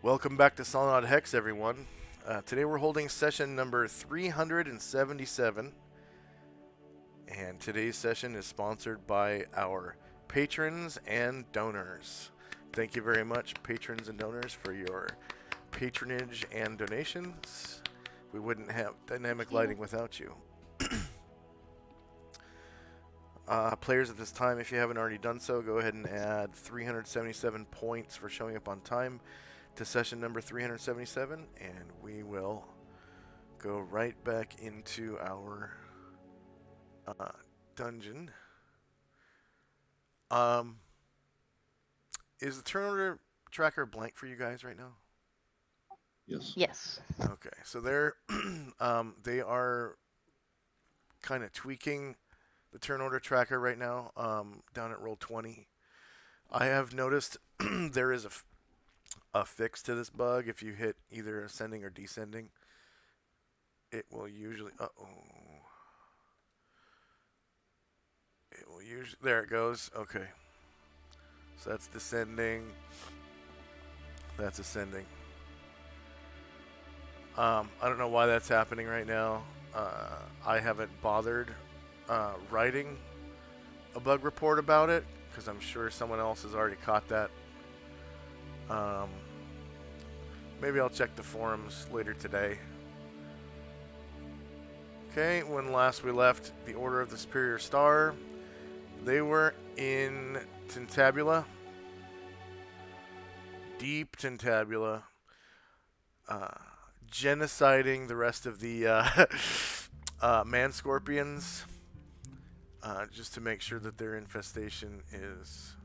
Welcome back to Solynod Hex, everyone. Today we're holding session number 377, and today's session is sponsored by our patrons and donors. Thank you very much, patrons and donors, for your patronage and donations. We wouldn't have dynamic lighting without you. Players at this time, if you haven't already done so, go ahead and add 377 points for showing up on time to session number 377, and we will go right back into our dungeon. Is the turn order tracker blank for you guys right now? Yes. Yes. Okay, so they're they are kind of tweaking the turn order tracker right now down at roll 20. I have noticed there is a fix to this bug. If you hit either ascending or descending, it will usually there it goes. Okay, so that's descending, that's ascending. I don't know why that's happening right now. I haven't bothered writing a bug report about it because I'm sure someone else has already caught that. Maybe I'll check the forums later today. Okay, when last we left the Order of the Superior Star, they were in Tentabula, deep Tentabula, genociding the rest of the man scorpions, just to make sure that their infestation is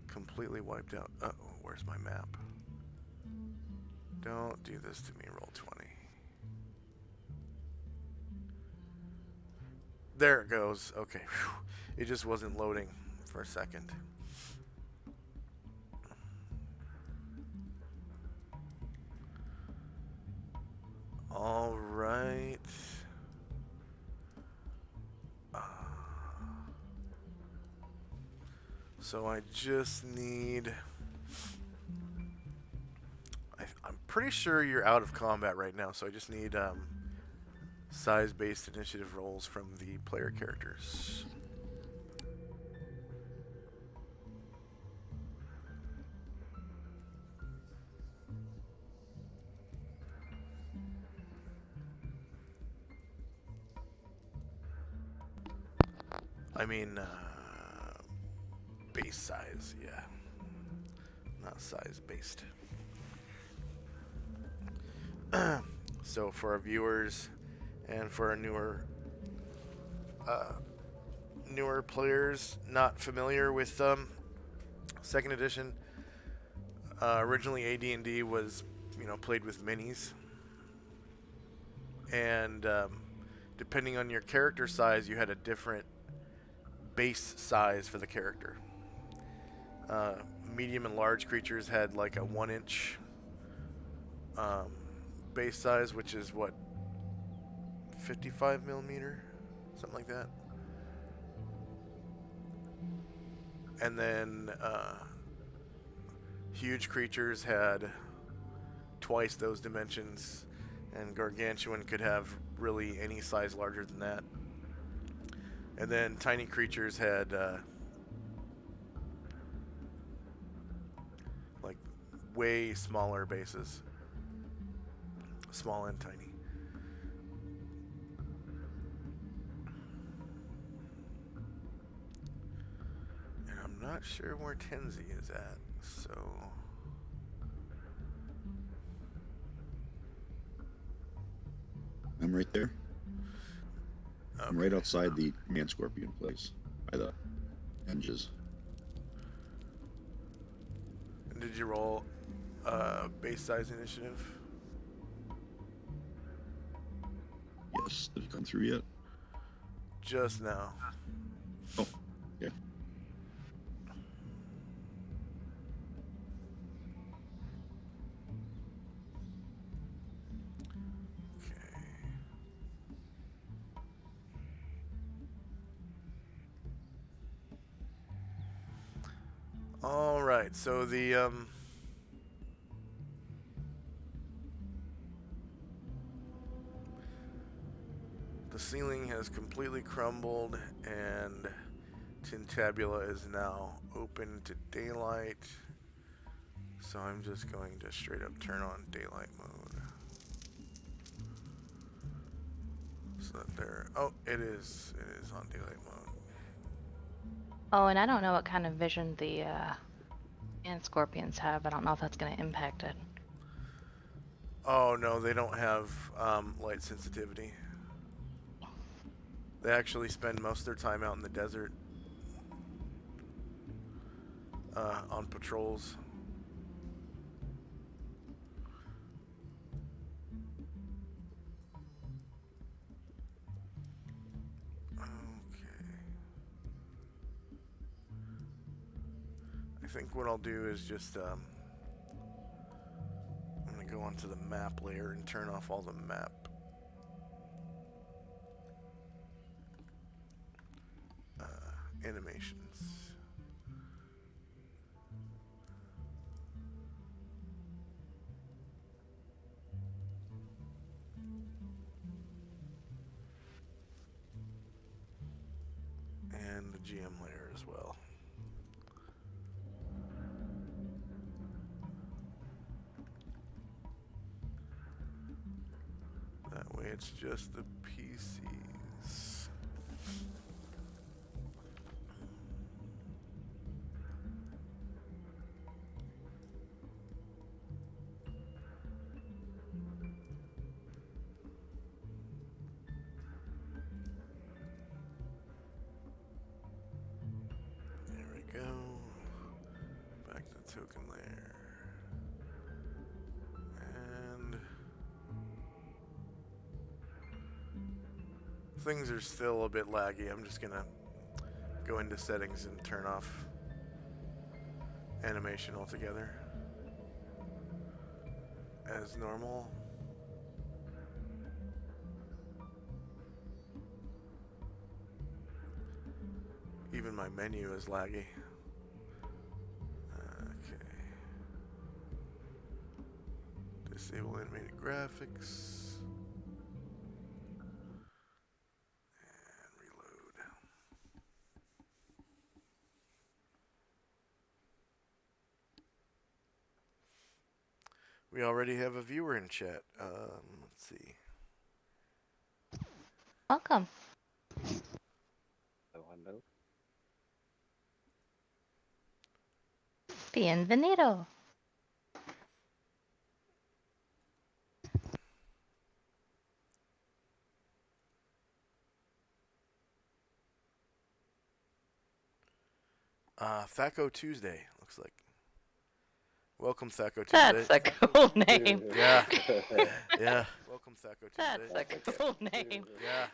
completely wiped out. Uh-oh, where's my map? Don't do this to me, roll 20. There it goes. Okay, whew. It just wasn't loading for a second. All right. So I just need... I'm pretty sure you're out of combat right now, so I just need size-based initiative rolls from the player characters. I mean, base size, yeah. Not size-based. So for our viewers and for our newer players not familiar with second edition, originally AD&D was, played with minis, and depending on your character size, you had a different base size for the character. Medium and large creatures had like a 1-inch base size, which is what, 55 millimeter, something like that. And then huge creatures had twice those dimensions, and gargantuan could have really any size larger than that. And then tiny creatures had like way smaller bases, small and tiny. And I'm not sure where Tenzi is at, so... I'm right there. Okay. I'm right outside the man scorpion place by the hinges. And did you roll base size initiative? Yes. Did it come through yet? Just now. Oh, yeah. All right, so the ceiling has completely crumbled, and Tintabula is now open to daylight. So I'm just going to straight up turn on daylight mode. So that there. Oh, it is on daylight mode. Oh, and I don't know what kind of vision the and scorpions have. I don't know if that's going to impact it. Oh no, they don't have light sensitivity. They actually spend most of their time out in the desert on patrols. Okay. I think what I'll do is just I'm gonna go onto the map layer and turn off all the map animations. And the GM layer as well. That way it's just the PCs. There we go. Back to the token layer. And things are still a bit laggy. I'm just gonna go into settings and turn off animation altogether as normal. Even my menu is laggy. Okay. Disable animated graphics. And reload. We already have a viewer in chat. Let's see. Welcome. Hello. Bienvenido. Thaco Tuesday, looks like. Welcome, Thaco Tuesday. That's a cool name. Yeah. Yeah. Welcome, Thaco Tuesday. That's a cool name. Yeah.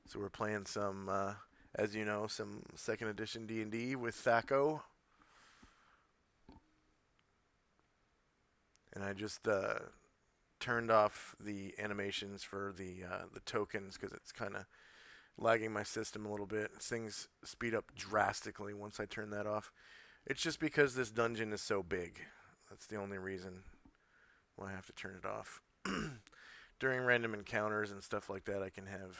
So we're playing some, as you know, some 2nd edition D&D with Thaco. And I just turned off the animations for the tokens because it's kind of lagging my system a little bit. Things speed up drastically once I turn that off. It's just because this dungeon is so big. That's the only reason why I have to turn it off. During random encounters and stuff like that, I can have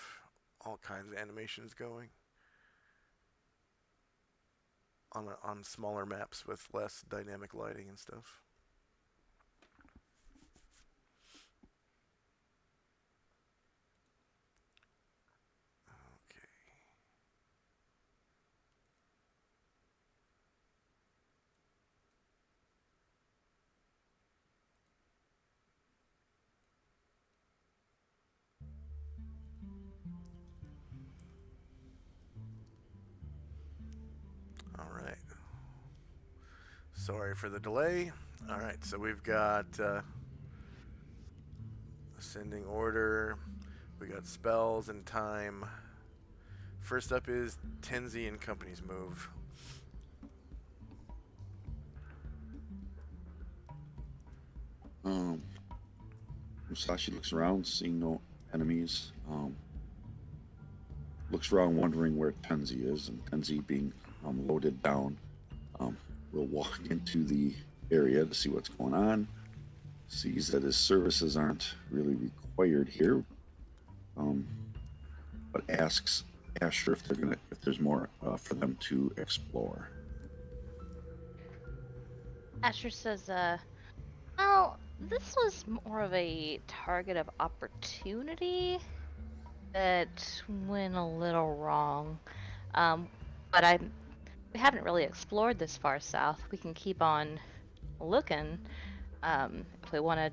all kinds of animations going on smaller maps with less dynamic lighting and stuff. Alright. Sorry for the delay. Alright, so we've got ascending order. We got spells and time. First up is Tenzi and Company's move. Musashi looks around, seeing no enemies. Looks around, wondering where Tenzi is, and Tenzi being loaded down. We'll walk into the area to see what's going on. sees that his services aren't really required here, but asks Asher if there's more for them to explore. Asher says, well, this was more of a target of opportunity that went a little wrong. But we haven't really explored this far south. We can keep on looking. If we want to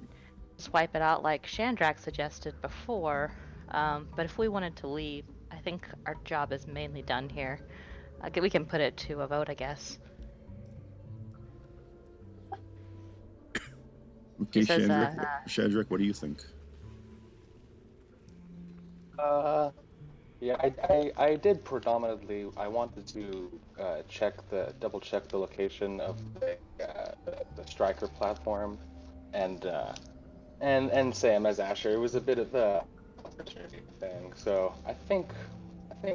swipe it out like Shandrak suggested before. But if we wanted to leave, I think our job is mainly done here. We can put it to a vote, I guess. Okay, He says, Shandrak, what do you think? Yeah, I did predominantly. I wanted to double check the location of the striker platform, and same as Asher, it was a bit of a opportunity thing. So I think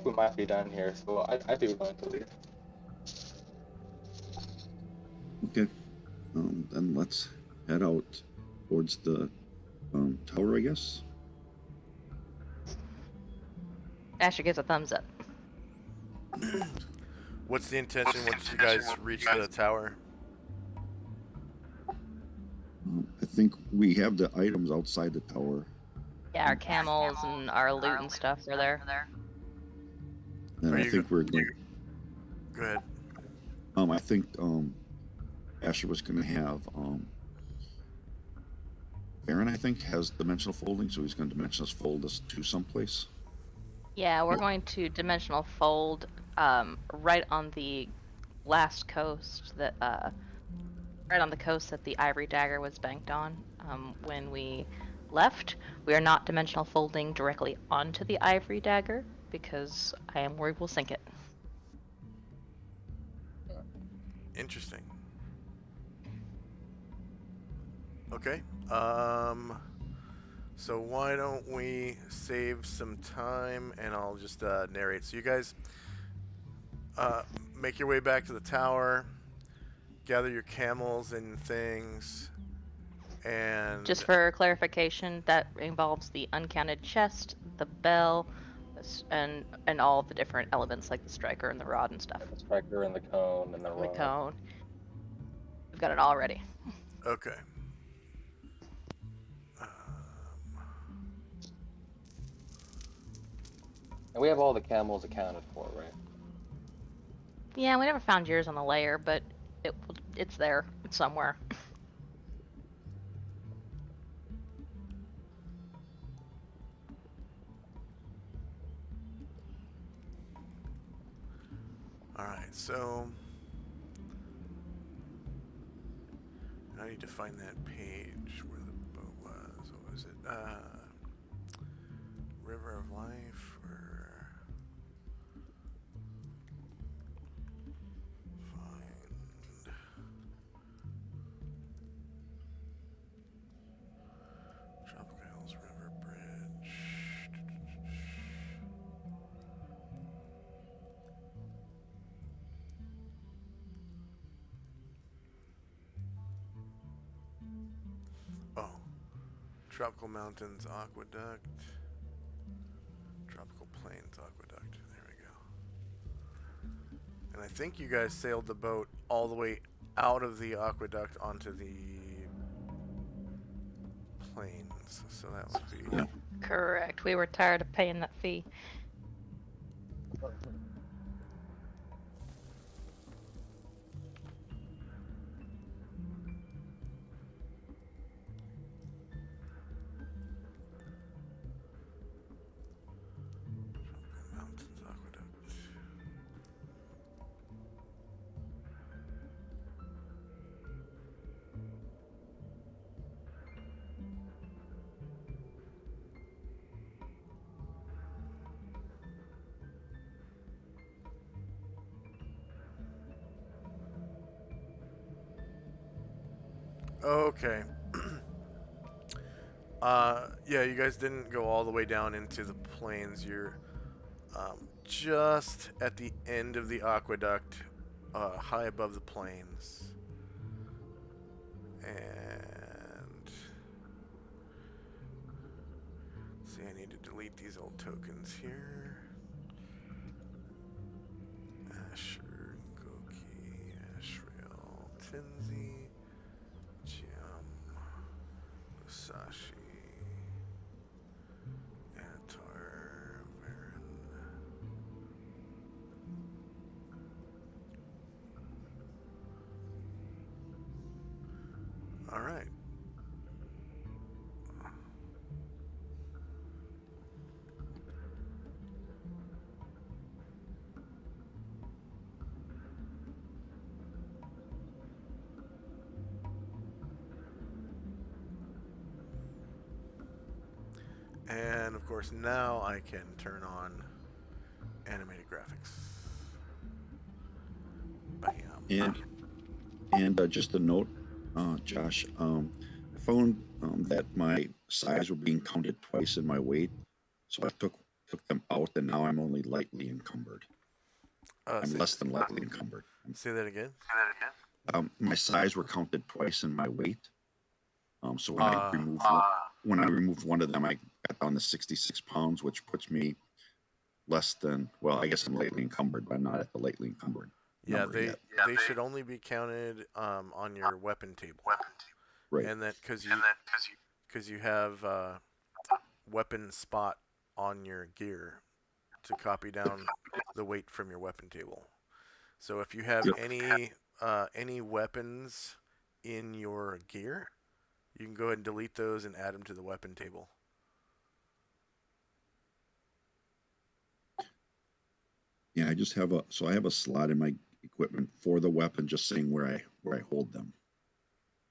we might be done here. So I'd be willing to leave. Okay, then let's head out towards the tower, I guess. Asher gives a thumbs up. What's the intention once you guys reach the tower? I think we have the items outside the tower. Yeah, our camels and our loot and stuff are there. And I think we're going. Go ahead. I think Asher was going to have Baron, I think, has dimensional folding, so he's going to dimensional fold us to someplace. Yeah, we're going to dimensional fold right on the last coast that right on the coast that the ivory dagger was banked on. When we left, we are not dimensional folding directly onto the ivory dagger because I am worried we'll sink it. Interesting. Okay. So why don't we save some time and I'll just narrate. So you guys make your way back to the tower, gather your camels and things, and Just for clarification, that involves the uncounted chest, the bell, and all the different elements like the striker and the rod and stuff. The striker and the cone and the And the rod. cone. We've got it all ready. okay. And we have all the camels accounted for, right? Yeah, we never found yours on the layer, but it's there somewhere. Alright, so I need to find that page where the boat was. What was it? River of Life or find Tropical Hills River Bridge. Oh, Tropical Mountains Aqueduct. Tropical Plains Aqueduct. There we go. And I think you guys sailed the boat all the way out of the aqueduct onto the plains. So that would be... Yeah. Correct. We were tired of paying that fee. Mountains Aqueduct. Okay. Yeah, you guys didn't go all the way down into the plains. You're just at the end of the aqueduct, high above the plains. And these old tokens here. Asher, Goki, Ashrael, Tenzi, Jim, Musashi, Antar, Varen. All right. And of course now I can turn on animated graphics. Bam. And just a note, Josh, I found that my size were being counted twice in my weight, so I took them out, and now I'm only lightly encumbered. I'm less than lightly encumbered. Say that again. My size were counted twice in my weight. So when I removed one of them, I got down to 66 pounds, which puts me less than, well, I guess I'm lightly encumbered, but I'm not at the lightly encumbered. Yeah, they should only be counted on your weapon table. Right. And that because you have weapon spot on your gear to copy down the weight from your weapon table. So if you have any weapons in your gear, you can go ahead and delete those and add them to the weapon table. Yeah, I just have a slot in my equipment for the weapon, just saying where I hold them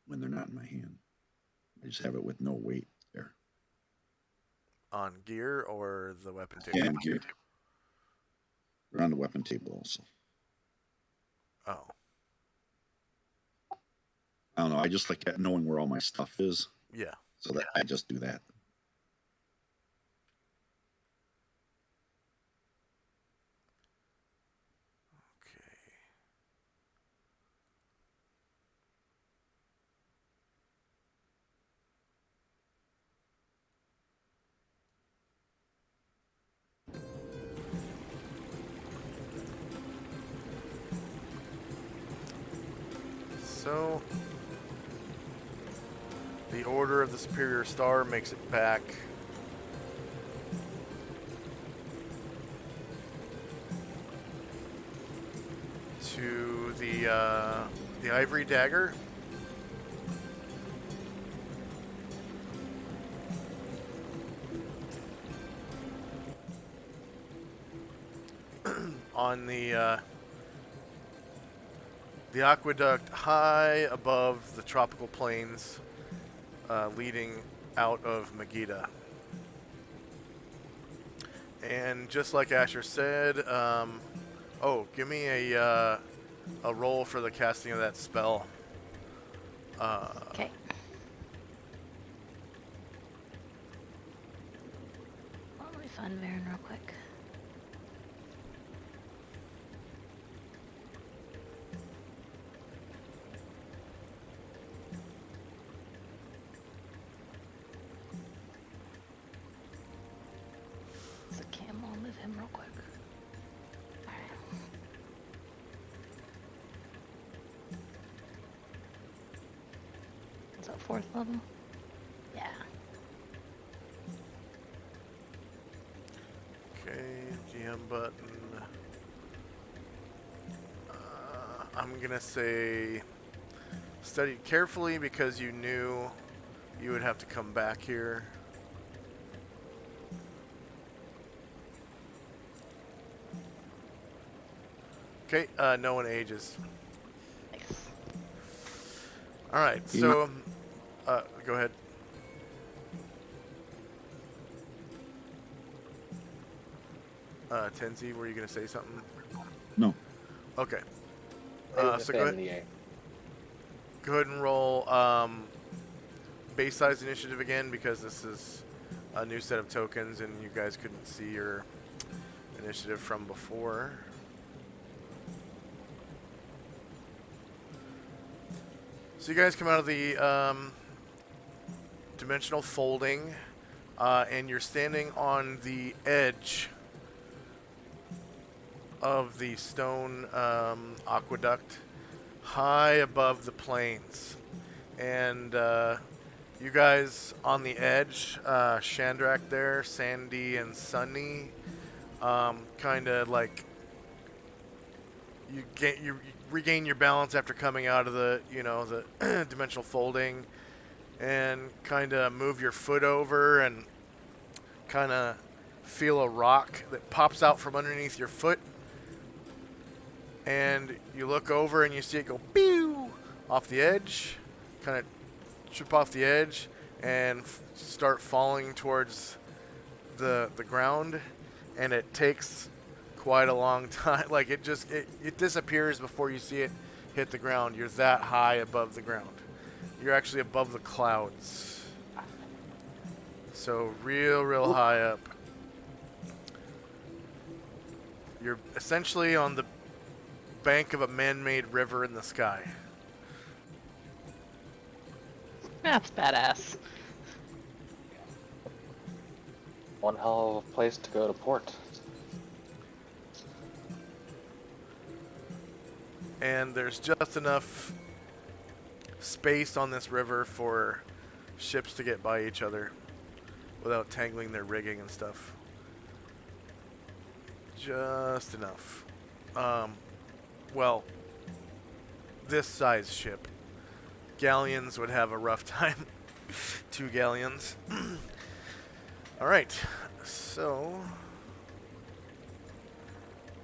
when they're not in my hand. I just have it with no weight there. On gear or the weapon table? Yeah, gear. They're on the weapon table also. Oh. I don't know. I just like knowing where all my stuff is. Yeah. So that I just do that. So, the Order of the Superior Star makes it back to the Ivory Dagger. On the aqueduct high above the tropical plains leading out of Megiddo. And just like Asher said, give me a roll for the casting of that spell. Okay. Let me find Varen real quick. I'll move him real quick. Alright. Is that 4th level? Yeah. Okay, GM button. I'm gonna say study carefully because you knew you would have to come back here. Okay, no one ages. Nice. Alright, so go ahead. Tenzi, were you gonna say something? No. Okay. So go ahead. Go ahead and roll base size initiative again because this is a new set of tokens and you guys couldn't see your initiative from before. So you guys come out of the dimensional folding and you're standing on the edge of the stone aqueduct, high above the plains. And you guys on the edge, Shandrak there, Sandy and Sunny, kind of like you regain your balance after coming out of the the dimensional folding, and kind of move your foot over and kind of feel a rock that pops out from underneath your foot, and you look over and you see it go pew off the edge, kind of chip off the edge and start falling towards the ground, and it takes quite a long time. Like it disappears before you see it hit the ground. You're that high above the ground. You're actually above the clouds. So real high up. You're essentially on the bank of a man-made river in the sky. That's badass. One hell of a place to go to port. And there's just enough space on this river for ships to get by each other without tangling their rigging and stuff. Just enough. Well, this size ship. Galleons would have a rough time. 2 galleons. Alright, so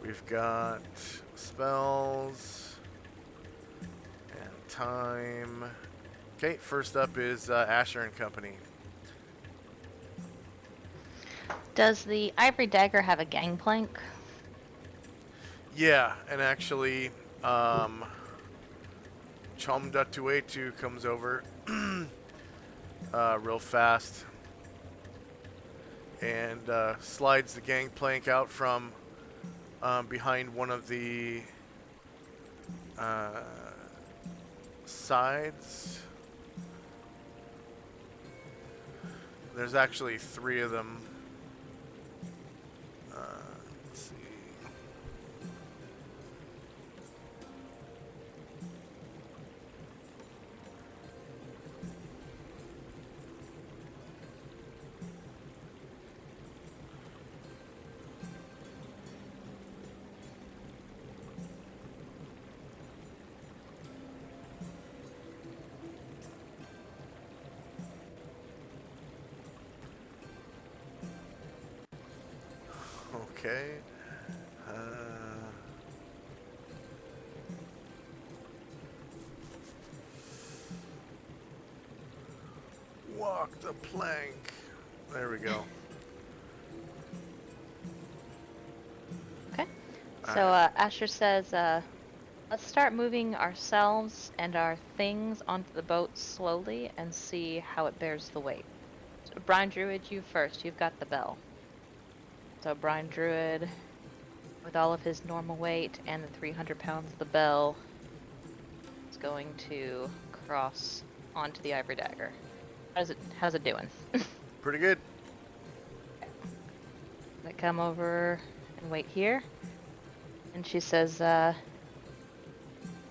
we've got spells and time. Okay, first up is Asher and Company. Does the Ivory Dagger have a gangplank? Yeah, and actually, Chomdatuetu comes over real fast and slides the gangplank out from behind one of the sides. There's actually 3 of them. Let's see. Okay. Walk the plank. There we go. Okay. So Asher says, let's start moving ourselves and our things onto the boat slowly and see how it bears the weight. So Brian Druid, you first. You've got the bell. So Brian Druid, with all of his normal weight and the 300 pounds of the bell, is going to cross onto the Ivory Dagger. How's it doing? Pretty good. I come over and wait here, and she says,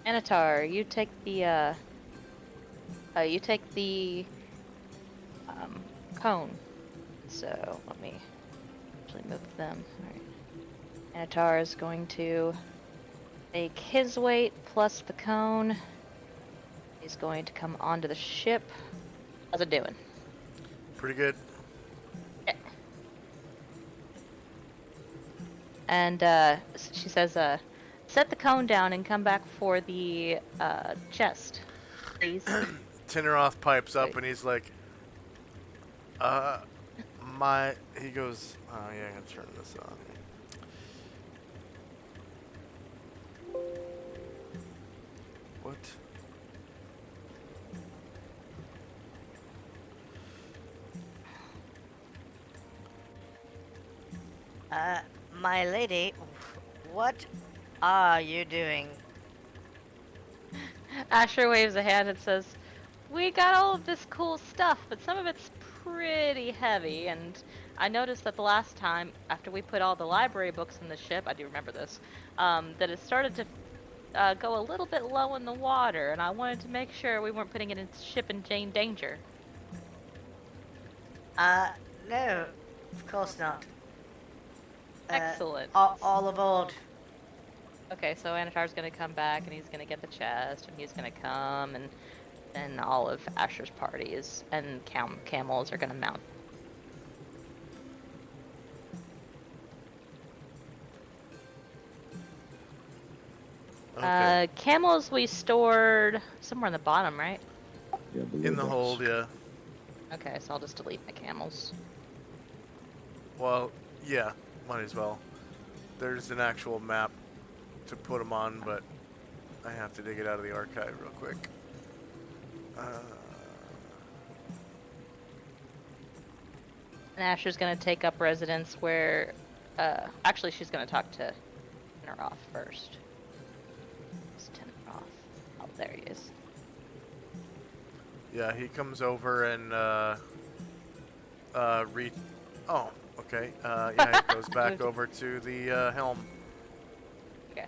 Anatar, you take the cone. So let me actually move them. All right. Anatar is going to take his weight plus the cone. He's going to come onto the ship. How's it doing? Pretty good. Yeah. And she says, set the cone down and come back for the chest, please. Tinneroth pipes up and he's like, he goes, oh yeah, I'm gonna turn this on. What? My lady, what are you doing? Asher waves a hand and says, we got all of this cool stuff, but some of it's pretty heavy, and I noticed that the last time, after we put all the library books in the ship, I do remember this, that it started to go a little bit low in the water, and I wanted to make sure we weren't putting it in ship in danger. No, of course not. Excellent. All aboard. Okay, so Anatar's gonna come back, and he's gonna get the chest, and he's gonna come, and then all of Asher's parties and camels are gonna mount. Okay. Camels we stored somewhere in the bottom, right? Yeah, I believe In the that's- hold, yeah. Okay, so I'll just delete my camels. Well, yeah, might as well. There's an actual map to put them on, but I have to dig it out of the archive real quick. And Asher's gonna take up residence where, actually she's gonna talk to Tenoroth first. It's Tenoroth. Oh, there he is. Yeah, he comes over and Oh, okay. Yeah, he goes back over to the helm. Okay.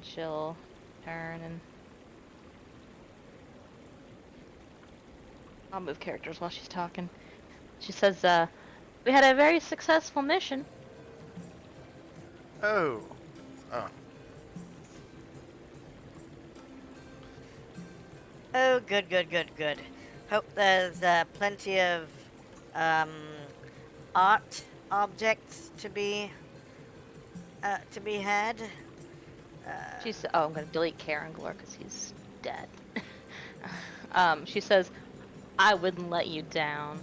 She'll turn and I'll move characters while she's talking. She says, we had a very successful mission. Oh. Oh, good. Hope there's plenty of art objects to be had. She's, oh, I'm gonna delete Caranglor because he's dead. She says, I wouldn't let you down.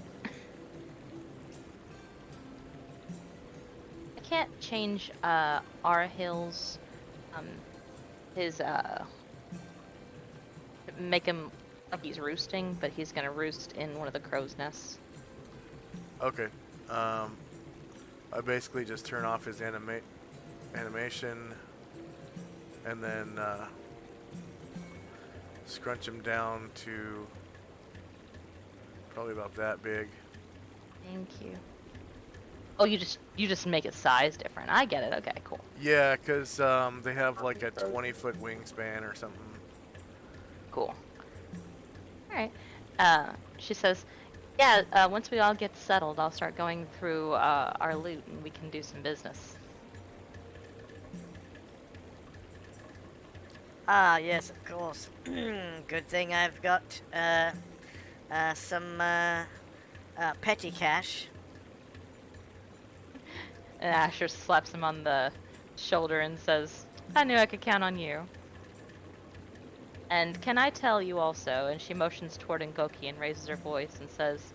I can't change, Arhil's, his, make him like he's roosting, but he's gonna roost in one of the crow's nests. Okay. I basically just turn off his animation and then scrunch him down to probably about that big. Thank you. Oh, you just make it size different. I get it. Okay, cool. Yeah, because they have like a 20-foot wingspan or something. Cool. Alright. She says, yeah, once we all get settled, I'll start going through our loot and we can do some business. Ah, yes, of course. Good thing I've got some petty cash. And Asher slaps him on the shoulder and says, I knew I could count on you. And can I tell you also, and she motions toward Ngoki and raises her voice and says,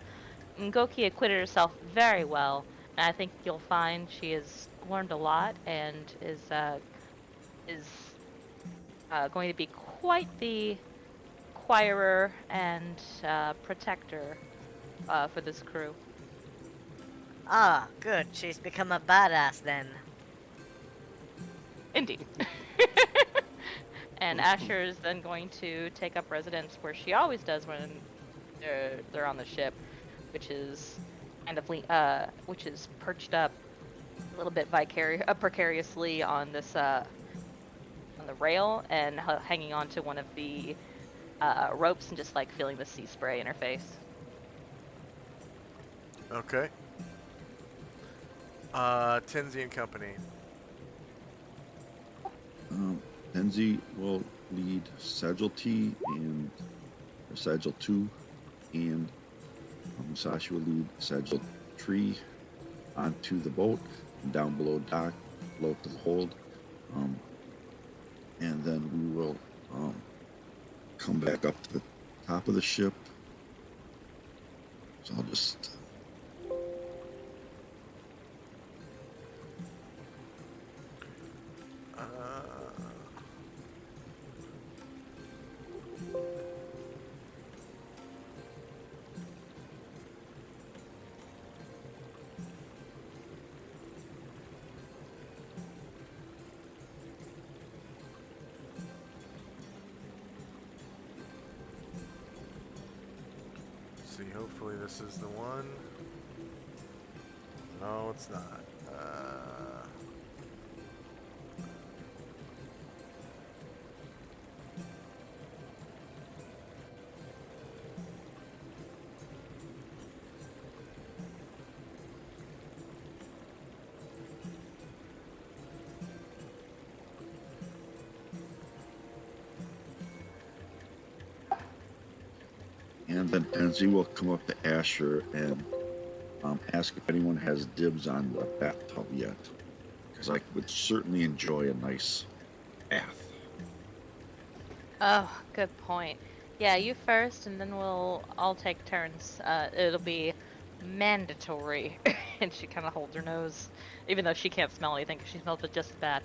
Ngoki acquitted herself very well, and I think you'll find she has learned a lot and is going to be quite the acquirer and protector for this crew. Ah, good. She's become a badass then. Indeed. And Asher is then going to take up residence where she always does when they're on the ship, which is kind of which is perched up a little bit precariously on this on the rail and hanging on to one of the ropes and just like feeling the sea spray in her face. Okay. Tenzi and Company. Tenzi will lead Sagil T and Sagil 2, and Musashi will lead Sagil 3 onto the boat and down below dock, below the hold, and then we will come back up to the top of the ship. So I'll just see, Hopefully this is the one. No, it's not. And then Tenzi will come up to Asher and ask if anyone has dibs on the bathtub yet, because I would certainly enjoy a nice bath. Oh, good point. Yeah, you first, and then I'll take turns. It'll be mandatory. And she kind of holds her nose, even though she can't smell anything, 'cause she smells it just as bad.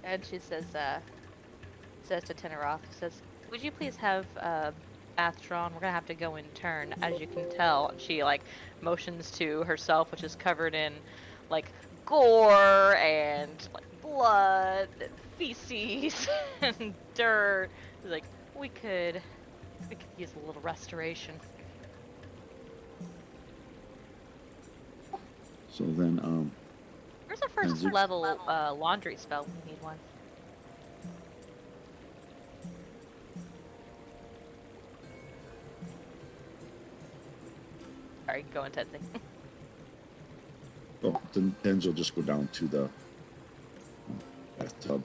And she says to Teneroth, says, "Would you please have bath drawn? We're gonna have to go in turn, as you can tell." And she like motions to herself, which is covered in like gore and like blood and feces and dirt. She's like, we could use a little restoration. So then, Where's our first Tenzi? level laundry spell? We need one. Sorry, go on, Tenzi. Oh, then Tenzi will just go down to the bathtub,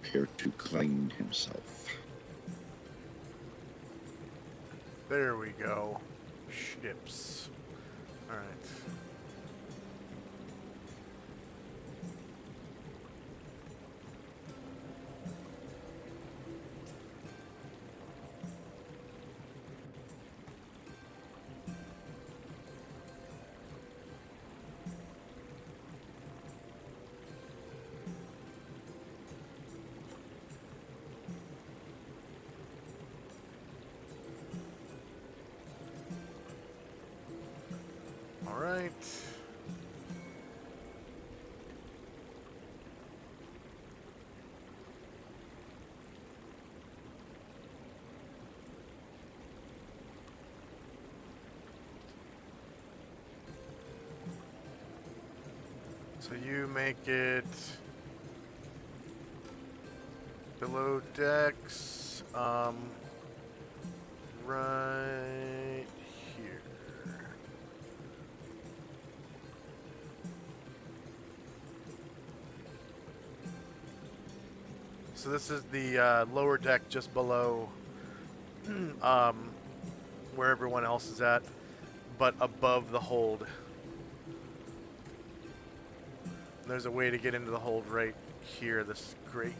prepare to clean himself. There we go. Ships. Alright. Alright. So you make it below decks, right here. So this is the lower deck just below where everyone else is at, but above the hold. There's a way to get into the hold right here, this grate.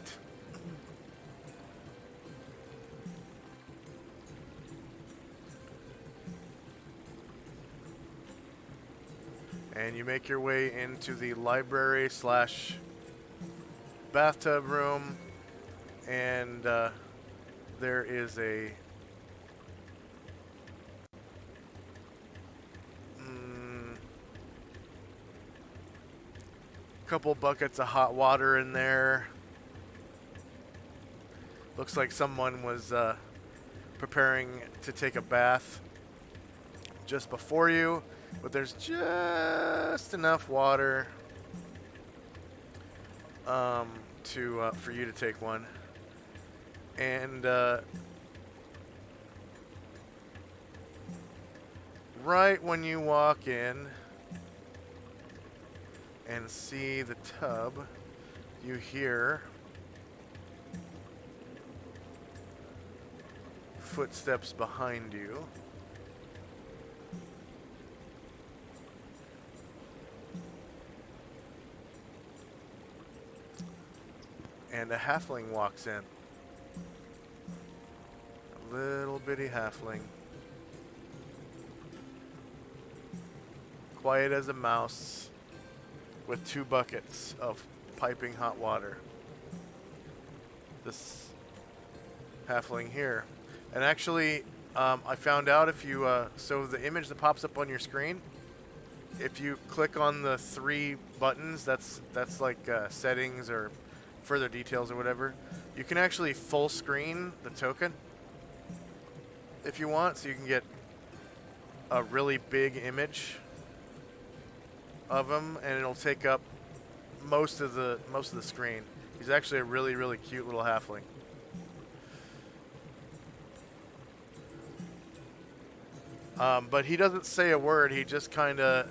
And you make your way into the library slash bathtub room, and there is a couple buckets of hot water in there. Looks like someone was preparing to take a bath just before you, but there's just enough water for you to take one. And right when you walk in and see the tub, you hear footsteps behind you. And a halfling walks in. A little bitty halfling. Quiet as a mouse, with 2 buckets of piping hot water. This halfling here. And actually, I found out if you, so the image that pops up on your screen, if you click on the 3 buttons, that's like settings or further details or whatever, you can actually full screen the token. if you want, so you can get a really big image of him, and it'll take up most of the screen. He's actually a really, really cute little halfling. But he doesn't say a word. He just kind of,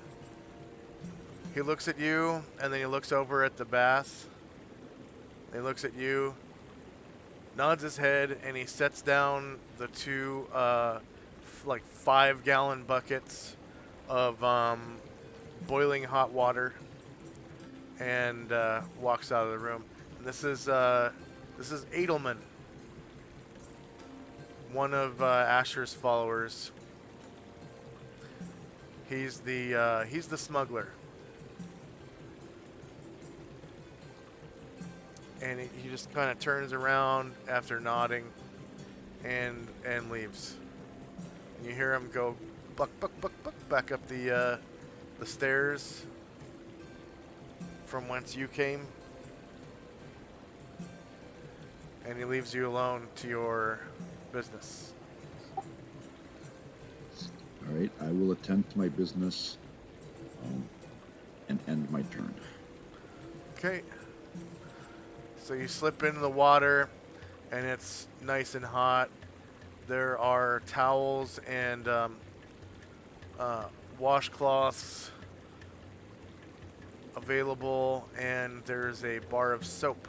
he looks at you, and then he looks over at the bath. He looks at you, nods his head, and he sets down the two, like 5-gallon buckets of boiling hot water, and walks out of the room. And this is Edelman, one of Asher's followers. He's the smuggler, and he just kind of turns around after nodding, and leaves. And you hear him go buck buck buck buck back up the stairs from whence you came, and he leaves you alone to your business. All right, I will attend to my business and end my turn. Okay. So you slip into the water, and it's nice and hot. There are towels and washcloths available, and there's a bar of soap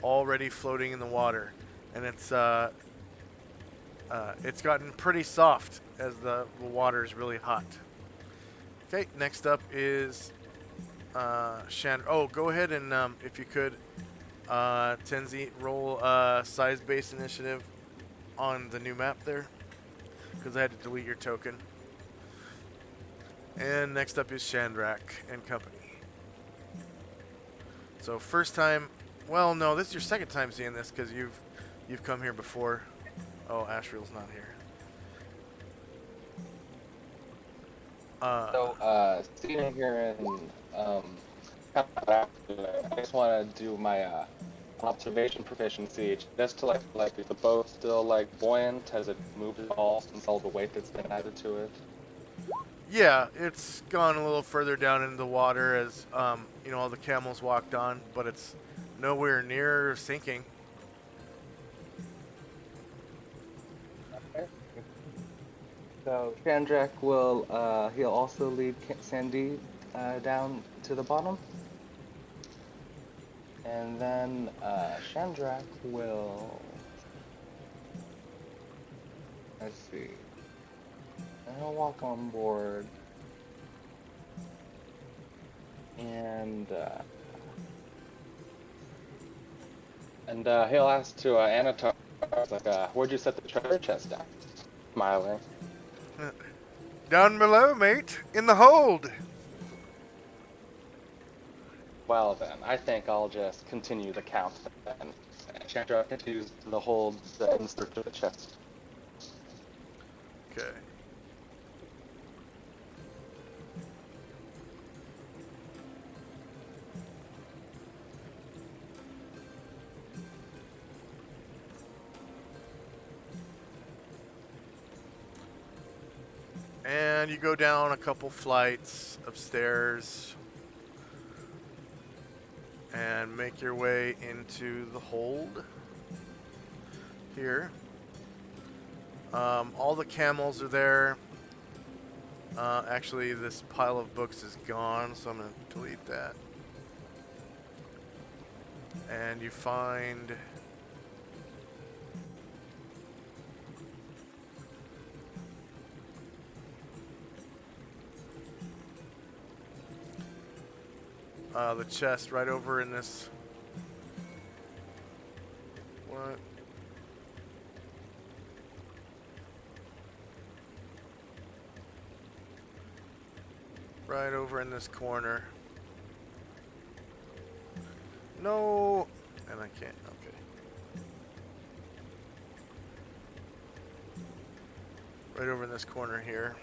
already floating in the water, and it's gotten pretty soft as the water is really hot. Okay, next up is Shandrak. Oh, go ahead and if you could, Tenzi, roll size-based initiative on the new map there, because I had to delete your token. And next up is Shandrak and company. So first time, well, no, this is your second time seeing this because you've come here before. Oh, Ashriel's not here. Seeing it here and kind of back to it, I just want to do my observation proficiency just to like is the boat still like buoyant? Has it moved at all since all the weight that's been added to it? Yeah, it's gone a little further down into the water as all the camels walked on, but it's nowhere near sinking. Okay. So Shandrak will he'll also lead Sandy down to the bottom, and then Shandrak will, let's see, he'll walk on board, and he'll ask to Anatar, like, where'd you set the treasure chest down? Smiling. Down below, mate, in the hold. Well then, I think I'll just continue the count then. Shandrak continues to hold in search of the chest. Okay. And you go down a couple flights of stairs and make your way into the hold here. All the camels are there. Actually, this pile of books is gone, so I'm going to delete that. And you find the chest right over in this. What? Right over in this corner. No, and I can't. Okay. Right over in this corner here.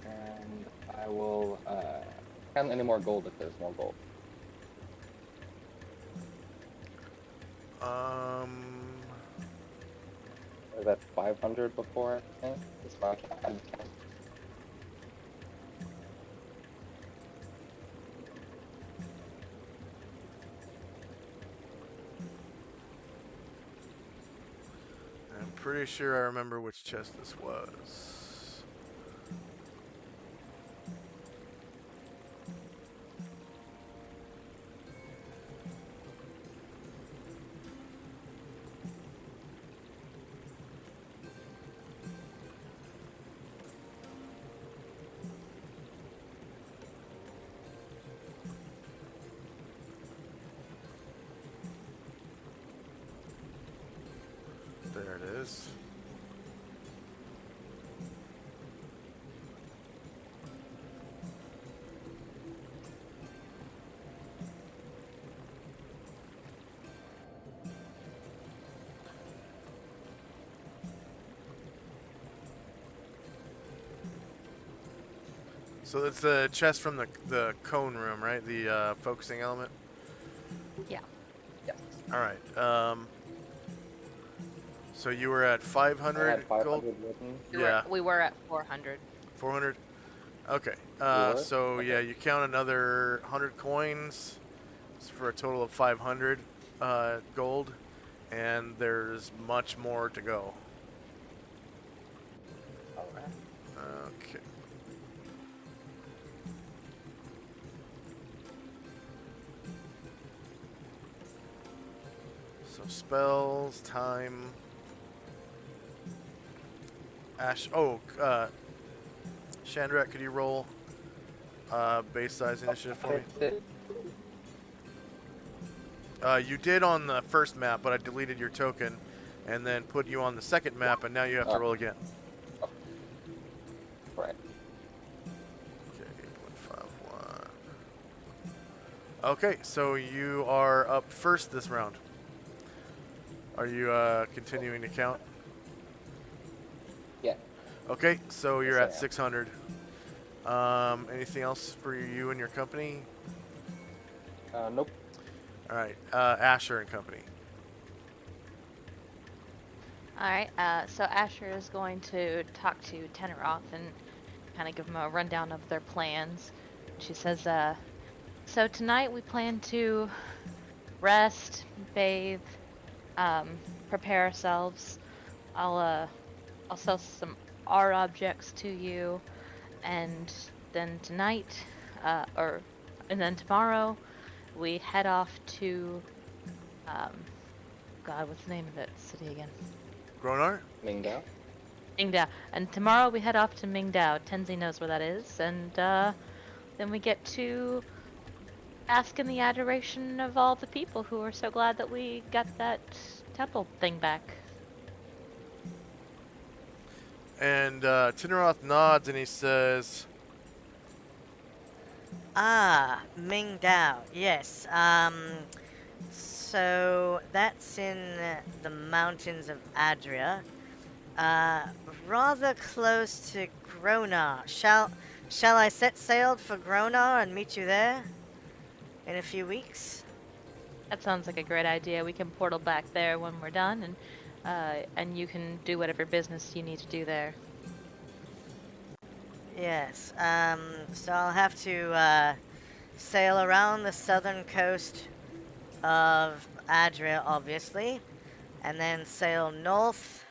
And I will count any more gold if there's more gold. Was that 500 before, I think? That's my count. I'm pretty sure I remember which chest this was. There it is. So it's the chest from the cone room, right? The focusing element. Yeah. All right. So you were at 500 I had 500 gold. written. Yeah. We were at 400. 400. Okay. were? So Okay. yeah, you count another 100 coins for a total of 500 gold, and there's much more to go. Alright. Okay. So spells, time. Shandrak, could you roll base size initiative for me? You did on the first map, but I deleted your token and then put you on the second map, and now you have to roll again. Right. Okay, 8.51. Okay, so you are up first this round. Are you continuing to count? Yeah. Okay, so you're Yes, I at am. 600. Anything else for you and your company? Nope. All right, Asher and company. Alright, so Asher is going to talk to Teneroth and kind of give him a rundown of their plans. She says, so tonight we plan to rest, bathe, prepare ourselves. I'll sell some art objects to you, and then tonight, and then tomorrow, we head off to, God, what's the name of that city again? Gronar? Mingdao? Mingdao. And tomorrow we head off to Mingdao. Tenzi knows where that is, and then we get to ask in the adoration of all the people who are so glad that we got that temple thing back. And Tinneroth nods and he says, Ah, Mingdao. Yes. So that's in the mountains of Adria. Rather close to Gronar. Shall I set sail for Gronar and meet you there in a few weeks? That sounds like a great idea. We can portal back there when we're done, and you can do whatever business you need to do there. Yes. So I'll have to sail around the southern coast of Adria, obviously, and then sail north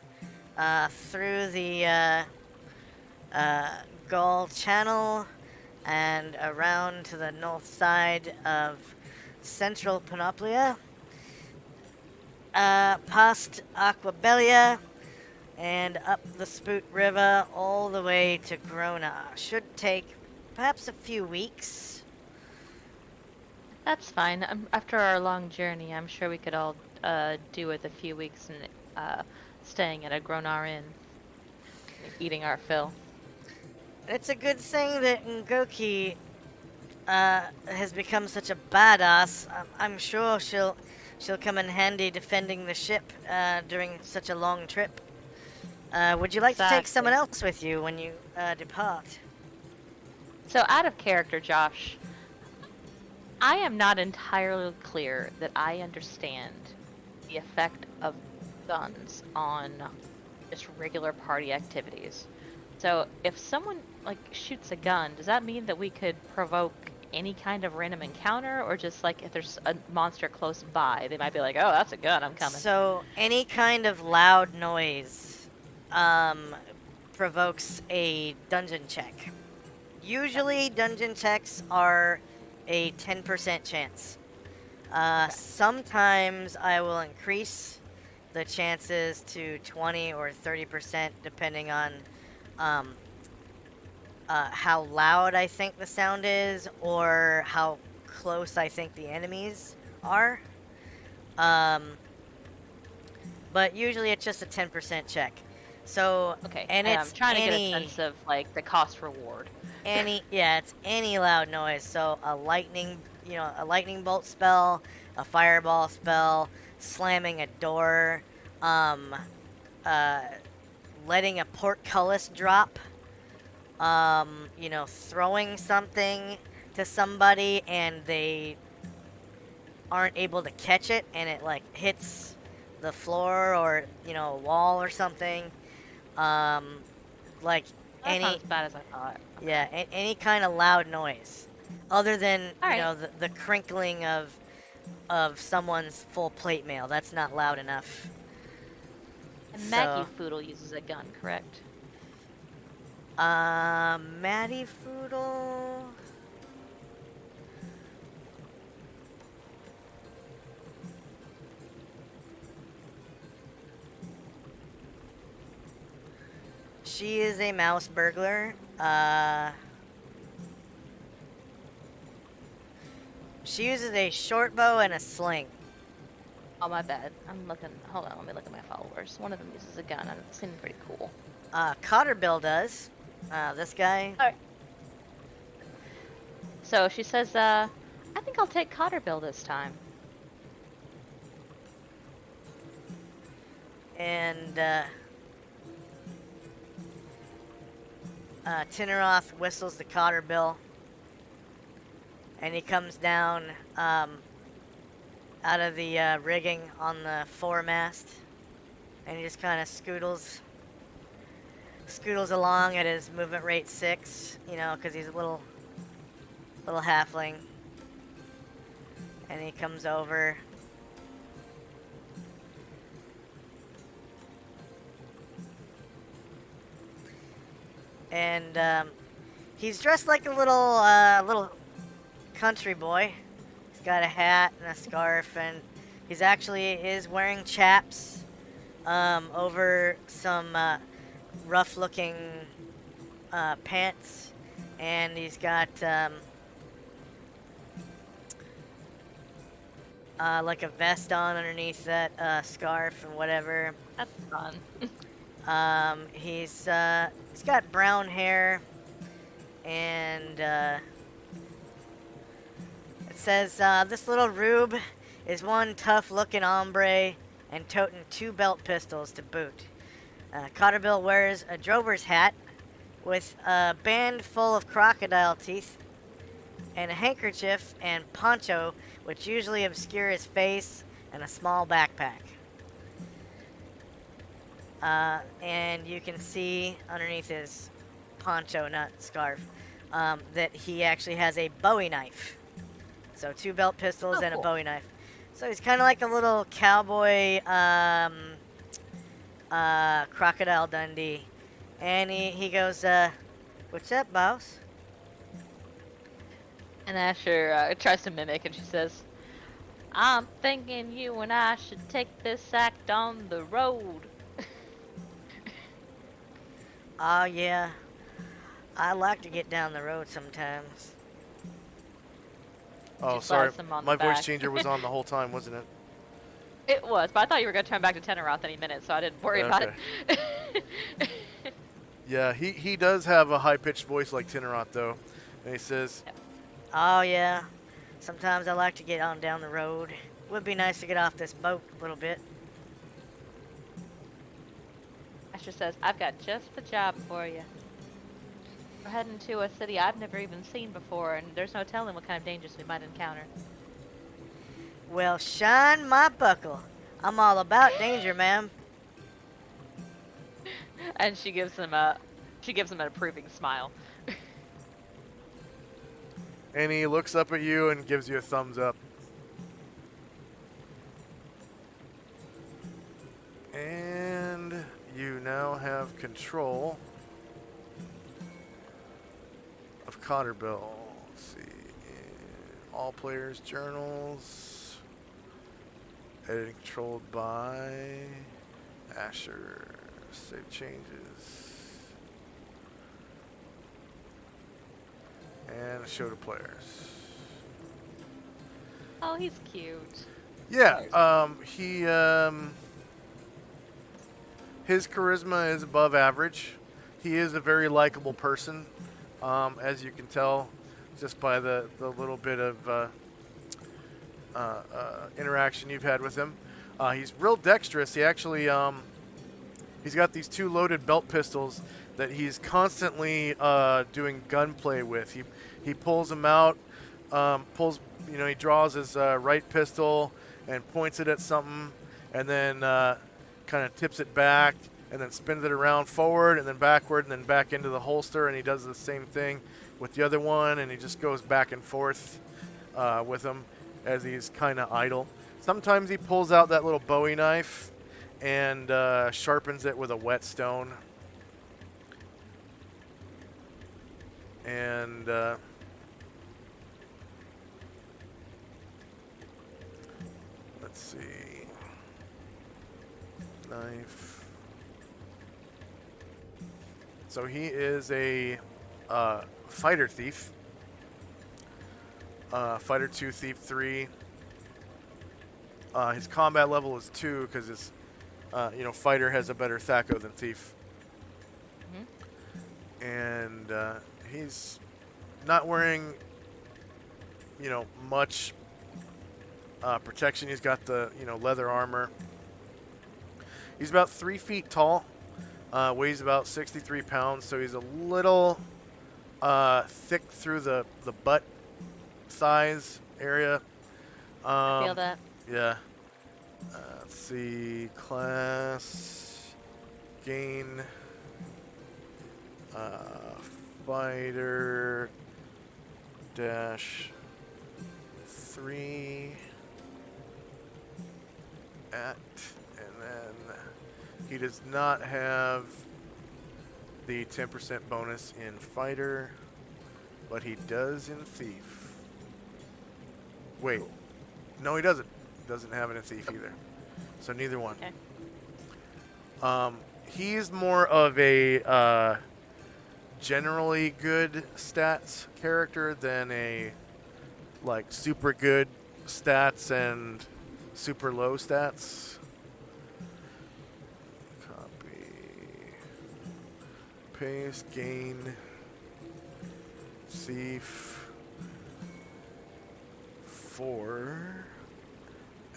through the Gaul Channel and around to the north side of central Panoplia, past Aquabelia, and up the Spoot River all the way to Grona. Should take perhaps a few weeks. That's fine. After our long journey, I'm sure we could all do with a few weeks and staying at a Gronar Inn, eating our fill. It's a good thing that Ngoki has become such a badass. I'm sure she'll come in handy defending the ship during such a long trip. Would you like to take someone else with you when you depart? So out of character, Josh, I am not entirely clear that I understand the effect of guns on just regular party activities. So if someone like shoots a gun, does that mean that we could provoke any kind of random encounter, or just like if there's a monster close by, they might be like, "Oh, that's a gun, I'm coming." So any kind of loud noise provokes a dungeon check. Usually dungeon checks are a 10% chance. Sometimes I will increase the chances to 20 or 30% depending on how loud I think the sound is or how close I think the enemies are. But usually it's just a 10% check. So, Okay, and I'm it's trying to get a any, sense of like the cost reward. it's any loud noise. So a lightning bolt spell, a fireball spell, slamming a door, letting a portcullis drop, throwing something to somebody and they aren't able to catch it and it like hits the floor or a wall or something. Like That's not any as bad as I thought. any kind of loud noise, other than Alright. the crinkling of someone's full plate mail. That's not loud enough. And Maggie Foodle uses a gun, correct? Maddie Foodle. She is a mouse burglar. She uses a short bow and a sling. Oh, my bad. I'm looking. Hold on, let me look at my followers. One of them uses a gun. It seems pretty cool. Cotterbill does. This guy. Alright. So she says, I think I'll take Cotterbill this time. And, Tinneroth whistles the Cotterbill. And he comes down, out of the, rigging on the foremast. And he just kind of scoodles along at his movement rate 6, because he's a little halfling. And he comes over. And he's dressed like a little country boy. He's got a hat and a scarf, and he's actually is wearing chaps over some rough-looking pants, and he's got like a vest on underneath that scarf and whatever. That's fun. He's got brown hair, and it says this little rube is one tough-looking hombre and toting 2 belt pistols to boot. Cotterbill wears a drover's hat with a band full of crocodile teeth and a handkerchief and poncho which usually obscure his face and a small backpack. And you can see underneath his poncho, not scarf, that he actually has a Bowie knife. So 2 belt pistols and cool. a Bowie knife. So he's kind of like a little cowboy, Crocodile Dundee. And he goes, what's up, boss? And Asher tries to mimic, and she says, I'm thinking you and I should take this act on the road. Oh, yeah. I like to get down the road sometimes. Oh, Just sorry. slaps him on My the voice back. changer was on the whole time, wasn't it? It was, but I thought you were going to turn back to Tenoroth any minute, so I didn't worry about it. Yeah, he does have a high-pitched voice like Tinneroth, though. And he says, Oh, yeah. Sometimes I like to get on down the road. Would be nice to get off this boat a little bit. Asher says, I've got just the job for you. We're heading to a city I've never even seen before, and there's no telling what kind of dangers we might encounter. Well, shine my buckle. I'm all about danger, ma'am. And she gives him an approving smile. And he looks up at you and gives you a thumbs up. And you now have control of Cotterbill. Let's see. All players' journals. Editing controlled by Asher. Save changes. And show to players. Oh, he's cute. Yeah, his charisma is above average. He is a very likable person, as you can tell just by the little bit of interaction you've had with him. He's real dexterous. He actually, he's got these 2 loaded belt pistols that he's constantly doing gunplay with. He pulls them out, he draws his right pistol and points it at something, and then kind of tips it back, and then spins it around forward, and then backward, and then back into the holster, and he does the same thing with the other one, and he just goes back and forth with them as he's kind of idle. Sometimes he pulls out that little Bowie knife and sharpens it with a whetstone. And let's see. Knife. So he is a fighter thief. Fighter 2, Thief 3. His combat level is 2 because his, fighter has a better THAC0 than thief. Mm-hmm. And he's not wearing, much protection. He's got the, leather armor. He's about 3 feet tall, weighs about 63 pounds, so he's a little thick through the butt thighs area. I feel that. Yeah. Let's see. Class. Gain. Fighter. Dash. 3. At. And then he does not have the 10% bonus in fighter, but he does in thief. Wait. No, he doesn't. Doesn't have it in thief either. So neither one. Okay. He's more of a generally good stats character than a super good stats and super low stats. Copy. Paste. Gain. Thief. 4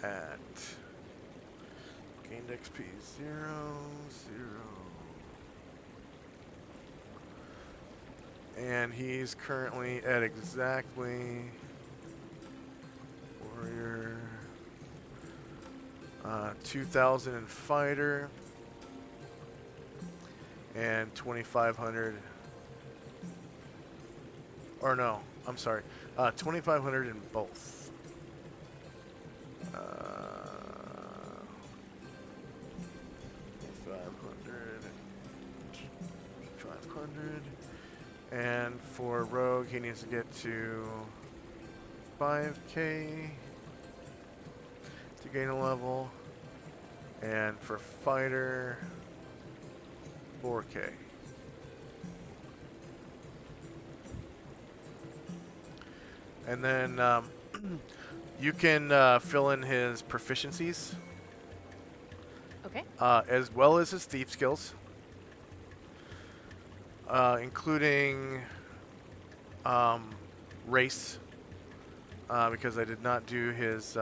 at gained XP 0, 0. And he's currently at exactly warrior 2,000 in fighter and 2,500. Or no, I'm sorry, 2,500 in both. 500. And for rogue, he needs to get to 5k to gain a level. And for fighter, 4k. And then you can fill in his proficiencies. Okay. As well as his thief skills. Including race. Because I did not do his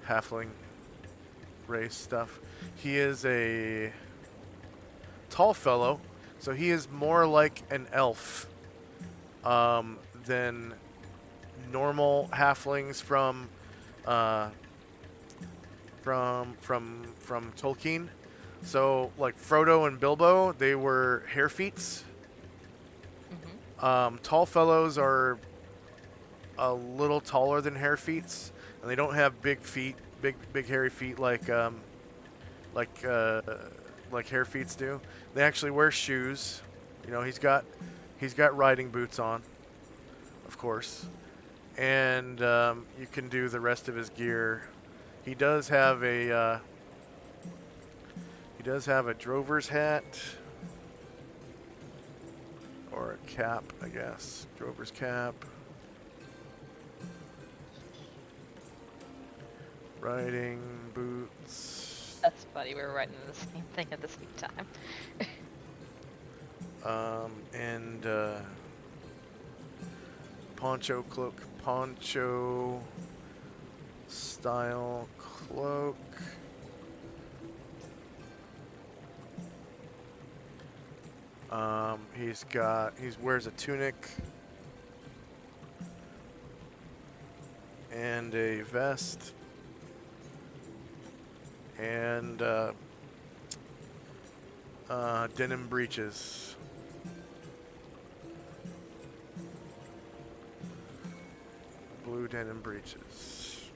halfling race stuff. He is a tall fellow, so he is more like an elf than normal halflings from from Tolkien. So like Frodo and Bilbo, they were hare feets. Tall fellows are a little taller than hare feets, and they don't have big feet, big hairy feet like uh, like hare feets do. They actually wear shoes. You know, he's got riding boots on, of course, and you can do the rest of his gear. He does have a drover's hat or a cap, I guess. Drover's cap. Riding boots. That's funny. We were writing the same thing at the same time. And poncho cloak, poncho style cloak. He wears a tunic and a vest and denim breeches. Blue denim breeches.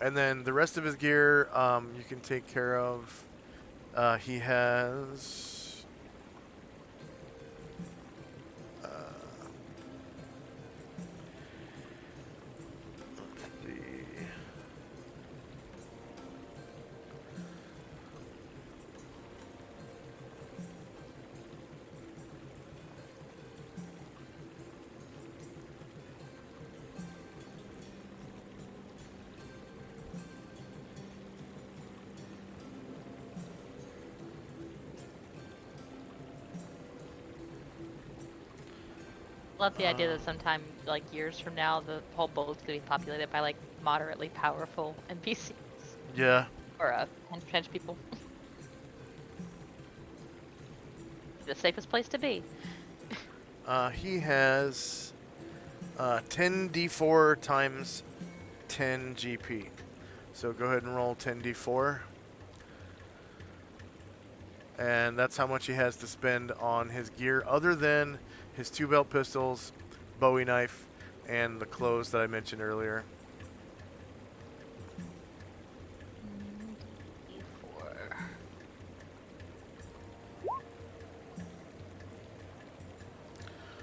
And then the rest of his gear, you can take care of. He has the Love the idea that sometime, like years from now, the whole boat's gonna be populated by like moderately powerful NPCs yeah. or hench people. The safest place to be. He has 10d4 times 10 GP. So go ahead and roll 10d4. And that's how much he has to spend on his gear, other than his 2 belt pistols, Bowie knife, and the clothes that I mentioned earlier.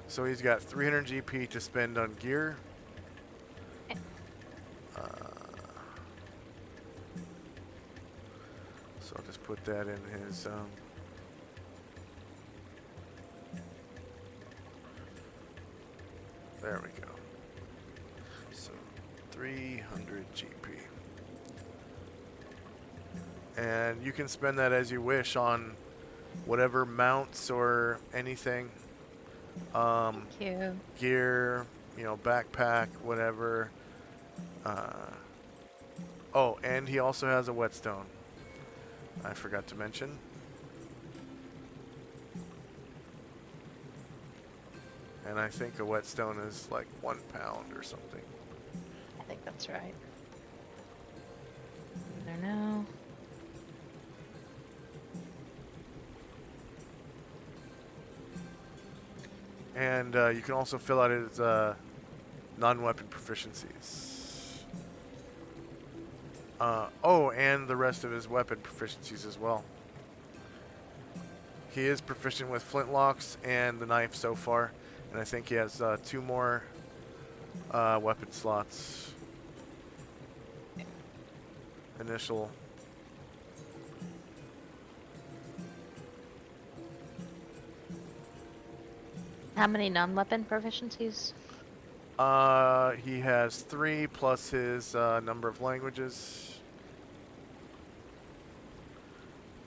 So he's got 300 GP to spend on gear. So I'll just put that in his there we go. So 300 GP. And you can spend that as you wish on whatever mounts or anything. Thank you. Gear, you know, backpack, whatever. Oh, and he also has a whetstone. I forgot to mention. And I think a whetstone is like 1 pound or something. I think that's right. I don't know. And you can also fill out his non-weapon proficiencies. Oh, and the rest of his weapon proficiencies as well. He is proficient with flintlocks and the knife so far. And I think he has 2 more weapon slots. Initial. How many non-weapon proficiencies? He has 3 plus his number of languages.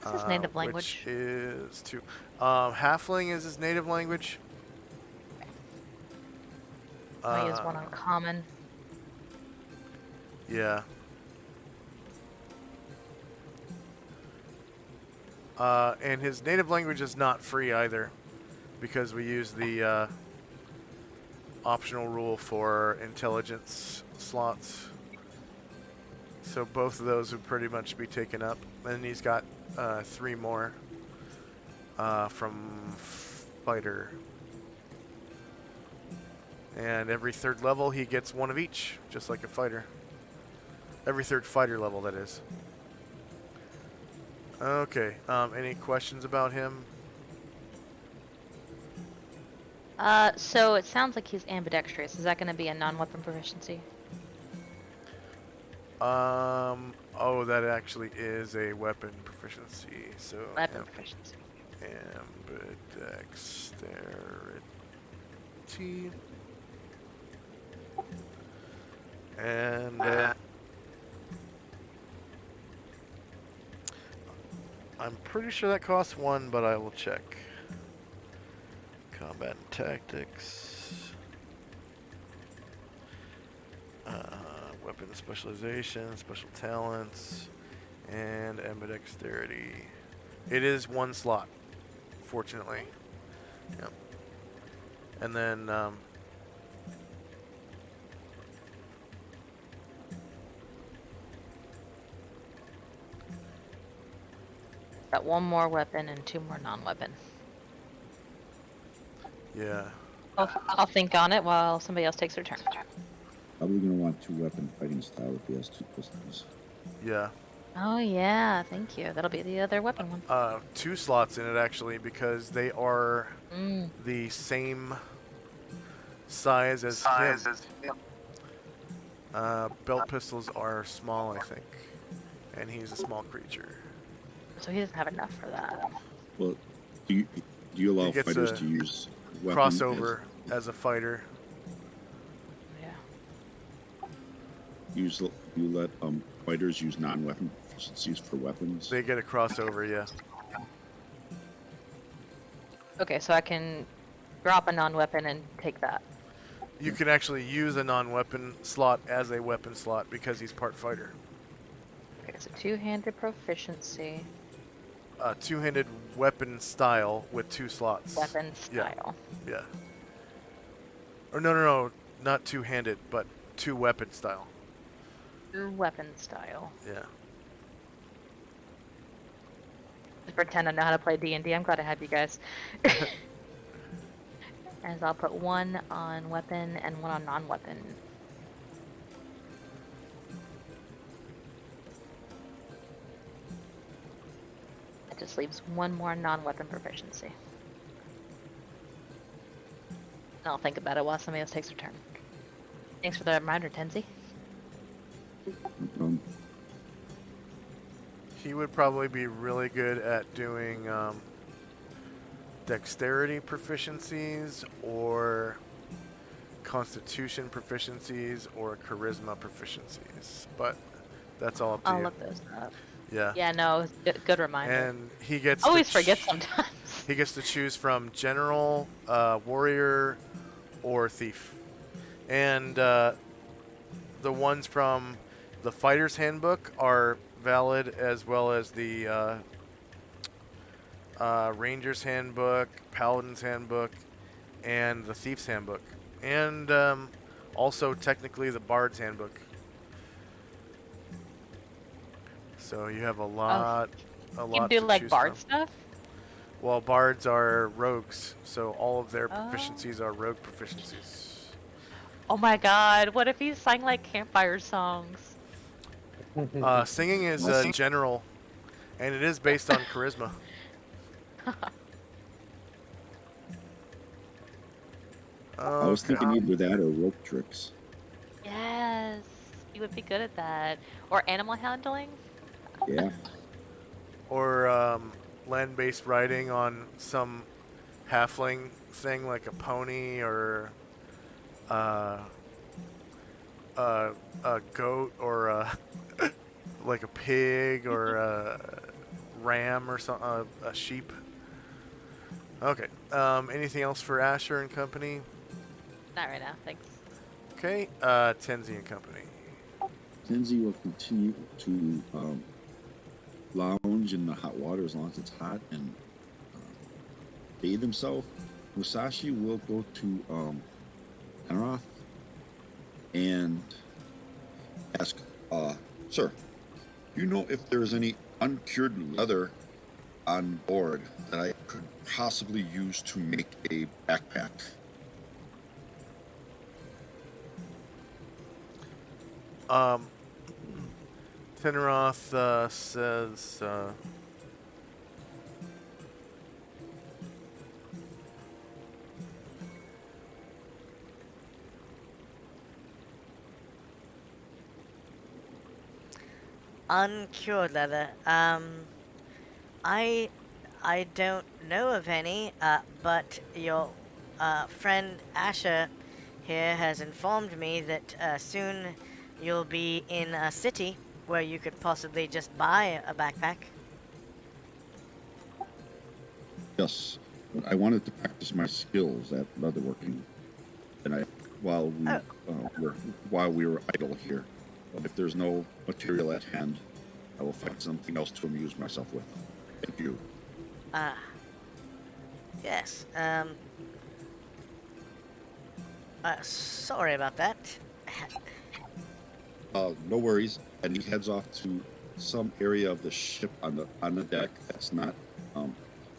What's his native language? Which is 2. Halfling is his native language. I use one on common. Yeah. And his native language is not free either, because we use the optional rule for intelligence slots. So both of those would pretty much be taken up. And he's got 3 more from fighter. And every 3rd level he gets 1 of each, just like a fighter. Every 3rd fighter level, that is. Okay, any questions about him? So it sounds like he's ambidextrous. Is that going to be a non-weapon proficiency? Oh, that actually is a weapon proficiency. So Weapon proficiency. ambidexterity. And I'm pretty sure that costs 1, but I will check. Combat and tactics. Weapon specialization, special talents, and ambidexterity. It is 1 slot, fortunately. Yep. And then Got 1 more weapon and 2 more non-weapon. yeah. I'll think on it while somebody else takes their turn. Probably gonna want 2-weapon fighting style if he has 2 pistols. Yeah. Oh yeah, thank you. That'll be the other weapon one. 2 slots in it actually because they are Mm. the same size as him. Belt pistols are small, I think, and he's a small creature. So he doesn't have enough for that. Well, do you allow He gets fighters a to use weapons Crossover as a fighter. Yeah. you let fighters use non-weapon proficiencies for weapons? They get a crossover, yeah. Okay, so I can drop a non-weapon and take that. You can actually use a non-weapon slot as a weapon slot because he's part fighter. Okay, so 2-handed proficiency. 2-handed weapon style with 2 slots. Weapon Yeah. style. Yeah. Or no, not 2-handed, but 2 weapon style. Weapon style. Yeah. Just pretend I know how to play D&D. I'm glad I have you guys. As I'll put 1 on weapon and 1 on non-weapon. That just leaves 1 more non-weapon proficiency. And I'll think about it while somebody else takes their turn. Thanks for the reminder, Tenzi. He would probably be really good at doing dexterity proficiencies or constitution proficiencies or charisma proficiencies, but that's all up to I'll you. look those up. Yeah. Yeah, no, good reminder. And he gets I always to forget sometimes. He gets to choose from general, warrior, or thief. And the ones from the fighter's handbook are valid, as well as the ranger's handbook, paladin's handbook, and the thief's handbook, and also technically the bard's handbook. So you have a lot You can do to like choose bard from. stuff? Well, bards are rogues, so all of their Oh. proficiencies are rogue proficiencies. Oh my god, what if he sang like campfire songs? Singing is general, and it is based on charisma. I was thinking either that or rope tricks. Yes, you would be good at that. Or animal handling? Yeah. Or land-based riding on some halfling thing like a pony or a goat or like a pig or a ram or a sheep. Okay. Anything else for Asher and company? Not right now, thanks. Okay. Tenzi and company. Tenzi will continue to lounge in the hot water as long as it's hot and bathe himself. Musashi will go to Penroth and ask Sir, do you know if there's any uncured leather on board that I could possibly use to make a backpack? Tenroth says, Uncured leather. I don't know of any, but your friend Asher here has informed me that soon you'll be in a city where you could possibly just buy a backpack. Yes, but I wanted to practice my skills at leatherworking, and while we Oh. while we were idle here. But if there's no material at hand, I will find something else to amuse myself with. Thank you. Yes. Sorry about that. No worries. And he heads off to some area of the ship on the deck that's not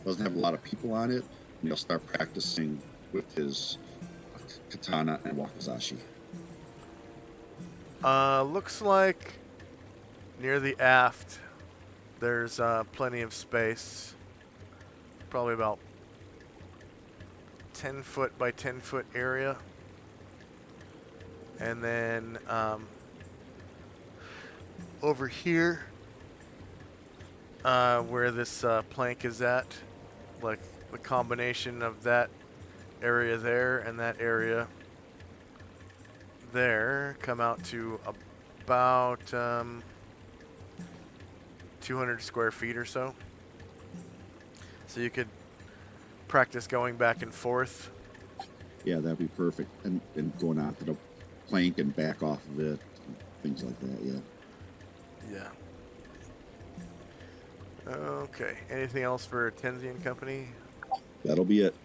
doesn't have a lot of people on it, and he'll start practicing with his katana and wakizashi. looks like near the aft there's plenty of space. Probably about 10 foot by 10 foot area. And then over here, where this plank is at, like the combination of that area there and that area there, come out to about 200 square feet or so. So you could practice going back and forth. Yeah, that'd be perfect. And going out to the plank and back off of it, things like that. Yeah. Yeah. Okay. Anything else for Tenzi and Company? That'll be it.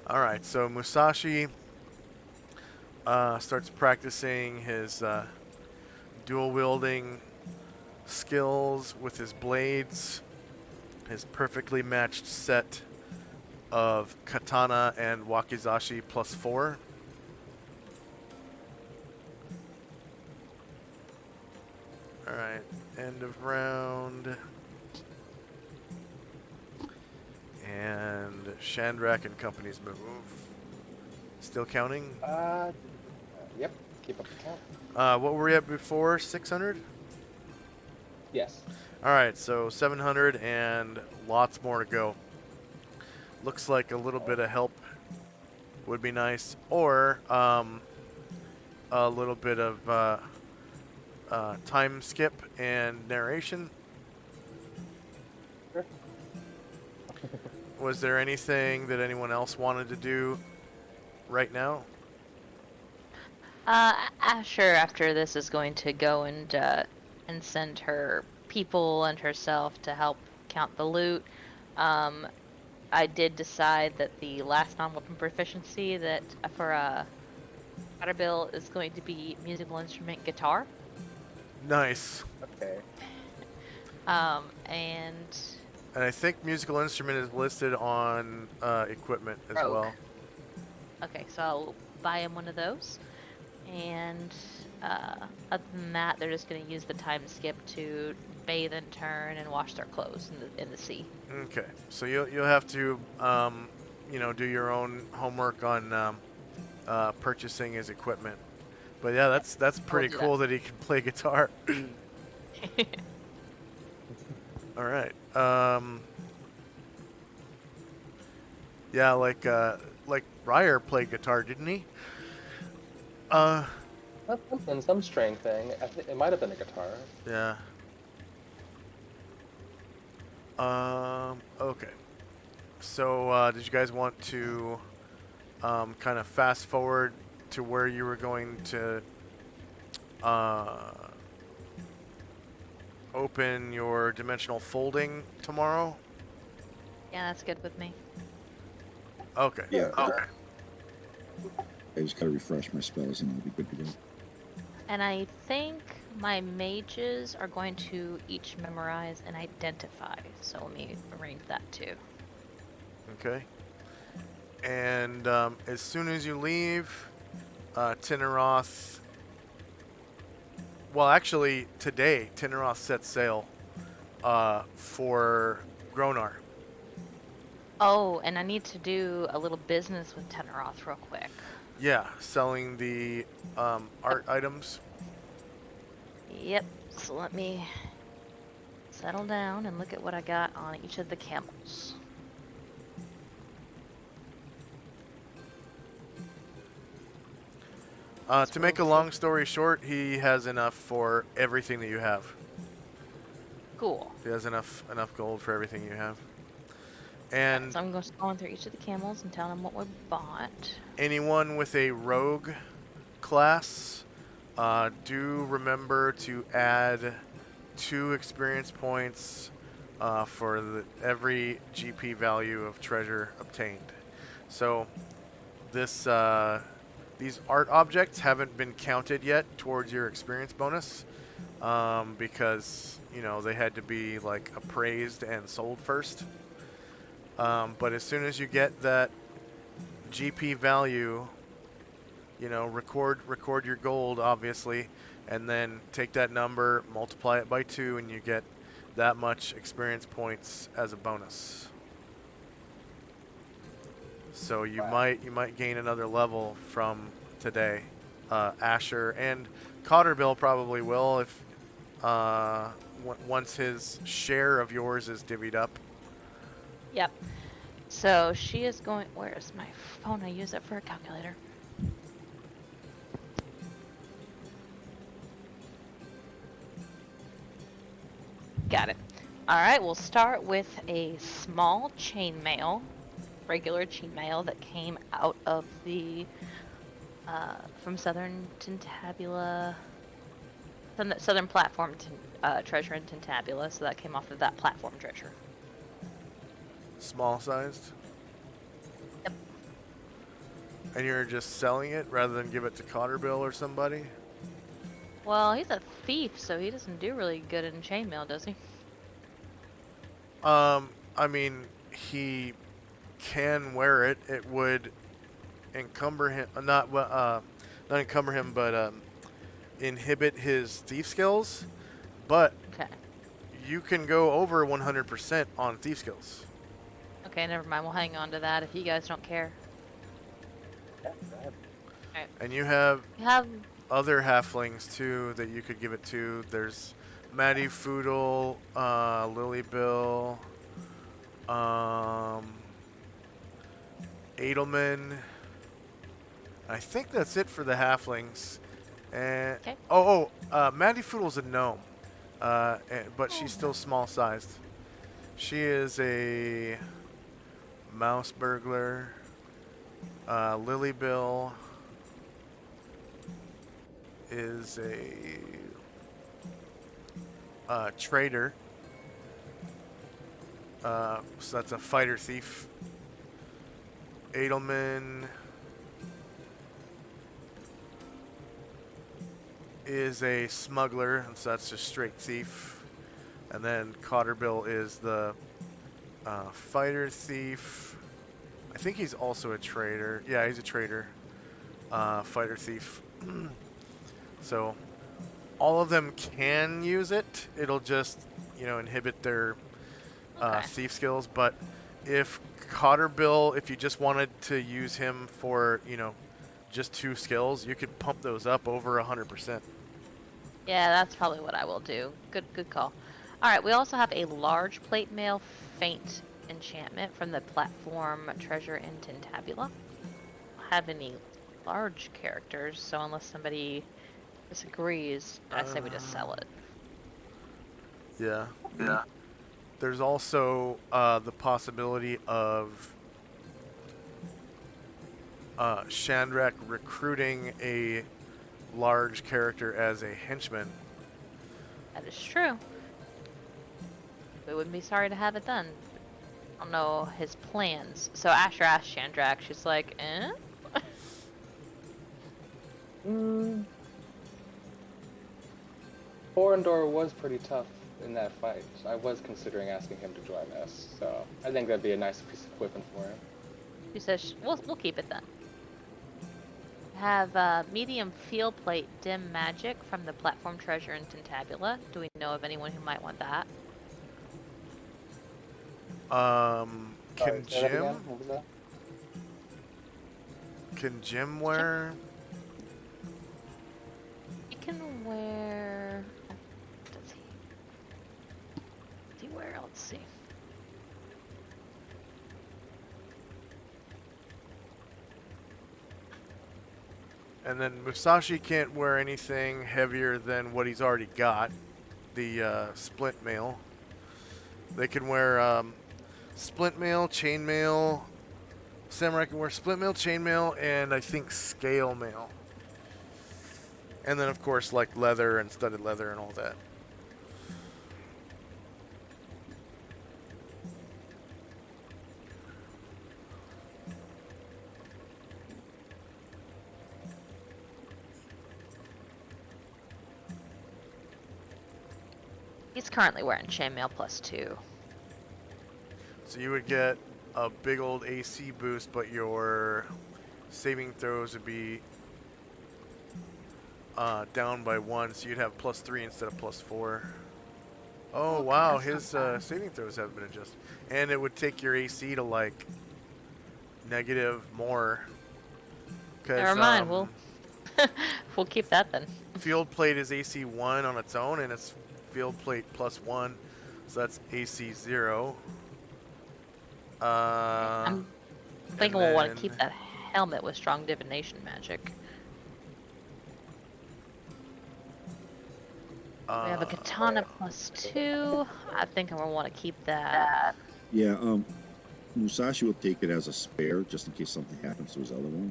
All right. So Musashi starts practicing his dual wielding skills with his blades. His perfectly matched set of katana and wakizashi +4. All right. End of round. And Shandrak and Company's move. Still counting? Yep. Keep up the count. What were we at before? 600? Yes. All right, so 700 and lots more to go. Looks like a little bit of help would be nice, or a little bit of time skip and narration. Sure. Was there anything that anyone else wanted to do right now? Asher, after this, is going to go and send her people and herself to help count the loot. I did decide that the last non-weapon proficiency that for Bill is going to be musical instrument guitar. Nice. Okay. And I think musical instrument is listed on equipment as Rogue. well. Okay, so I'll buy him one of those. And other than that, they're just going to use the time skip to bathe and turn and wash their clothes in the sea. Okay, so you'll have to do your own homework on purchasing his equipment. But yeah, that's pretty do cool that he can play guitar. All right. Yeah, like Ryer played guitar, didn't he? That's something, some string thing. I think it might have been a guitar. Yeah. Okay. So, did you guys want to kind of fast forward to where you were going to open your dimensional folding tomorrow? Yeah, that's good with me. Okay. Yeah. Okay. I just gotta refresh my spells and I'll be good to go. And I think My mages are going to each memorize and identify, so let me arrange that too. Okay. And as soon as you leave, Tinneroth. Well, actually, today Tinneroth sets sail for Gronar. Oh, and I need to do a little business with Tenoroth real quick. Yeah, selling the art items. Yep, so let me settle down and look at what I got on each of the camels. To make a long story short, he has enough for everything that you have. Cool. He has enough gold for everything you have. And So I'm just going through each of the camels and telling them what we bought. anyone with a rogue class, do remember to add 2 experience points for every GP value of treasure obtained. So this these art objects haven't been counted yet towards your experience bonus because they had to be like appraised and sold first. But as soon as you get that GP value, record your gold, obviously, and then take that number, multiply it by 2, and you get that much experience points as a bonus. So you might gain another level from today. Asher and Cotterbill probably will if once his share of yours is divvied up. Yep. So she is going. Where's my phone? I use it for a calculator. Got it. Alright, we'll start with a small chainmail, regular chainmail that came out of the, from Southern Tintabula, from the Southern Platform treasure in Tintabula, so that came off of that platform treasure. Small sized? Yep. And you're just selling it rather than give it to Cotterbill or somebody? Well, he's a thief, so he doesn't do really good in chainmail, does he? I mean, he can wear it. It would encumber him, not encumber him, but inhibit his thief skills. But Okay. you can go over 100% on thief skills. Okay, never mind. We'll hang on to that if you guys don't care. Yeah, go ahead. Alright. And you have You have other halflings too that you could give it to. There's Maddie Foodle, Lilybill, Edelman. I think that's it for the halflings. And Okay. Maddie Foodle's a gnome, but she's still small sized. She is a mouse burglar. Lilybill is a trader. So that's a fighter thief. Edelman is a smuggler, and so that's just straight thief. And then Cotterbill is the fighter thief. I think he's also a trader. Yeah, he's a trader. Fighter thief. So all of them can use it. It'll just, inhibit their Okay. thief skills. But if Cotterbill, if you just wanted to use him for, just 2 skills, you could pump those up over 100%. Yeah, that's probably what I will do. Good call. Alright, we also have a large plate mail faint enchantment from the platform treasure in Tintabula. I don't have any large characters, so unless somebody disagrees, I say we just sell it. Yeah. Yeah. There's also the possibility of Shandrak recruiting a large character as a henchman. That is true. We wouldn't be sorry to have it done. I don't know his plans. So Asher asked Shandrak, she's like, eh? Borondor was pretty tough in that fight. I was considering asking him to join us, so I think that'd be a nice piece of equipment for him. She says we'll keep it then. Have medium field plate dim magic from the platform treasure in Tentabula. Do we know of anyone who might want that? Can Say that again? Jim? What was that? Can Jim wear? He can wear. Does he wear? Let's see. And then Musashi can't wear anything heavier than what he's already got. The splint mail. They can wear splint mail, chain mail. Samurai can wear splint mail, chain mail, and I think scale mail. And then of course like leather and studded leather and all that. He's currently wearing chainmail +2. So you would get a big old AC boost, but your saving throws would be down by 1, so you'd have +3 instead of +4. Oh Okay, wow, that's his not bad. saving throws have been adjusted. And it would take your AC to like negative more. Never mind, we'll keep that then. Field plate is AC 1 on its own, and it's field plate +1, so that's AC 0. I'm thinking we'll want to keep that helmet with strong divination magic. We have a katana +2. I think I'm gonna want to keep that. Yeah, Musashi will take it as a spare just in case something happens to his other one.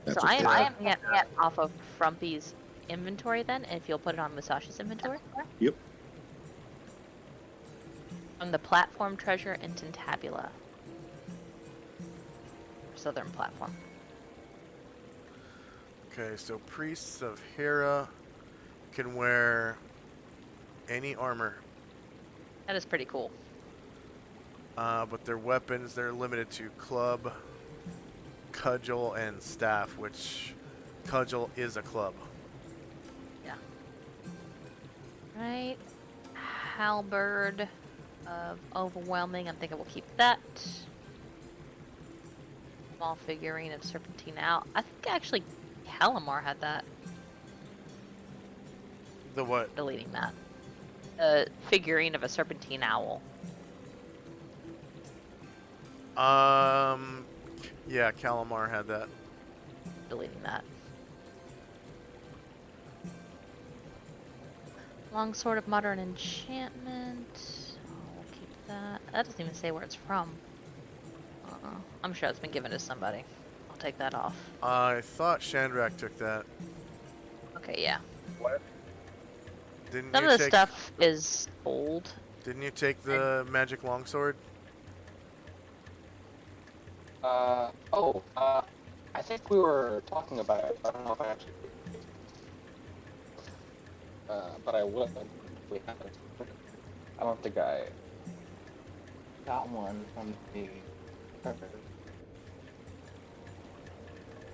That's So I okay. am getting it off of Frumpy's inventory then, if you'll put it on Musashi's inventory. Yep. From the platform treasure in Tentabula. Southern platform. Okay, so priests of Hera can wear any armor, That is pretty cool. but their weapons, they're limited to club, cudgel, and staff, which cudgel is a club. Yeah. Right. Halberd of overwhelming. I'm thinking we'll keep that. Small figurine of Serpentine Owl. I think actually Calamar had that. The what? Deleting that. A figurine of a Serpentine Owl. Yeah, Calamar had that. Deleting that. Longsword of Modern Enchantment. Oh, we'll keep that. That doesn't even say where it's from. I'm sure it's been given to somebody. I'll take that off. I thought Shandrak took that. Okay, yeah. What? Didn't Some you of the take? stuff is old. Didn't you take the magic longsword? I think we were talking about it. I don't know if I actually. But I would. We haven't. I don't think I got one from the.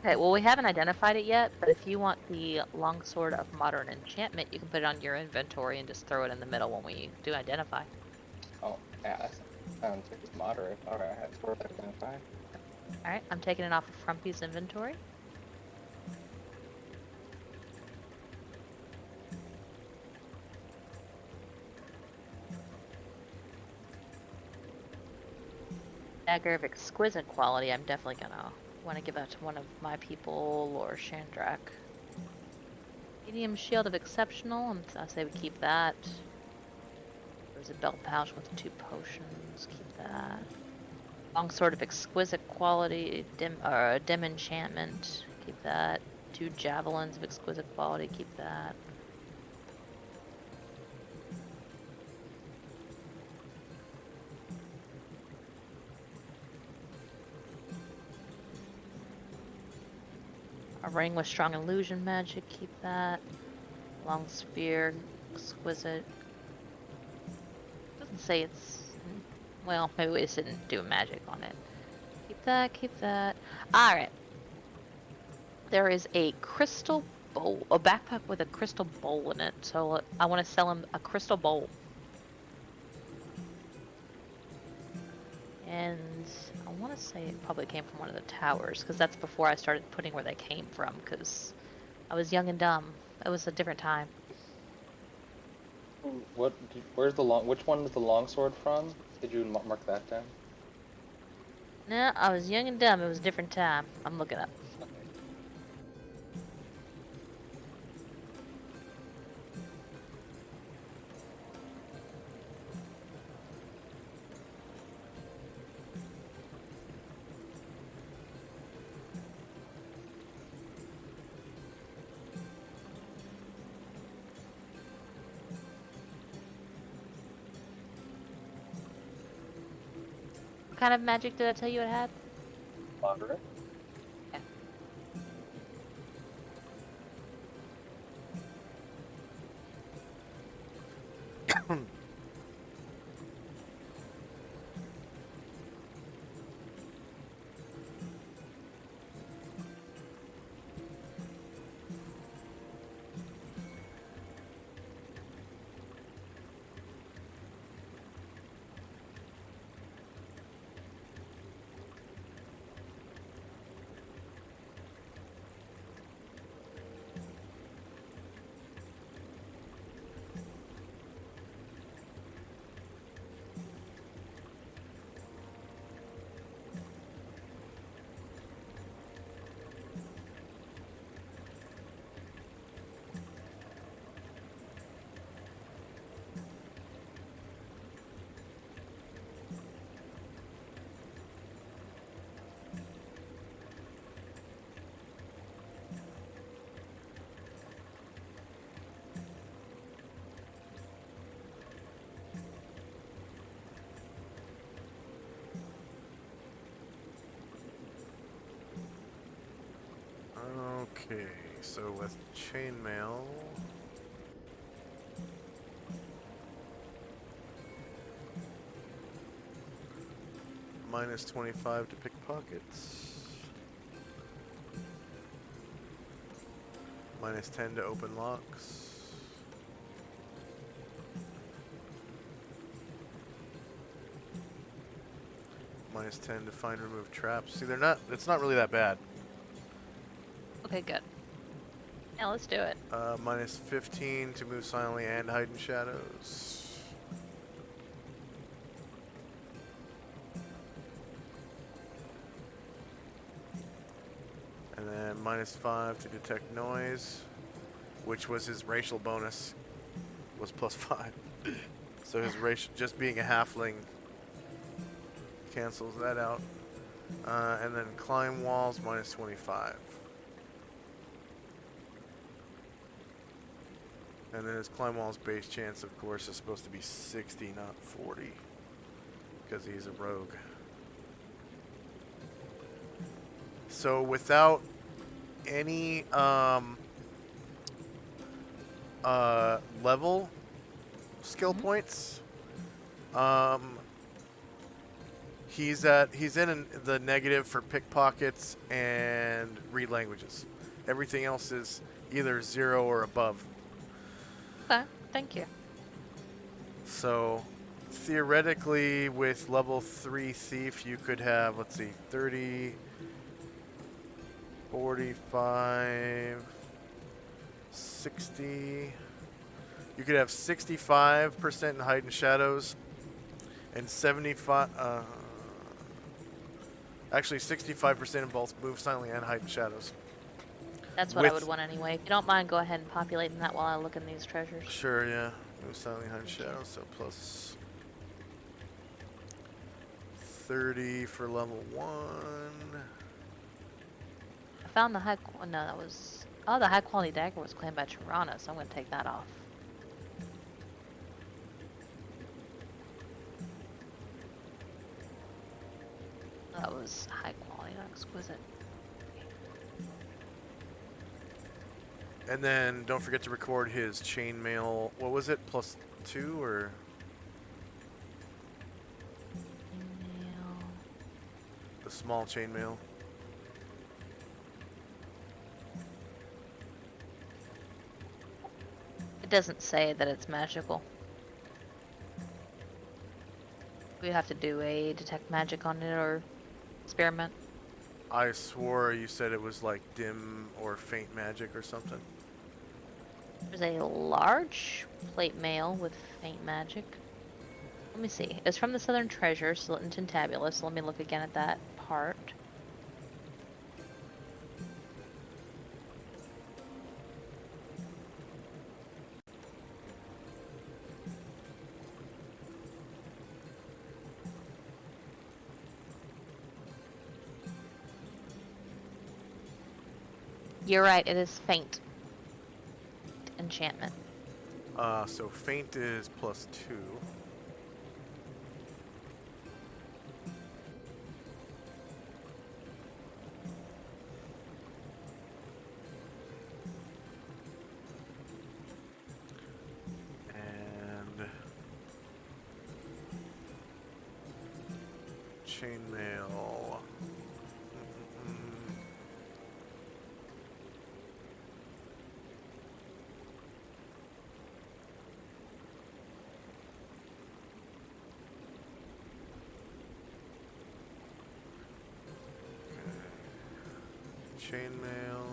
Okay, well we haven't identified it yet, but if you want the Longsword of Modern Enchantment, you can put it on your inventory and just throw it in the middle when we do identify. Oh, yeah, that sounds moderate. Alright, it's worth identifying. Alright, I'm taking it off of Frumpy's inventory. Dagger of exquisite quality, I'm definitely gonna want to give that to one of my people or Shandrak. Medium shield of exceptional, I say we keep that. There's a belt pouch with 2 potions, keep that. Longsword of exquisite quality, dim enchantment, keep that. 2 javelins of exquisite quality, keep that. A ring with strong illusion magic, keep that. Long spear, exquisite. Doesn't say it's. Well, maybe we just didn't do magic on it. Keep that, keep that. Alright. There is a crystal bowl, a backpack with a crystal bowl in it. So I want to sell him a crystal bowl. And I want to say it probably came from one of the towers, because that's before I started putting where they came from, because I was young and dumb. It was a different time. Where's which one is the longsword from? Did you mark that down? No, I was young and dumb. It was a different time. I'm looking up. What kind of magic did I tell you it had? Moderate. Okay. Okay, so with chainmail, minus 25 to pickpockets, minus 10 to open locks, minus 10 to find remove traps. See, it's not really that bad. Okay, good. Now let's do it. Minus 15 to move silently and hide in shadows. And then minus 5 to detect noise, which was his racial bonus, was plus 5. So his racial, just being a halfling, cancels that out. And then climb walls, minus 25. And then his climb wall's base chance, of course, is supposed to be 60, not 40, because he's a rogue. So without any level skill points, he's in the negative for pickpockets and read languages. Everything else is either 0 or above. Okay, thank you. So, theoretically, with level 3 Thief, you could have, let's see, 30, 45, 60. You could have 65% in Hide and Shadows, and 75, actually 65% in both Move Silently and Hide and Shadows. That's what I would want anyway. If you don't mind, go ahead and populating that while I look in these treasures. Sure, yeah. Move Silently, Hide and Shadows, so plus 30 for level 1. I found the no, that was... Oh, the high quality dagger was claimed by Tirana, so I'm going to take that off. That was high quality, not exquisite. And then don't forget to record his chainmail. What was it? +2 or Email. the small chainmail? It doesn't say that it's magical. We have to do a detect magic on it or experiment. I swore you said it was like dim or faint magic or something. There's a large plate mail with faint magic. Let me see. It's from the Southern Treasure, Slinton Tabulous. So let me look again at that part. You're right, it is faint. Enchantment. So faint is +2. And chainmail. Chainmail.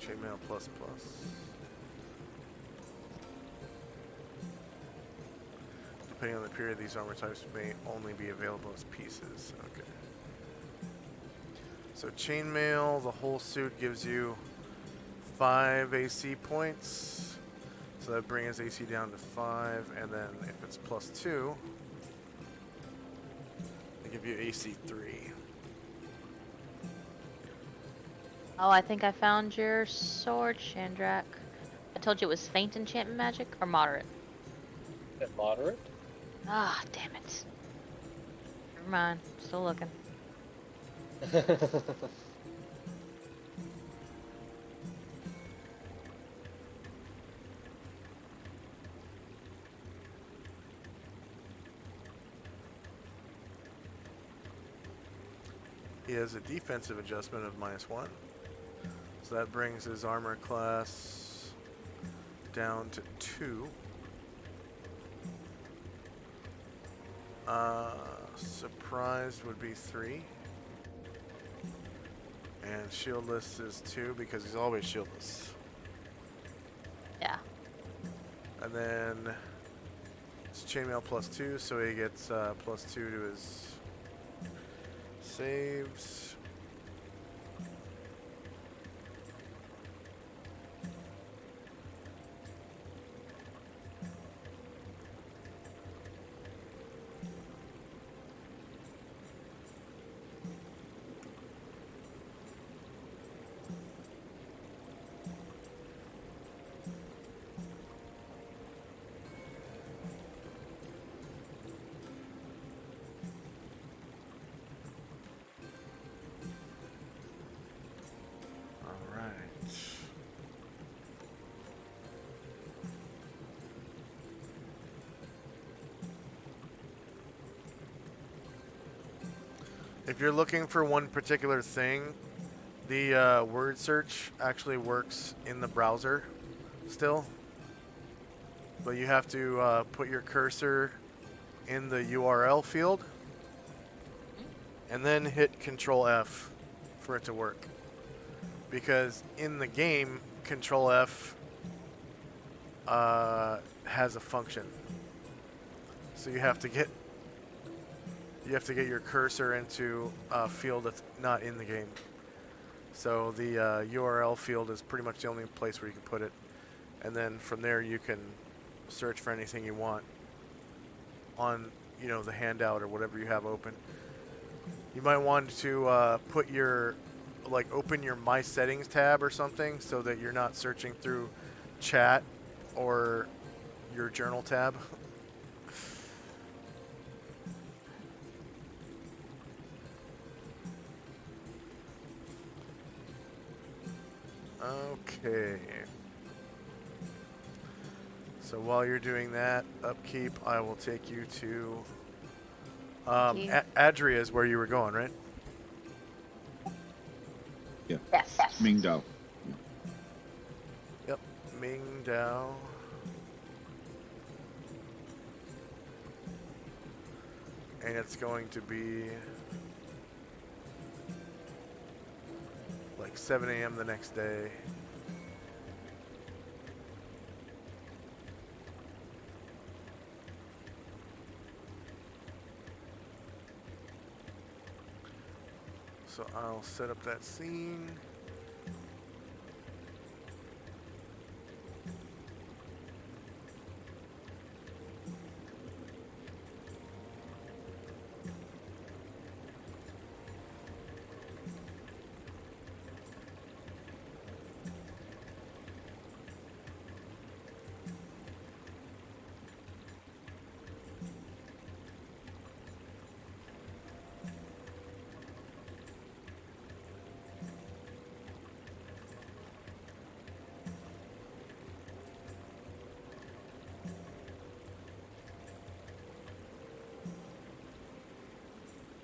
Chainmail plus. Depending on the period, these armor types may only be available as pieces. Okay. So chainmail, the whole suit gives you 5 AC points. So that brings AC down to 5, and then if it's +2, they give you AC 3. Oh, I think I found your sword, Shandrak. I told you it was faint enchantment magic or moderate. Is it moderate? Ah, damn it. Never mind. Still looking. He has a defensive adjustment of -1. So that brings his armor class down to 2. Surprised would be 3. And shieldless is 2 because he's always shieldless. Yeah. And then it's chainmail +2, so he gets +2 to his saves. If you're looking for one particular thing, the word search actually works in the browser still. But you have to put your cursor in the URL field and then hit Control F for it to work. Because in the game, Control F has a function. So you have to get your cursor into a field that's not in the game. So the URL field is pretty much the only place where you can put it. And then from there you can search for anything you want on, the handout or whatever you have open. You might want to put your, open your My Settings tab or something so that you're not searching through chat or your journal tab. Okay. So while you're doing that upkeep, I will take you to you. Adria is where you were going, right? Yeah. Yes. Mingdao. Yeah. Yep. Mingdao. And it's going to be like 7 a.m. the next day. So I'll set up that scene.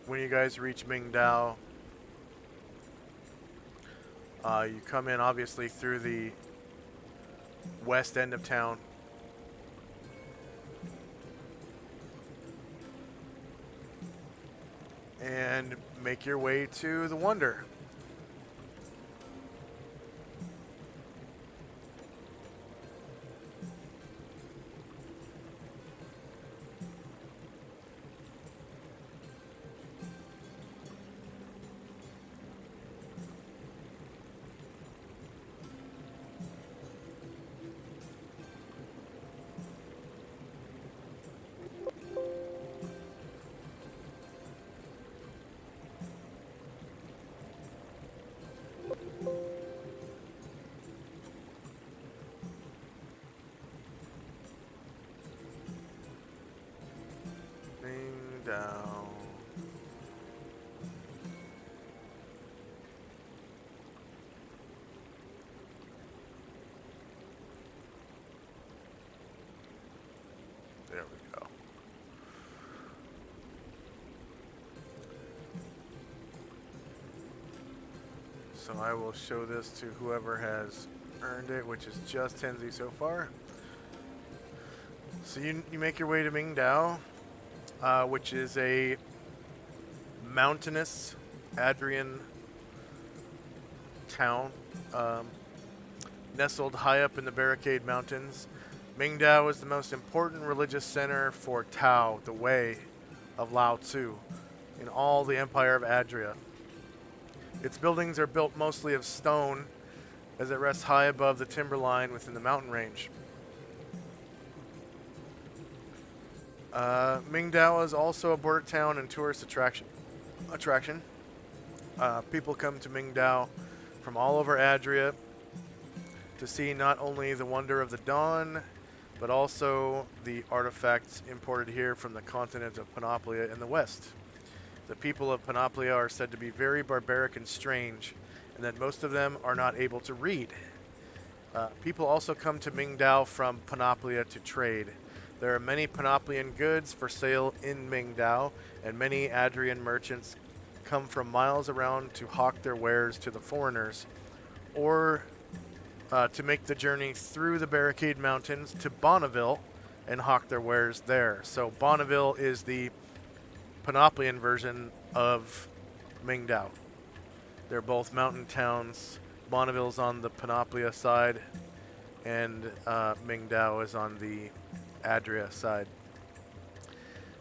When you guys reach Mingdao, you come in obviously through the west end of town. And make your way to the Wonder. Mingdao. There we go. So I will show this to whoever has earned it, which is just Tenzi so far. So you make your way to Mingdao, which is a mountainous Adrian town, nestled high up in the Barricade Mountains. Mingdao is the most important religious center for Tao, the way of Lao Tzu, in all the Empire of Adria. Its buildings are built mostly of stone, as it rests high above the timberline within the mountain range. Mingdao is also a border town and tourist attraction. People come to Mingdao from all over Adria to see not only the wonder of the dawn, but also the artifacts imported here from the continent of Panoplia in the west. The people of Panoplia are said to be very barbaric and strange, and that most of them are not able to read. People also come to Mingdao from Panoplia to trade. There are many Panoplian goods for sale in Mingdao, and many Adrian merchants come from miles around to hawk their wares to the foreigners, or to make the journey through the Barricade Mountains to Bonneville and hawk their wares there. So Bonneville is the Panoplian version of Mingdao. They're both mountain towns. Bonneville's on the Panoplia side, and Mingdao is on the Adria side.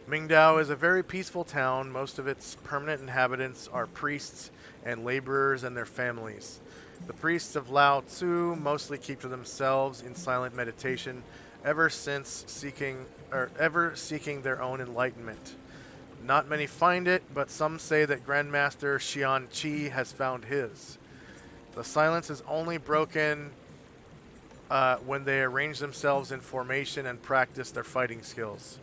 Mingdao is a very peaceful town. Most of its permanent inhabitants are priests and laborers and their families. The priests of Lao Tzu mostly keep to themselves in silent meditation, ever seeking their own enlightenment. Not many find it, but some say that Grandmaster Xian Qi has found his. The silence is only broken when they arrange themselves in formation and practice their fighting skills.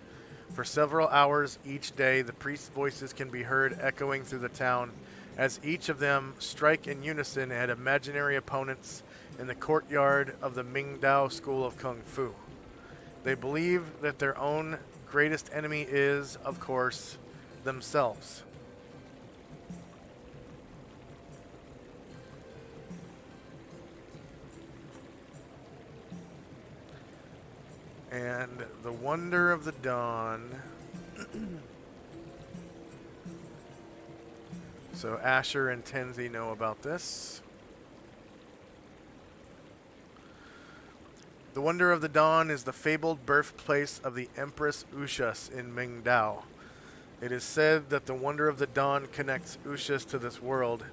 For several hours each day, the priests' voices can be heard echoing through the town, as each of them strike in unison at imaginary opponents in the courtyard of the Mingdao School of Kung Fu. They believe that their own greatest enemy is, of course, themselves. And the Wonder of the Dawn. So Asher and Tenzi know about this. The Wonder of the Dawn is the fabled birthplace of the Empress Ushas in Mingdao. It is said that the Wonder of the Dawn connects Ushas to this world,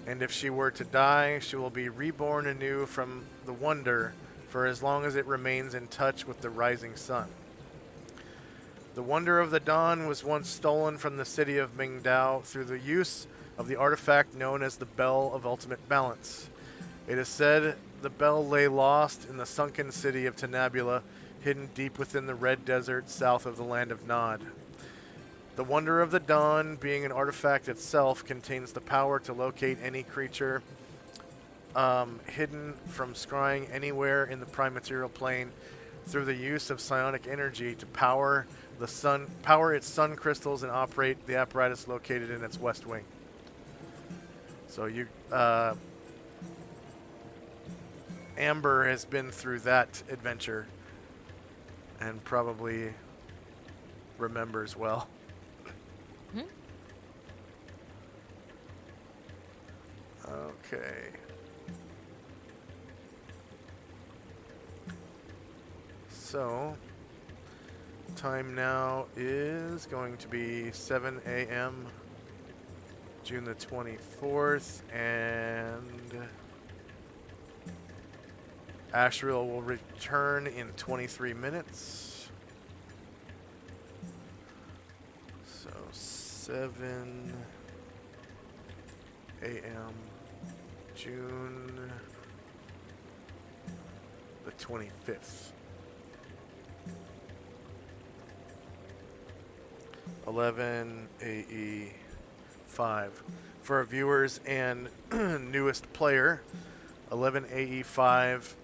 and if she were to die, she will be reborn anew from the Wonder for as long as it remains in touch with the rising sun. The Wonder of the Dawn was once stolen from the city of Mingdao through the use of the artifact known as the Bell of Ultimate Balance. It is said the bell lay lost in the sunken city of Tenabula, hidden deep within the Red Desert south of the land of Nod. The Wonder of the Dawn, being an artifact itself, contains the power to locate any creature hidden from scrying anywhere in the prime material plane through the use of psionic energy to power its sun crystals and operate the apparatus located in its west wing. So Amber has been through that adventure and probably remembers well. Hmm? Okay. So, time now is going to be 7 a.m. June the 24th, and Asriel will return in 23 minutes. So 7 a.m. June the 25th. 11 AE 5. For our viewers and newest player, 11 AE 5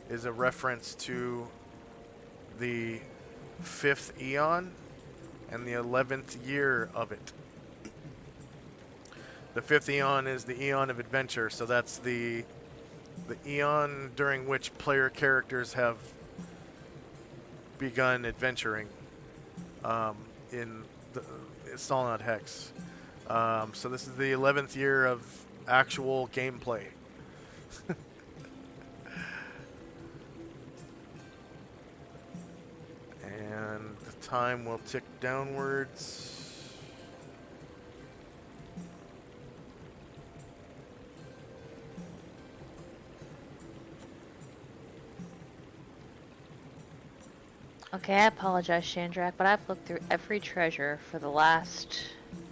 is a reference to the 5th eon and the 11th year of it. The 5th eon is the eon of adventure, so that's the eon during which player characters have begun adventuring in the Solynod Hex. So this is the 11th year of actual gameplay. And the time will tick downwards. Okay, I apologize, Shandrak, but I've looked through every treasure for the last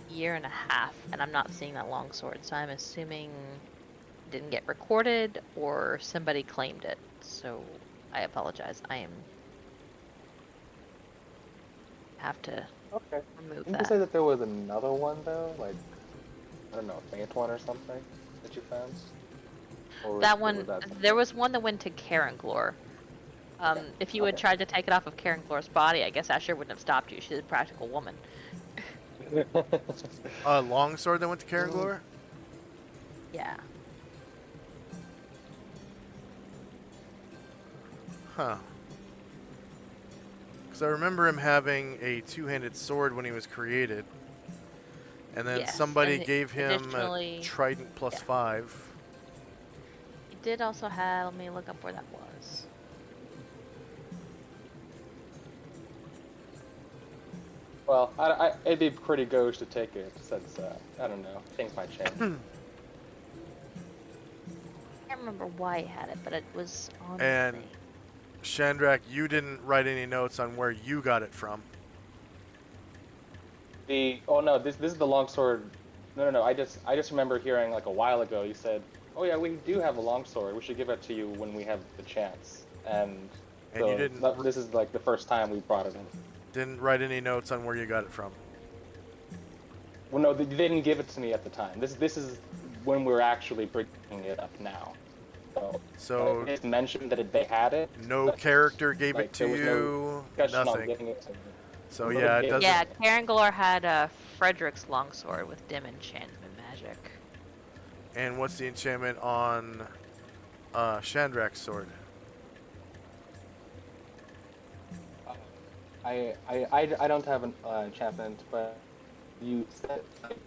year and a half, and I'm not seeing that longsword, so I'm assuming it didn't get recorded or somebody claimed it. So I apologize. I have to remove Didn't you that. say that there was another one though? Like, I don't know, faint one or something that you found? Or That was one, that there was one that went to Caranglor. If you had Okay. tried to take it off of Caranglor's body, I guess Asher wouldn't have stopped you. She's a practical woman. A longsword that went to Caranglor? Yeah. Huh. Because I remember him having a two-handed sword when he was created. And then Yes, somebody and gave him a additionally- trident plus yeah. 5. He did also have, let me look up where that was. Well, it'd be pretty gauche to take it since, I don't know, things might change. I can't remember why he had it, but it was on And- the thing. Shandrak, you didn't write any notes on where you got it from. Oh no, this is the longsword. No. I just remember hearing like a while ago you said, "Oh yeah, we do have a longsword. We should give it to you when we have the chance." And And so you didn't this is like the first time we brought it in. Didn't write any notes on where you got it from. Well, no, they didn't give it to me at the time. This is when we're actually bringing it up now. don't. So It's mentioned that they had it. no but, character gave like, it to there was no you. discussion on Nothing. getting it to me. So Nobody yeah, it gave doesn't. Yeah, Caranglor had Frederick's longsword with dim enchantment magic. And what's the enchantment on Shandrak's sword? I don't have an enchantment, but you said, like,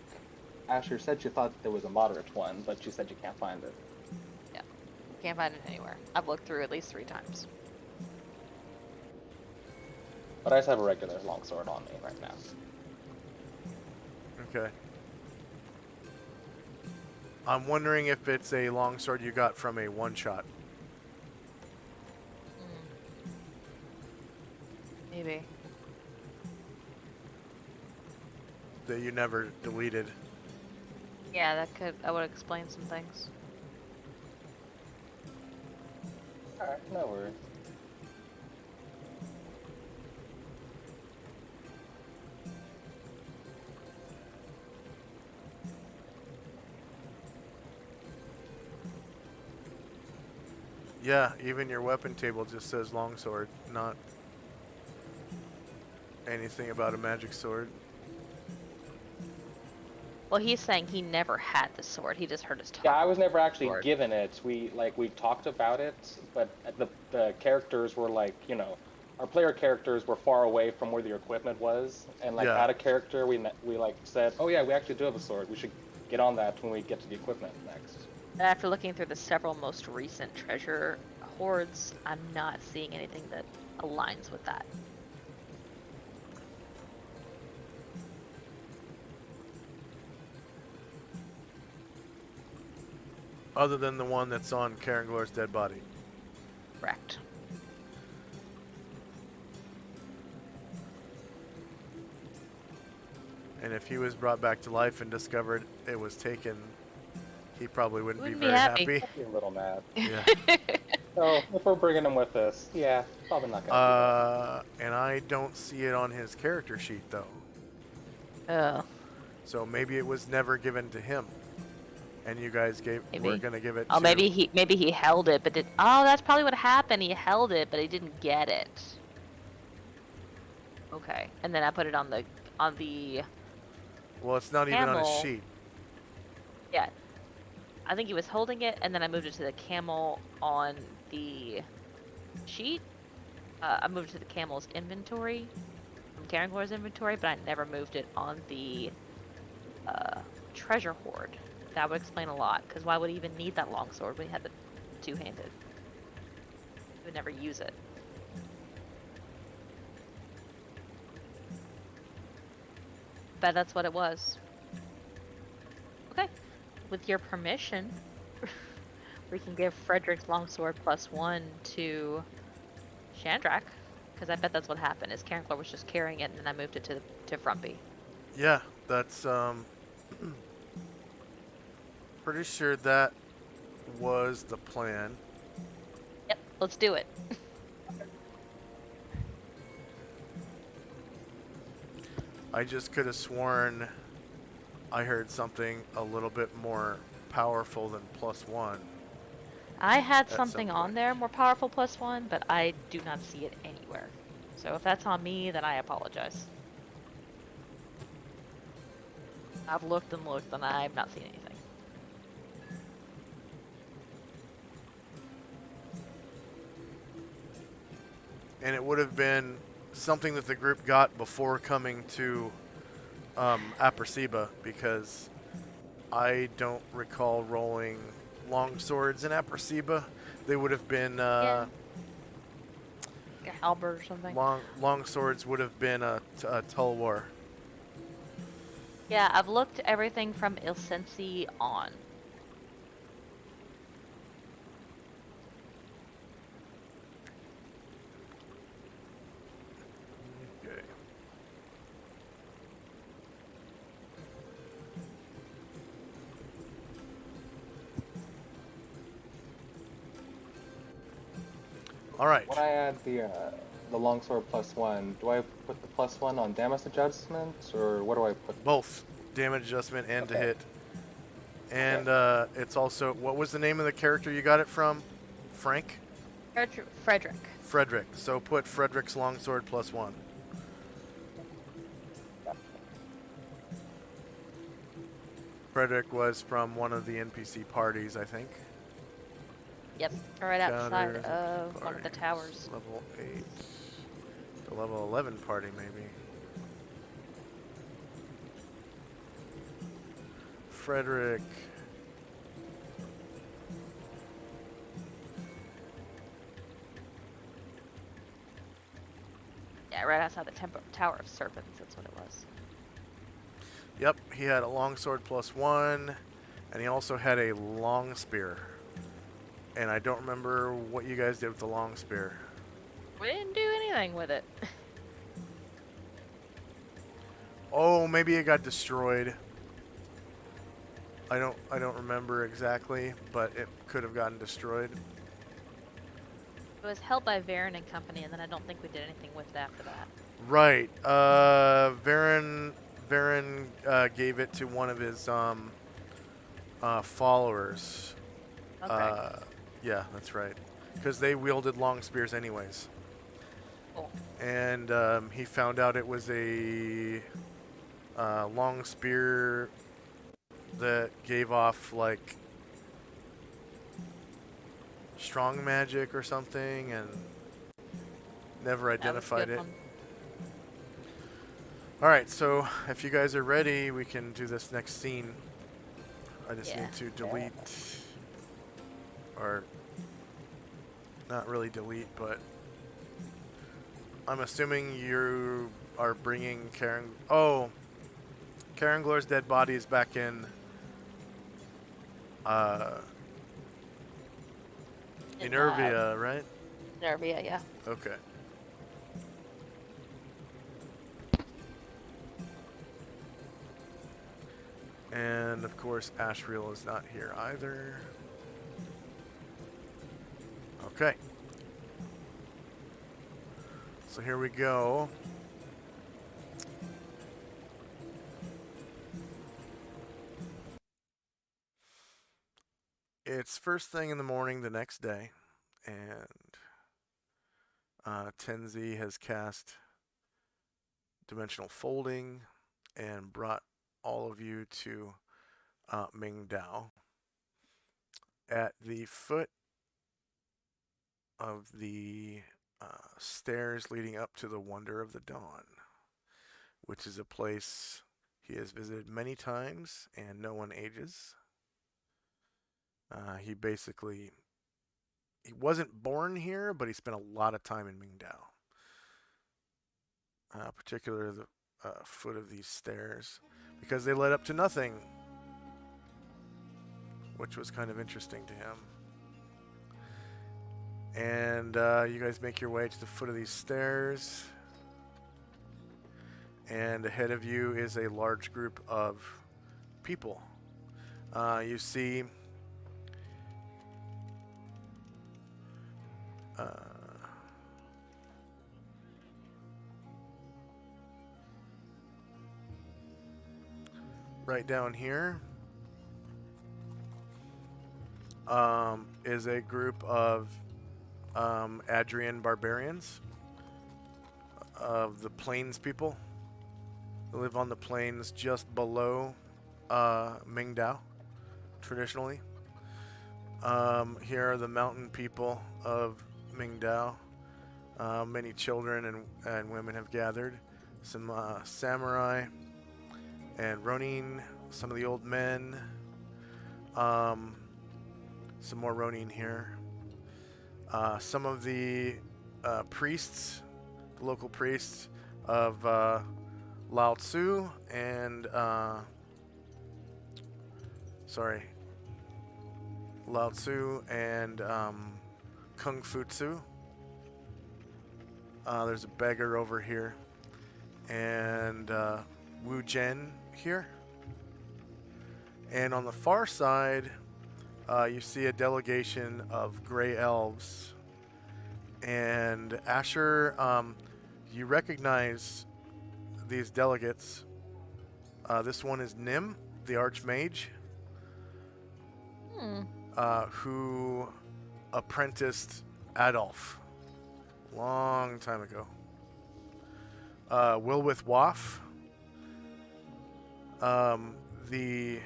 Asher said you thought there was a moderate one, but you said you can't find it. Can't find it anywhere. I've looked through at least 3 times. But I just have a regular longsword on me right now. Okay. I'm wondering if it's a longsword you got from a one-shot. Maybe. That you never deleted. Yeah, that would explain some things. Alright, no worries. Yeah, even your weapon table just says longsword, not anything about a magic sword. Well, he's saying he never had the sword. He just heard us talk. Yeah, I was never actually Sword. given it. We talked about it, but the characters were like, you know, our player characters were far away from where the equipment was, and like Yeah. out of character, we like said, oh yeah, we actually do have a sword. We should get on that when we get to the equipment next. And after looking through the several most recent treasure hoards, I'm not seeing anything that aligns with that. Other than the one that's on Caranglor's dead body. Correct. And if he was brought back to life and discovered it was taken, he probably wouldn't be Wouldn't be very happy. happy. I'd be a little mad. Yeah. So if we're bringing him with us, yeah, probably not gonna. And I don't see it on his character sheet though. Oh, So maybe it was never given to him, and you guys were Maybe. gonna give it. oh, to... maybe he held it, but did. Oh, that's probably what happened. He held it, but he didn't get it. Okay, and then I put it on the Well, it's not even on his Camel. sheet. Yeah, I think he was holding it, and then I moved it to the camel on the sheet. I moved it to the camel's inventory, from Caranglor's inventory, but I never moved it on the treasure hoard. That would explain a lot, because why would he even need that longsword when he had the two-handed? He would never use it. Bet that's what it was. Okay. With your permission, we can give Frederick's longsword +1 to Shandrak, because I bet that's what happened. Is Caranglor was just carrying it, and then I moved it to Frumpy. Yeah, that's pretty sure that was the plan. Yep, let's do it. I just could have sworn I heard something a little bit more powerful than +1. I had some something on point. there more powerful +1, but I do not see it anywhere. So if that's on me, then I apologize. I've looked and looked, and I've not seen anything. And it would have been something that the group got before coming to Aperciba, because I don't recall rolling long swords in Aperciba. They would have been Yeah. Like a halberd or something. long swords would have been a Tulwar. Yeah, I've looked everything from Ilsensi on. Okay. All right. When I add the longsword +1, do I put the +1 on damage adjustment, or what do I put? Both damage adjustment and to Okay. hit. And it's also, what was the name of the character you got it from? Frank? Frederick. Frederick. So put Frederick's longsword +1. Frederick was from one of the NPC parties, I think. Yep, right outside Encounters of one of the parties. towers. Level 8. The level 11 party, maybe. Frederick. Yeah, right outside the Tower of Serpents. That's what it was. Yep, he had a longsword +1, and he also had a long spear. And I don't remember what you guys did with the long spear. We didn't do anything with it. Oh, maybe it got destroyed. I don't remember exactly, but it could have gotten destroyed. It was held by Varen and company, and then I don't think we did anything with it after that. Right. Varen gave it to one of his followers. Okay. Yeah, that's right. Because they wielded long spears anyways. Cool. And he found out it was a long spear that gave off like strong magic or something, and never identified it. Alright, so if you guys are ready, we can do this next scene. I just need to delete, or not really delete, but I'm assuming you are bringing Caranglor's dead body is back in Enervia, right? Nervia, yeah. Okay. And of course, Ashriel is not here either. Okay. So here we go. It's first thing in the morning the next day, and Tenzi has cast Dimensional Folding and brought all of you to Mingdao. At the foot of the stairs leading up to the Wonder of the Dawn, which is a place he has visited many times and no one ages. He wasn't born here, but he spent a lot of time in Mingdao. Particularly the foot of these stairs, because they led up to nothing, which was kind of interesting to him. And you guys make your way to the foot of these stairs, and ahead of you is a large group of people. You see right down here is a group of Adrian barbarians, of the plains people. They live on the plains just below Mingdao, traditionally. Here are the mountain people of Mingdao. Many children and women have gathered. Some samurai and Ronin, some of the old men. Some more Ronin here. Some of the priests, the local priests of Lao Tzu and Lao Tzu and Kung Fu Tzu. There's a beggar over here, and Wu Zhen here. And on the far side, you see a delegation of gray elves. And Asher, you recognize these delegates. This one is Nim, the Archmage. Hmm. who apprenticed Adolf long time ago. Wilwith Waff, the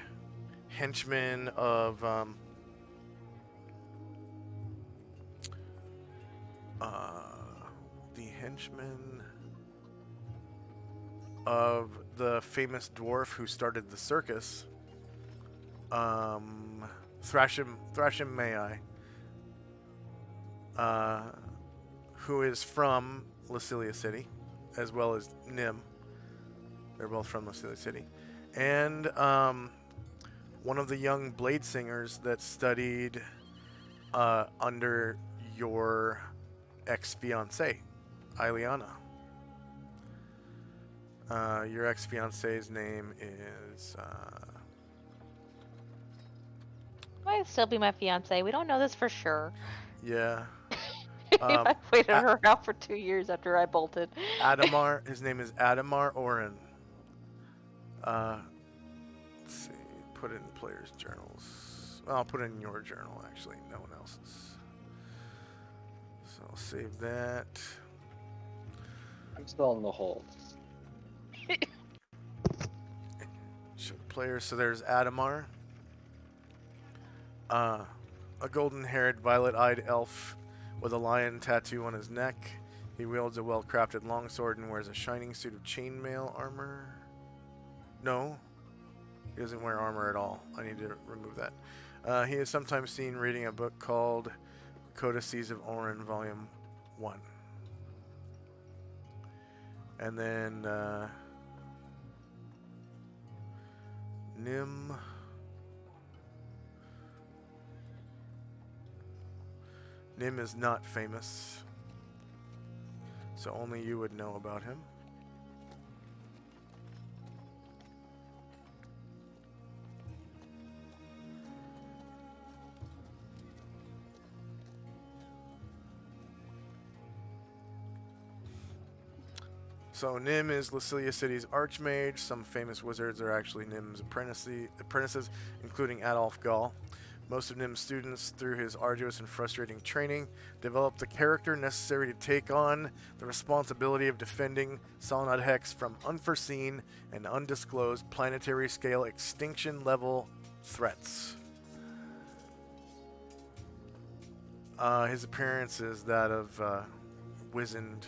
henchman of the famous dwarf who started the circus. Thrashim May I, who is from Lacilia City, as well as Nim. They're both from Lacilia City. And one of the young blade singers that studied under your ex-fiancée, Ileana. Your ex-fiancee's name is... Might still be my fiance. We don't know this for sure. yeah. I waited around for 2 years after I bolted. Adamar. His name is Adamar Oren. Let's see. Put it in players' journals. I'll put it in your journal, actually. No one else's. So I'll save that. I'm still in the hole. Show the players. So there's Adamar. A golden-haired, violet-eyed elf with a lion tattoo on his neck. He wields a well-crafted longsword and wears a shining suit of chainmail armor. No, he doesn't wear armor at all. I need to remove that. He is sometimes seen reading a book called Codices of Orin, Volume 1. And then Nim. Nim is not famous, so only you would know about him. So Nim is Lacilia City's archmage. Some famous wizards are actually Nim's apprentices, including Adolf Gall. Most of Nim's students, through his arduous and frustrating training, developed the character necessary to take on the responsibility of defending Solynod Hex from unforeseen and undisclosed planetary-scale extinction-level threats. His appearance is that of wizened...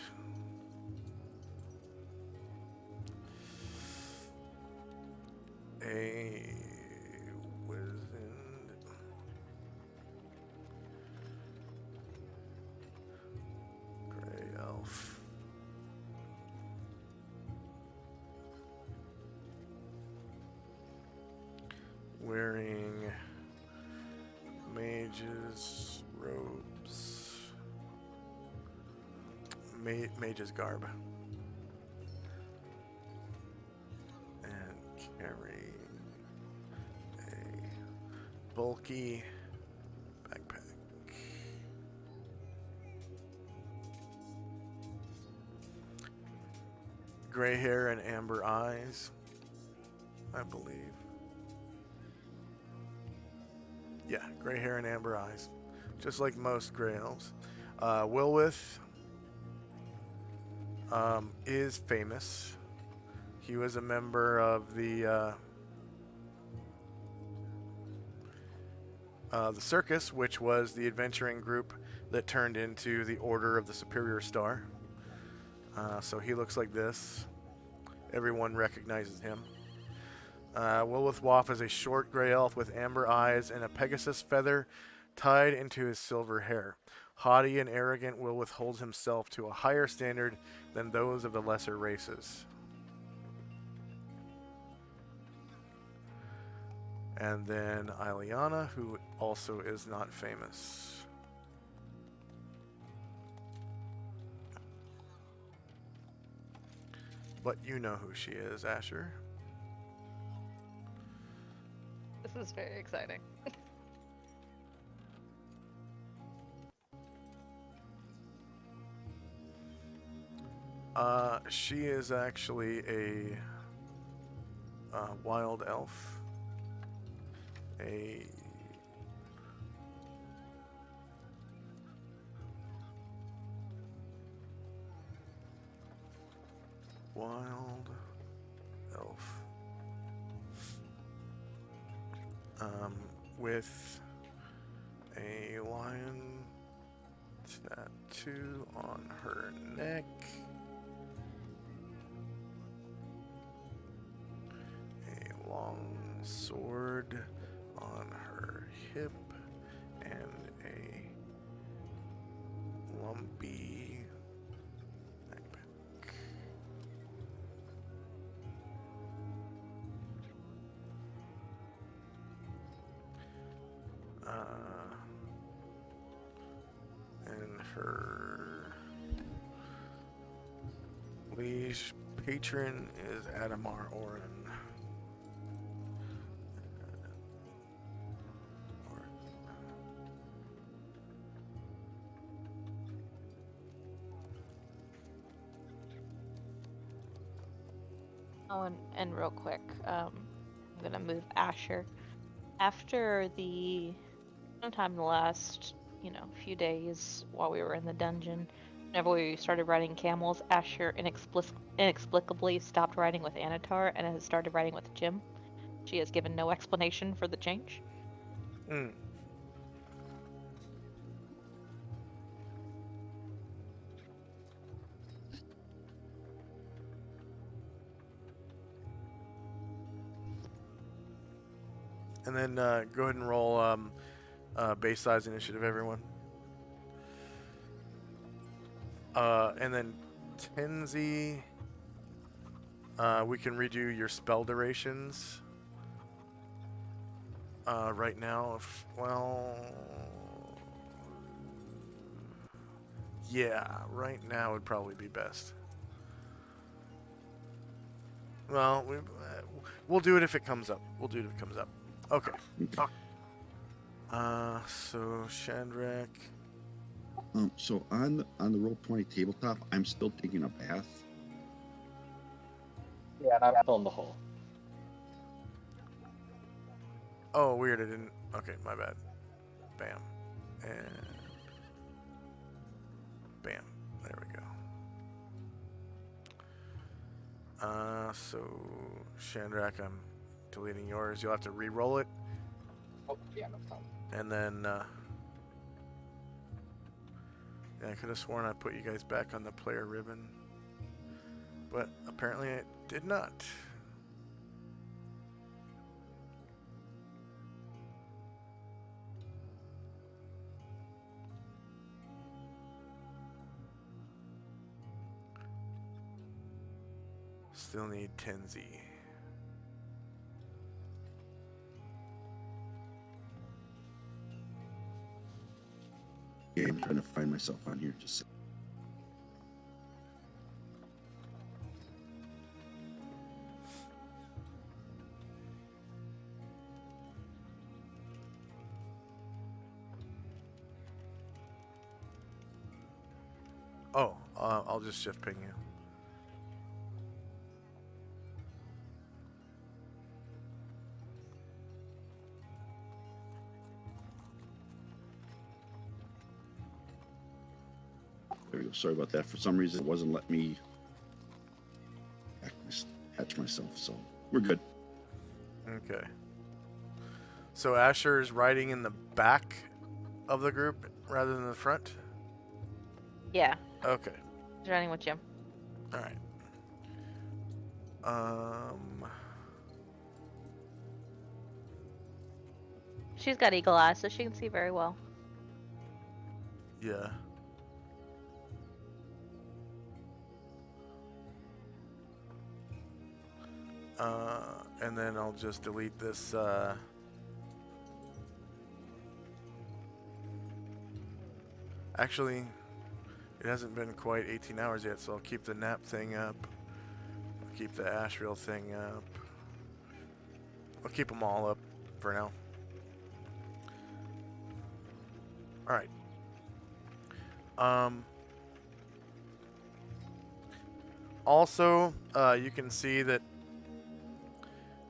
a wizened gray elf. Wearing mage's robes. Mage's garb. And carrying a bulky backpack. Gray hair and amber eyes, I believe. Yeah, gray hair and amber eyes. Just like most gray elves. Wilwith is famous. He was a member of the circus, which was the adventuring group that turned into the Order of the Superior Star. So he looks like this. Everyone recognizes him. Wilwith Waff is a short gray elf with amber eyes and a Pegasus feather tied into his silver hair. Haughty and arrogant, Wilwith holds himself to a higher standard than those of the lesser races. And then Ileana, who also is not famous. But you know who she is, Asher. This is very exciting. She is actually a wild elf. A wild elf. With a lion tattoo on her neck. A long sword on her hip. And a lumpy backpack. And her liege patron is Adamar Oren. Oh, and real quick, I'm gonna move Asher. After sometime in the last, few days while we were in the dungeon, whenever we started riding camels, Asher inexplicably stopped riding with Anatar and has started riding with Jim. She has given no explanation for the change. Mm. And then go ahead and roll base size initiative, everyone. And then Tenzi, we can redo your spell durations. Right now, yeah, right now would probably be best. Well, we'll do it if it comes up. We'll do it if it comes up. Okay. So Shandrak. So on the Roll20 tabletop, I'm still taking a bath. Yeah, and I'm filling the hole. Oh, weird. I didn't. Okay, my bad. Bam. And bam. There we go. So Shandrak, I'm deleting yours. You'll have to re-roll it. Oh, yeah, no problem. And then, yeah, I could have sworn I put you guys back on the player ribbon, but apparently I did not. Still need Tenzi. Yeah, I'm trying to find myself on here. Just Oh, I'll just shift ping you. there we go. Sorry about that. For some reason, it wasn't letting me hatch myself. So we're good. Okay. So Asher is riding in the back of the group rather than the front? Yeah, Okay. she's riding with Jim. All right. She's got eagle eyes, so she can see very well. Yeah. And then I'll just delete this, actually, it hasn't been quite 18 hours yet, so I'll keep the nap thing up. I'll keep the Ashrail thing up. I'll keep them all up for now. Alright. Also, you can see that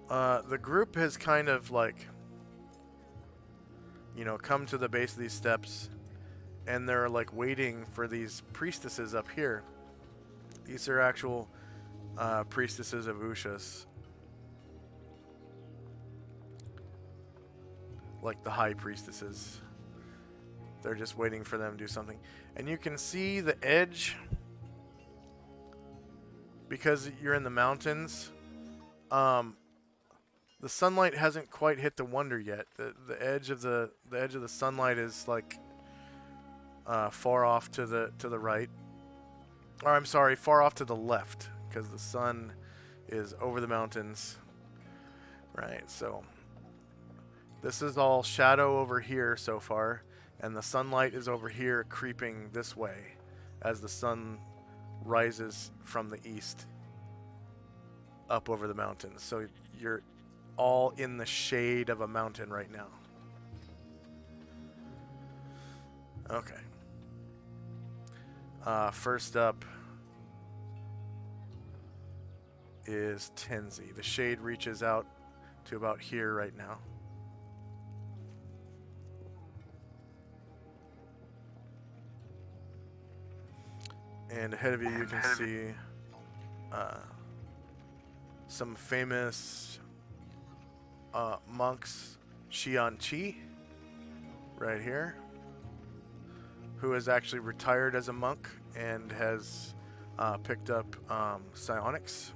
the group has kind of like, come to the base of these steps, and they're like waiting for these priestesses up here. These are actual priestesses of Ushas. Like the high priestesses. They're just waiting for them to do something. And you can see the edge, because you're in the mountains. The sunlight hasn't quite hit the wonder yet. The edge of the sunlight is like far off to the right. Or I'm sorry, far off to the left, because the sun is over the mountains. Right, so this is all shadow over here so far, and the sunlight is over here creeping this way as the sun rises from the east up over the mountains. So you're all in the shade of a mountain right now. Okay. First up is Tenzi. The shade reaches out to about here right now. And ahead of you, you can see some famous monks, Xian Qi, right here, who has actually retired as a monk and has picked up psionics.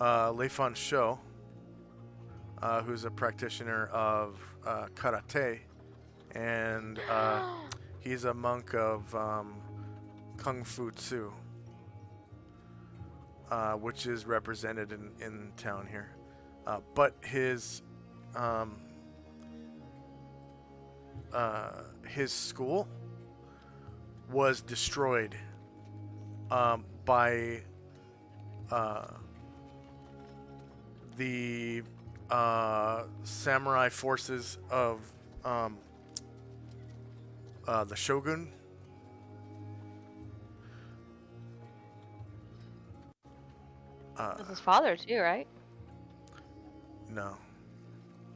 Lei Fan Shou, who's a practitioner of karate, and he's a monk of Kung Fu Tzu, which is represented in town here. But his school was destroyed by the samurai forces of the shogun. It was his father too, right? No.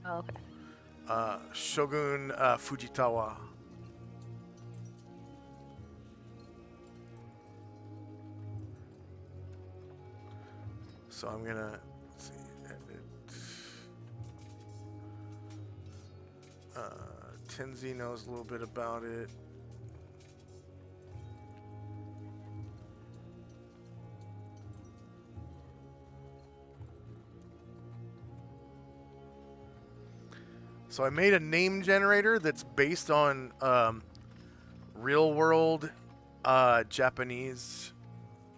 Oh, okay. Shogun Fujitawa. So I'm gonna see. Tenzi knows a little bit about it. So I made a name generator that's based on real world Japanese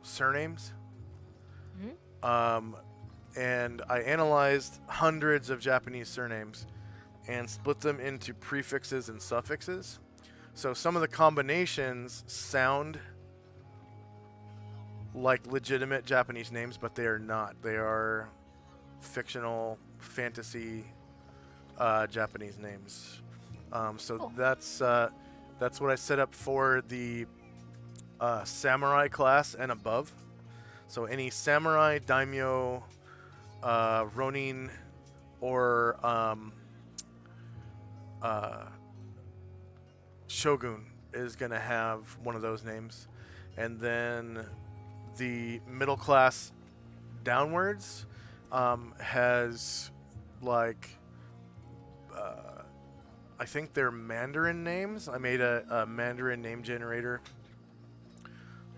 surnames. Mm-hmm. And I analyzed hundreds of Japanese surnames and split them into prefixes and suffixes. So some of the combinations sound like legitimate Japanese names, but they are not. They are fictional fantasy Japanese names. So Cool. that's what I set up for the samurai class and above. So any samurai, daimyo, ronin, or shogun is going to have one of those names. And then the middle class downwards has like I think they're Mandarin names. I made a Mandarin name generator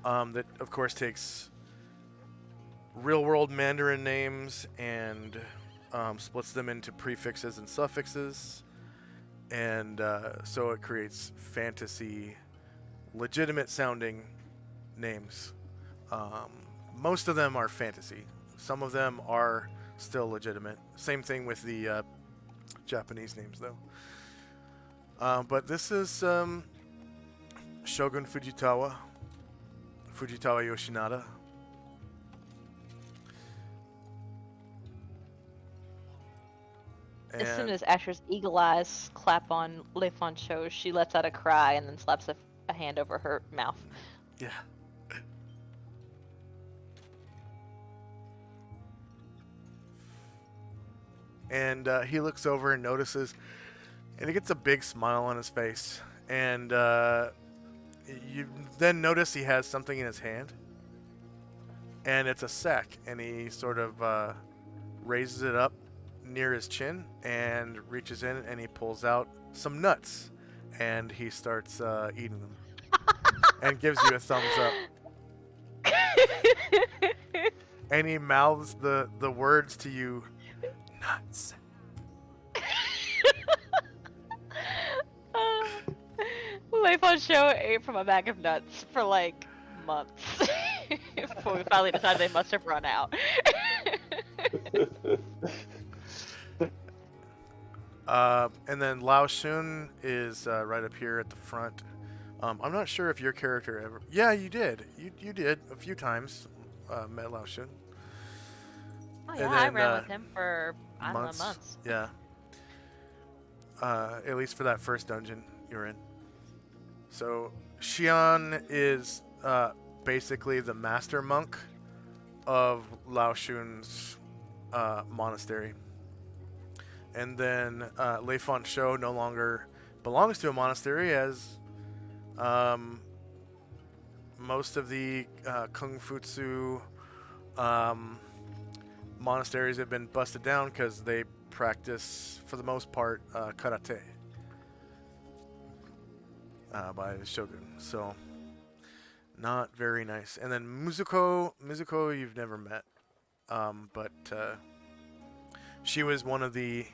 that of course takes real world Mandarin names and splits them into prefixes and suffixes, and so it creates fantasy, legitimate sounding names. Most of them are fantasy. Some of them are still legitimate. Same thing with the Japanese names, though. But this is Shogun Fujitawa Yoshinada. As soon as Asher's eagle eyes clap on Lei Fan Shou, she lets out a cry and then slaps a hand over her mouth. Yeah. And he looks over and notices, and he gets a big smile on his face. And you then notice he has something in his hand. and it's a sack, and he sort of raises it up near his chin and reaches in and he pulls out some nuts, and he starts eating them, and gives you a thumbs up. And he mouths the words to you, nuts. Leifon Show ate from a bag of nuts for like months before we finally decided they must have run out. And then Lao Shun is right up here at the front. I'm not sure if your character ever. Yeah, you did. You did a few times. Met Lao Shun. Oh yeah, And I then, ran with him for I don't know months. Yeah. At least for that first dungeon you're in. So Xian is basically the master monk of Lao Shun's monastery. And then Leifon Shou no longer belongs to a monastery, as most of the Kung Futsu monasteries have been busted down because they practice, for the most part, karate by the shogun. So, not very nice. And then Mizuko you've never met, but she was one of the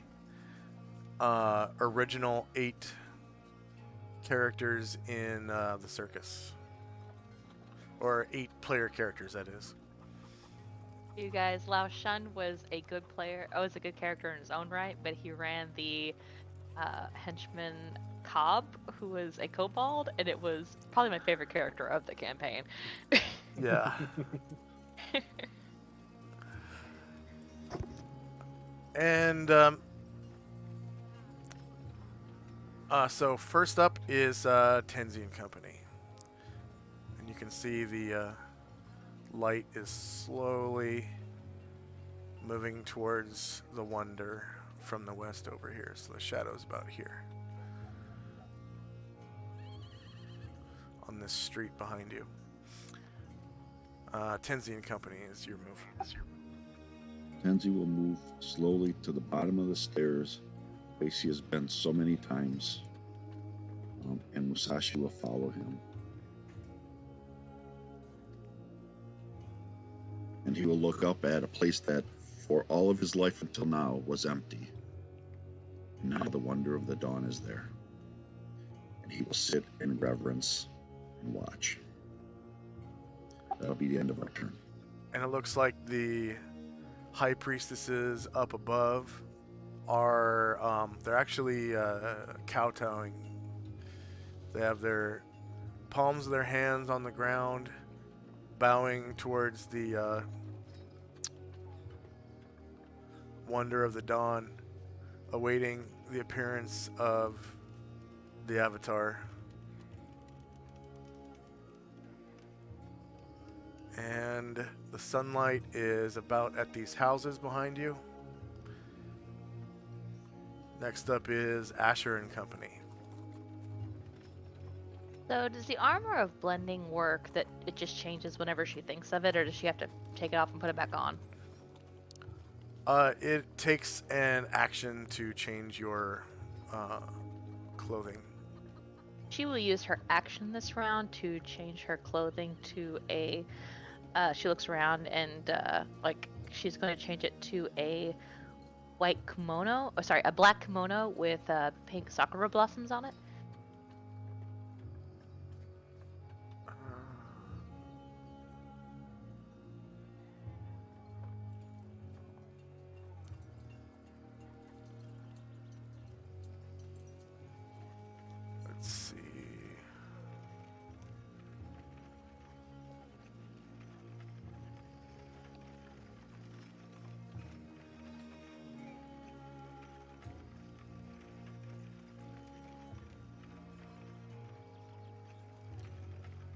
original 8 characters in the circus, or 8 player characters, that is. You guys, Lao Shun was a good player. Oh, was a good character in his own right, but he ran the henchman Cobb, who was a kobold, and it was probably my favorite character of the campaign. Yeah. And so first up is Tenzi and Company, and you can see the light is slowly moving towards the Wonder from the west over here. So the shadow's about here on this street behind you. Tenzi and Company is your move. Tenzi will move slowly to the bottom of the stairs, place he has been so many times, and Musashi will follow him. And he will look up at a place that, for all of his life until now, was empty. Now the wonder of the dawn is there. And he will sit in reverence and watch. That'll be the end of our turn. And it looks like the high priestesses up above are they're actually kowtowing. They have their palms of their hands on the ground, bowing towards the wonder of the dawn, awaiting the appearance of the avatar. And the sunlight is about at these houses behind you. Next up is Asher and Company. So does the armor of blending work that it just changes whenever she thinks of it, or does she have to take it off and put it back on? It takes an action to change your clothing. She will use her action this round to change her clothing to a she looks around and like she's going to change it to a white kimono, oh sorry, a black kimono with pink sakura blossoms on it. Let's see.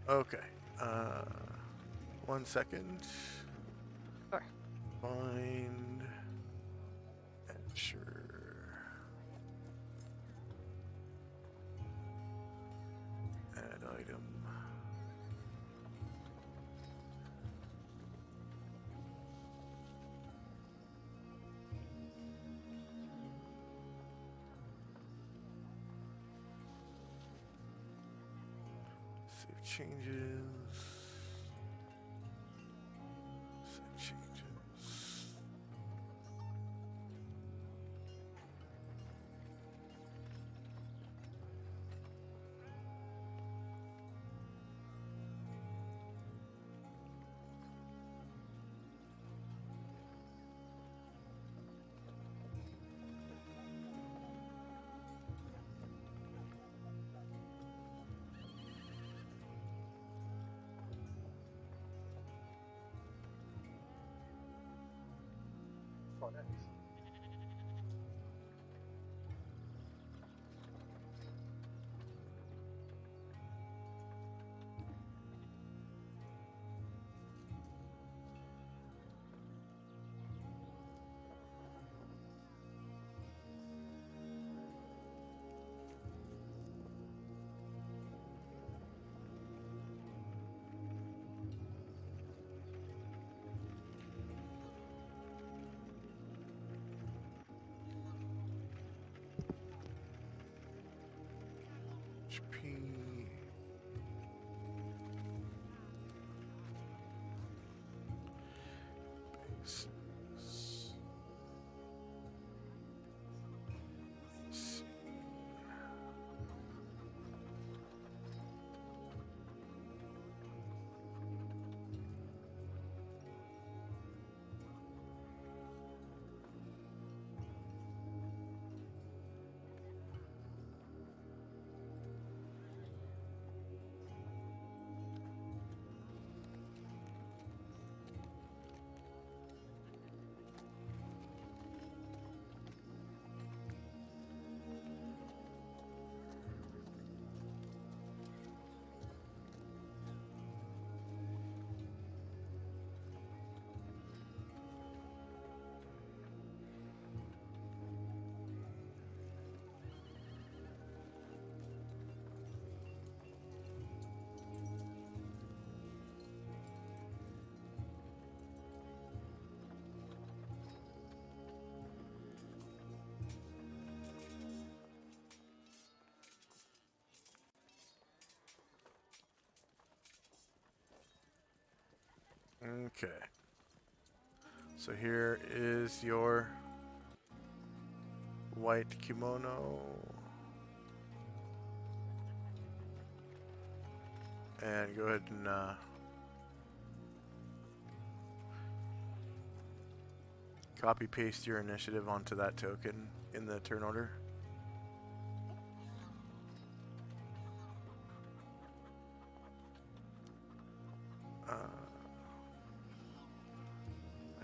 Okay. 1 second. Sure. Find and sure. Add item. changes. Set changes. HP. Bases. See. Okay. So here is your white kimono. And go ahead and copy paste your initiative onto that token in the turn order.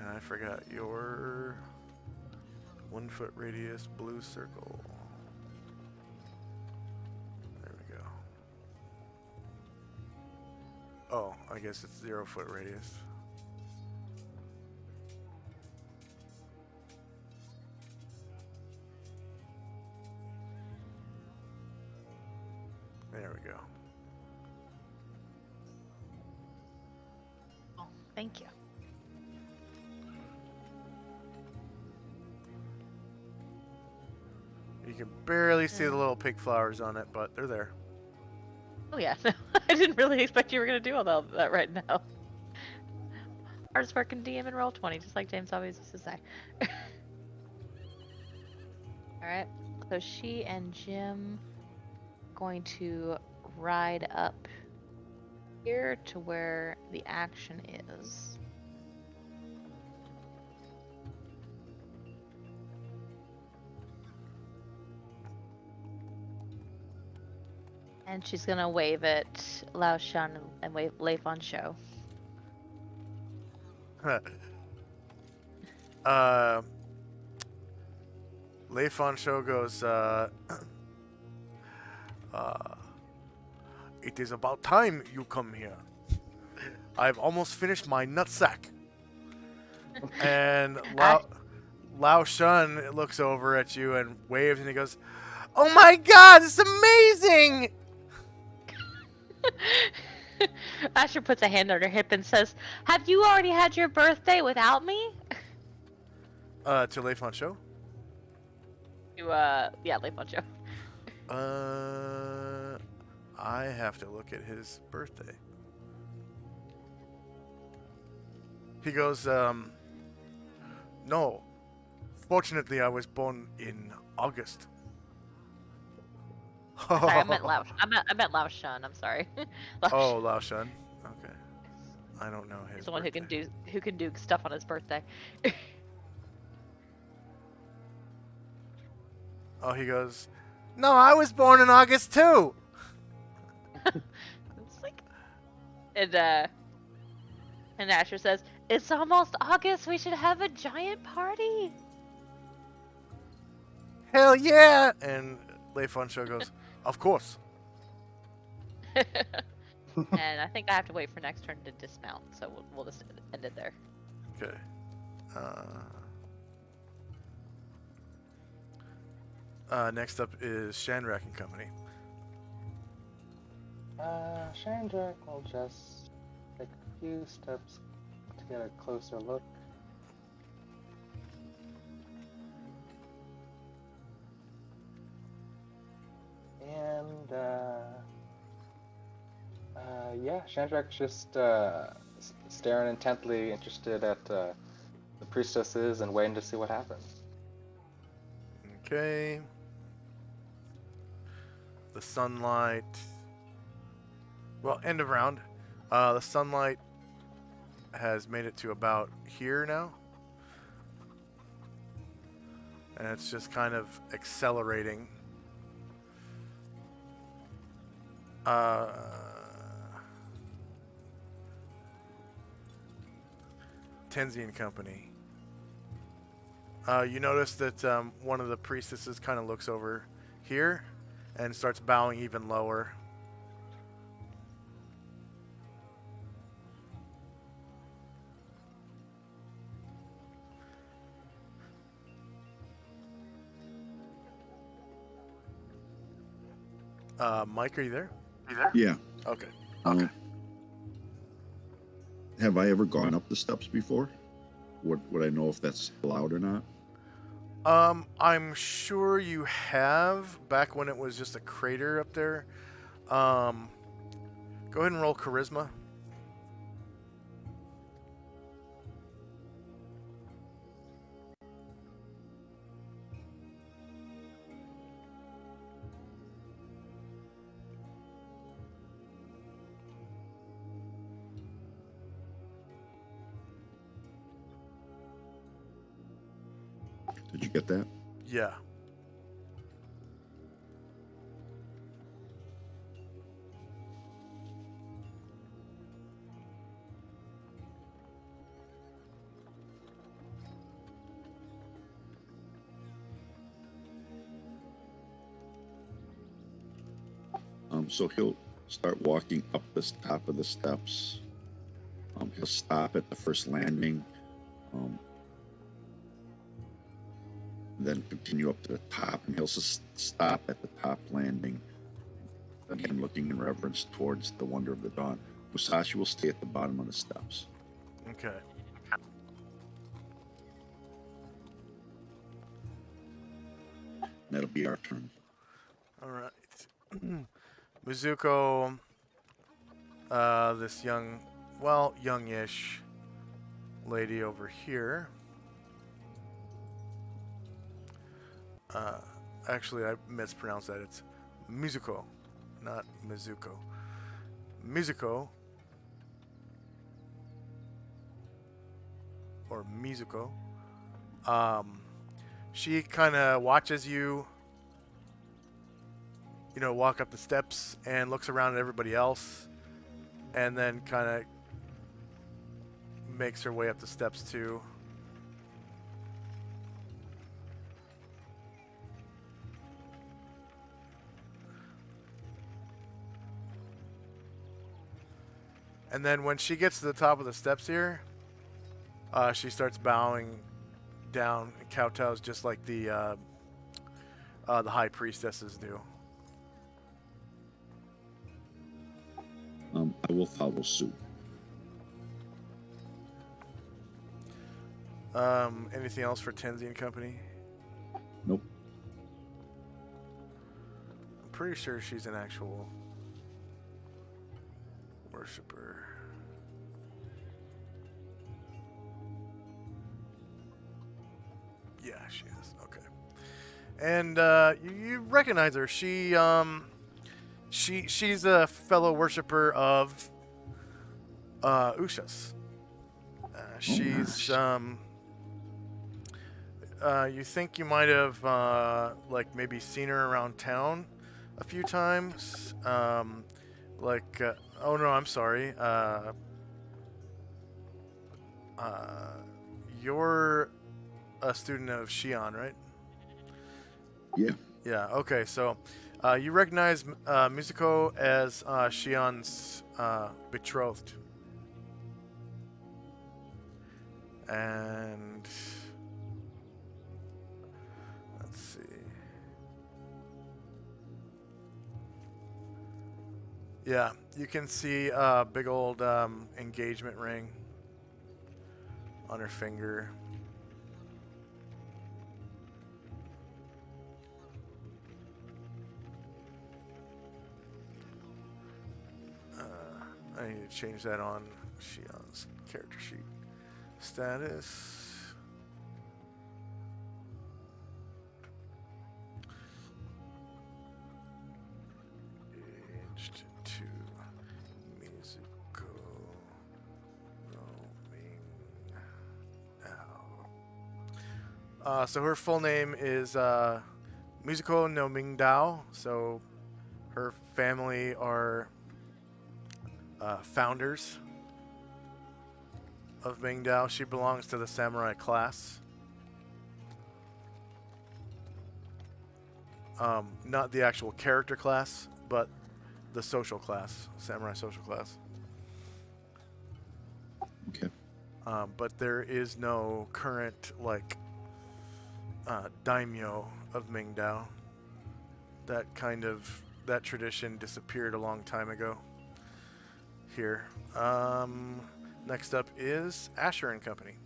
And I forgot your 1 foot radius blue circle. There we go. Oh, I guess it's 0 foot radius. There we go. Oh, thank you. You can barely see the little pink flowers on it, but they're there. Oh yeah, no, I didn't really expect you were gonna do all that right now. Hardest working DM in Roll20, just like James always used to say. Alright, so she and Jim going to ride up here to where the action is. And she's gonna wave at Lao Shan and wave Leif on show. Leif on show goes, it is about time you come here. I've almost finished my nutsack. And Lao Shun looks over at you and waves and he goes, "Oh my god, it's amazing!" Asher puts a hand on her hip and says, "Have you already had your birthday without me?" To Leif on show? Yeah, Leif on show. I have to look at his birthday. He goes, no. Fortunately, I was born in August. Sorry, I meant Lao. I meant Lao Shun. I'm sorry. Lao Oh, Shun. Lao Shun. Okay. I don't know He's his the one birthday. who can do stuff on his birthday. Oh, he goes, no, I was born in August too. It's like, and Asher says, "It's almost August. We should have a giant party." Hell yeah! And Lei Funsho goes, of course. And I think I have to wait for next turn to dismount, so we'll just end it there. Okay. Next up is Shandrak and Company. Shandrak will just take a few steps to get a closer look. And yeah, Shandrak's just staring intently, interested at the priestesses and waiting to see what happens. Okay. The sunlight. Well, end of round. The sunlight has made it to about here now. And it's just kind of accelerating. Tenzi and Company. You notice that one of the priestesses kind of looks over here and starts bowing even lower. Mike, are you there? Yeah. Okay. Have I ever gone up the steps before? Would I know if that's allowed or not? I'm sure you have, back when it was just a crater up there. Go ahead and roll charisma. Did you get that? Yeah. So he'll start walking up this top of the steps. He'll stop at the first landing, then continue up to the top, and he'll stop at the top landing, again looking in reverence towards the wonder of the dawn. Musashi will stay at the bottom of the steps. Okay. That'll be our turn. All right. Mizuko, this youngish lady over here. Actually, I mispronounced that. It's Mizuko, not Mizuko. Mizuko, or Mizuko. She kind of watches you, walk up the steps and looks around at everybody else, and then kind of makes her way up the steps too. And then when she gets to the top of the steps here, she starts bowing down and kowtows just like the high priestesses do. I will follow suit. Anything else for Tenzi and Company? Nope. I'm pretty sure she's an actual worshiper. Yeah, she is. Okay. And you recognize her. She's a fellow worshiper of Ushas. She's you think you might have like maybe seen her around town a few times. Oh no, I'm sorry. You're a student of Shion, right? Yeah. Yeah. Okay. So, you recognize Mizuko as Shion's betrothed, and let's see. Yeah, you can see a big old engagement ring on her finger. I need to change that on Shion's character sheet. Status. Aged to Mizuko roaming out. So her full name is Mizuko no Mingdao. So her family are founders of Mingdao. She belongs to the samurai class. Not the actual character class, but the social class, samurai social class. Okay. But there is no current daimyo of Mingdao. That tradition disappeared a long time ago. Here. Next up is Asher and Company.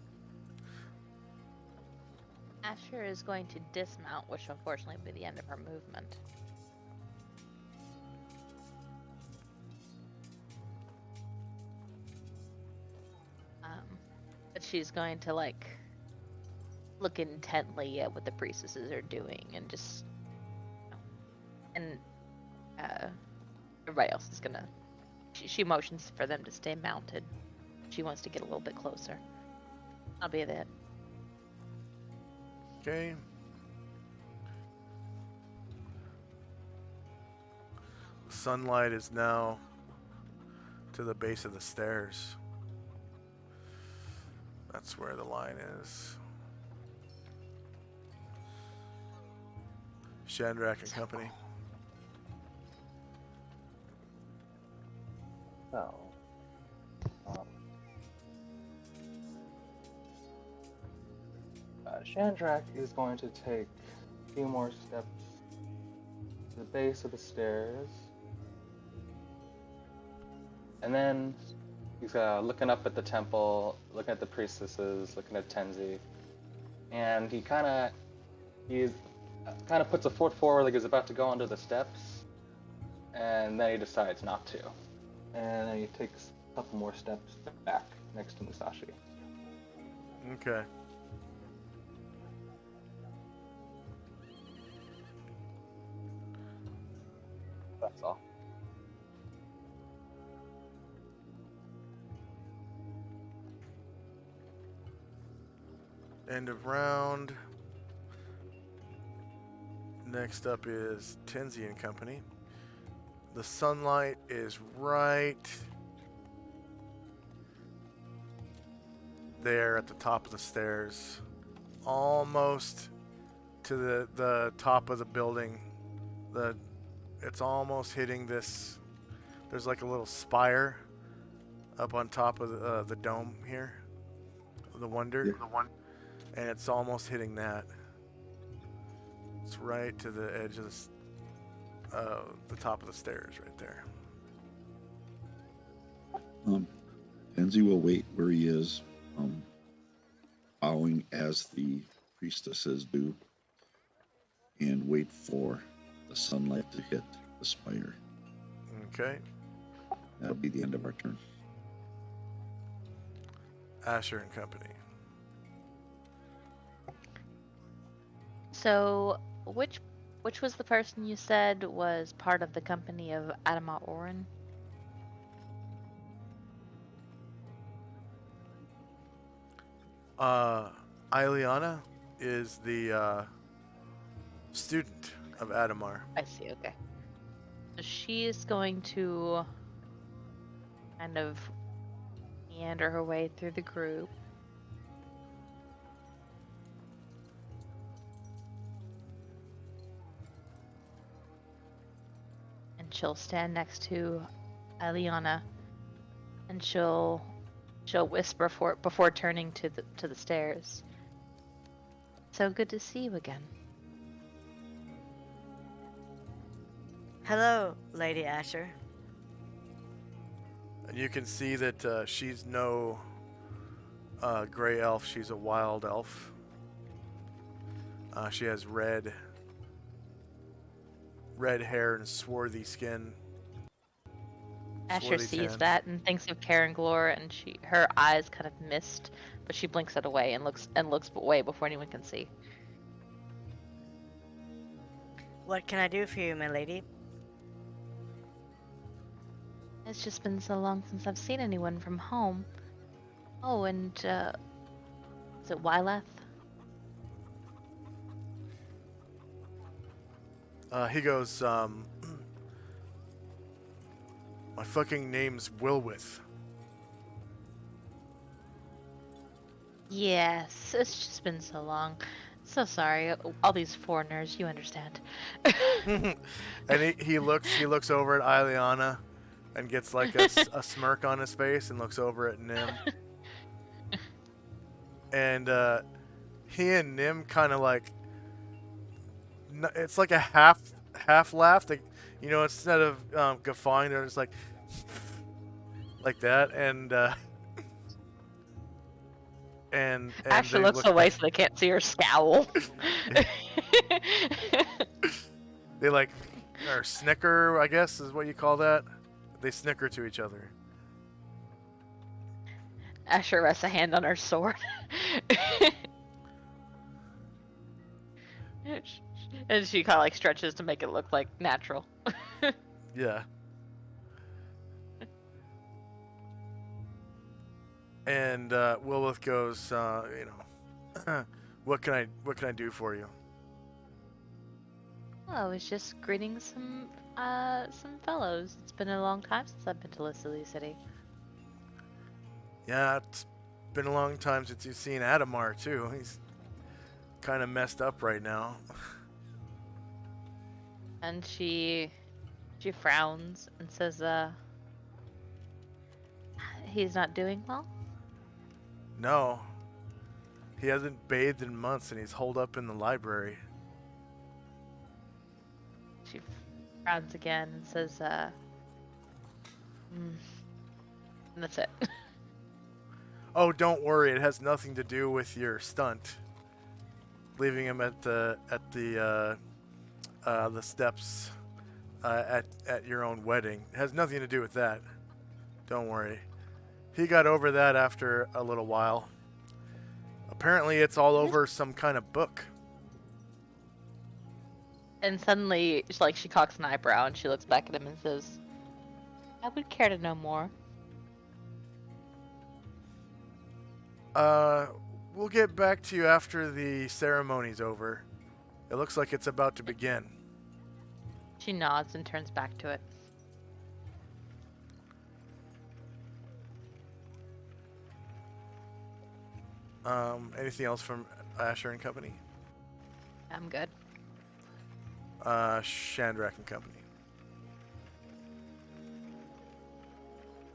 Asher is going to dismount, which unfortunately will be the end of her movement. But she's going to look intently at what the priestesses are doing and just, and everybody else is gonna. She motions for them to stay mounted. She wants to get a little bit closer. That'll be it. Okay. Sunlight is now to the base of the stairs. That's where the line is. Shandrak and Company. So, Shandrak is going to take a few more steps to the base of the stairs, and then he's looking up at the temple, looking at the priestesses, looking at Tenzi, and he kind of puts a foot forward like he's about to go under the steps, and then he decides not to, and then he takes a couple more steps back next to Musashi. Okay. That's all. End of round. Next up is Tenzi and Company. The sunlight is right there at the top of the stairs, almost to the top of the building. It's almost hitting this. There's like a little spire up on top of the dome here, the wonder. Yeah. And it's almost hitting that. It's right to the edge of the top of the stairs right there. Tenzi will wait where he is, bowing as the priestesses do, and wait for the sunlight to hit the spire. Okay. That'll be the end of our turn. Asher and Company. So, which was the person you said was part of the company of Adama Oren? Ileana is the student of Adamar. I see, okay. So she is going to kind of meander her way through the group. And she'll stand next to Ileana, and she'll whisper before turning to the stairs. So good to see you again. Hello, Lady Asher. And you can see that she's no gray elf. She's a wild elf. She has red hair and swarthy skin. Asher Swarthy sees tan. that and thinks of Caranglor, and her eyes kind of mist, but she blinks it away and looks away before anyone can see. What can I do for you, my lady? It's just been so long since I've seen anyone from home. Oh, and is it Wyleth? He goes, my fucking name's Wilwith. Yes, it's just been so long. So sorry, all these foreigners, you understand. And he looks over at Ileana and gets like a smirk on his face and looks over at Nim. And he and Nim kind of like, it's like a half laugh. Like, you know, instead of guffawing, they're just like that. And Asher they looks look away back. so they can't see her scowl. They like, or snicker, I guess is what you call that. They snicker to each other. Asher rests a hand on her sword. And she kind of like stretches to make it look like natural. Yeah. And Wilwith goes, you know, what can I do for you? Oh, I was just greeting some fellows. It's been a long time since I've been to Lissily City. Yeah, it's been a long time since you've seen Adamar too. He's kind of messed up right now. And she frowns and says, he's not doing well? No. He hasn't bathed in months and he's holed up in the library. She frowns again and says, and that's it. Oh, don't worry. It has nothing to do with your stunt. Leaving him at the steps at your own wedding. It has nothing to do with that. Don't worry. He got over that after a little while. Apparently it's all over some kind of book. And suddenly, she cocks an eyebrow and she looks back at him and says, I would care to know more. We'll get back to you after the ceremony's over. It looks like it's about to begin. She nods and turns back to it. Anything else from Asher and Company? I'm good. Shandrak and Company.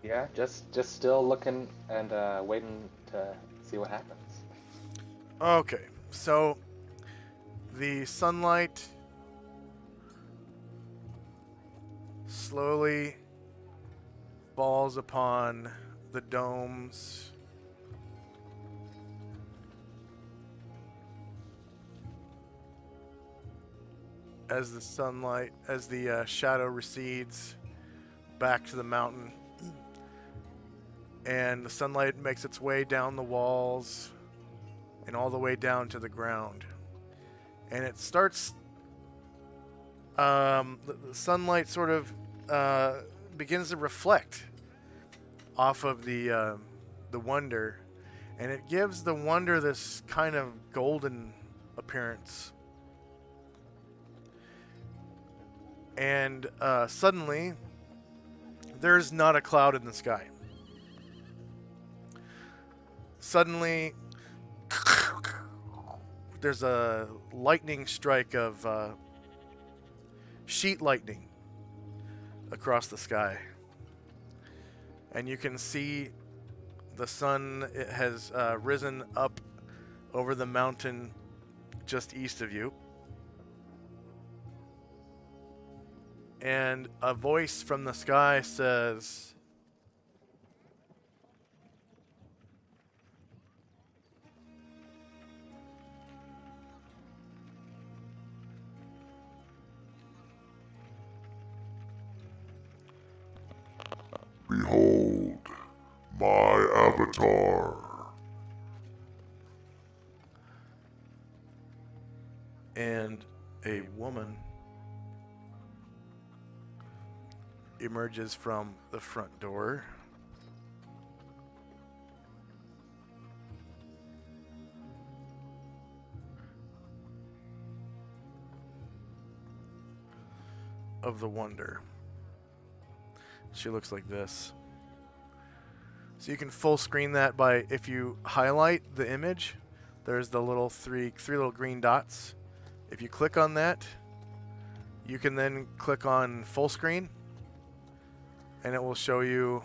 Yeah, just still looking and waiting to see what happens. Okay, so the sunlight slowly falls upon the domes. As the shadow recedes back to the mountain. and the sunlight makes its way down the walls and all the way down to the ground. And it starts, the sunlight sort of begins to reflect off of the wonder, and it gives the wonder this kind of golden appearance. And suddenly, there's not a cloud in the sky. Suddenly, there's a lightning strike of sheet lightning across the sky. And you can see the sun has risen up over the mountain just east of you. And a voice from the sky says, Behold, my avatar. and a woman emerges from the front door. Of the wonder. She looks like this. So you can full screen that by, if you highlight the image, there's the little three little green dots. If you click on that, you can then click on full screen, and it will show you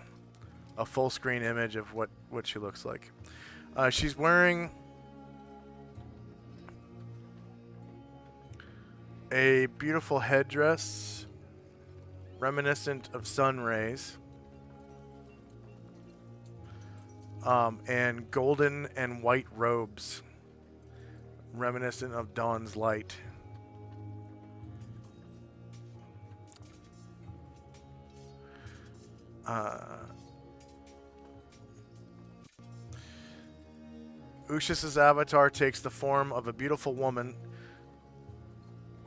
a full screen image of what she looks like. She's wearing a beautiful headdress reminiscent of sun rays, and golden and white robes reminiscent of dawn's light. Ushas' avatar takes the form of a beautiful woman,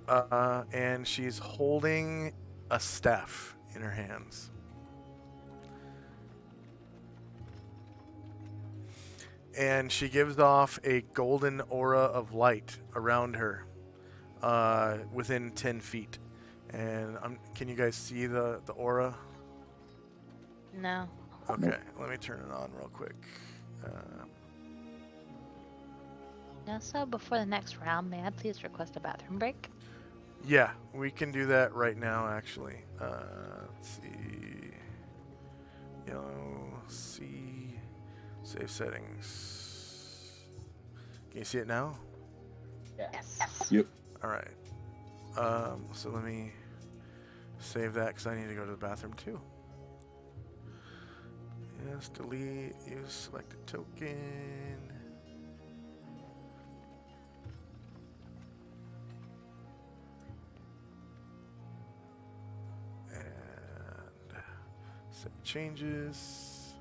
and she's holding a staff in her hands. And she gives off a golden aura of light around her, within 10 feet. And can you guys see the aura? No. Okay, let me turn it on real quick. So before the next round, may I please request a bathroom break? Yeah, we can do that right now, actually. Let's see. Yellow, C, save settings. Can you see it now? Yes. Yep. All right. So let me save that because I need to go to the bathroom too. Yes, delete, use selected token. And save changes.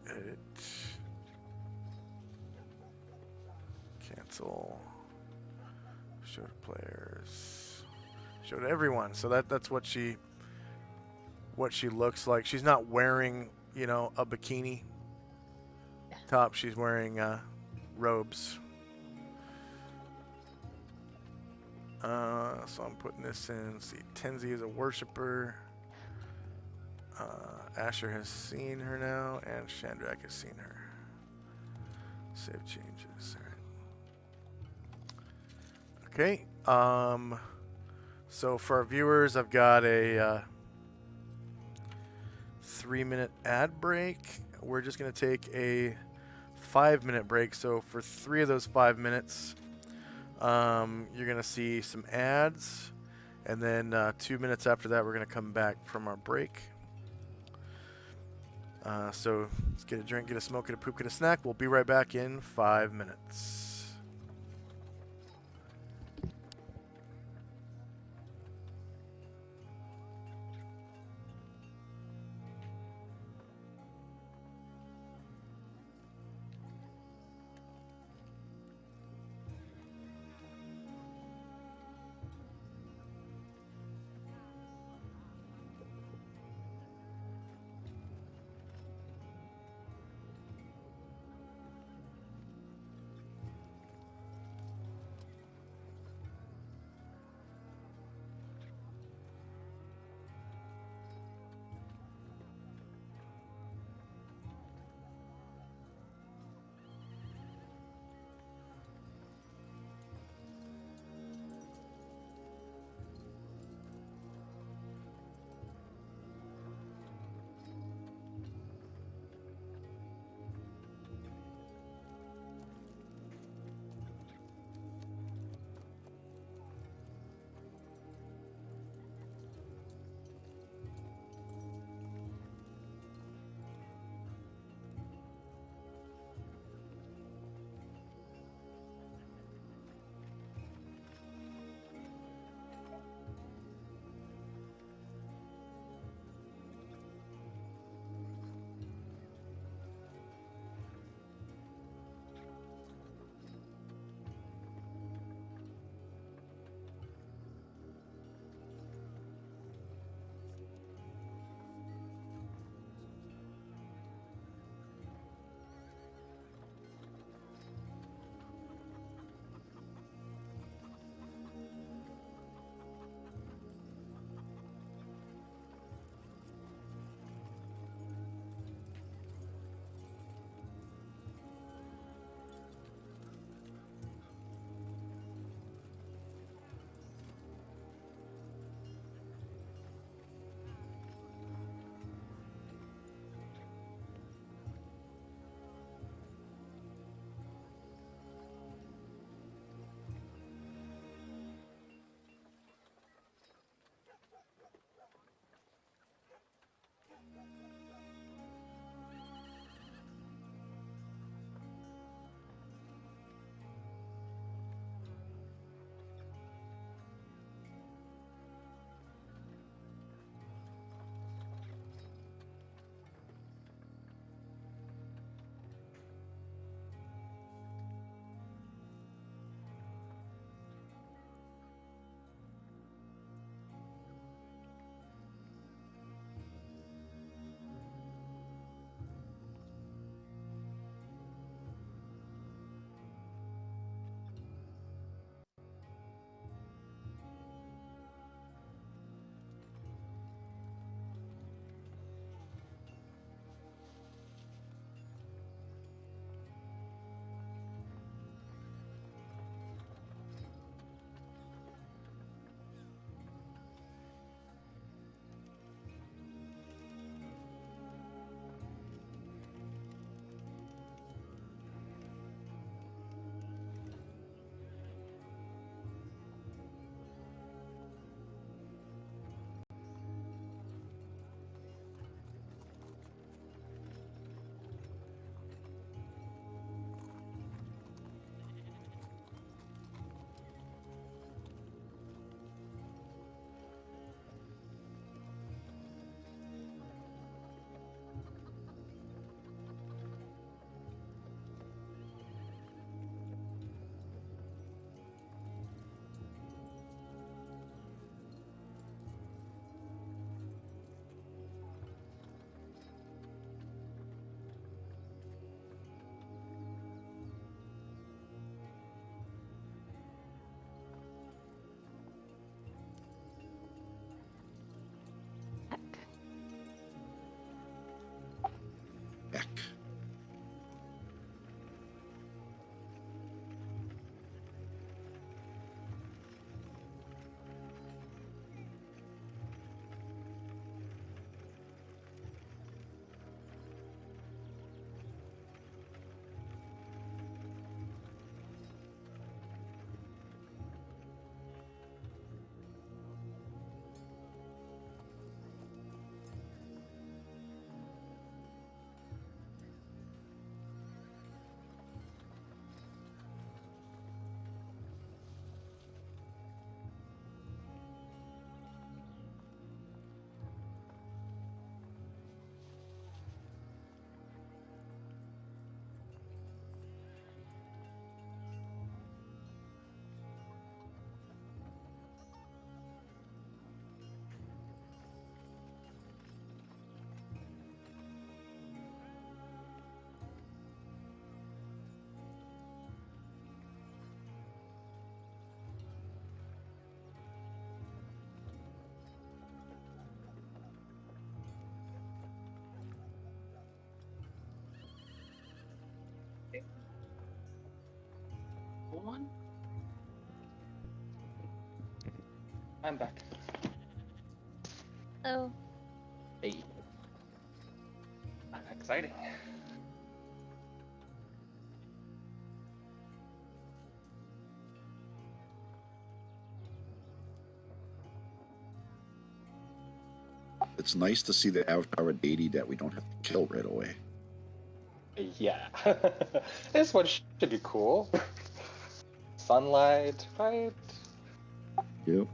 Edit. Cancel. Show to players. Show to everyone. So that's what she looks like. She's not wearing, a bikini top. She's wearing robes. So I'm putting this in. See, Tenzi is a worshiper. Asher has seen her now, and Shandrak has seen her. Save changes. All right. Okay. So for our viewers, I've got a 3-minute ad break. We're just going to take a 5-minute break. So for 3 of those 5 minutes, you're going to see some ads. And then 2 minutes after that, we're going to come back from our break. So let's get a drink, get a smoke, get a poop, get a snack. We'll be right back in 5 minutes. one. I'm back. Oh, Hey. Exciting. It's nice to see the avatar of deity that we don't have to kill right away. Yeah. This one should be cool. Sunlight, right? Yep.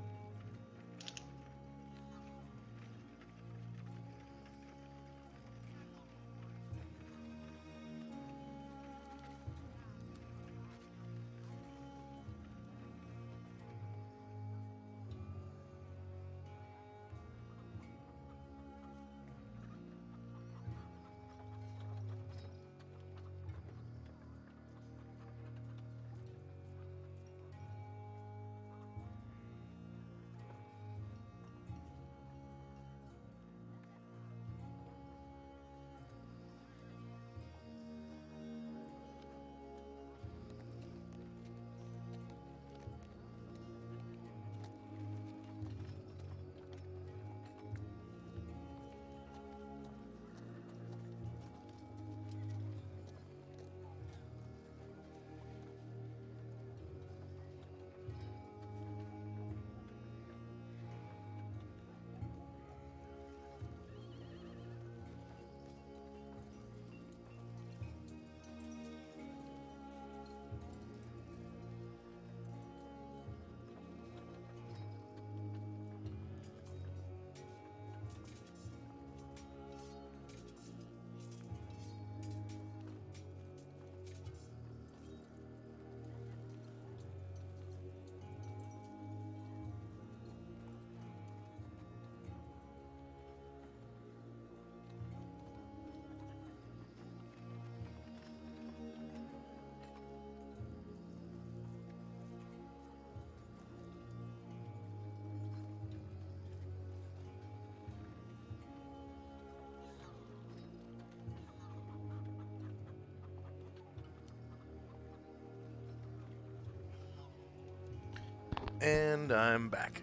And I'm back.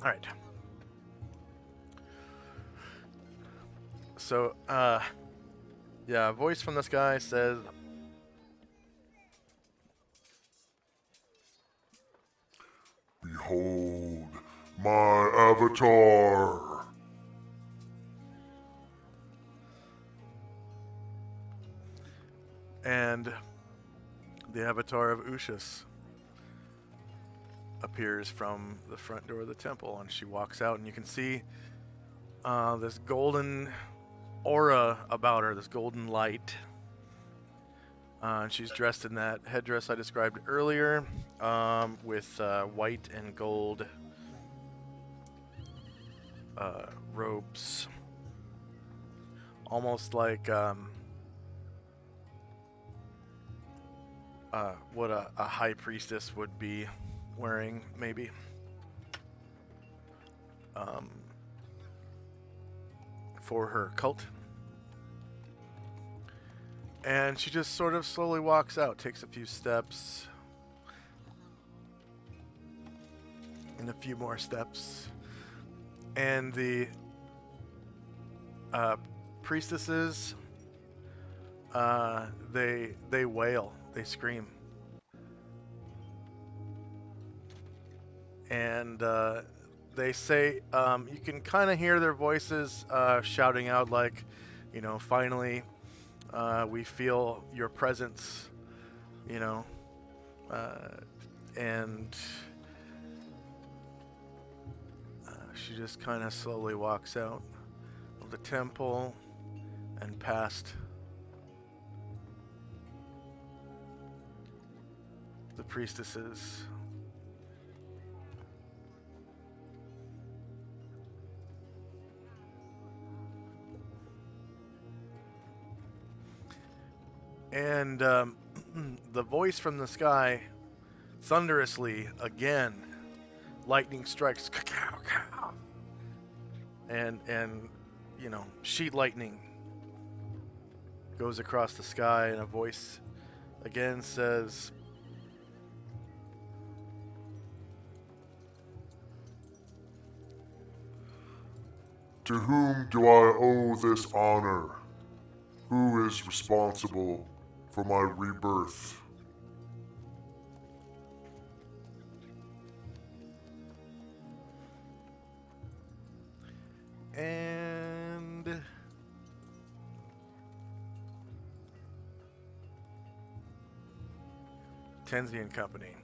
All right. So, yeah, a voice from this guy says, Behold my avatar. and the avatar of Ushas appears from the front door of the temple, and she walks out, and you can see this golden aura about her, this golden light. And she's dressed in that headdress I described earlier, with white and gold robes, almost like what a high priestess would be wearing, maybe. For her cult. And she just sort of slowly walks out, takes a few steps, and a few more steps. And the priestesses, they wail, they scream. And they say, you can kind of hear their voices shouting out like, you know, finally we feel your presence, you know, and she just kind of slowly walks out of the temple and past the priestesses. And the voice from the sky, thunderously again, lightning strikes, and you know, sheet lightning goes across the sky, and a voice again says, To whom do I owe this honor? Who is responsible for my rebirth? And Tenzi and Company.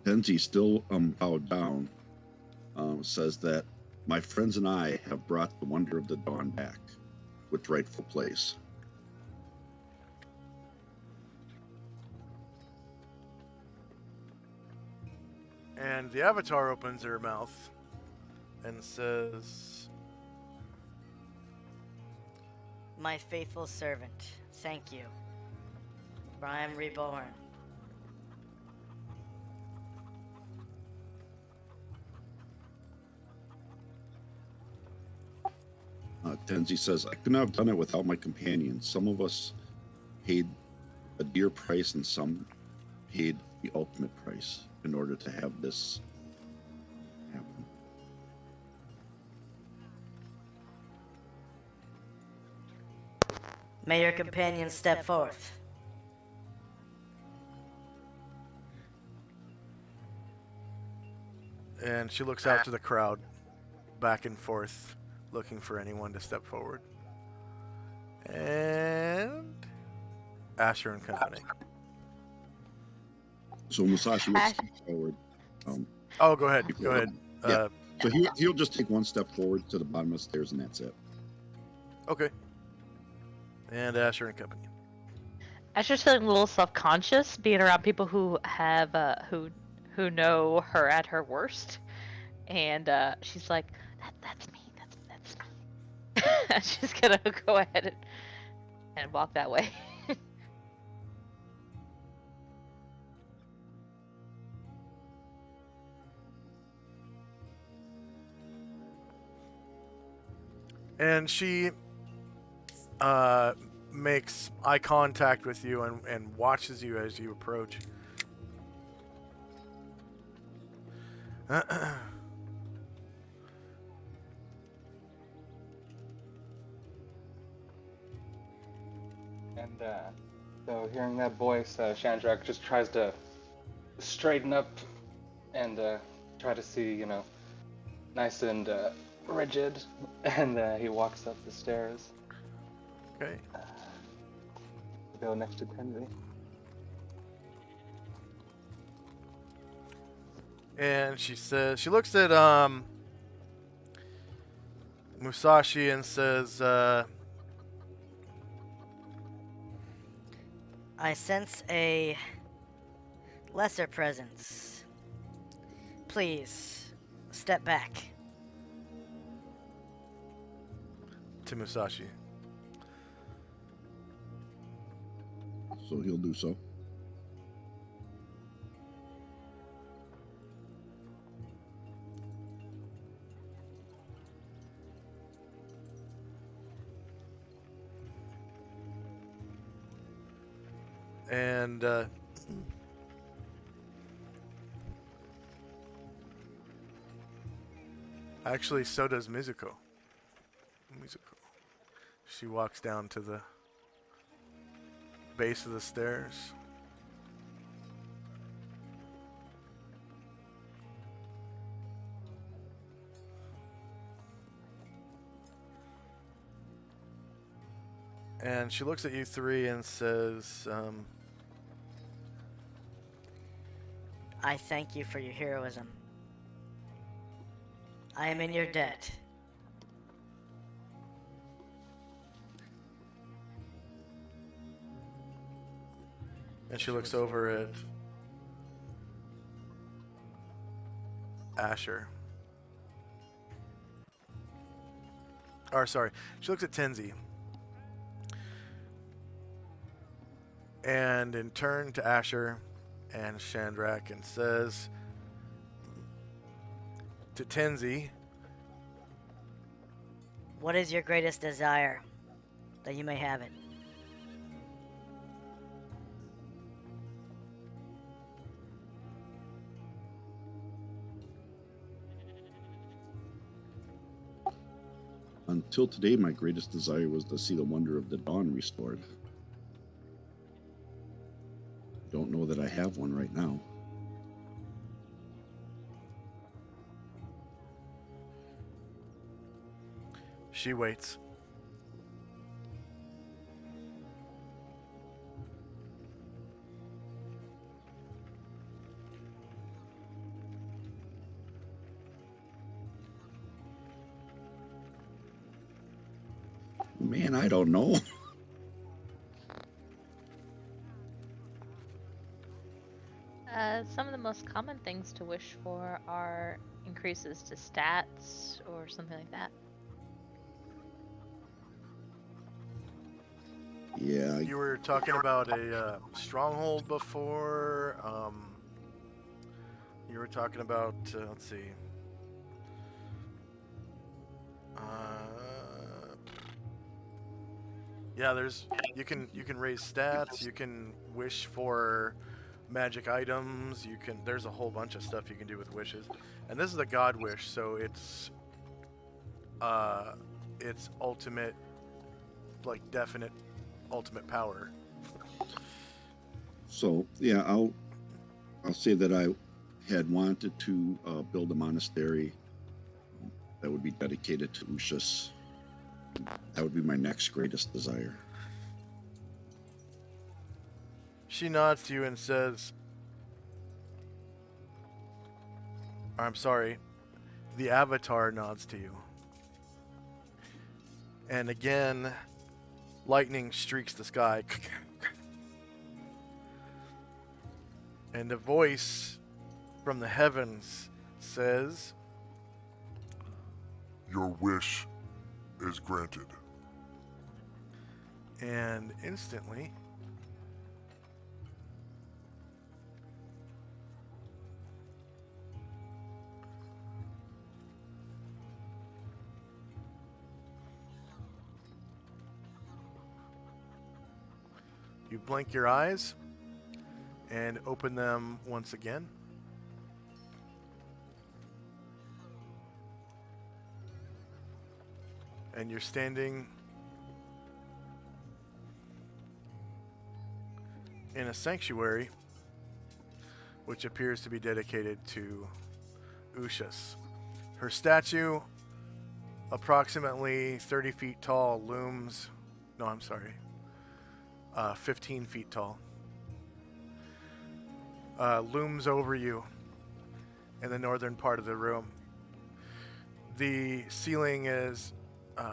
Tenzi, still bowed down, says that my friends and I have brought the wonder of the dawn back to its rightful place. And the Avatar opens her mouth and says, My faithful servant, thank you, for I am reborn. Tenzi says, I could not have done it without my companions. Some of us paid a dear price and some paid the ultimate price in order to have this happen. May your companions step forth. and she looks out to the crowd, back and forth, looking for anyone to step forward. And Asher and Company. So Musashi will step forward. Oh, go ahead. Go ahead. Yeah. So he'll just take one step forward to the bottom of the stairs, and that's it. Okay. And Asher and Company. Asher's feeling a little self-conscious being around people who have who know her at her worst, and she's like, "That's me. That's me." She's gonna go ahead and walk that way. And she makes eye contact with you and watches you as you approach. And so hearing that voice, Shandrak just tries to straighten up and try to see, nice and rigid. And he walks up the stairs. Okay. Go next to Tenzi. And she says, she looks at Musashi and says, I sense a lesser presence. Please, step back. to Musashi. So he'll do so. And actually, so does Mizuko. She walks down to the base of the stairs. And she looks at you three and says, I thank you for your heroism. I am in your debt. and she looks over at Asher. Or sorry, she looks at Tenzi. And in turn to Asher and Shandrak and says to Tenzi, What is your greatest desire? That you may have it. until today, my greatest desire was to see the wonder of the dawn restored. Don't know that I have one right now. She waits. Man, I don't know. Some of the most common things to wish for are increases to stats or something like that. Yeah, You were talking about a stronghold before. You were talking about, let's see. Yeah, you can raise stats. You can wish for magic items. There's a whole bunch of stuff you can do with wishes, and this is a god wish, so it's ultimate, like definite, ultimate power. so yeah, I'll say that I had wanted to build a monastery that would be dedicated to Ushas. That would be my next greatest desire. She nods to you and says, I'm sorry, the avatar nods to you. And again, lightning streaks the sky. And a voice from the heavens says, Your wish is granted. and instantly, you blink your eyes and open them once again. And you're standing in a sanctuary which appears to be dedicated to Ushas. Her statue, approximately 30 feet tall, looms... No, I'm sorry. 15 feet tall. Looms over you in the northern part of the room. The ceiling is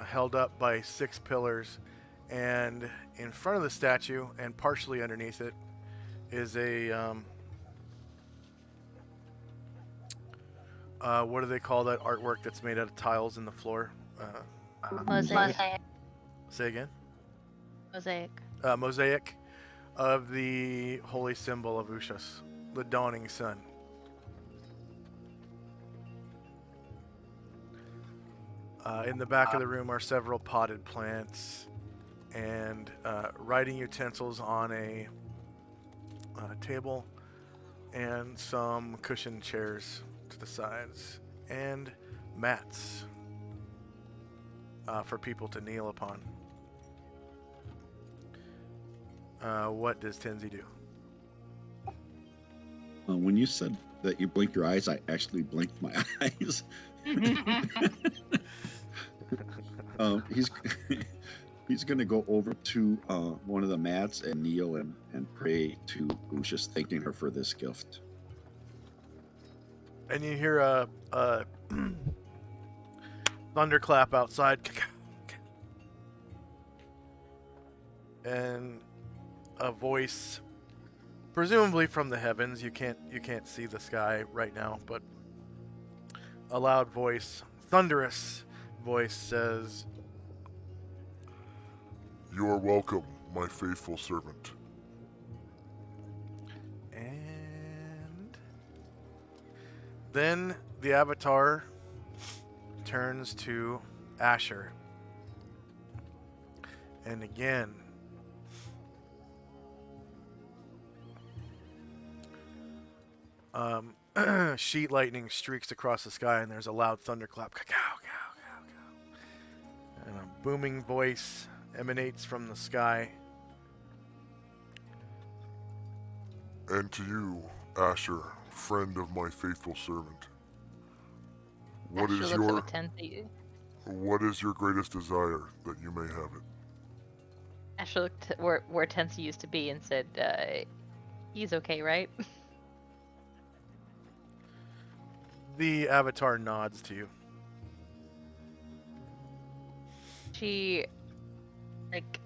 held up by 6 pillars, and in front of the statue and partially underneath it is a what do they call that artwork that's made out of tiles in the floor? Mosaic. Say again. Mosaic. Mosaic of the holy symbol of Ushas, the dawning sun. In the back of the room are several potted plants and writing utensils on a table, and some cushioned chairs to the sides, and mats for people to kneel upon. What does Tenzi do? When you said that you blinked your eyes, I actually blinked my eyes. He's going to go over to one of the mats and kneel and pray to Ushas, thanking her for this gift. And you hear a thunderclap outside, and a voice, presumably from the heavens. You can't see the sky right now, but a loud voice, thunderous voice says, You are welcome, my faithful servant. and then the avatar turns to Asher. And again, sheet lightning streaks across the sky, and there's a loud thunderclap. booming voice emanates from the sky. And to you, Asher, friend of my faithful servant, what Asher is looks your up at Tenzi. what is your greatest desire that you may have it? Asher looked at where Tenzi used to be and said, he's okay, right? The avatar nods to you. She, like,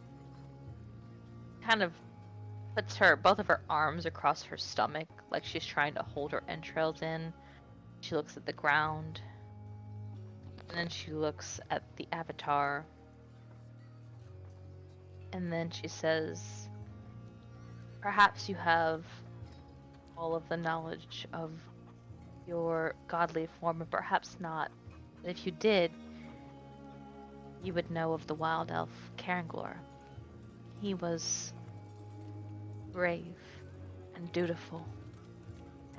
kind of puts both of her arms across her stomach, like she's trying to hold her entrails in. She looks at the ground, and then she looks at the avatar, and then she says, perhaps you have all of the knowledge of your godly form, and perhaps not. But if you did, you would know of the wild elf Caranglor. He was brave and dutiful,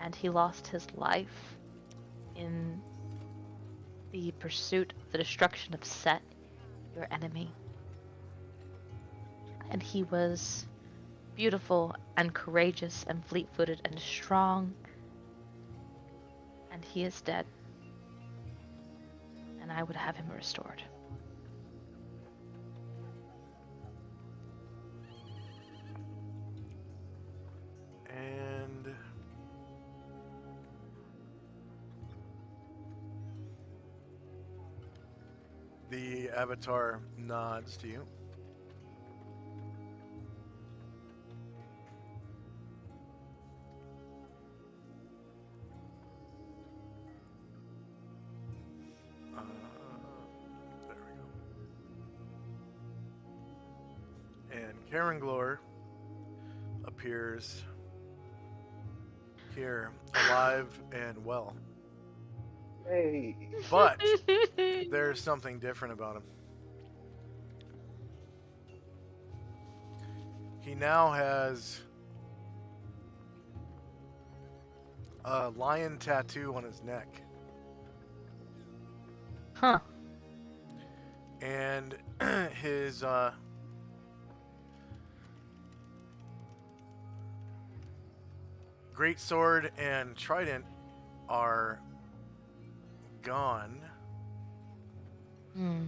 and he lost his life in the pursuit of the destruction of Set, your enemy. And he was beautiful and courageous and fleet-footed and strong, and he is dead. And I would have him restored. And the avatar nods to you. There we go. And Caranglor appears here, alive and well. Hey. But there's something different about him. He now has a lion tattoo on his neck. Huh. And his great sword and trident are gone. Hmm.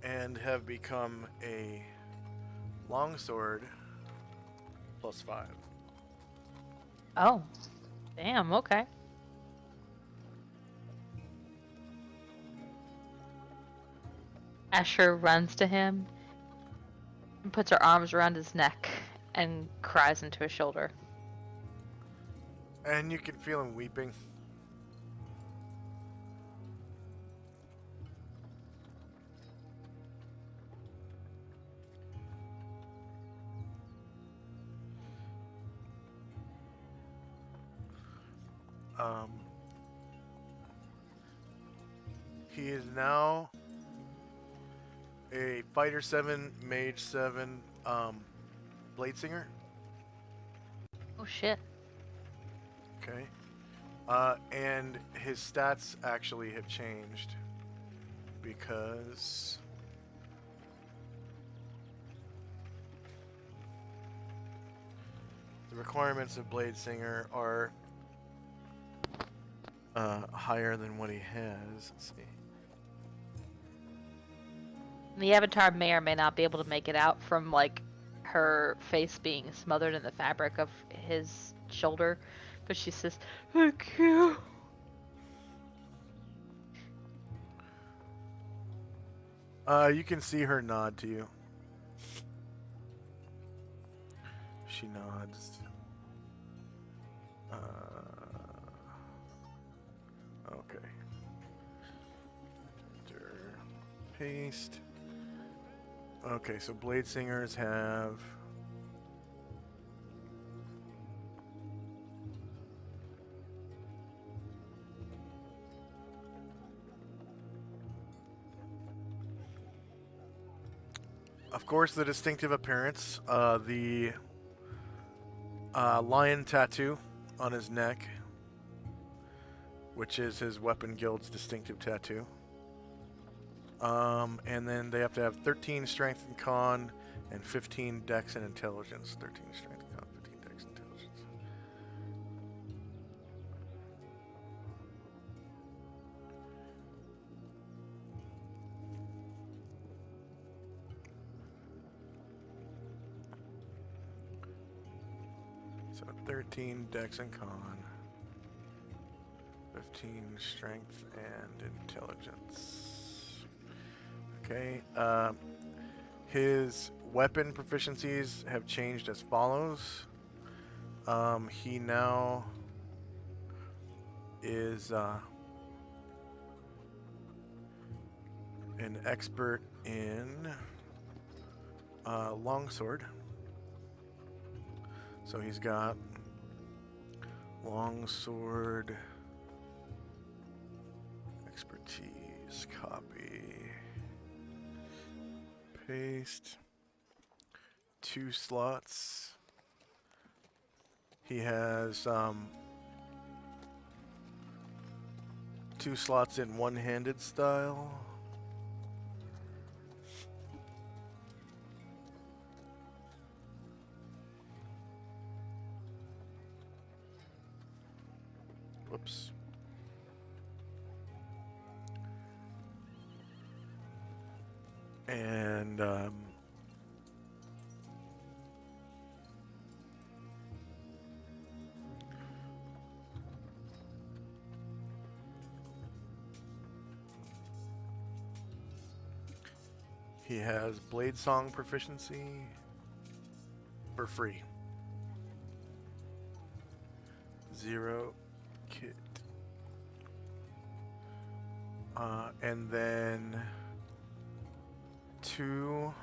And have become a longsword +5. Oh. Damn, okay. Asher runs to him and puts her arms around his neck and cries into his shoulder. And you can feel him weeping. He is now a Fighter 7, Mage 7, Blade Singer. Oh shit. Okay. And his stats actually have changed because the requirements of Blade Singer are higher than what he has. Let's see. The avatar may or may not be able to make it out from like her face being smothered in the fabric of his shoulder, but she says, "Thank you." You can see her nod to you. She nods. Okay. Enter. Paste. Okay, so Blade Singers have of course the distinctive appearance, the lion tattoo on his neck, which is his weapon guild's distinctive tattoo. And then they have to have 13 strength and con and 15 dex and intelligence. 13 strength, con, 15 dex and intelligence. So 13 dex and con, 15 strength and intelligence. Okay. His weapon proficiencies have changed as follows. He now is an expert in longsword. So he's got longsword expertise, copy, paste, 2 slots. He has 2 slots in one-handed style. Whoops. And he has blade song proficiency for free. 0 kit. And then 2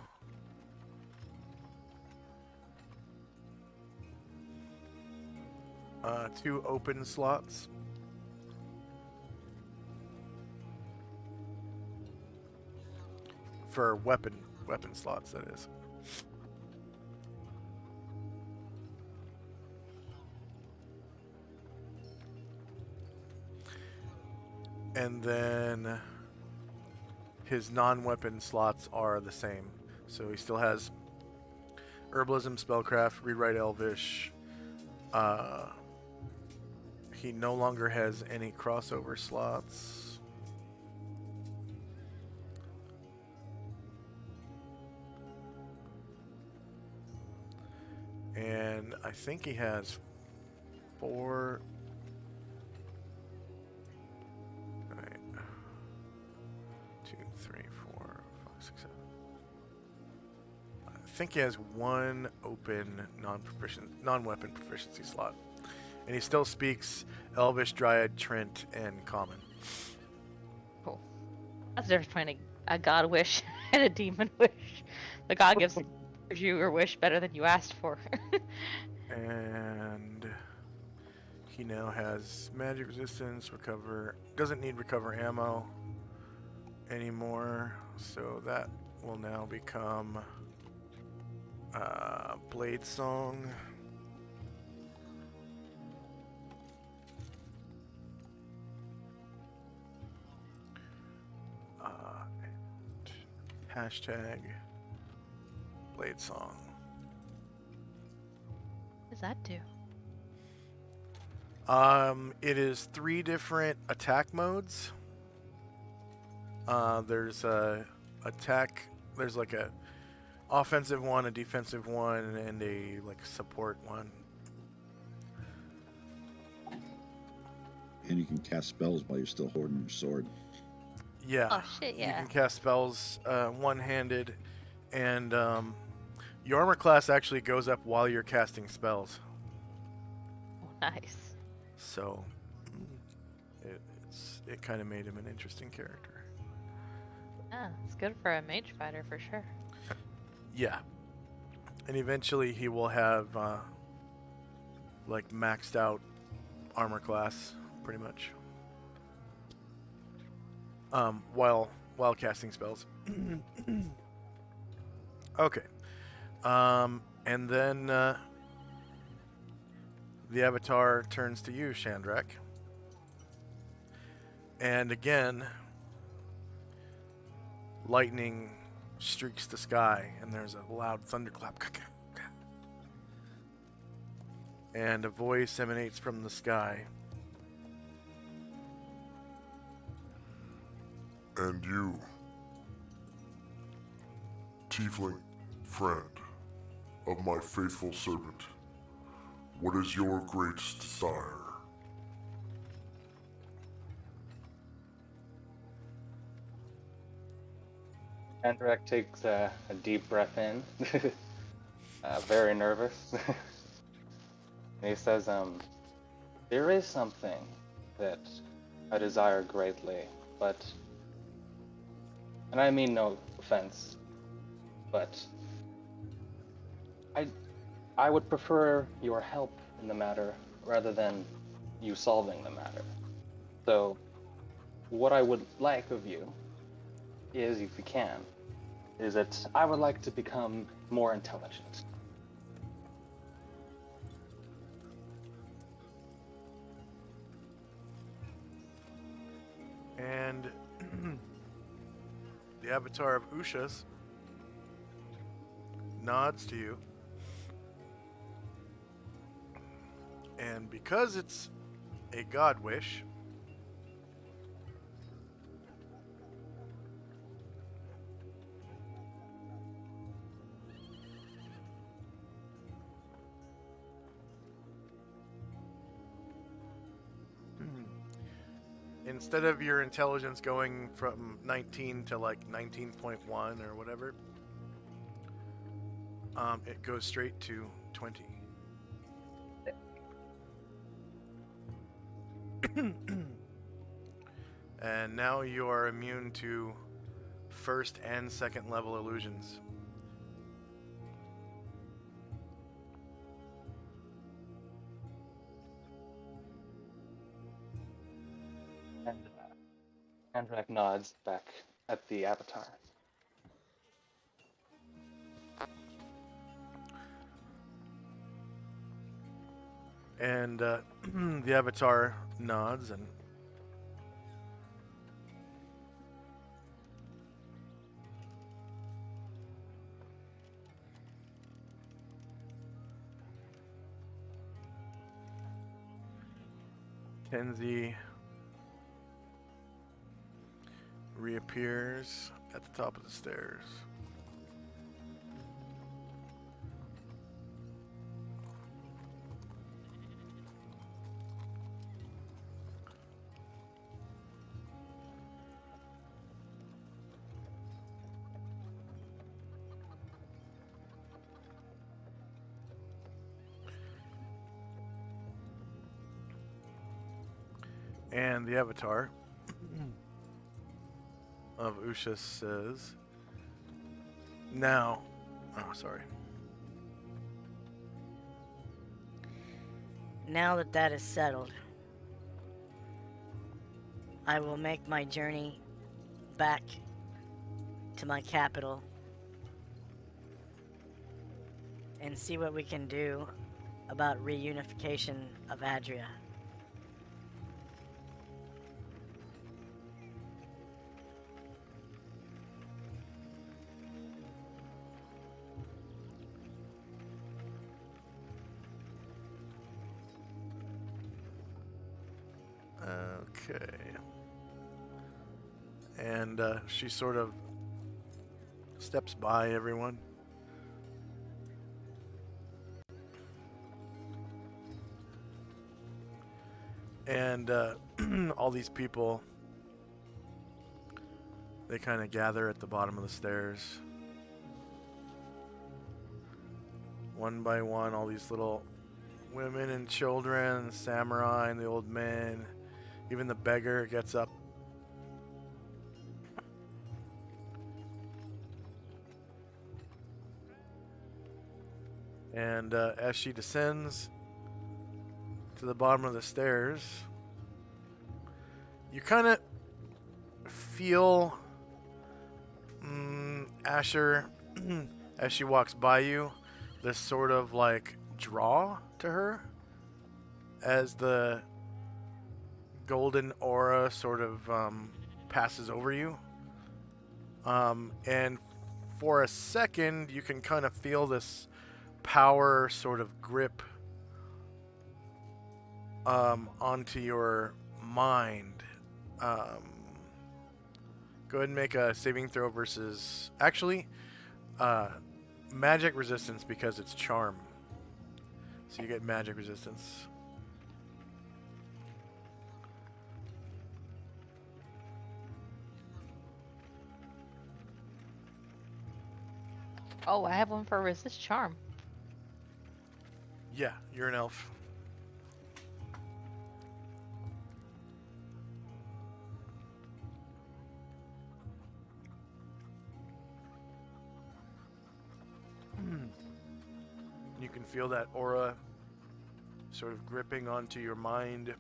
2 open slots. For weapon slots, that is. And then his non-weapon slots are the same. So he still has Herbalism, Spellcraft, Rewrite Elvish. He no longer has any crossover slots. And I think he has 4... Right. 2, 3, 4, 5, 6, 7. I think he has 1 open non-weapon proficiency slot. And he still speaks Elvish, Dryad, Trent, and Common. Cool. That's the difference between a god wish and a demon wish. The god gives you your wish better than you asked for. And he now has magic resistance, doesn't need recover ammo anymore, so that will now become Blade Song. And hashtag Blade Song. What does that do? It is 3 different attack modes. There's a attack. There's like a offensive one, a defensive one, and a like support one. And you can cast spells while you're still holding your sword. Yeah. Oh shit, You yeah. can cast spells one-handed, and your armor class actually goes up while you're casting spells. Oh, nice. So it kind of made him an interesting character. Yeah, it's good for a mage fighter for sure. Yeah. And eventually he will have like maxed out armor class pretty much. While casting spells. Okay. And then the avatar turns to you, Shandrak. And again, lightning streaks the sky, and there's a loud thunderclap. And a voice emanates from the sky. And you, tiefling friend of my faithful servant, what is your greatest desire? Shandrak takes a deep breath in, very nervous. And he says, there is something that I desire greatly, but, and I mean no offense, but I would prefer your help in the matter rather than you solving the matter. So, what I would like of you is, if you can, is that I would like to become more intelligent. And the avatar of Ushas nods to you. And because it's a god wish, instead of your intelligence going from 19 to like 19.1 or whatever, it goes straight to 20. And now you are immune to first and second level illusions. And Shandrak nods back at the avatar. And the avatar nods and Tenzi reappears at the top of the stairs. And the avatar of Ushas says, now, oh, sorry. Now that that is settled, I will make my journey back to my capital and see what we can do about reunification of Adria. Okay. And she sort of steps by everyone. And all these people, they kind of gather at the bottom of the stairs. One by one, all these little women and children, samurai and the old men, even the beggar gets up. And as she descends to the bottom of the stairs, you kind of feel Asher, as she walks by you, this sort of like draw to her as the golden aura sort of passes over you. And for a second, you can kind of feel this power sort of grip onto your mind. Go ahead and make a saving throw versus actually magic resistance because it's charm. So you get magic resistance. Oh, I have one for resist charm. Yeah, you're an elf. You can feel that aura sort of gripping onto your mind,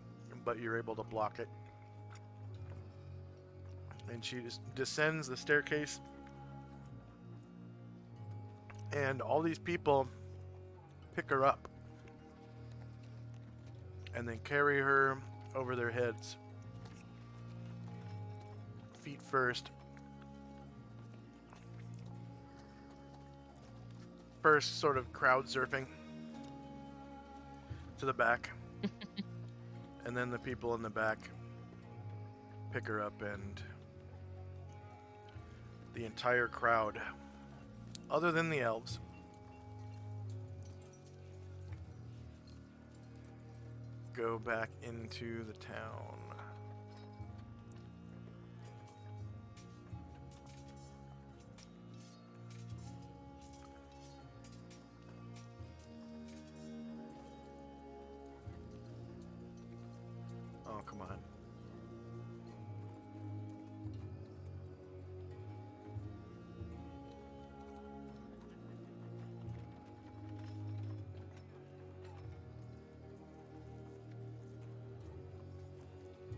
but you're able to block it. And she just descends the staircase. And all these people pick her up. And then carry her over their heads. Feet first. First sort of crowd surfing to the back. And then the people in the back pick her up, and the entire crowd, other than the elves, go back into the town. Oh, come on.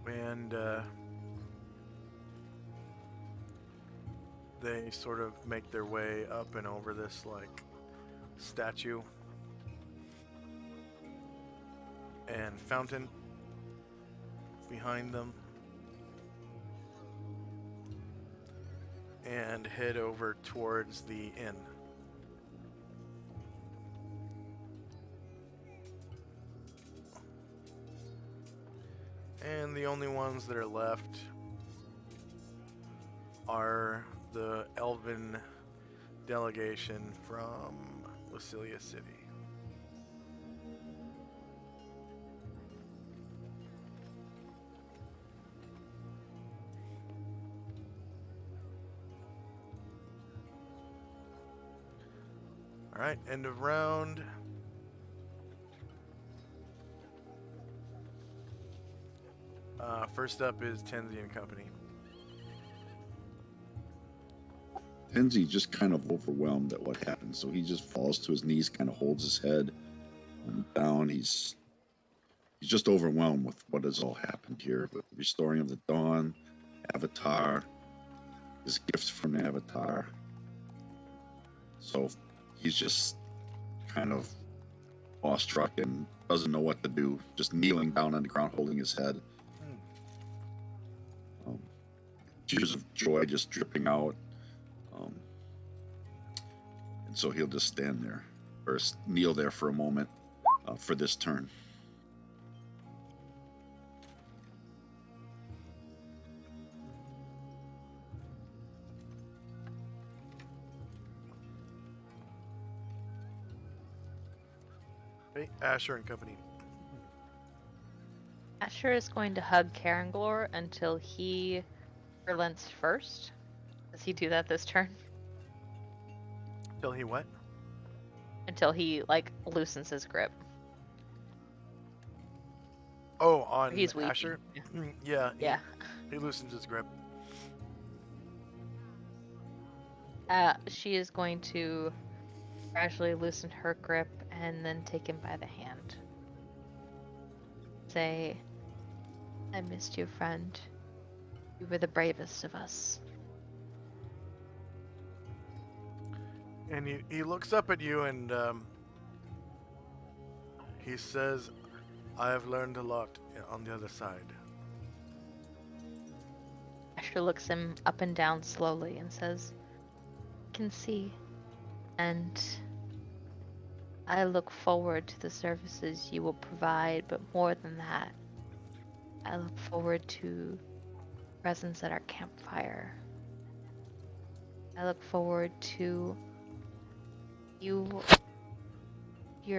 And they sort of make their way up and over this like statue and fountain behind them, and head over towards the inn. And the only ones that are left are the elven delegation from Lucilia City. Alright, end of round. First up is Tenzi and Company. Tenzi just kind of overwhelmed at what happened, so he just falls to his knees, kind of holds his head down. He's just overwhelmed with what has all happened here. The restoring of the dawn, Avatar, his gifts from the Avatar. So he's just kind of awestruck and doesn't know what to do, just kneeling down on the ground, holding his head. Tears of joy just dripping out. And so he'll just stand there, or kneel there for a moment for this turn. Okay, Asher and Company. Asher is going to hug Caranglor until he relents first. Does he do that this turn? Till he what? Until he, like, loosens his grip. Oh, on He's weeping. Asher? Yeah. Yeah. Yeah. He loosens his grip. She is going to gradually loosen her grip and then take him by the hand. Say, I missed you, friend. You were the bravest of us. And he looks up at you and he says, I have learned a lot on the other side. Asher looks him up and down slowly and says, I can see, and I look forward to the services you will provide, but more than that, I look forward to presence at our campfire. I look forward to your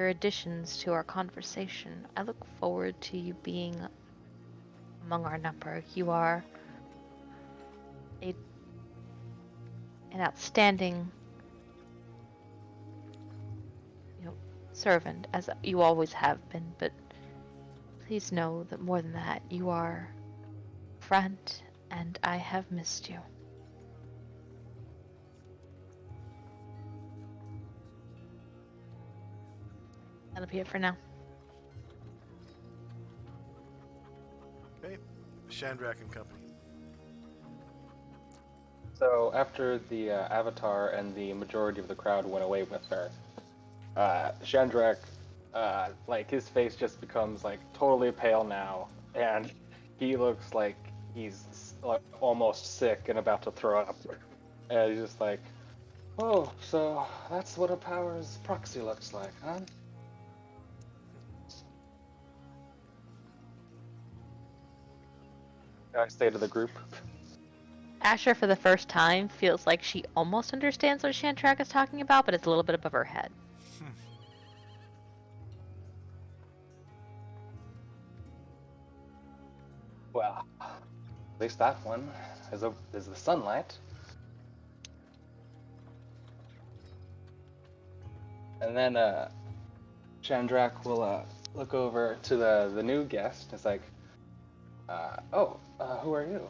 additions to our conversation. I look forward to you being among our number. You are an outstanding, servant, as you always have been, but please know that more than that, you are a friend, and I have missed you. That'll be it for now. Okay. Shandrak and company. So after the Avatar and the majority of the crowd went away with her, Shandrak, like his face just becomes like totally pale now, and he looks like he's like almost sick and about to throw up. And he's just like, "Oh, so that's what a power's proxy looks like, huh?" I say to the group. Asher, for the first time, feels like she almost understands what Shandrak is talking about, but it's a little bit above her head. Well, at least that one is the sunlight. And then Shandrak will look over to the new guest. It's like, who are you?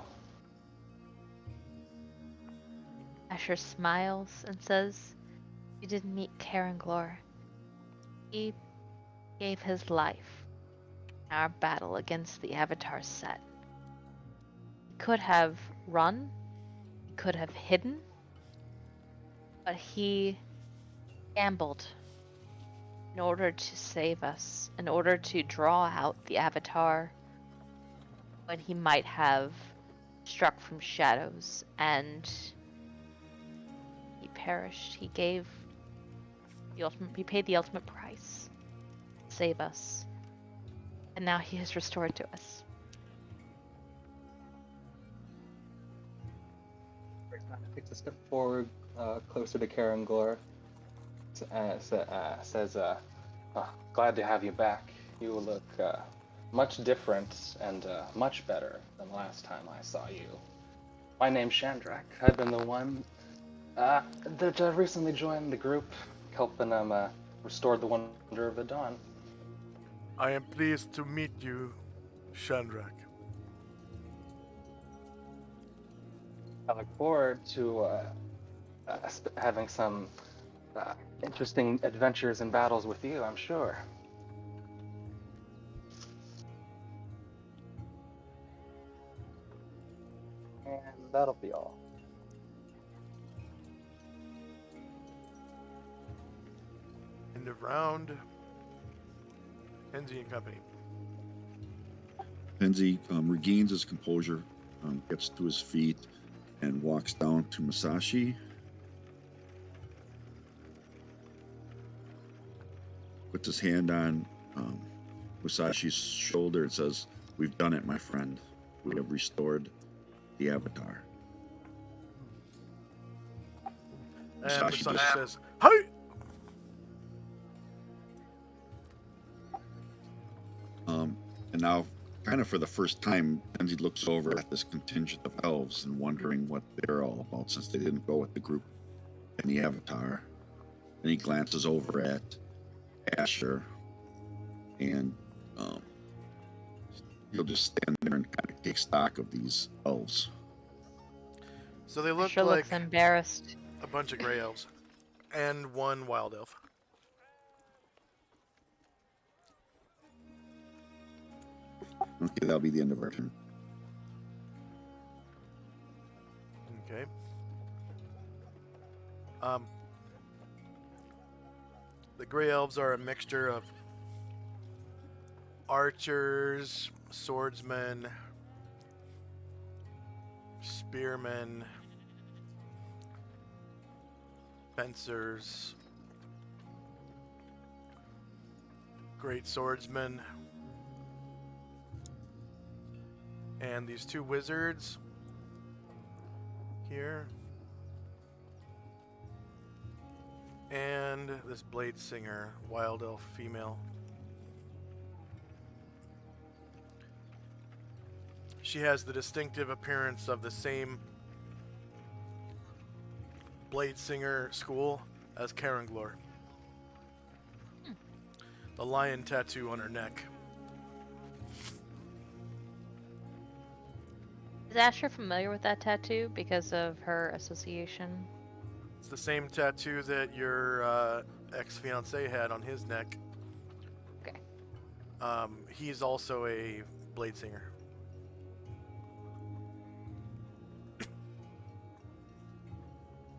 Asher smiles and says, you didn't meet Caranglor. He gave his life in our battle against the Avatar set. He could have run, he could have hidden, but he gambled in order to save us, in order to draw out the Avatar when he might have struck from shadows, and he perished. He gave he paid the ultimate price to save us, and now he is restored to us. Takes a step forward, closer to Caranglor. Says, "Glad to have you back. You look much different and much better than last time I saw you. My name's Shandrak. I've been the one that recently joined the group, helping them restore the Wonder of the Dawn." I am pleased to meet you, Shandrak. I look forward to having some interesting adventures and battles with you, I'm sure. And that'll be all. End of round. Tenzi and company. Tenzi regains his composure, gets to his feet, and walks down to Masashi. Puts his hand on Musashi's shoulder and says, "We've done it, my friend. We have restored the Avatar." And Musashi Masashi just- says, "Hi!" And now, kind of for the first time, Tenzi looks over at this contingent of elves and wondering what they're all about, since they didn't go with the group and the Avatar. And he glances over at Asher, and he'll just stand there and kind of take stock of these elves. So they look Asher like looks embarrassed. a bunch of gray elves and one wild elf. Okay, that'll be the end of our turn. Okay. The gray elves are a mixture of archers, swordsmen, spearmen, fencers, great swordsmen, and these two wizards here, and this blade singer, wild elf female. She has the distinctive appearance of the same blade singer school as Caranglor. The lion tattoo on her neck. Is Asher familiar with that tattoo because of her association? It's the same tattoo that your ex-fiance had on his neck. Okay. He's also a blade singer.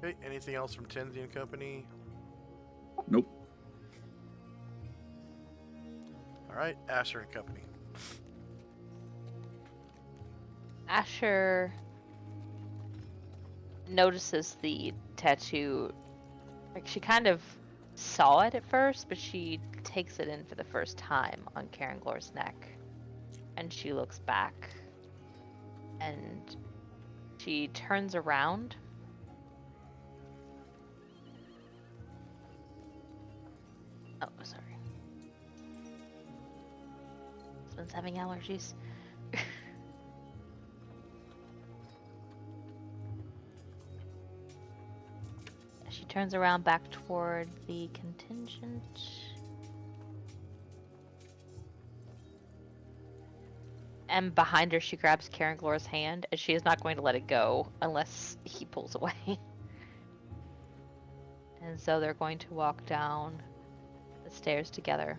Okay, anything else from Tenzi and Company? Nope. All right, Asher and Company. Asher notices the tattoo. Like, she kind of saw it at first, but she takes it in for the first time on Caranglor's neck. And she looks back. And she turns around. Oh, sorry. This one's having allergies. She turns around back toward the contingent. And behind her, she grabs Caranglor's hand, and she is not going to let it go unless he pulls away. And so they're going to walk down the stairs together.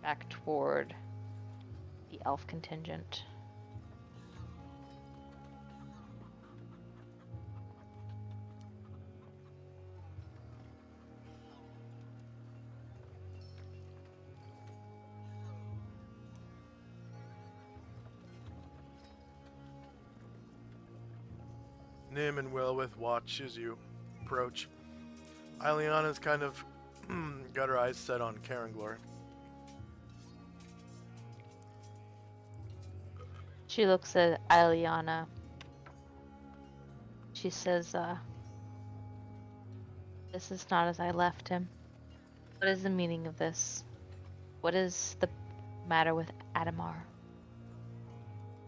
Back toward the elf contingent. Nim and Wellwith watch as you approach. Ileana's kind of got her eyes set on Caranglor. She looks at Ileana. She says, this is not as I left him. What is the meaning of this? What is the matter with Adamar?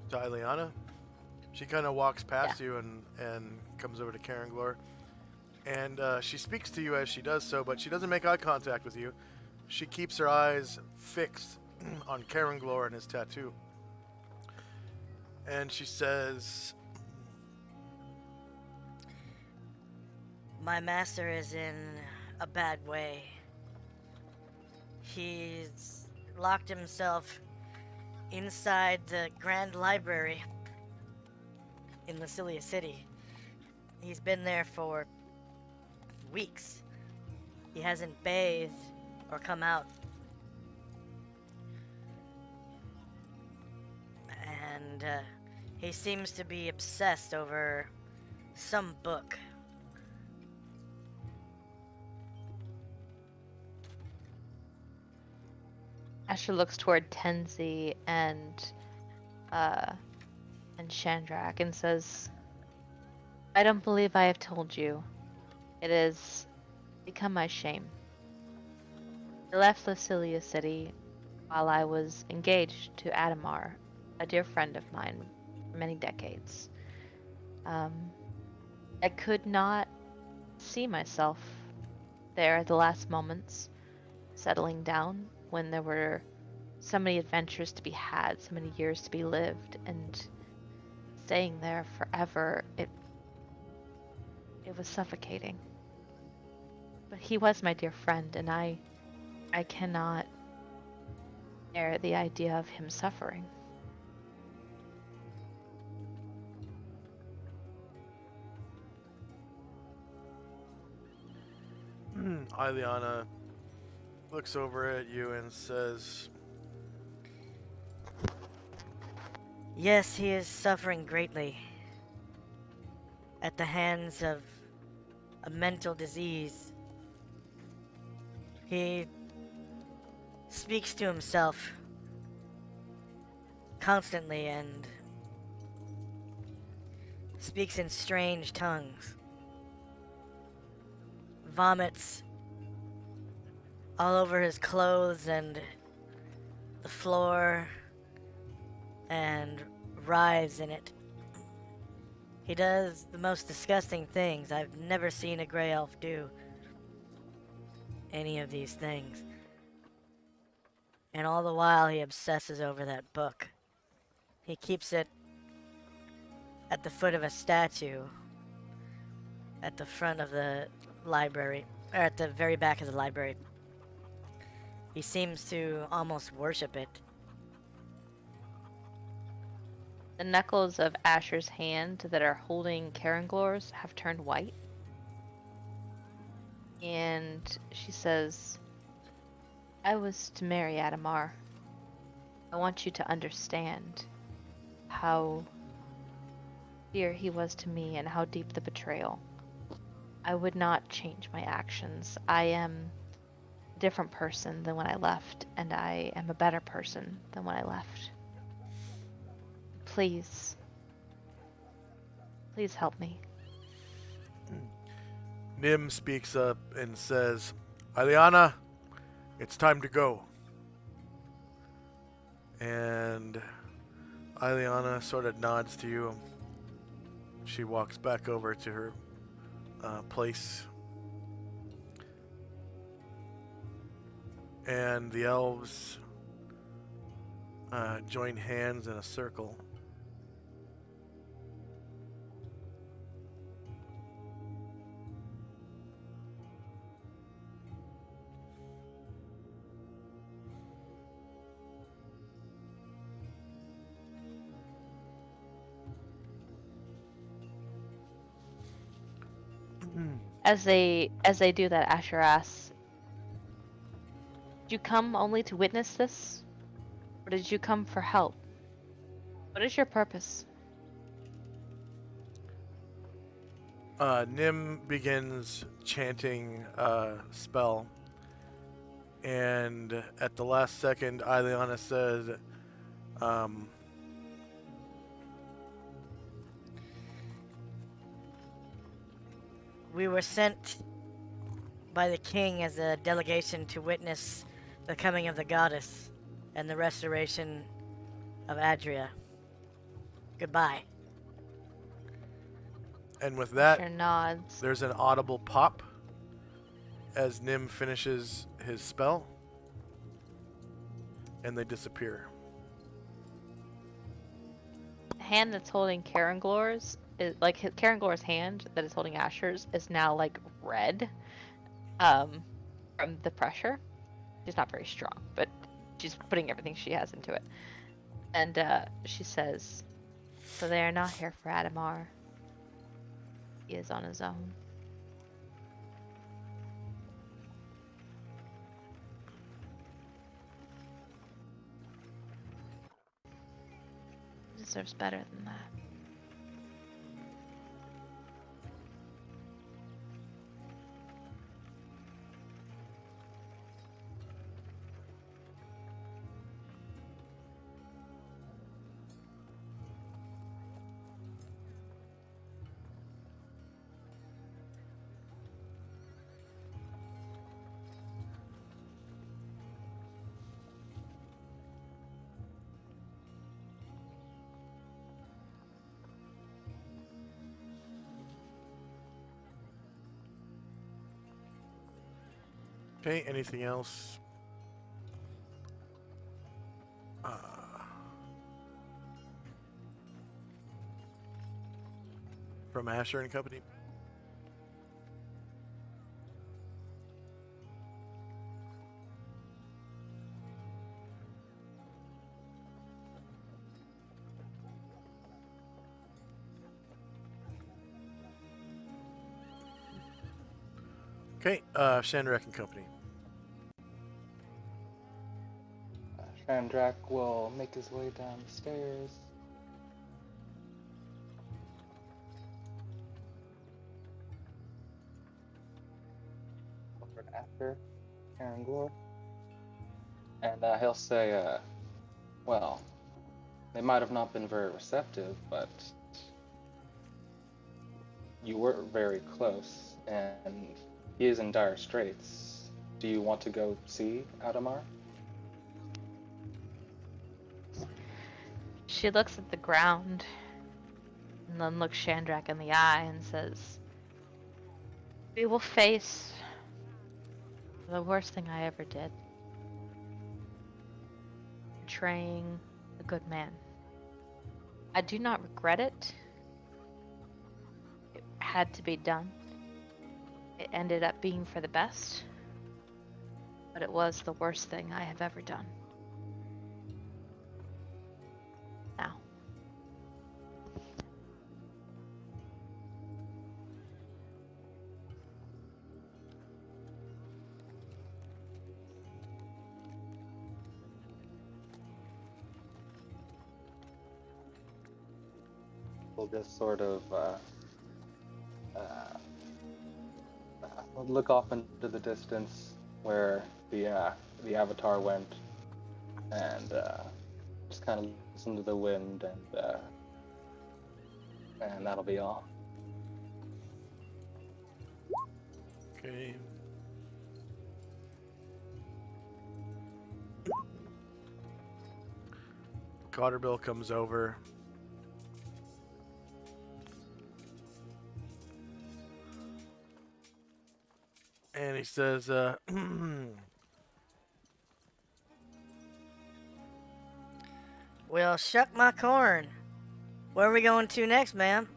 To Ileana, she kind of walks past you and comes over to Caranglor. And she speaks to you as she does so, but she doesn't make eye contact with you. She keeps her eyes fixed on Caranglor and his tattoo. And she says, My master is in a bad way. He's locked himself inside the Grand Library in Lucilia City. He's been there for weeks. He hasn't bathed or come out. And he seems to be obsessed over some book. Asher looks toward Tenzi and Shandrak and says, I don't believe I have told you. It has become my shame. I left Lucilia City while I was engaged to Adamar, a dear friend of mine for many decades. I could not see myself there at the last moments, settling down when there were so many adventures to be had, so many years to be lived, and staying there forever, it was suffocating. But he was my dear friend, and I cannot bear the idea of him suffering. Ileana looks over at you and says, Yes, he is suffering greatly at the hands of a mental disease. He speaks to himself constantly and speaks in strange tongues. Vomits all over his clothes and the floor and writhes in it. He does the most disgusting things. I've never seen a gray elf do any of these things. And all the while he obsesses over that book. He keeps it at the foot of a statue at the front of the library, or at the very back of the library. He seems to almost worship it. The knuckles of Asher's hand that are holding Caranglor's have turned white. And she says, I was to marry Adamar. I want you to understand how dear he was to me and how deep the betrayal. I would not change my actions. I am a different person than when I left, and I am a better person than when I left. Please help me. Nim speaks up and says, Ileana, it's time to go. And Ileana sort of nods to you. She walks back over to her place. And the elves join hands in a circle. As they do that, Asher asks, did you come only to witness this? Or did you come for help? What is your purpose? Nim begins chanting a spell. And at the last second, Ileana said, We were sent by the king as a delegation to witness the coming of the goddess and the restoration of Adria. Goodbye. and with that, Asher nods. there's an audible pop as Nim finishes his spell, and they disappear. The hand that's holding Caranglor's is like Caranglor's hand that is holding Asher's is now like red, from the pressure. She's not very strong, but she's putting everything she has into it. And she says, "So they are not here for Adamar. He is on his own." He deserves better than that. Okay, anything else? From Asher and Company? Okay, Shandrak and Company. Shandrak will make his way down the stairs. Over after Caranglor. And he'll say, well, they might have not been very receptive, but you were very close, and he is in dire straits. Do you want to go see Adamar? She looks at the ground and then looks Shandrak in the eye and says, "We will face the worst thing I ever did. Betraying a good man. I do not regret it. It had to be done. It ended up being for the best, but it was the worst thing I have ever done. Now." We'll just sort of look off into the distance where the avatar went, and just kind of listen to the wind, and that'll be all. Okay. Cotterbill comes over. And he says, Well, shuck my corn. Where are we going to next, ma'am?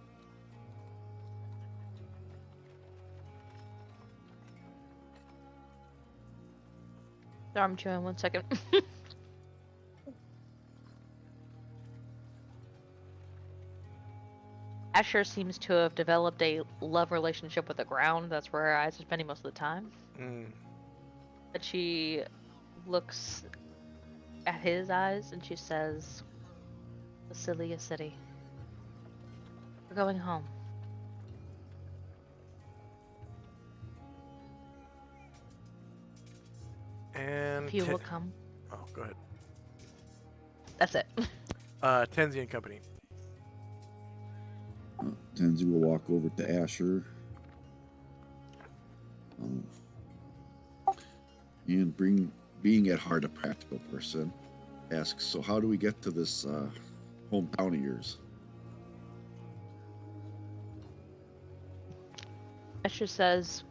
Arm chewing 1 second. Asher seems to have developed a love relationship with the ground. That's where her eyes are spending most of the time. But she looks at his eyes and she says, "Vasilia City. We're going home." and If you will come. Oh, go ahead. That's it. Tenzi and Company. Tenzi will walk over to Asher. And being at heart a practical person, asks, "So how do we get to this hometown of yours?" Asher says,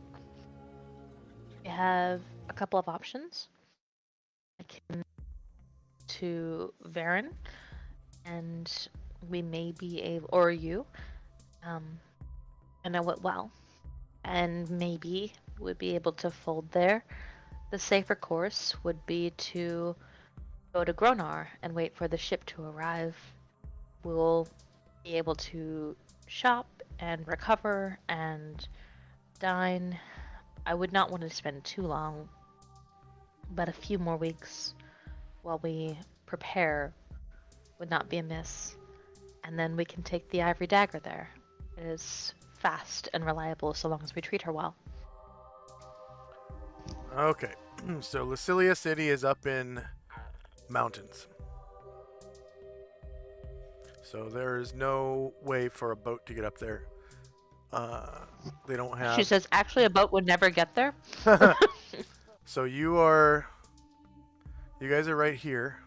"We have a couple of options. I can to Varen, and we may be able, or you, I know it well, and maybe would be able to fold there. The safer course would be to go to Gronar and wait for the ship to arrive. We'll be able to shop and recover and dine. I would not want to spend too long, but a few more weeks while we prepare would not be amiss. And then we can take the Ivory Dagger there. It is fast and reliable so long as we treat her well." Okay. So Vasilia City is up in mountains. So there is no way for a boat to get up there. They don't have... She says, "Actually, a boat would never get there." So you guys are right here,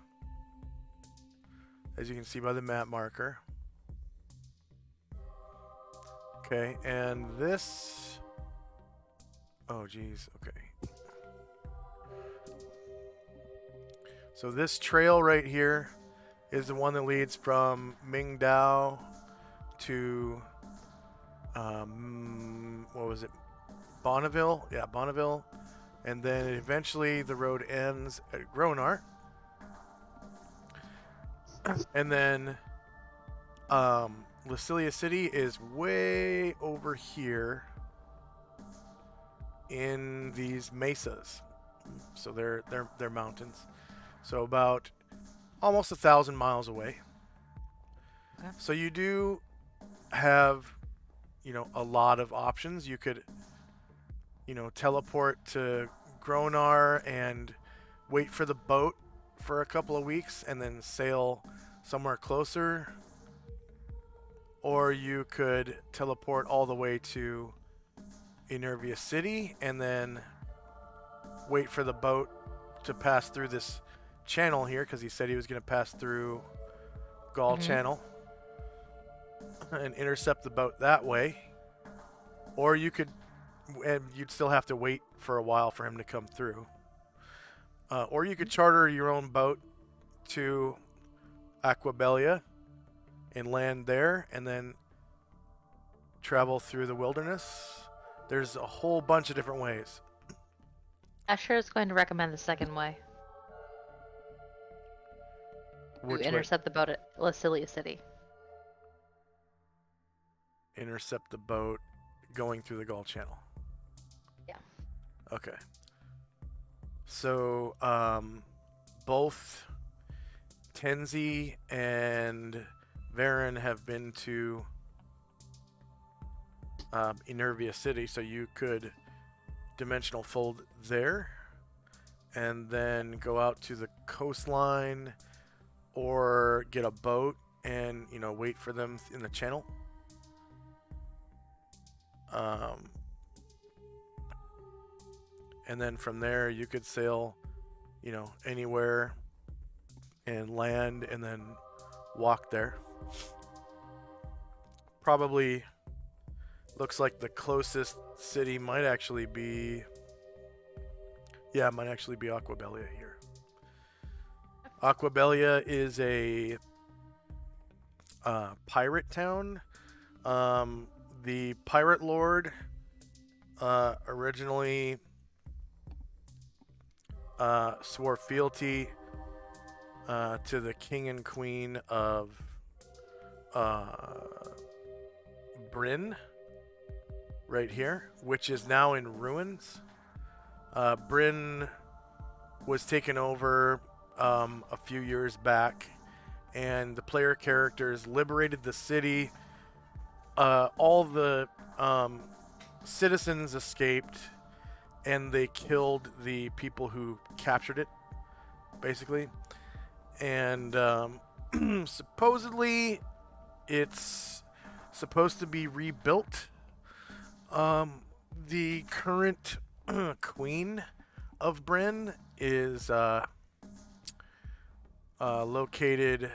as you can see by the map marker. Okay, and this... Oh, geez, okay. So this trail right here is the one that leads from Mingdao to, what was it? Bonneville? Yeah, Bonneville. And then eventually the road ends at Gronar. And then Vasilia City is way over here in these mesas. So they're mountains. So about almost 1,000 miles away. Okay. So you do have, a lot of options. You could, teleport to Gronar and wait for the boat for a couple of weeks and then sail somewhere closer. Or you could teleport all the way to Enervia City and then wait for the boat to pass through this channel here, because he said he was going to pass through Gaul Channel and intercept the boat that way. Or you could, and you'd still have to wait for a while for him to come through. Or you could charter your own boat to Aquabelia and land there and then travel through the wilderness. There's a whole bunch of different ways. Asher is going to recommend the second way. Which To way? intercept the boat at Lasilia City. Intercept the boat going through the Gaul Channel. Yeah. Okay. So, both Tenzi and Varen have been to Enervia City, so you could dimensional fold there and then go out to the coastline or get a boat and, wait for them in the channel. And then from there you could sail, anywhere and land and then walk there. Probably looks like the closest city might actually be Aquabelia here. Aquabelia is a pirate town. The pirate lord originally swore fealty to the king and queen of Bryn, right here, which is now in ruins. Bryn was taken over a few years back, and the player characters liberated the city. All the citizens escaped, and they killed the people who captured it, basically. And supposedly it's supposed to be rebuilt. The current queen of Bryn is located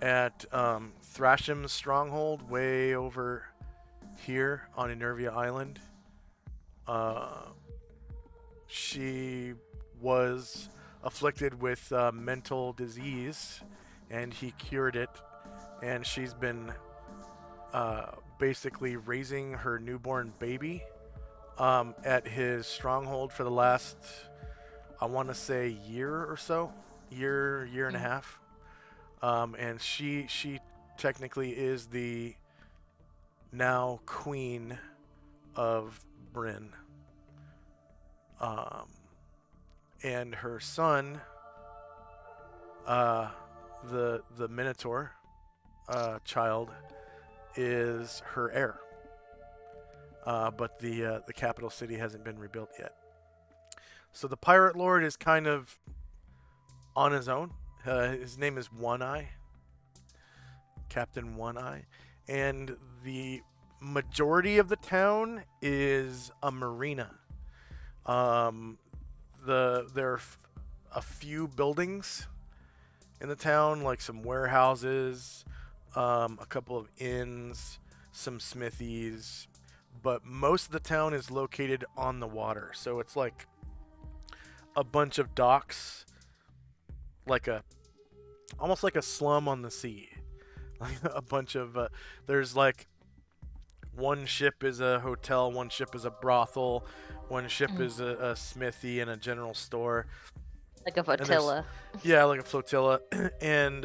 at Thrasham's stronghold, way over here on Enervia Island. She was afflicted with mental disease, and he cured it, and she's been basically raising her newborn baby at his stronghold for the last, I want to say, year or so, year and a half. And she technically is the now queen of Bryn. And her son, the Minotaur child, is her heir. But the capital city hasn't been rebuilt yet. So the pirate lord is kind of on his own. His name is One Eye, Captain One Eye, and the majority of the town is a marina. There are a few buildings in the town, like some warehouses, a couple of inns, some smithies, but most of the town is located on the water. So it's like a bunch of docks, almost like a slum on the sea. Like a bunch of there's like one ship is a hotel, one ship is a brothel, one ship is a smithy and a general store. Like a flotilla. Yeah, like a flotilla. And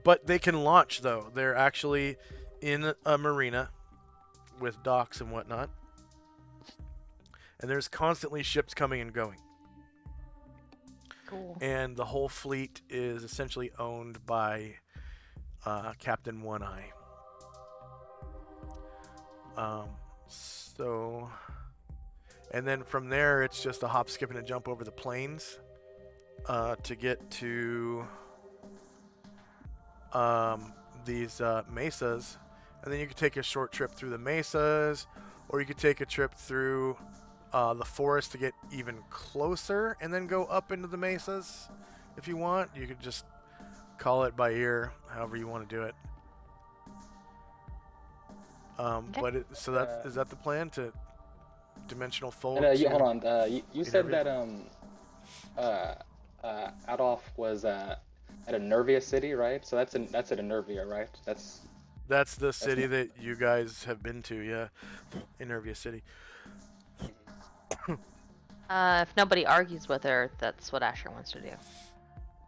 but they can launch, though. They're actually in a marina with docks and whatnot. And there's constantly ships coming and going. Cool. and the whole fleet is essentially owned by Captain One Eye. So, and then from there, it's just a hop, skip, and a jump over the plains to get to these mesas, and then you could take a short trip through the mesas, or you could take a trip through the forest to get even closer, and then go up into the mesas. If you want, you could just call it by ear, however you want to do it. Okay. But is that the plan, to dimensional fold? Hold on. You said Enervia? that Adolf was at Enervia City, right? So that's at Enervia, right? That's the city that you guys have been to, yeah. Enervia City. If nobody argues with her, that's what Asher wants to do.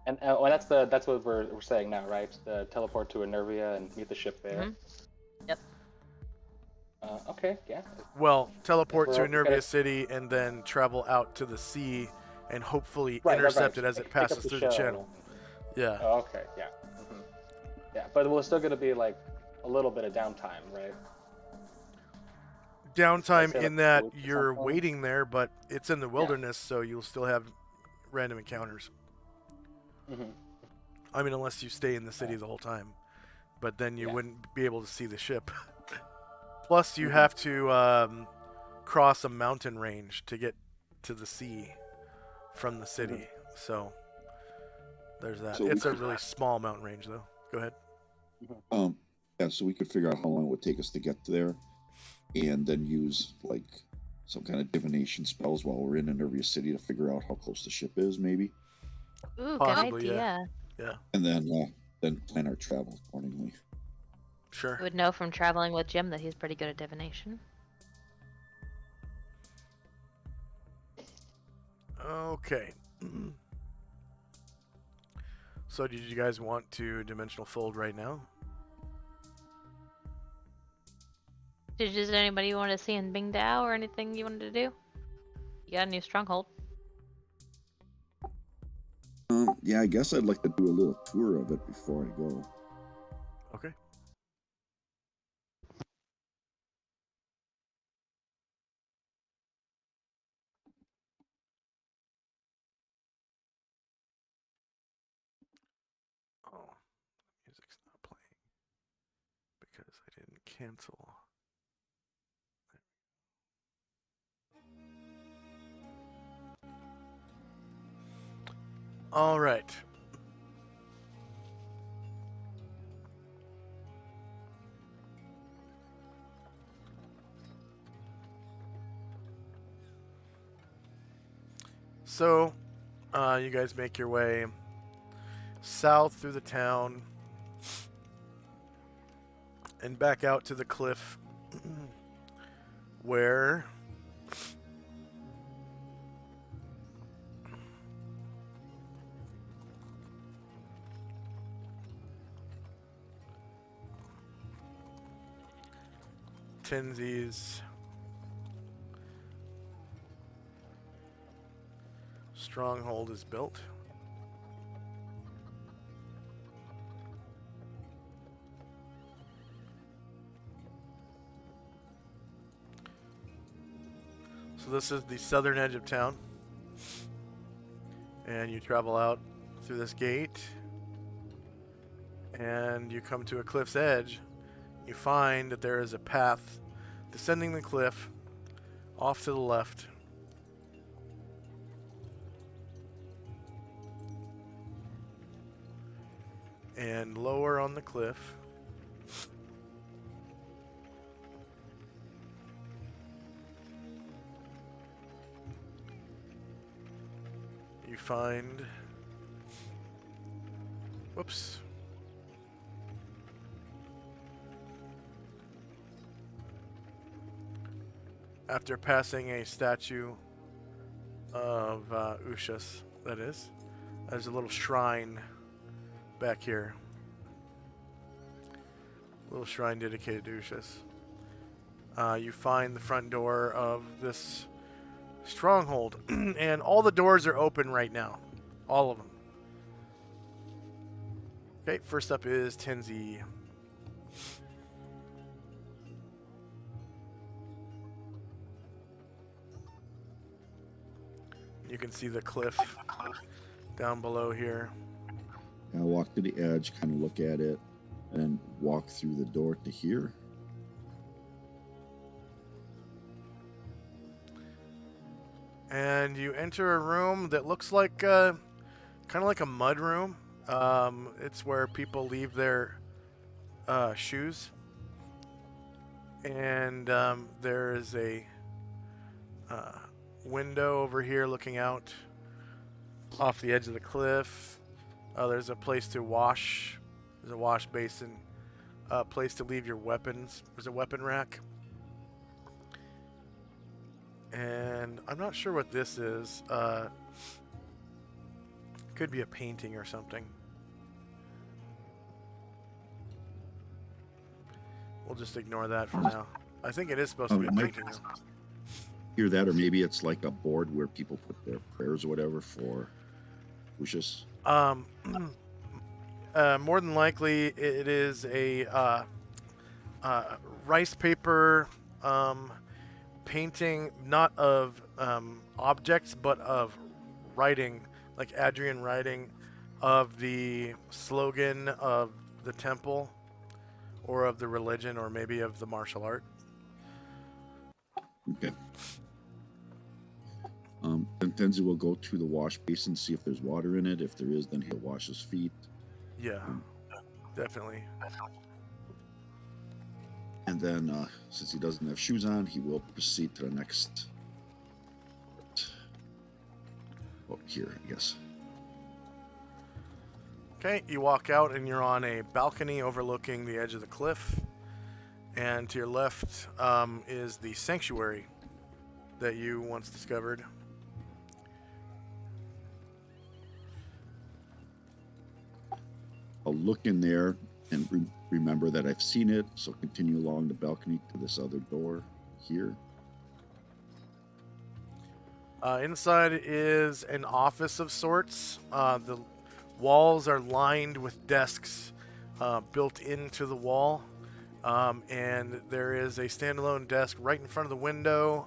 And that's what we're saying now, right? Teleport to Enervia and meet the ship there. Mhm. Yep. Okay, yeah. Well, teleport to We're- we Enervia gotta- City and then travel out to the sea and hopefully Right, intercept it as it Pick up passes the through the shell. channel. Yeah. Oh, okay, yeah. Yeah, but we're still gonna be like a little bit of downtime, right? Downtime say, like, in that a week or you're something? waiting there, but it's in the wilderness, so you'll still have random encounters. Mm-hmm. I mean, unless you stay in the city the whole time, but then you Yeah. wouldn't be able to see the ship. Plus, you Mhm. have to cross a mountain range to get to the sea from the city. So there's that. So we It's a could- really small mountain range, though. Go ahead. Yeah, so we could figure out how long it would take us to get there, and then use like some kind of divination spells while we're in Enervia City to figure out how close the ship is, maybe, Ooh, Possibly, good yeah. idea. Yeah, and then plan our travel accordingly. sure. You would know from traveling with Jim that he's pretty good at divination. Okay. So, did you guys want to dimensional fold right now? Is there anybody you wanted to see in Bingdao or anything you wanted to do? You got a new stronghold. Yeah, I guess I'd like to do a little tour of it before I go. Okay. Oh, music's not playing because I didn't cancel. All right. So, you guys make your way south through the town and back out to the cliff where Tenzi's stronghold is built. So this is the southern edge of town, and you travel out through this gate, and you come to a cliff's edge. You find that there is a path descending the cliff off to the left. And lower on the cliff, you find, whoops, after passing a statue of Ushas, that is, there's a little shrine back here. A little shrine dedicated to Ushas. You find the front door of this stronghold, and all the doors are open right now. All of them. Okay, first up is Tenzi. You can see the cliff down below here. I walk to the edge, kind of look at it, and then walk through the door to here. And you enter a room that looks like kind of like a mud room. It's where people leave their shoes. And there is a window over here looking out off the edge of the cliff. There's a place to wash. There's a wash basin. A place to leave your weapons. There's a weapon rack. And I'm not sure what this is. Could be a painting or something. We'll just ignore that for now. I think it is supposed to be a painting. Hear that, or maybe it's like a board where people put their prayers or whatever for Ushas. More than likely, it is a rice paper painting, not of objects, but of writing, like Adrian writing, of the slogan of the temple, or of the religion, or maybe of the martial art. Okay. Then Tenzi will go to the wash basin, see if there's water in it. If there is, then he'll wash his feet. Yeah, definitely. And then, since he doesn't have shoes on, he will proceed to the next. Oh, here, I guess. Okay, you walk out and you're on a balcony overlooking the edge of the cliff. And to your left is the sanctuary that you once discovered. I'll look in there and remember that I've seen it, so continue along the balcony to this other door here. Inside is an office of sorts. The walls are lined with desks built into the wall. And there is a standalone desk right in front of the window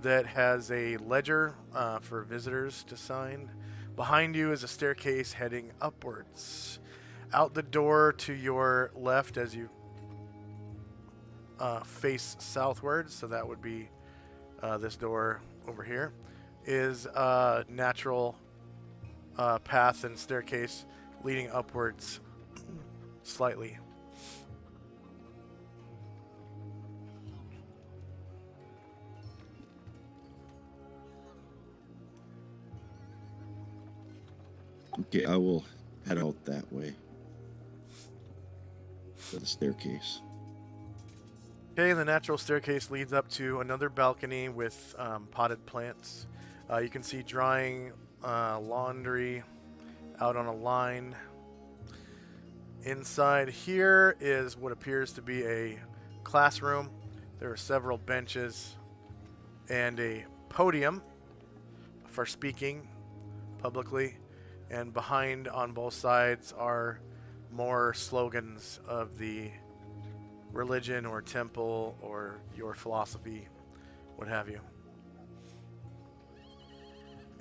that has a ledger for visitors to sign. Behind you is a staircase heading upwards. Out the door to your left as you face southwards, so that would be this door over here, is a natural path and staircase leading upwards slightly. Okay, I will head out that way to the staircase. Okay, the natural staircase leads up to another balcony with potted plants. You can see drying laundry out on a line. Inside here is what appears to be a classroom. There are several benches and a podium for speaking publicly. And behind on both sides are more slogans of the religion or temple or your philosophy, what have you.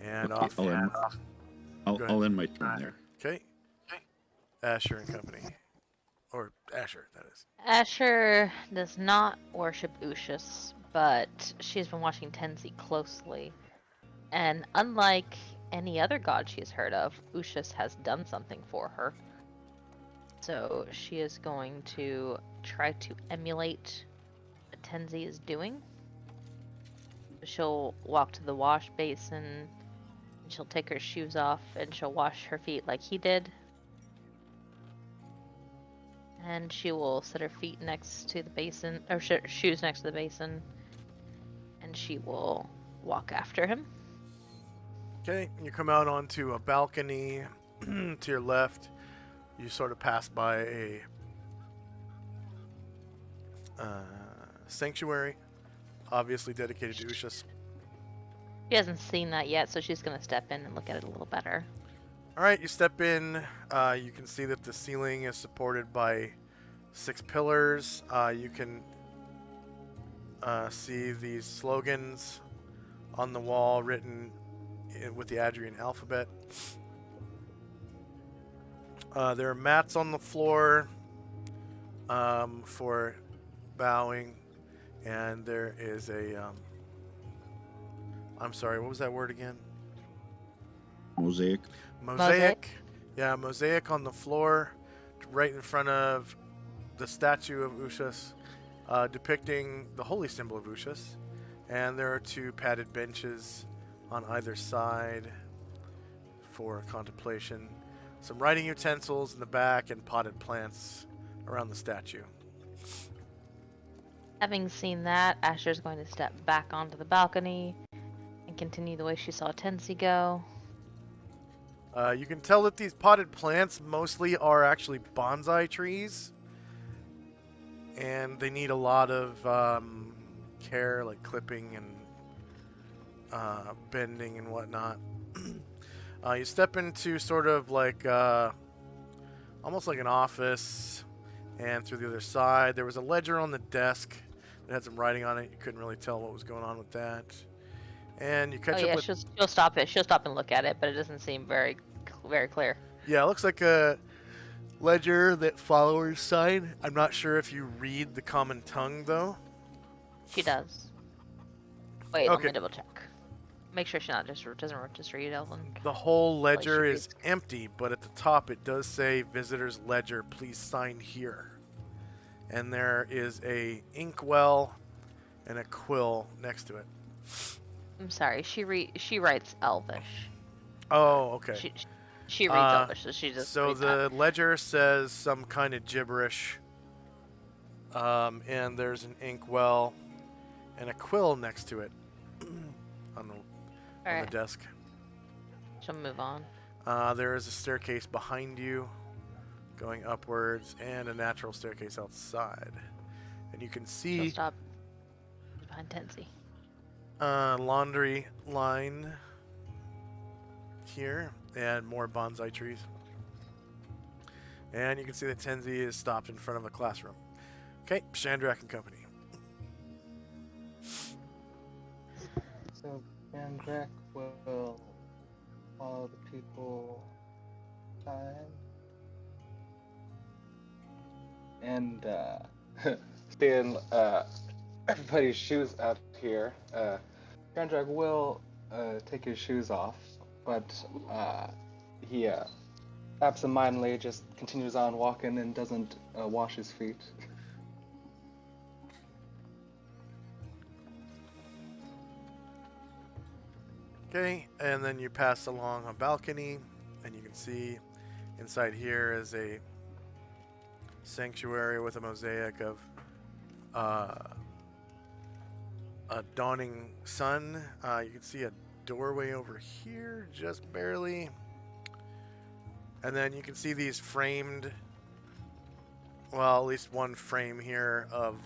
And Okay, I'll end my turn there. Okay. Asher and company. Or Asher, that is. Asher does not worship Ushas, but she's been watching Tenzi closely. And unlike any other god she's heard of, Ushas has done something for her. So she is going to try to emulate what Tenzi is doing. She'll walk to the wash basin, and she'll take her shoes off, and she'll wash her feet like he did. And she will set her feet next to the basin, or shoes next to the basin, and she will walk after him. Okay, you come out onto a balcony to your left. You sort of pass by a sanctuary, obviously dedicated to Ushas. She hasn't seen that yet, so she's going to step in and look at it a little better. All right, you step in. You can see that the ceiling is supported by 6 pillars. You can see these slogans on the wall written with the Adrian alphabet. There are mats on the floor for bowing, and there is a. I'm sorry, what was that word again? Mosaic. Mosaic. Yeah, mosaic on the floor, right in front of the statue of Ushas, depicting the holy symbol of Ushas. And there are 2 padded benches on either side for contemplation. Some writing utensils in the back and potted plants around the statue. Having seen that, Asher's going to step back onto the balcony and continue the way she saw Tenzi go. You can tell that these potted plants mostly are actually bonsai trees, and they need a lot of care, like clipping and bending and whatnot. You step into sort of like almost like an office, and through the other side there was a ledger on the desk that had some writing on it. You couldn't really tell what was going on with that. And you catch up with... she'll stop it. She'll stop and look at it, but it doesn't seem very clear. Yeah, it looks like a ledger that followers sign. I'm not sure if you read the common tongue, though. She does. Wait, Okay. let me double check. Make sure she doesn't just read Elven. The whole ledger she is empty, but at the top it does say "Visitor's Ledger. Please sign here." And there is a inkwell and a quill next to it. I'm sorry. She writes Elvish. Oh, okay. She reads Elvish, so she just. So reads the that. ledger says some kind of gibberish, and there's an inkwell and a quill next to it on the Alright, desk. she'll move on. There is a staircase behind you, going upwards, and a natural staircase outside. And you can She'll see stop behind Tenzi. laundry line here, and more bonsai trees. And you can see that Tenzi is stopped in front of a classroom. Okay, Shandrak and company. So Shandrak will follow the people inside and seeing everybody's shoes out here. Shandrak will take his shoes off, but he absentmindedly just continues on walking and doesn't wash his feet. Okay, and then you pass along a balcony, and you can see inside here is a sanctuary with a mosaic of a dawning sun. You can see a doorway over here, just barely. And then you can see these framed, well, at least one frame here of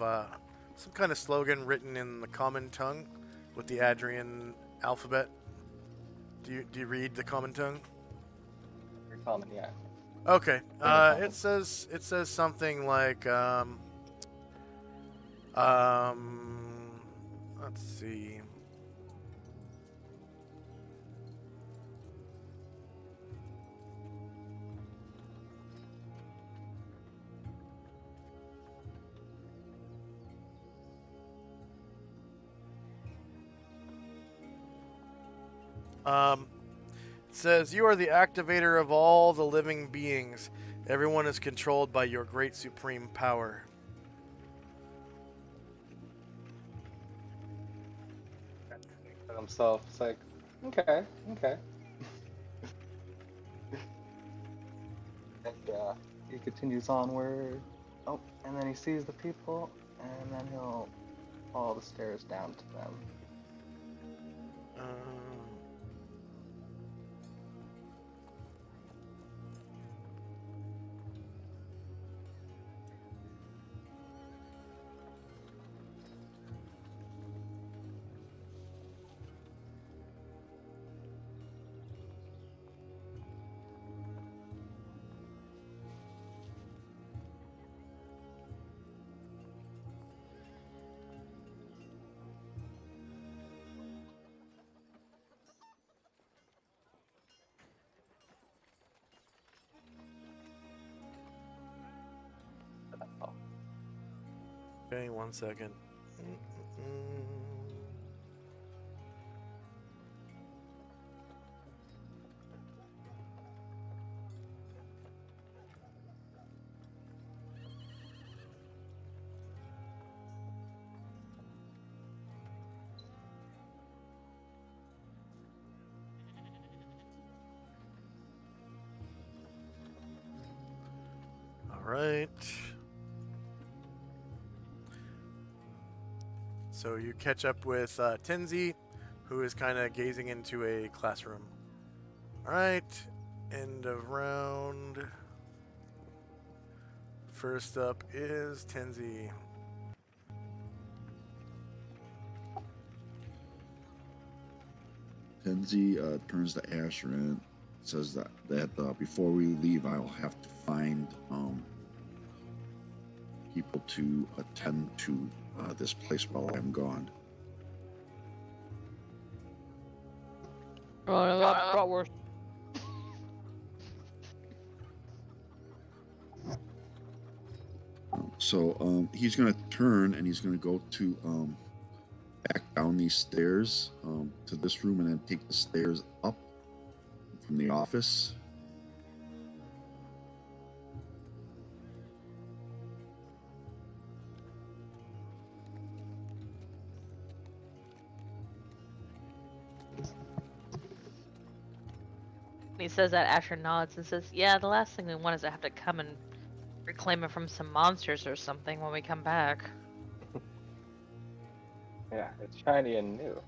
some kind of slogan written in the common tongue with the Adrian alphabet. Do you read the common tongue? Very common, yeah. Okay. common. It says something like let's see. It says, "You are the activator of all the living beings. Everyone is controlled by your great supreme power." For himself, it's like, okay. And he continues onward. Oh, and then he sees the people, and then he'll follow the stairs down to them. Okay, 1 second. All right. So you catch up with Tenzi, who is kind of gazing into a classroom. All right, end of round. First up is Tenzi. Tenzi turns to Asher and says that before we leave, I'll have to find people to attend to this place while I'm gone. Oh, that got worse. So he's going to turn and he's going to go to back down these stairs to this room and then take the stairs up from the office. He says that. Asher nods and says, "Yeah, the last thing we want is to have to come and reclaim it from some monsters or something when we come back." Yeah, it's shiny and new.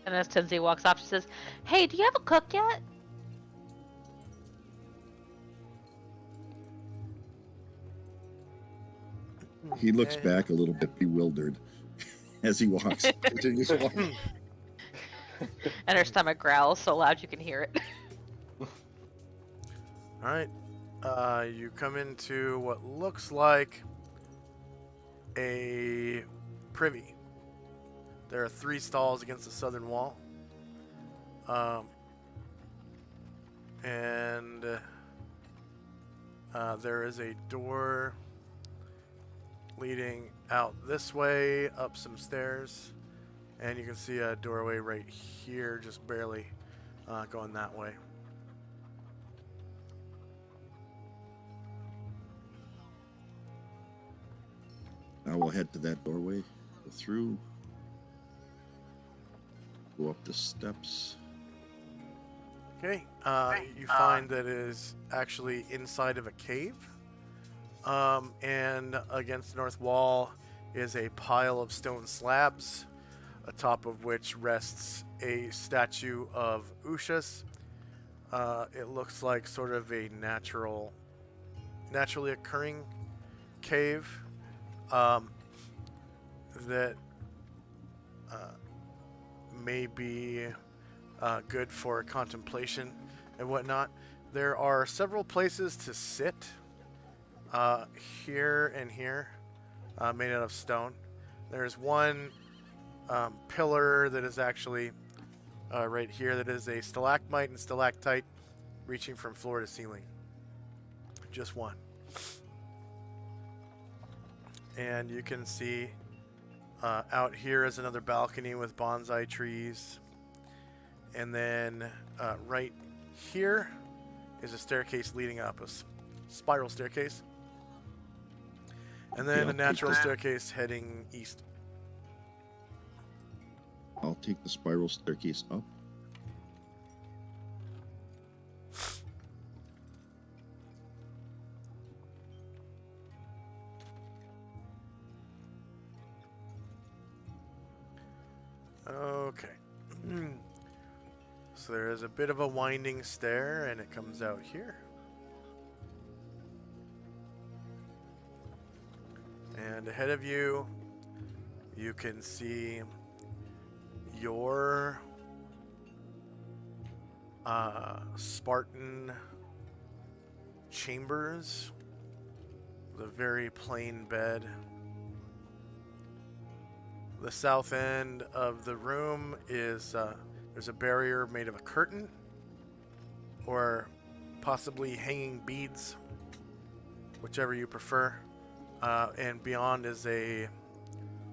And as Tenzi walks off, she says, "Hey, do you have a cook yet?" He looks back a little bit bewildered as he walks. Continues walking. And her stomach growls so loud you can hear it. All right. You come into what looks like a privy. There are 3 stalls against the southern wall. And there is a door leading out this way, up some stairs. And you can see a doorway right here, just barely going that way. I will head to that doorway, go through, go up the steps. Okay, you find that it is actually inside of a cave. And against the north wall is a pile of stone slabs, atop of which rests a statue of Ushas. It looks like sort of a naturally occurring cave that may be good for contemplation and whatnot. There are several places to sit here and here, made out of stone. There's one pillar that is actually right here that is a stalagmite and stalactite reaching from floor to ceiling. Just one. And you can see out here is another balcony with bonsai trees. And then right here is a staircase leading up, a spiral staircase. And then Okay, a natural staircase heading east. I'll take the spiral staircase up. Okay. So there is a bit of a winding stair, and it comes out here. And ahead of you, you can see your Spartan chambers with a very plain bed. The south end of the room is there's a barrier made of a curtain or possibly hanging beads, whichever you prefer. And beyond is a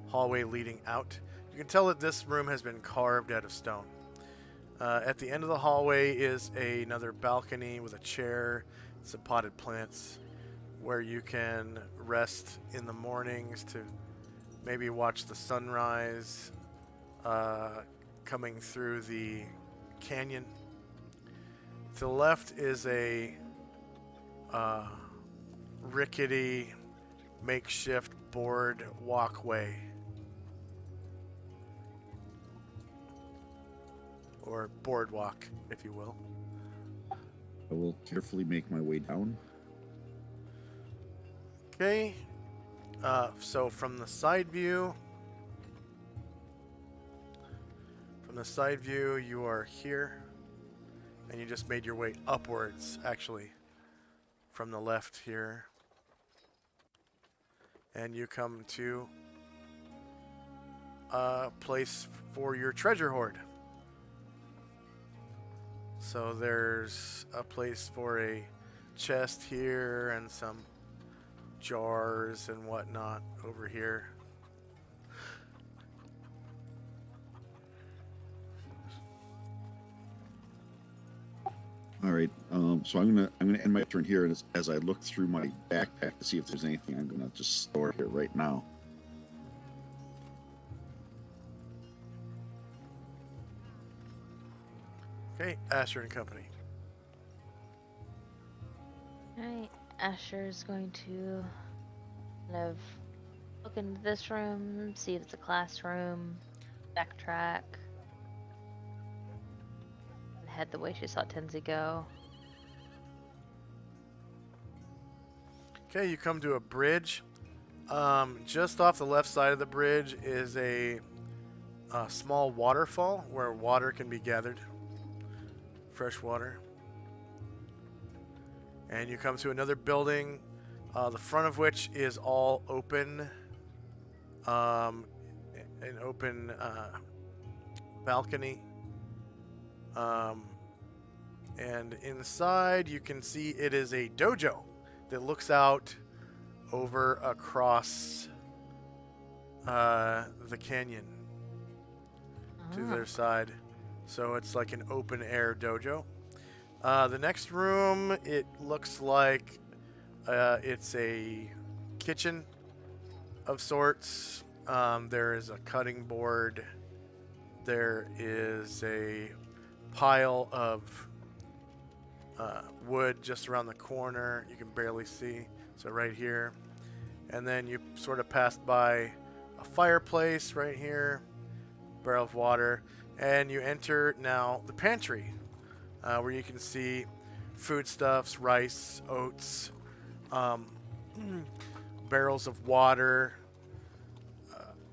hallway leading out. You can tell that this room has been carved out of stone. At the end of the hallway is another balcony with a chair, some potted plants, where you can rest in the mornings to maybe watch the sunrise coming through the canyon. To the left is a rickety makeshift board walkway, or boardwalk, if you will. I will carefully make my way down. Okay, so from the side view, you are here, and you just made your way upwards, actually, from the left here, and you come to a place for your treasure hoard. So there's a place for a chest here and some jars and whatnot over here. All right. So I'm gonna end my turn here, and as I look through my backpack to see if there's anything I'm gonna just store here right now. Okay, Asher and Company. Alright, Asher's going to kind of look into this room, see if it's a classroom, backtrack, and head the way she saw Tenzi go. Okay, you come to a bridge. Just off the left side of the bridge is a small waterfall where water can be gathered. Fresh water. And you come to another building, the front of which is all open. An open balcony. And inside you can see it is a dojo that looks out over across the canyon to the other side. So it's like an open air dojo. The next room, it looks like it's a kitchen of sorts. There is a cutting board. There is a pile of wood just around the corner. You can barely see. So right here. And then you sort of passed by a fireplace right here. Barrel of water. And you enter now the pantry, where you can see foodstuffs, rice, oats, barrels of water,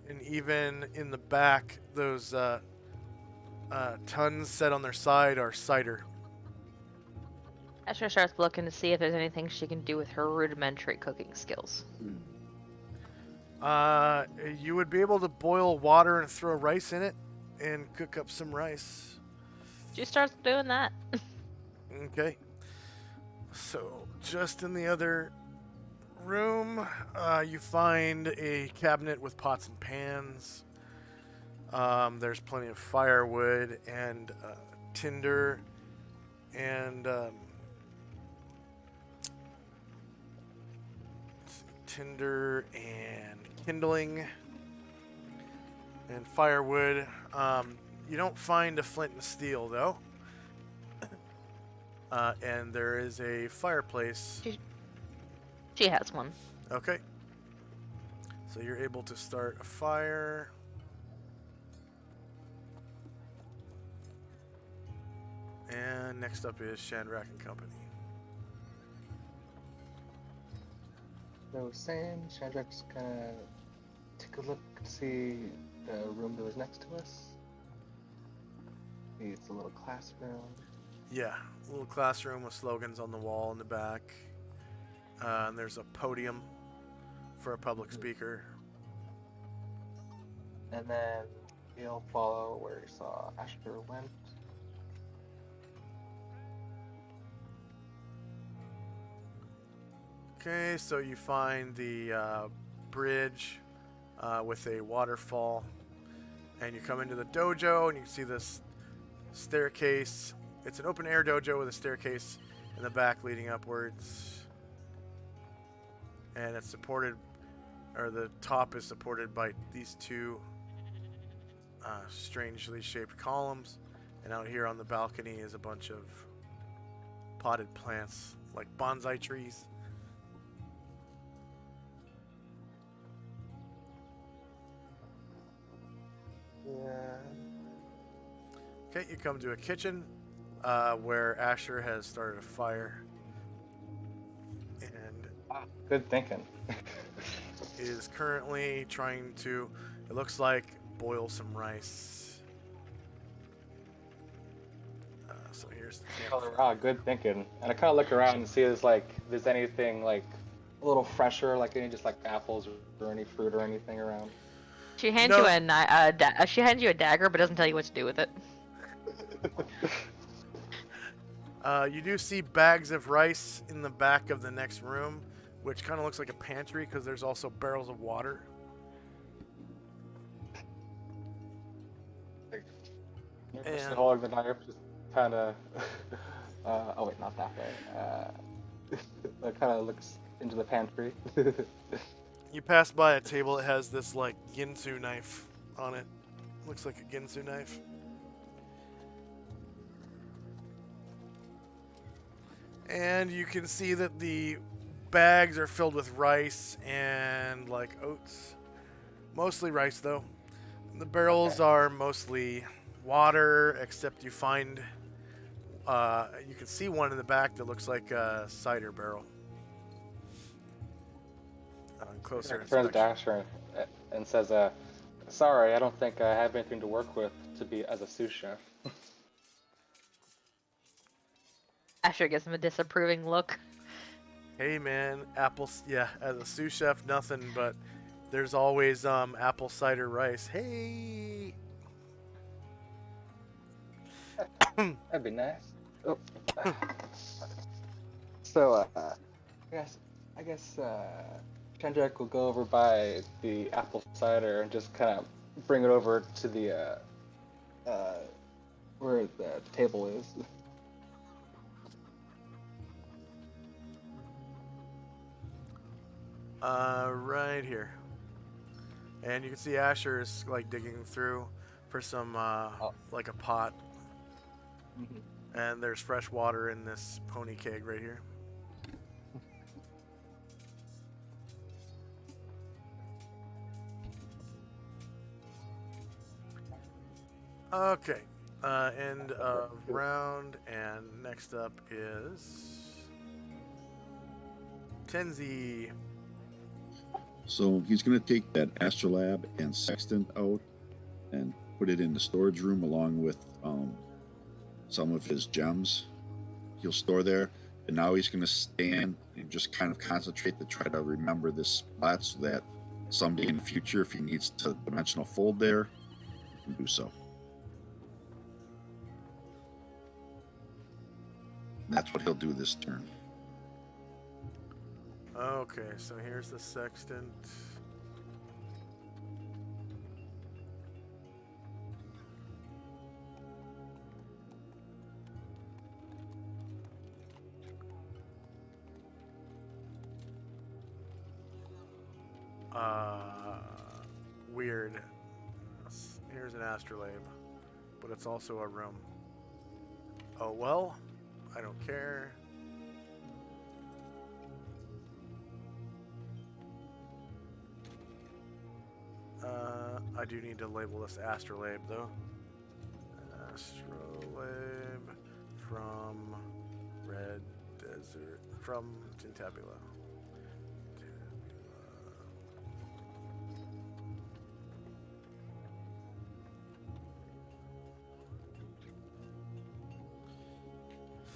and even in the back, those tons set on their side are cider. Asher starts looking to see if there's anything she can do with her rudimentary cooking skills. You would be able to boil water and throw rice in it and cook up some rice. She starts doing that. Okay. So, just in the other room, you find a cabinet with pots and pans. There's plenty of firewood and tinder and kindling and firewood. You don't find a flint and steel though. And there is a fireplace. She has one. Okay. So you're able to start a fire. And next up is Shandrak and Company. I was saying, Shandrak's gonna take a look to see the room that was next to us. It's a little classroom. Yeah, a little classroom with slogans on the wall in the back. And there's a podium for a public speaker. And then he'll follow where he saw Asher went. Okay, so you find the bridge with a waterfall, and you come into the dojo, and you see this staircase. It's an open air dojo with a staircase in the back leading upwards, and it's supported, or the top is supported by these two strangely shaped columns, and out here on the balcony is a bunch of potted plants like bonsai trees. Yeah. Okay, you come to a kitchen where Asher has started a fire and Good thinking. is currently trying to, it looks like, boil some rice. So here's the campfire. Good thinking. And I kind of look around and see if there's anything like a little fresher, like any just like apples or any fruit or anything around. She hands No. you she hands you a dagger, but doesn't tell you what to do with it. You do see bags of rice in the back of the next room, which kind of looks like a pantry because there's also barrels of water. Just holding the knife, just kind of. Oh wait, not that way. It kind of looks into the pantry. You pass by a table that has this like Ginsu knife on it. Looks like a Ginsu knife. And you can see that the bags are filled with rice and like oats. Mostly rice though. The barrels are mostly water, except you find you can see one in the back that looks like a cider barrel. Closer Turns to inspection. Asher and says, "Sorry, I don't think I have anything to work with to be as a sous chef." Asher gives him a disapproving look. Hey man, apples. Yeah, as a sous chef, nothing but there's always apple cider rice. Hey. That'd be nice. Oh. So, I guess Shandrak will go over by the apple cider and just kind of bring it over to the where the table is. Right here. And you can see Asher is like digging through for some like a pot. Mm-hmm. And there's fresh water in this pony keg right here. Okay. End of round, and next up is Tenzi. So he's going to take that astrolabe and sextant out and put it in the storage room along with some of his gems he'll store there. And now he's going to stand and just kind of concentrate to try to remember this spot so that someday in the future, if he needs to dimensional fold there, he can do so. And that's what he'll do this turn. Okay, so here's the sextant. Weird. Here's an astrolabe, but it's also a room. Oh well, I don't care. I do need to label this astrolabe though. Astrolabe from Red Desert, from Tintabula.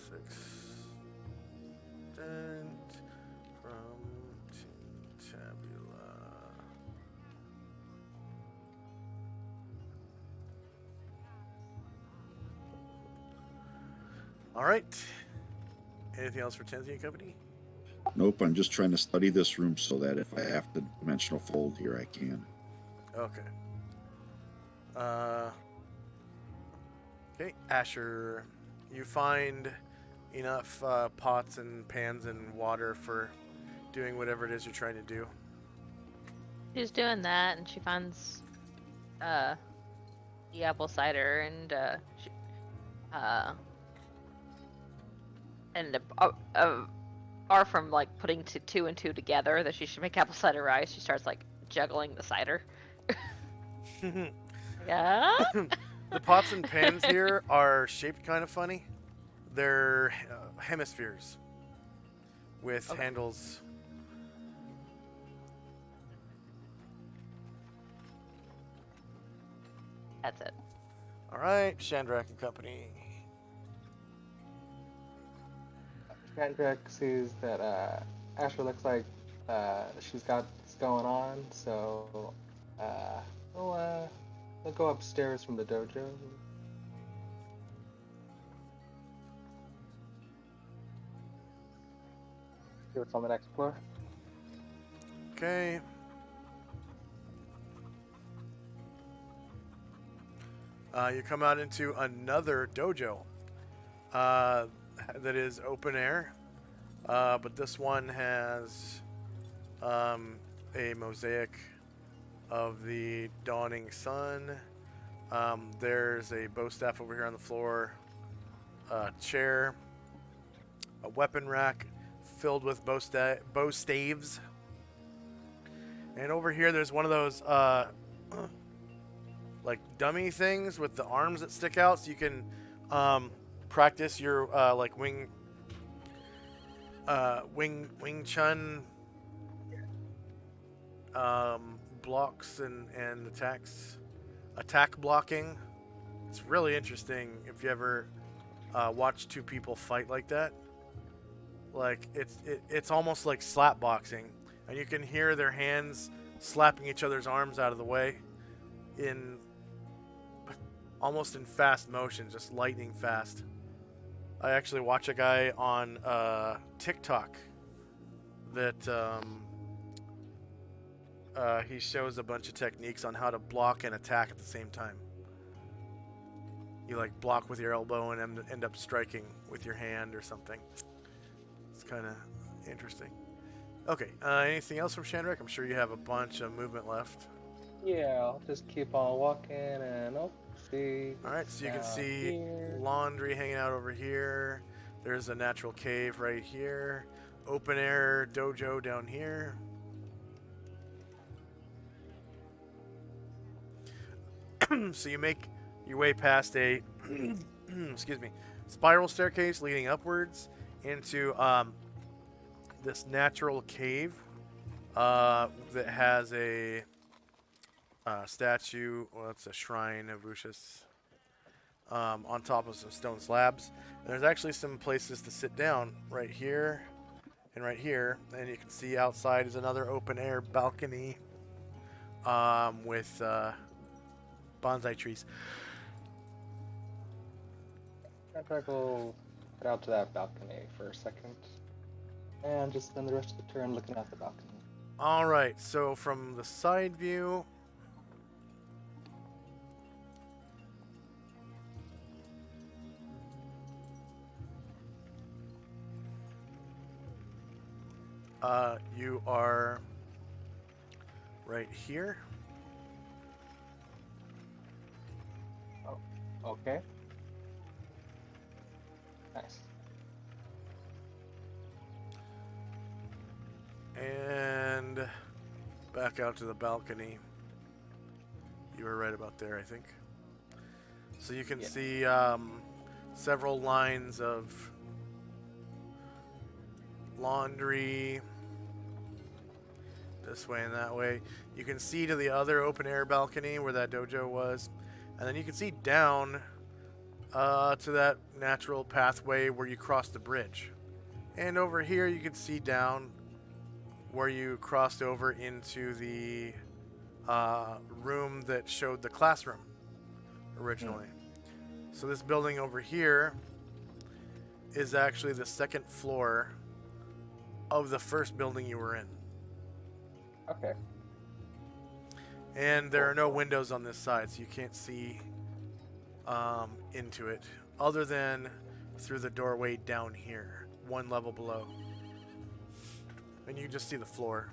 Sextant from Tintabula. All right. Anything else for Tenzi and Company? Nope, I'm just trying to study this room so that if I have to dimensional fold here, I can. Okay. Okay, Asher, you find enough pots and pans and water for doing whatever it is you're trying to do. She's doing that, and she finds the apple cider, and she, and far from like putting two and two together that she should make apple cider rice, she starts like juggling the cider. Yeah. The pots and pans here are shaped kind of funny. They're hemispheres with handles. That's it. All right, Shandrak and Company. Shandrak sees that Asher looks like she's got this going on, so we'll go upstairs from the dojo. See what's on the next floor. Okay. You come out into another dojo that is open air, but this one has a mosaic of the dawning sun. There's a bow staff over here on the floor, a chair, a weapon rack filled with bow staves, and over here there's one of those like dummy things with the arms that stick out, so you can practice your like Wing Chun blocks and attack blocking. It's really interesting if you ever watch two people fight like that. Like it's almost like slap boxing, and you can hear their hands slapping each other's arms out of the way in almost in fast motion, just lightning fast. I actually watch a guy on TikTok that he shows a bunch of techniques on how to block and attack at the same time. You like block with your elbow and end up striking with your hand or something. It's kind of interesting. Okay, anything else from Shandrak? I'm sure you have a bunch of movement left. Yeah, I'll just keep on walking and see. Alright, so you can see here. laundry hanging out over here. There's a natural cave right here. Open air dojo down here. So you make your way past a excuse me, spiral staircase leading upwards into this natural cave that has a statue. Well, it's a shrine of Ushas on top of some stone slabs. And there's actually some places to sit down right here and right here. And you can see outside is another open air balcony with bonsai trees. Shandrak will head out to that balcony for a second, and just spend the rest of the turn looking at the balcony. All right, so from the side view, you are right here. Oh, okay. Nice. And back out to the balcony. You were right about there, I think. So you can see several lines of laundry this way and that way. You can see to the other open air balcony where that dojo was, and then you can see down to that natural pathway where you cross the bridge. And over here you can see down where you crossed over into the room that showed the classroom originally. So this building over here is actually the second floor of the first building you were in. Okay. And there are no windows on this side, so you can't see into it, other than through the doorway down here, one level below. And you just see the floor.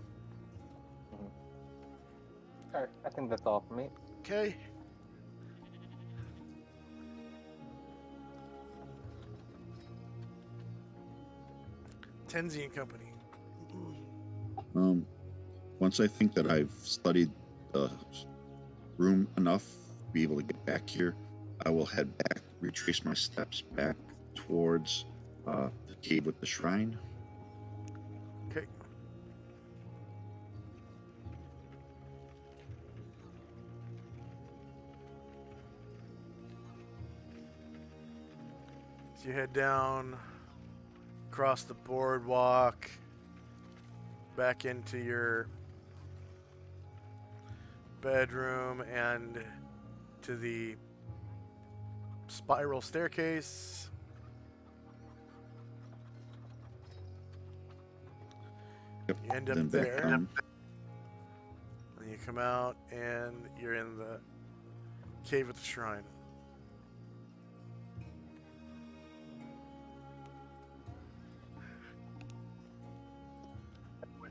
Alright, I think that's all for me. Okay. Tenzi and Company. Once I think that I've studied the room enough to be able to get back here, I will head back, retrace my steps back towards the cave with the shrine. Okay. So you head down, across the boardwalk, back into your bedroom, and to the spiral staircase. Yep, You end up then back there. down. And you come out, and you're in the cave with the shrine.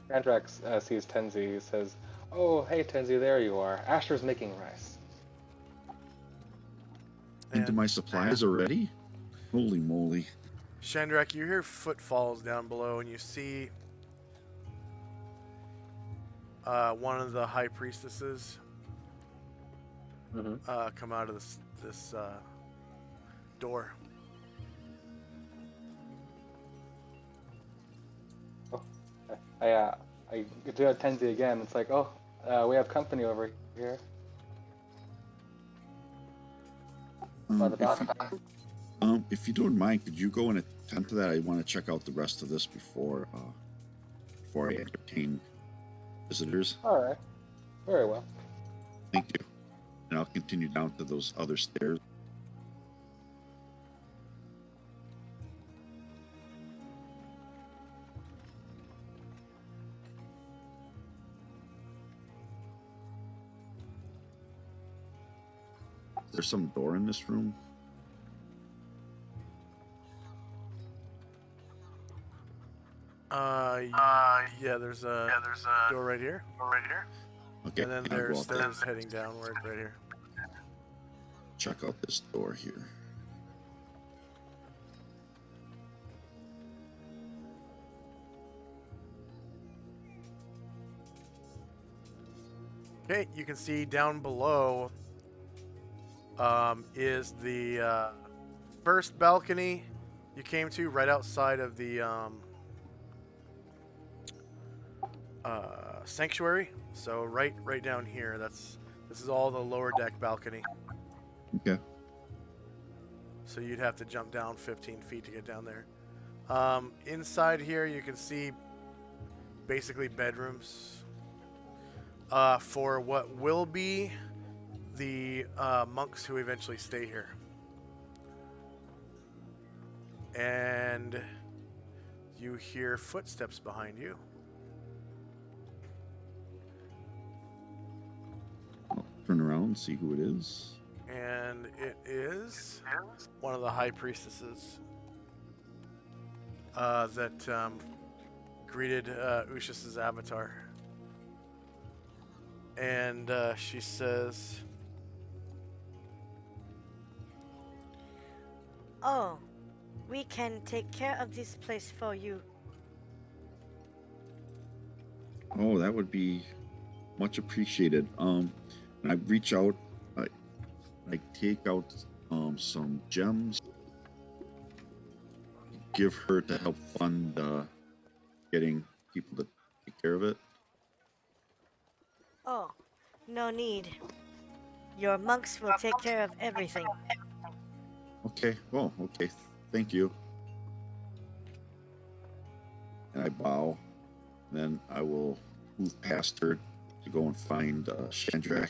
Shandrak sees Tenzi. He says, "Oh, hey Tenzi, there you are. Asher's making rice." Into And my supplies already? Holy moly. Shandrak, you hear footfalls down below, and you see one of the high priestesses come out of this door. I do it Tenzi again. It's like, oh, we have company over here. By the back. If you don't mind, could you go and attend to that? I want to check out the rest of this before I entertain visitors. All right. Very well. Thank you. And I'll continue down to those other stairs. There's some door in this room. Yeah, there's a door right here. Okay, And then I'll go there's out there. stairs heading downward right here. Check out this door here. Okay, you can see down below is the first balcony you came to, right outside of the sanctuary. So right down here. This is all the lower deck balcony. Okay. So you'd have to jump down 15 feet to get down there. Inside here, you can see basically bedrooms for what will be the monks who eventually stay here. And you hear footsteps behind you. I'll turn around and see who it is. And it is one of the high priestesses that greeted Ushas' avatar. And she says, Oh, we can take care of this place for you. Oh, that would be much appreciated. And I reach out, I take out some gems, give her to help fund getting people to take care of it. Oh, no need. Your monks will take care of everything. Okay, well, okay, thank you. And I bow, then I will move past her to go and find Shandrak.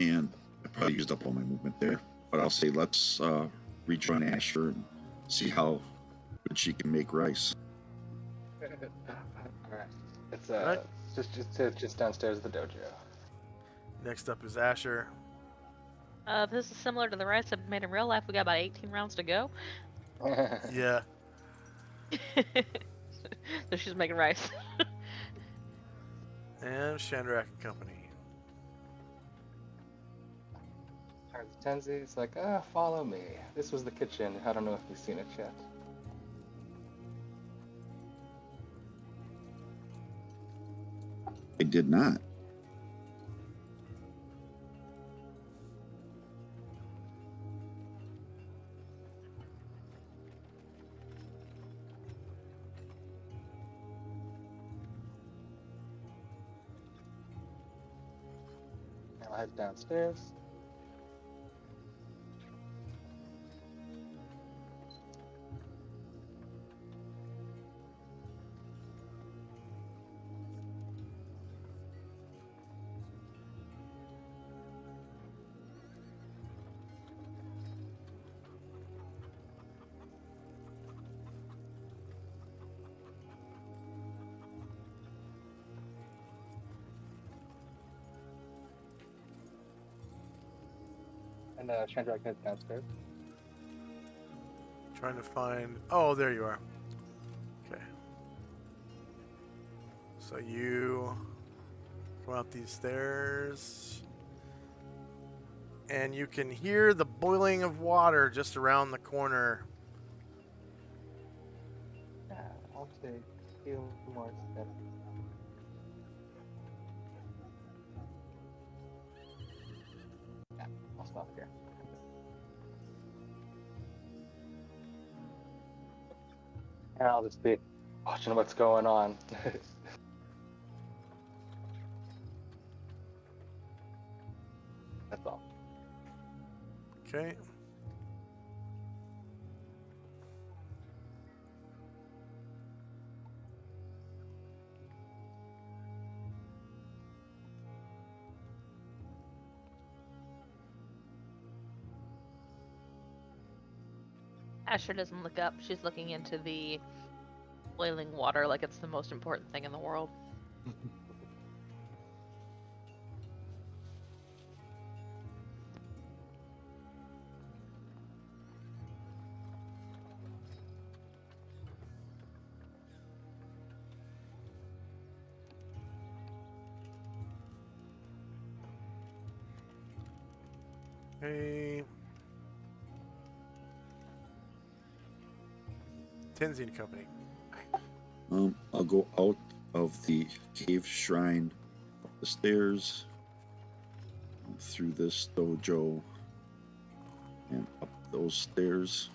And I probably used up all my movement there. But I'll say let's rejoin Asher and see how good she can make rice. All right. It's Right. just downstairs at the dojo. Next up is Asher. This is similar to the rice I've made in real life. We got about 18 rounds to go. Yeah. So she's making rice. And Shandrak and Company. Turns to Tenzi. It's like, follow me. This was the kitchen. I don't know if you've seen it yet. I did not. I'll head downstairs. And Shandrak heads downstairs. Trying to find. Oh, there you are. Okay. So you go out these stairs. And you can hear the boiling of water just around the corner. Yeah, I'll take a few more steps. Yeah, I'll stop here. And I'll just be watching what's going on. That's all. Okay. Asher doesn't look up. She's looking into the boiling water like it's the most important thing in the world. Hey. Tenzi and Company. I'll go out of the cave shrine, up the stairs, through this dojo, and up those stairs.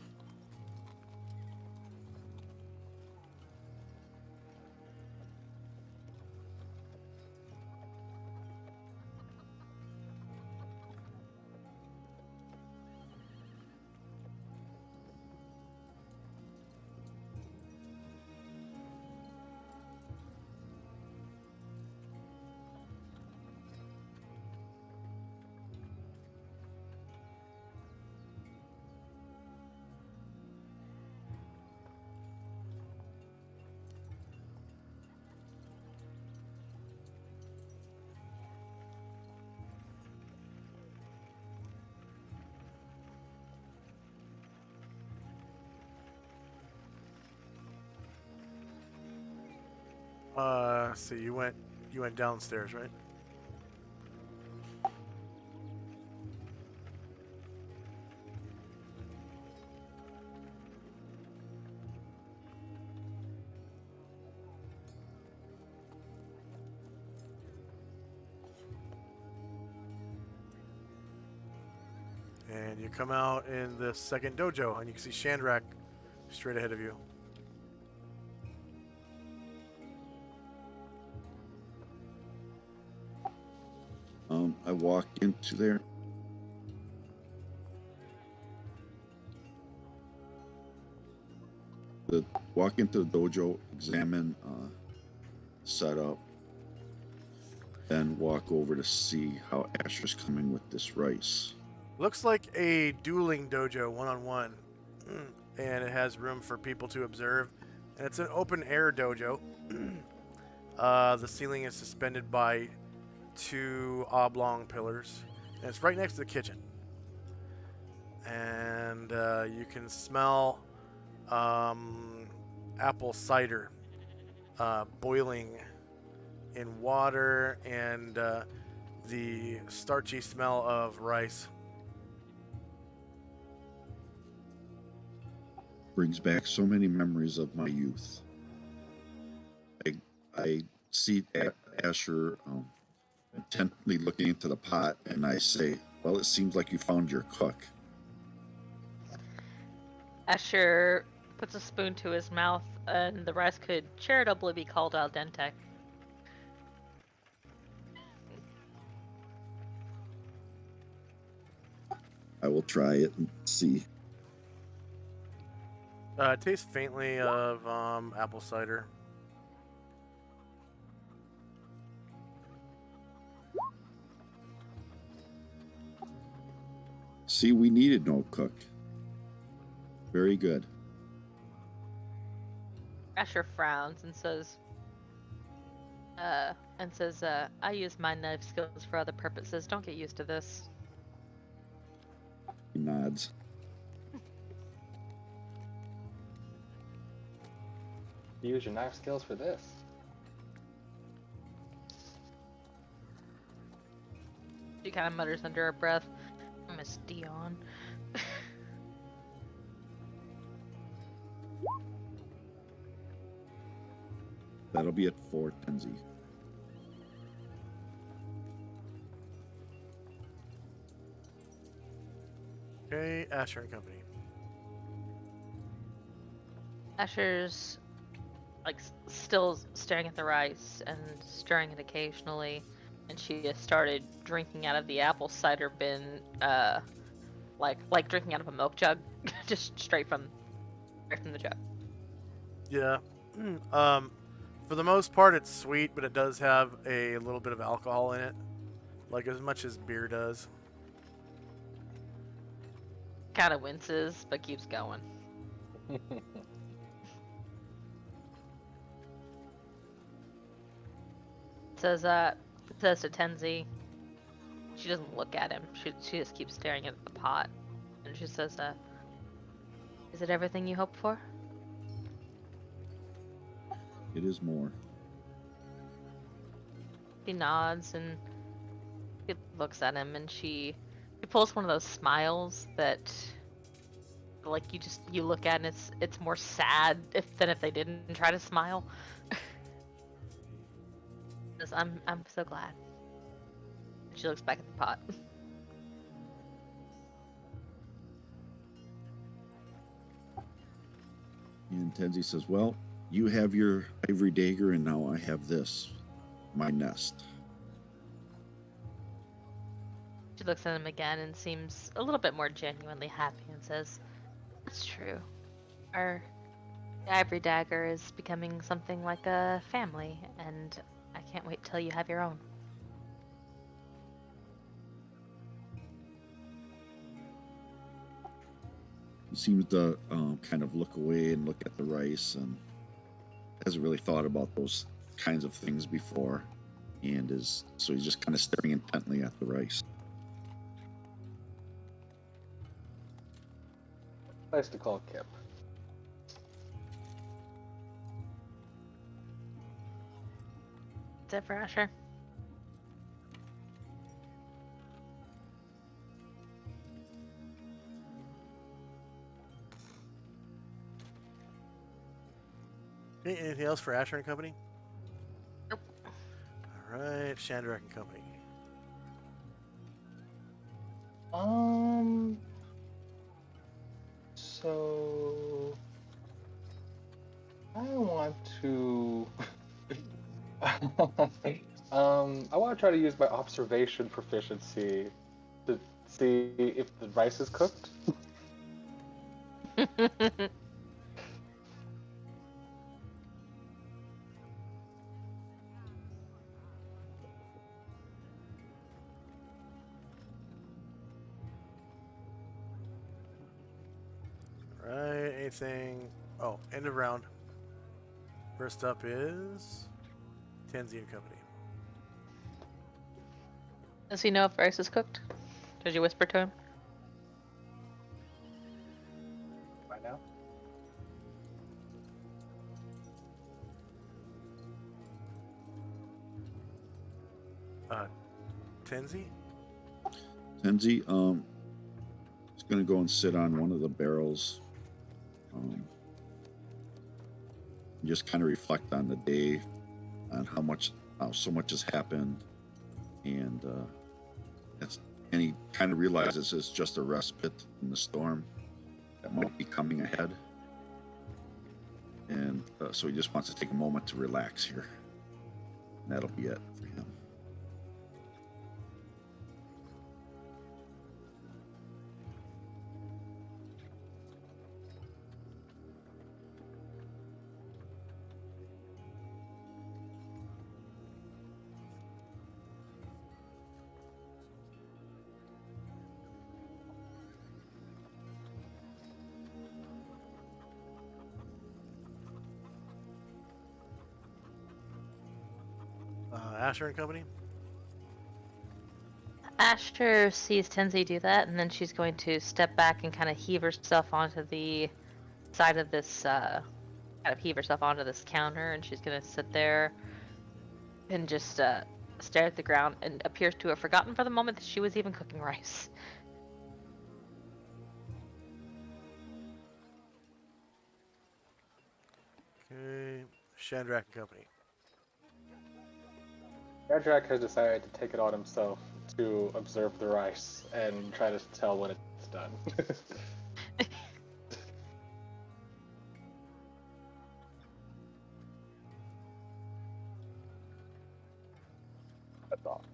So you went downstairs, right? And you come out in the second dojo, and you can see Shandrak straight ahead of you. I walk into there. Walk into the dojo, examine setup. then walk over to see how Asher's coming with this rice. Looks like a dueling dojo, one-on-one, and it has room for people to observe. And it's an open-air dojo. The ceiling is suspended by 2 oblong pillars, and it's right next to the kitchen. And you can smell apple cider boiling in water, and the starchy smell of rice. Brings back so many memories of my youth. I see Asher intently looking into the pot, and I say, well, it seems like you found your cook. Asher puts a spoon to his mouth, and the rice could charitably be called al dente. I will try it and see. It tastes faintly of apple cider. See, we needed no cook. Very good. Asher frowns and says, I use my knife skills for other purposes. Don't get used to this. He nods. You use your knife skills for this. She kind of mutters under her breath, Miss Dion. That'll be at 4, Tenzi. Okay, Asher and Company. Asher's like still staring at the rice and stirring it occasionally, and she has started drinking out of the apple cider bin, like drinking out of a milk jug, just straight from the jug. Yeah. For the most part, it's sweet, but it does have a little bit of alcohol in it, like as much as beer does. Kind of winces, but keeps going. Says to Tenzi. She doesn't look at him. She just keeps staring at the pot, and she says, "Is it everything you hoped for?" It is more. She nods and she looks at him, and she pulls one of those smiles that, like, you look at and it's more sad than if they didn't try to smile. Says, I'm so glad. She looks back at the pot. And Tenzi says, well, you have your ivory dagger, and now I have this, my nest. She looks at him again and seems a little bit more genuinely happy and says, "That's true. Our ivory dagger is becoming something like a family, and I can't wait till you have your own." He seems to kind of look away and look at the rice, and hasn't really thought about those kinds of things before, and so he's just kind of staring intently at the rice. Nice to call Kip. That's it for Asher. Okay, anything else for Asher and Company? Nope. All right, Shandrak and Company. So I want to I want to try to use my observation proficiency to see if the rice is cooked. anything? Oh, end of round. First up is Tenzi and Company. Does he know if rice is cooked? Did you whisper to him? Right now? Tenzi? Tenzi, is gonna go and sit on one of the barrels. Just kind of reflect on the day, on how so much has happened, and he kind of realizes it's just a respite in the storm that might be coming ahead, and so he just wants to take a moment to relax here. And that'll be it for him. Asher and Company? Asher sees Tenzi do that, and then she's going to step back and kind of heave herself onto the side of this, heave herself onto this counter, and she's going to sit there and just stare at the ground, and appears to have forgotten for the moment that she was even cooking rice. Okay. Shandrak and Company. Shandrak has decided to take it on himself to observe the rice and try to tell when it's done. That's all.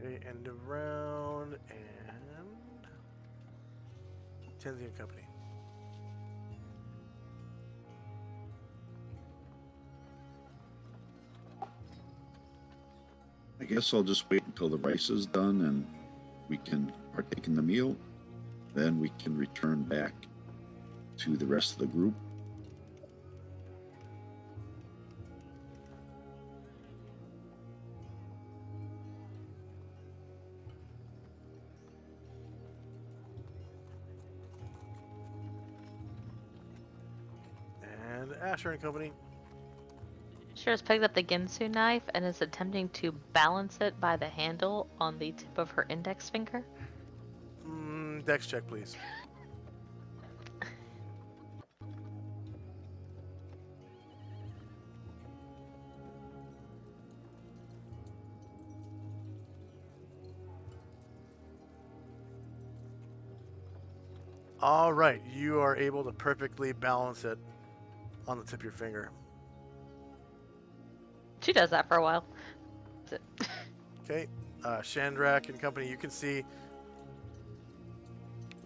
Okay, end of round, and Tenzi and Company. I guess I'll just wait until the rice is done and we can partake in the meal. Then we can return back to the rest of the group. And Asher and Company. Asher has picked up the Ginsu knife and is attempting to balance it by the handle on the tip of her index finger. Dex check, please. All right, you are able to perfectly balance it on the tip of your finger. She does that for a while. That's it. Okay, Shandrak and Company, you can see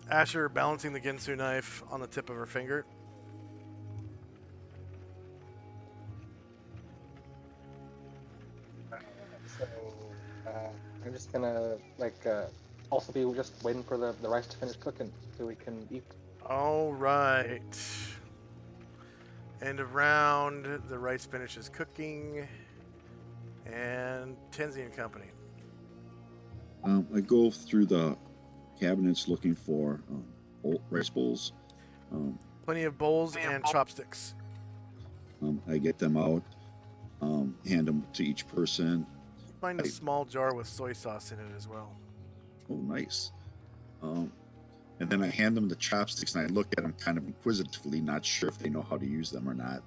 Asher balancing the Ginsu knife on the tip of her finger. So I'm just gonna also be just waiting for the rice to finish cooking so we can eat. All right. End of round. The rice finishes cooking. And Tenzi and Company. I go through the cabinets looking for rice bowls. Plenty of bowls and chopsticks. I get them out, hand them to each person. Find a small jar with soy sauce in it as well. Oh, nice. And then I hand them the chopsticks and I look at them kind of inquisitively, not sure if they know how to use them or not.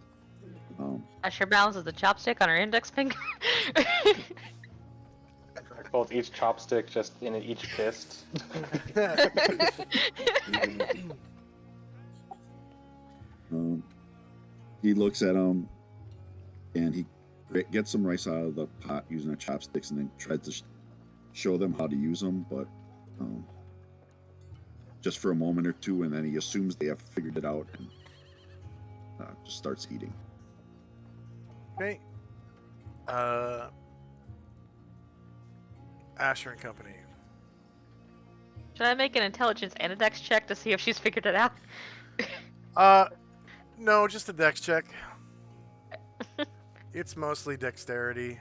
Asher balances the chopstick on her index finger. Both each chopstick just in each fist. He looks at them, and he gets some rice out of the pot using the chopsticks, and then tries to show them how to use them, but just for a moment or two, and then he assumes they have figured it out and just starts eating. Okay. Asher and Company. Should I make an intelligence and a dex check to see if she's figured it out? No, just a dex check. It's mostly dexterity.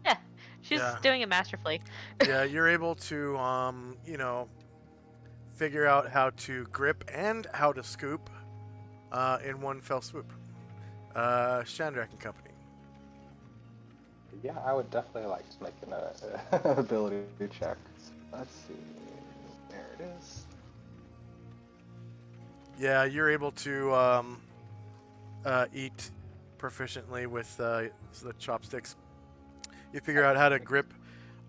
Yeah, she's Yeah. doing it masterfully. Yeah, you're able to, figure out how to grip and how to scoop in one fell swoop. Shandrak and Company. Yeah, I would definitely like to make an ability check. Let's see. There it is. Yeah, you're able to eat proficiently with the chopsticks. You figure out how to grip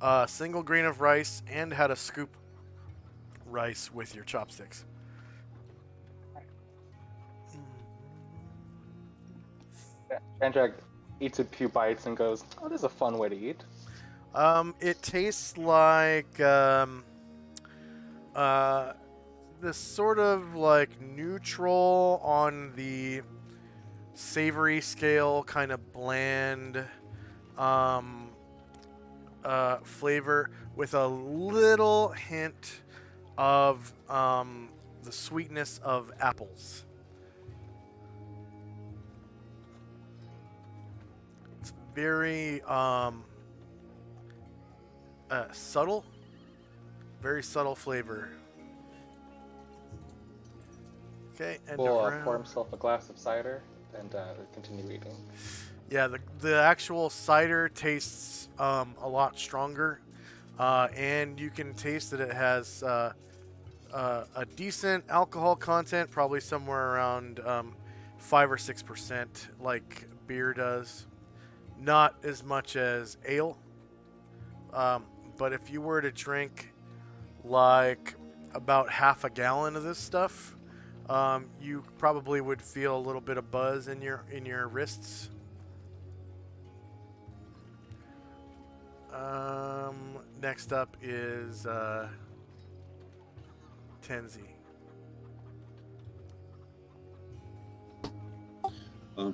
a single grain of rice and how to scoop rice with your chopsticks. Shandrak eats a few bites and goes, "Oh, this is a fun way to eat." It tastes like this sort of like neutral on the savory scale, kind of bland flavor with a little hint of the sweetness of apples. It's very subtle, very subtle flavor. Okay, and We'll pour himself a glass of cider and continue eating. Yeah, the actual cider tastes a lot stronger, and you can taste that it has a decent alcohol content, probably somewhere around 5 or 6%, like beer does. Not as much as ale, but if you were to drink like about half a gallon of this stuff, you probably would feel a little bit of buzz in your wrists. Next up is Tenzi.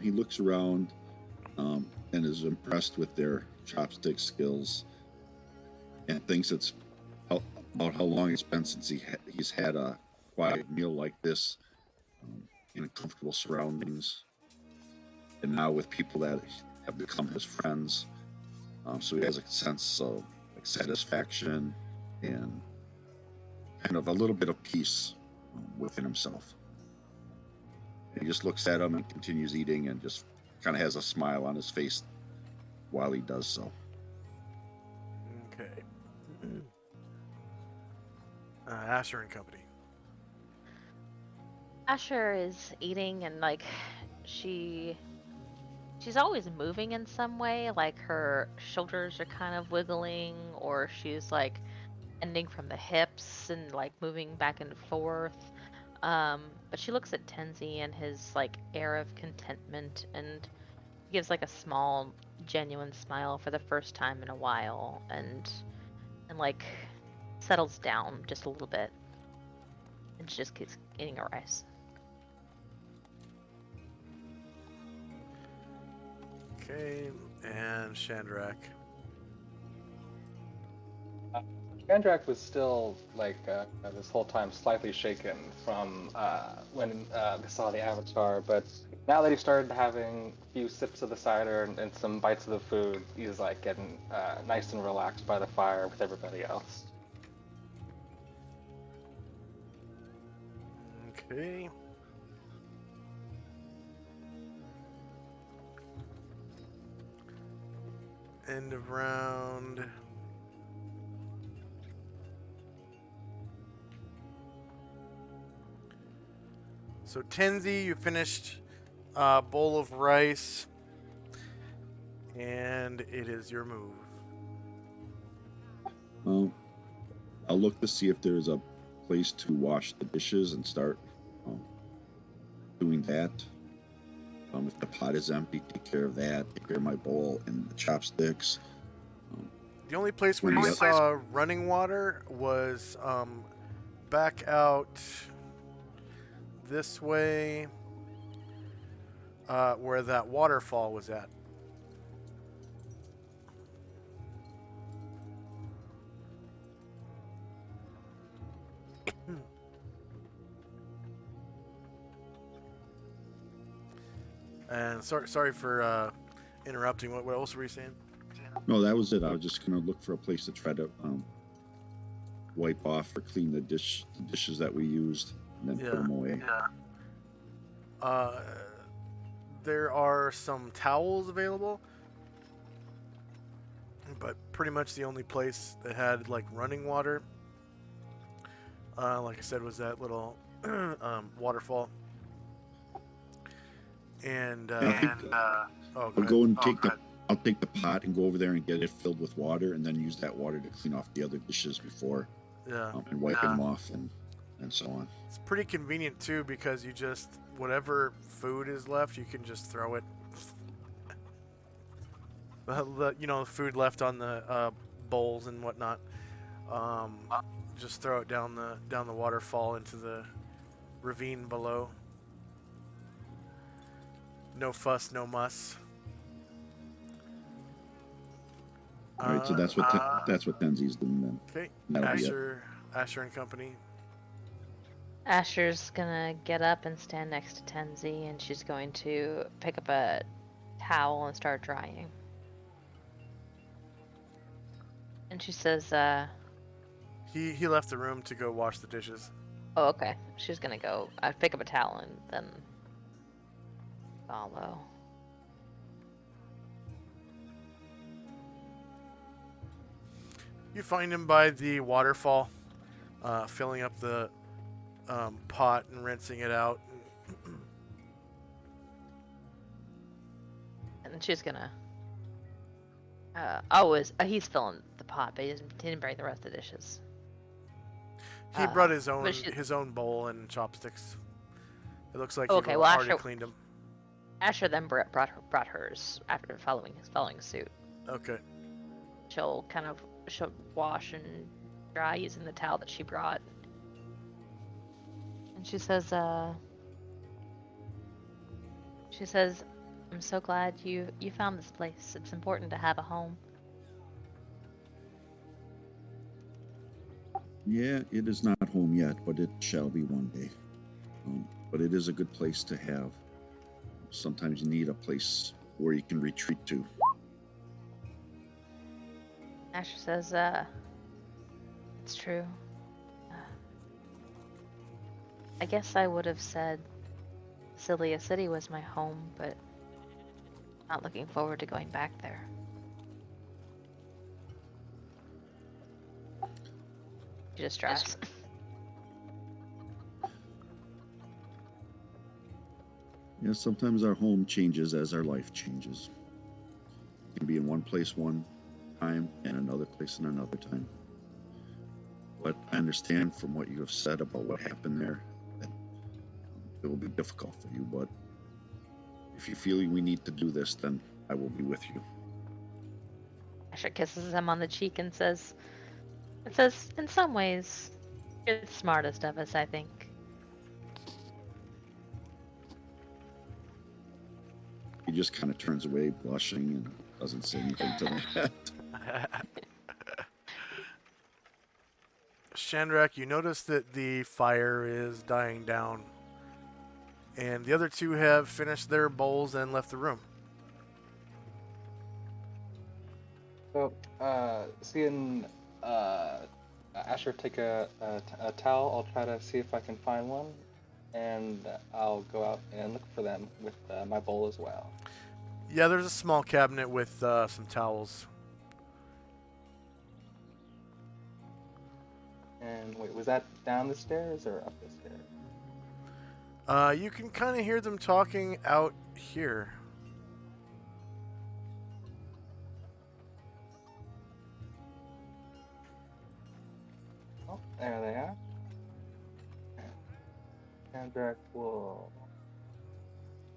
He looks around and is impressed with their chopstick skills, and thinks it's about how long it's been since he's had a quiet meal like this in comfortable surroundings, and now with people that have become his friends. So he has a sense of like satisfaction and kind of a little bit of peace within himself. And he just looks at him and continues eating, and just kind of has a smile on his face while he does so. Okay. Asher and Company. Asher is eating and like she's always moving in some way, like her shoulders are kind of wiggling, or she's like bending from the hips and like moving back and forth. But she looks at Tenzi and his like air of contentment and gives like a small genuine smile for the first time in a while, and like settles down just a little bit and she just keeps eating her rice. Okay, and Shandrak. Shandrak was still like this whole time slightly shaken from when they saw the Avatar, but now that he started having a few sips of the cider and some bites of the food, he's like getting nice and relaxed by the fire with everybody else. Okay. End of round. So Tenzi, you finished a bowl of rice, and it is your move. I'll look to see if there's a place to wash the dishes and start doing that. If the pot is empty, take care of that. Take care of my bowl and the chopsticks. The only place where you saw running water was back out this way, where that waterfall was at. And sorry for interrupting. What else were you saying? No, that was it. I was just gonna look for a place to try to wipe off or clean the dishes that we used, and then put them away. There are some towels available, but pretty much the only place that had like running water, like I said, was that little waterfall. And I'll go and I'll take the pot and go over there and get it filled with water, and then use that water to clean off the other dishes before, and wipe them off and so on. It's pretty convenient too, because you just, whatever food is left, you can just throw it. The food left on the bowls and whatnot. Just throw it down the waterfall into the ravine below. No fuss, no muss. All right, so that's what Tenzi's doing then. Okay, Asher and company. Asher's gonna get up and stand next to Tenzi, and she's going to pick up a towel and start drying. And she says, He left the room to go wash the dishes. oh, okay. She's gonna go pick up a towel and then follow. You find him by the waterfall, filling up the pot and rinsing it out. And she's gonna. He's filling the pot, but he didn't bring the rest of the dishes. He brought his own bowl and chopsticks. It looks like okay, you've well, already cleaned them. Asher then brought hers after following suit. Okay. She'll wash and dry using the towel that she brought. And she says, I'm so glad you found this place. It's important to have a home. Yeah, it is not home yet, but it shall be one day. But it is a good place to have. Sometimes you need a place where you can retreat to. Asher says, it's true. I guess I would have said Cilia City was my home, but not looking forward to going back there. She just drives. Yeah, sometimes our home changes as our life changes. You can be in one place one time and another place in another time. But I understand from what you have said about what happened there that it will be difficult for you, but if you feel we need to do this, then I will be with you. Asher kisses him on the cheek and says, in some ways, you're the smartest of us, I think. He just kind of turns away, blushing, and doesn't say anything to that. Shandrak, you notice that the fire is dying down, and the other two have finished their bowls and left the room. So, seeing Asher take a towel, I'll try to see if I can find one, and I'll go out and look for them with my bowl as well. Yeah, there's a small cabinet with some towels. And wait, was that down the stairs or up the stairs? You can kind of hear them talking out here. Oh, there they are. Shandrak will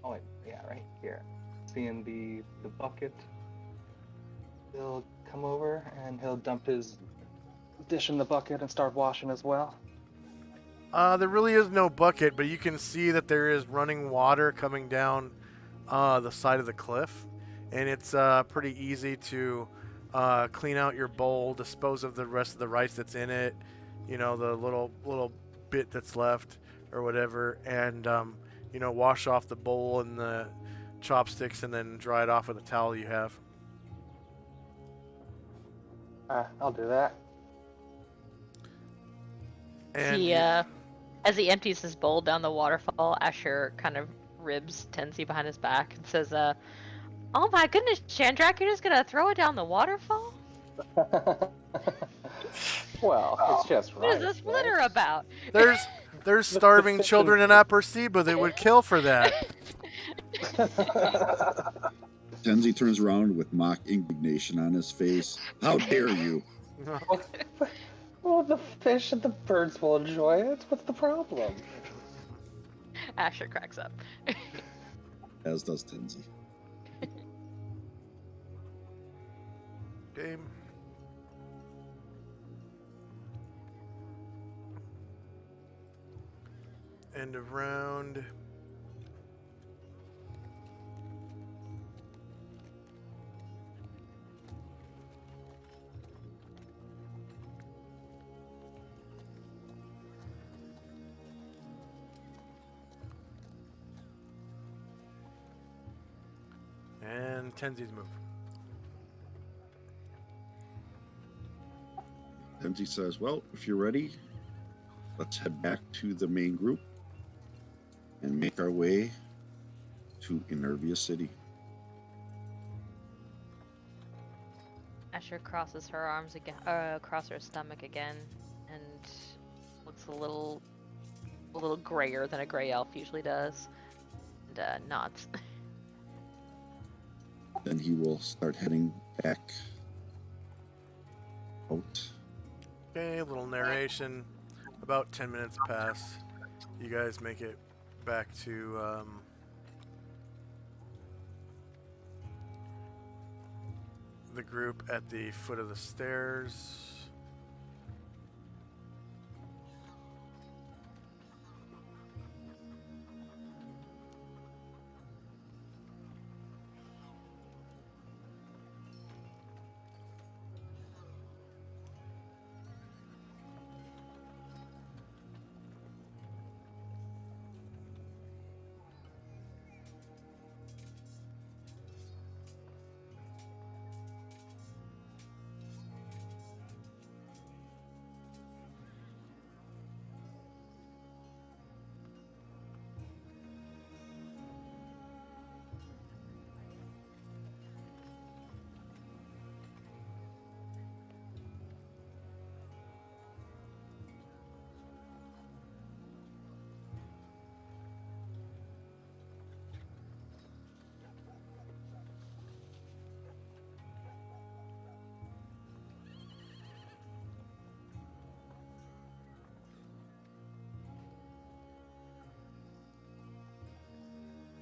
Oh wait, yeah, right here. Seeing the bucket, he'll come over and he'll dump his dish in the bucket and start washing as well. There really is no bucket, but you can see that there is running water coming down the side of the cliff, and it's pretty easy to clean out your bowl, dispose of the rest of the rice that's in it, you know, the little bit that's left or whatever, and wash off the bowl and the chopsticks, and then dry it off with a towel you have. I'll do that. And He, as he empties his bowl down the waterfall, Asher kind of ribs Tenzi behind his back and says, "Oh my goodness, Shandrak, you're just gonna throw it down the waterfall? Well, it's just right. What is this litter right? about?" there's starving children in Aperciba that would kill for that. Tenzi turns around with mock indignation on his face. How dare you? Well, the fish and the birds will enjoy it. What's the problem? Asher cracks up. As does Tenzi. Game. End of round. And Tenzi's move. Tenzi says, well, if you're ready, let's head back to the main group and make our way to Enervia City. Asher crosses her arms again, across her stomach again, and looks a little grayer than a gray elf usually does, and nods. Then he will start heading back out. Okay, a little narration. About 10 minutes pass. You guys make it back to the group at the foot of the stairs.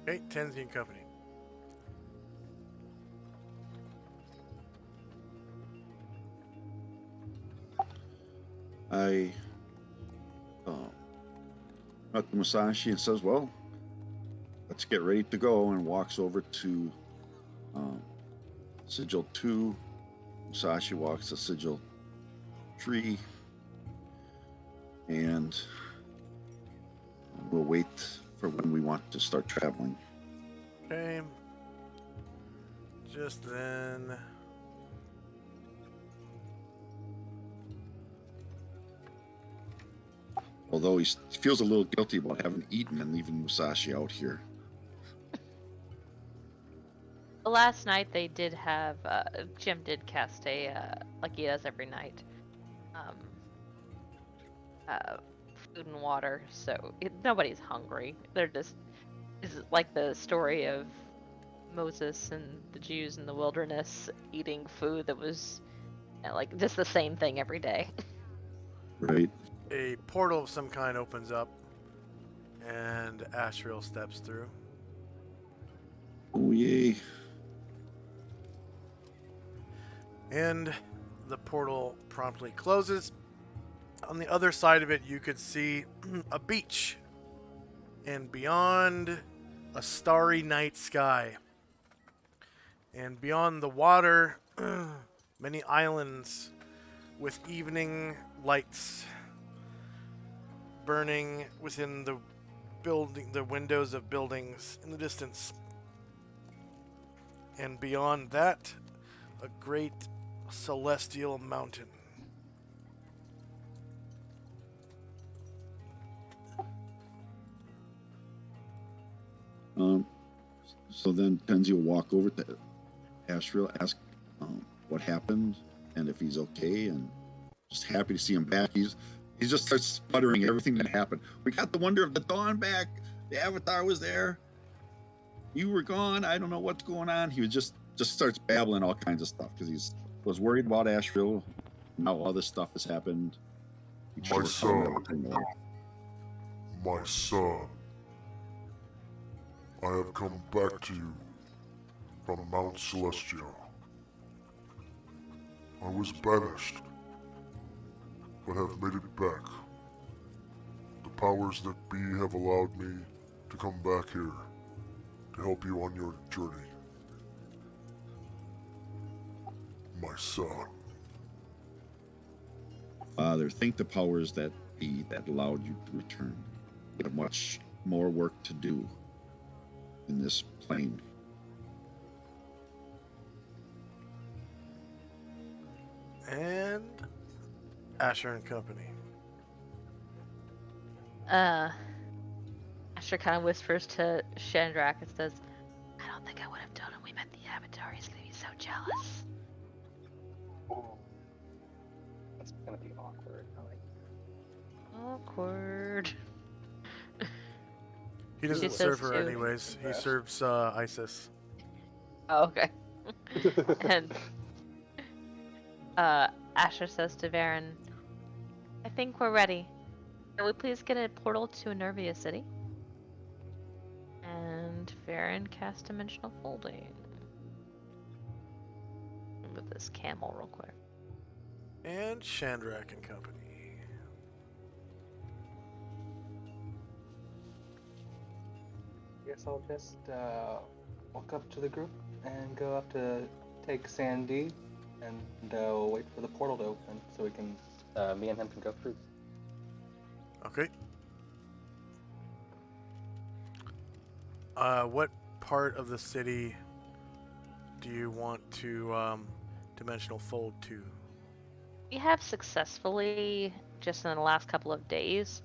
Okay, Tenzi and Company. I met the Musashi and says, well, let's get ready to go, and walks over to Sigil 2. Musashi walks to Sigil 3, and we'll wait for when we want to start traveling. Okay. Just then. Although he feels a little guilty about having eaten and leaving Musashi out here. Last night they did have Jim did cast a like he does every night, food and water, so nobody's hungry. They're just, this is like the story of Moses and the Jews in the wilderness eating food that was like just the same thing every day. Right. A portal of some kind opens up, and Asriel steps through. And the portal promptly closes. On the other side of it, you could see a beach. And beyond, a starry night sky. And beyond the water, many islands with evening lights burning within the windows of buildings in the distance. And beyond that, a great celestial mountain. So then Tenzi will walk over to Ashriel, ask what happened and if he's okay, and just happy to see him back. He just starts sputtering everything that happened. We got the Wonder of the Dawn back. The Avatar was there. You were gone. I don't know what's going on. He was just starts babbling all kinds of stuff because he was worried about Ashriel. Now all this stuff has happened. He My tried to tell him son. everything along. My son, I have come back to you from Mount Celestial. I was banished, but have made it back. The powers that be have allowed me to come back here to help you on your journey. My son. Father, thank the powers that be that allowed you to return. You have much more work to do in this plane. And Asher and Company. Asher kind of whispers to Shandrak and says, I don't think I would have done it. We met the Avatar. He's gonna be so jealous. Oh, that's gonna be awkward. I like Awkward. He doesn't He serve says her too. anyways. He Yes. serves Isis. Oh, okay. And Asher says to Varen, I think we're ready. Can we please get a portal to Enervia City? And Varen casts Dimensional Folding. With this camel real quick. And Shandrak and Company. Guess I'll just walk up to the group and go up to take Sandy and wait for the portal to open so we can, me and him can go through. Okay. What part of the city do you want to dimensional fold to? We have successfully, just in the last couple of days,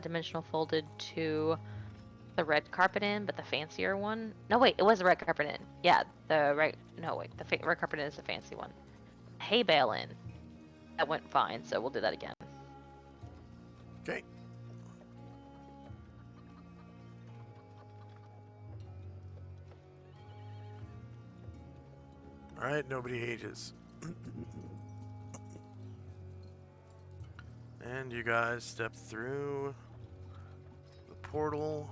dimensional folded to the red carpet inn, but the fancier one. No, wait, it was the red carpet inn. Yeah, the right. No, wait, the red carpet inn is the fancy one. Hay bale inn. That went fine, so we'll do that again. Okay. Alright, nobody ages. And you guys step through the portal.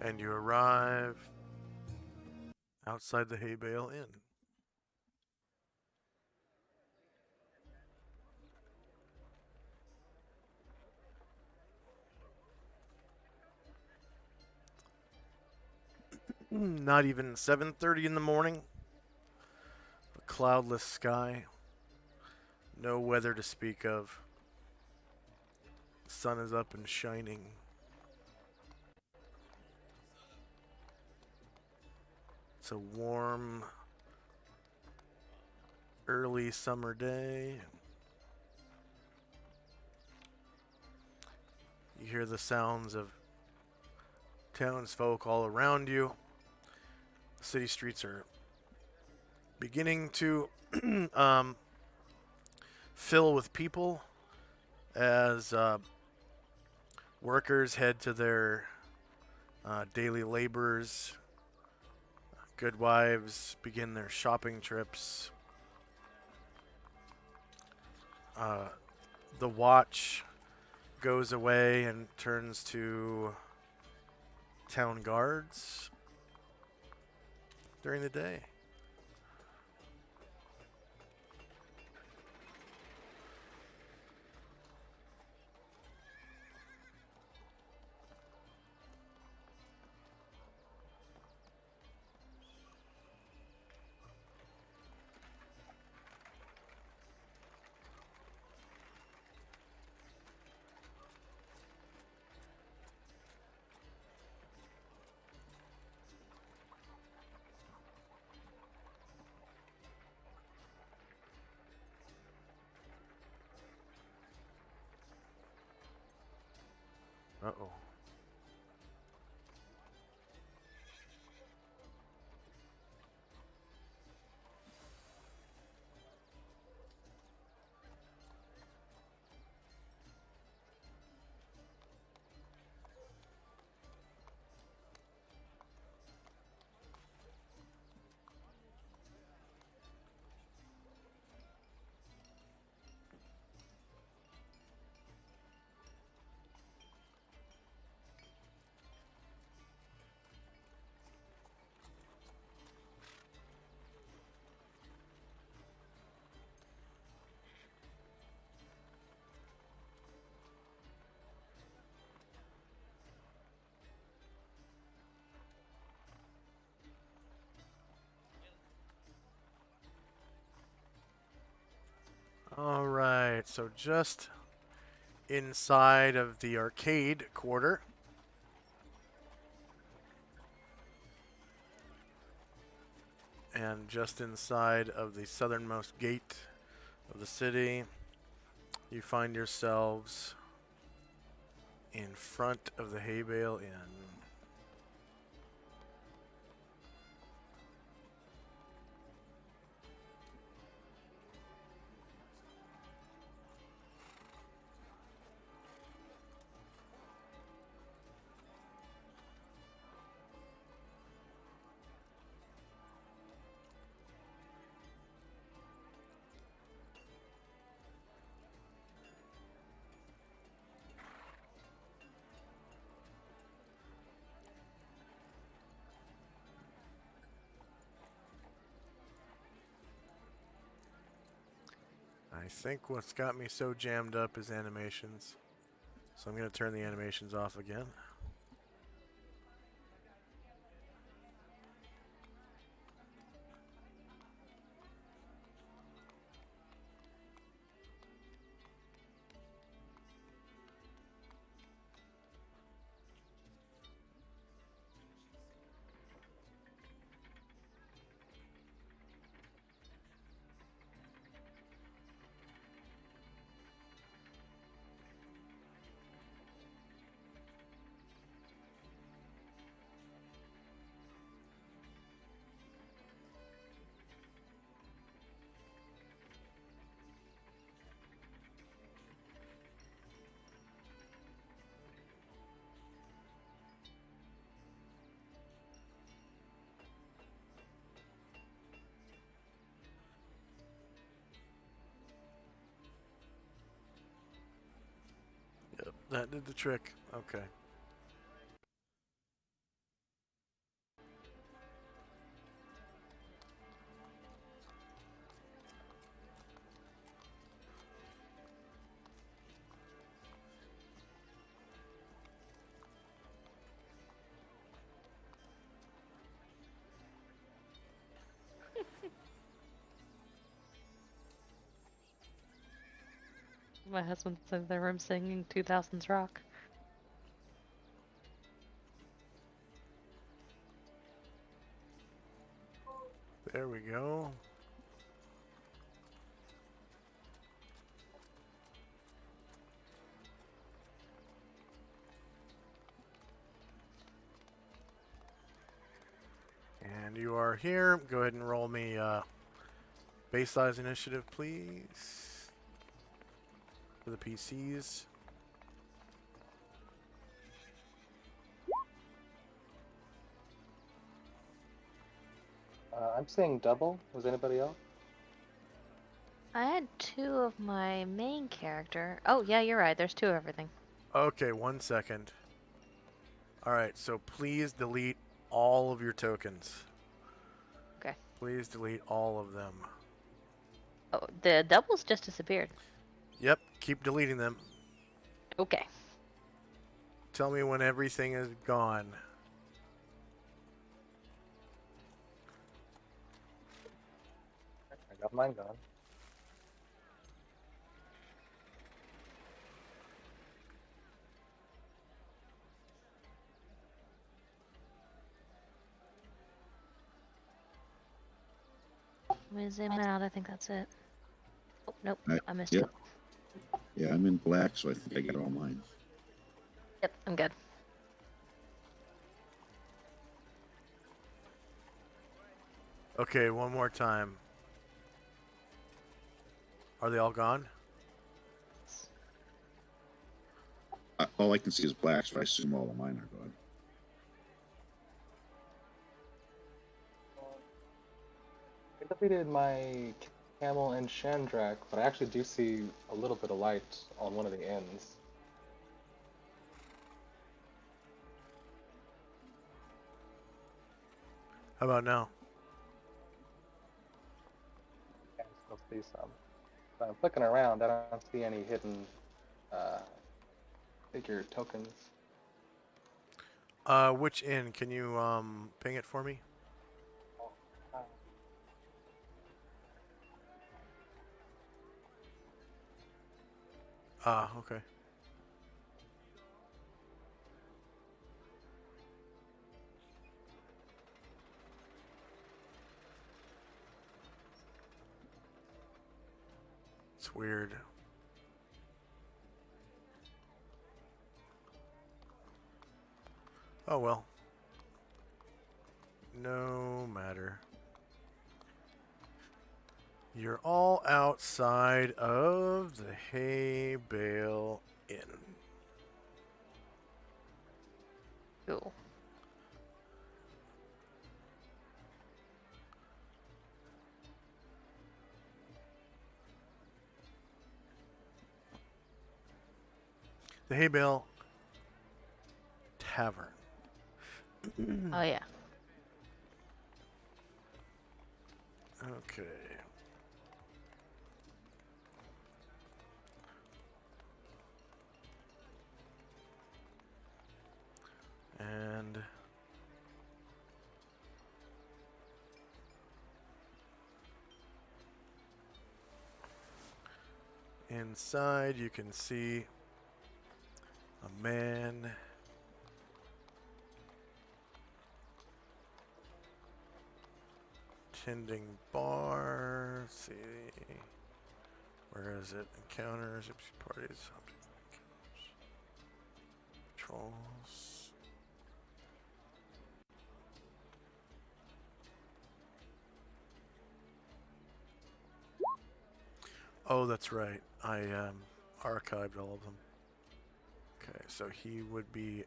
And you arrive outside the Hay Bale Inn. Not even 7:30 in the morning. A cloudless sky. No weather to speak of. The sun is up and shining. It's a warm, early summer day. You hear the sounds of townsfolk all around you. The city streets are beginning to fill with people as workers head to their daily labors. Good wives begin their shopping trips. The watch goes away and turns to town guards during the day. Uh-oh. All right, so just inside of the arcade quarter, and just inside of the southernmost gate of the city, you find yourselves in front of the Hay Bale Inn. I think what's got me so jammed up is animations. So I'm going to turn the animations off again. Yep, that did the trick. Okay. My husband's in the room singing 2000s rock. There we go. you are here, go ahead and roll me base size initiative, please, for the PCs. I'm seeing double. Was anybody else? I had 2 of my main character. Oh, yeah, you're right. There's 2 of everything. Okay, 1 second. Alright, so please delete all of your tokens. Okay. Please delete all of them. Oh, the doubles just disappeared. Yep, keep deleting them. Okay. Tell me when everything is gone. I got mine gone. Let me zoom out. I think that's it. Oh, nope. I missed Yep. it. Yeah, I'm in black, so I think I got all mine. Yep, I'm good. Okay, one more time. Are they all gone? All I can see is black, so I assume all of mine are gone. I deleted my camel and Shandrak, but I actually do see a little bit of light on one of the ends. How about now? I can still see some. But I'm flicking around. I don't see any hidden figure tokens. Which inn? Can you ping it for me? Ah, okay. It's weird. Oh well. No matter. You're all outside of the hay bale inn. Cool. The hay bale tavern. Oh, yeah. Okay. And inside you can see a man tending bar. Let's see. Where is it? Encounters, parties, patrols. Oh, that's right. I archived all of them. Okay, so he would be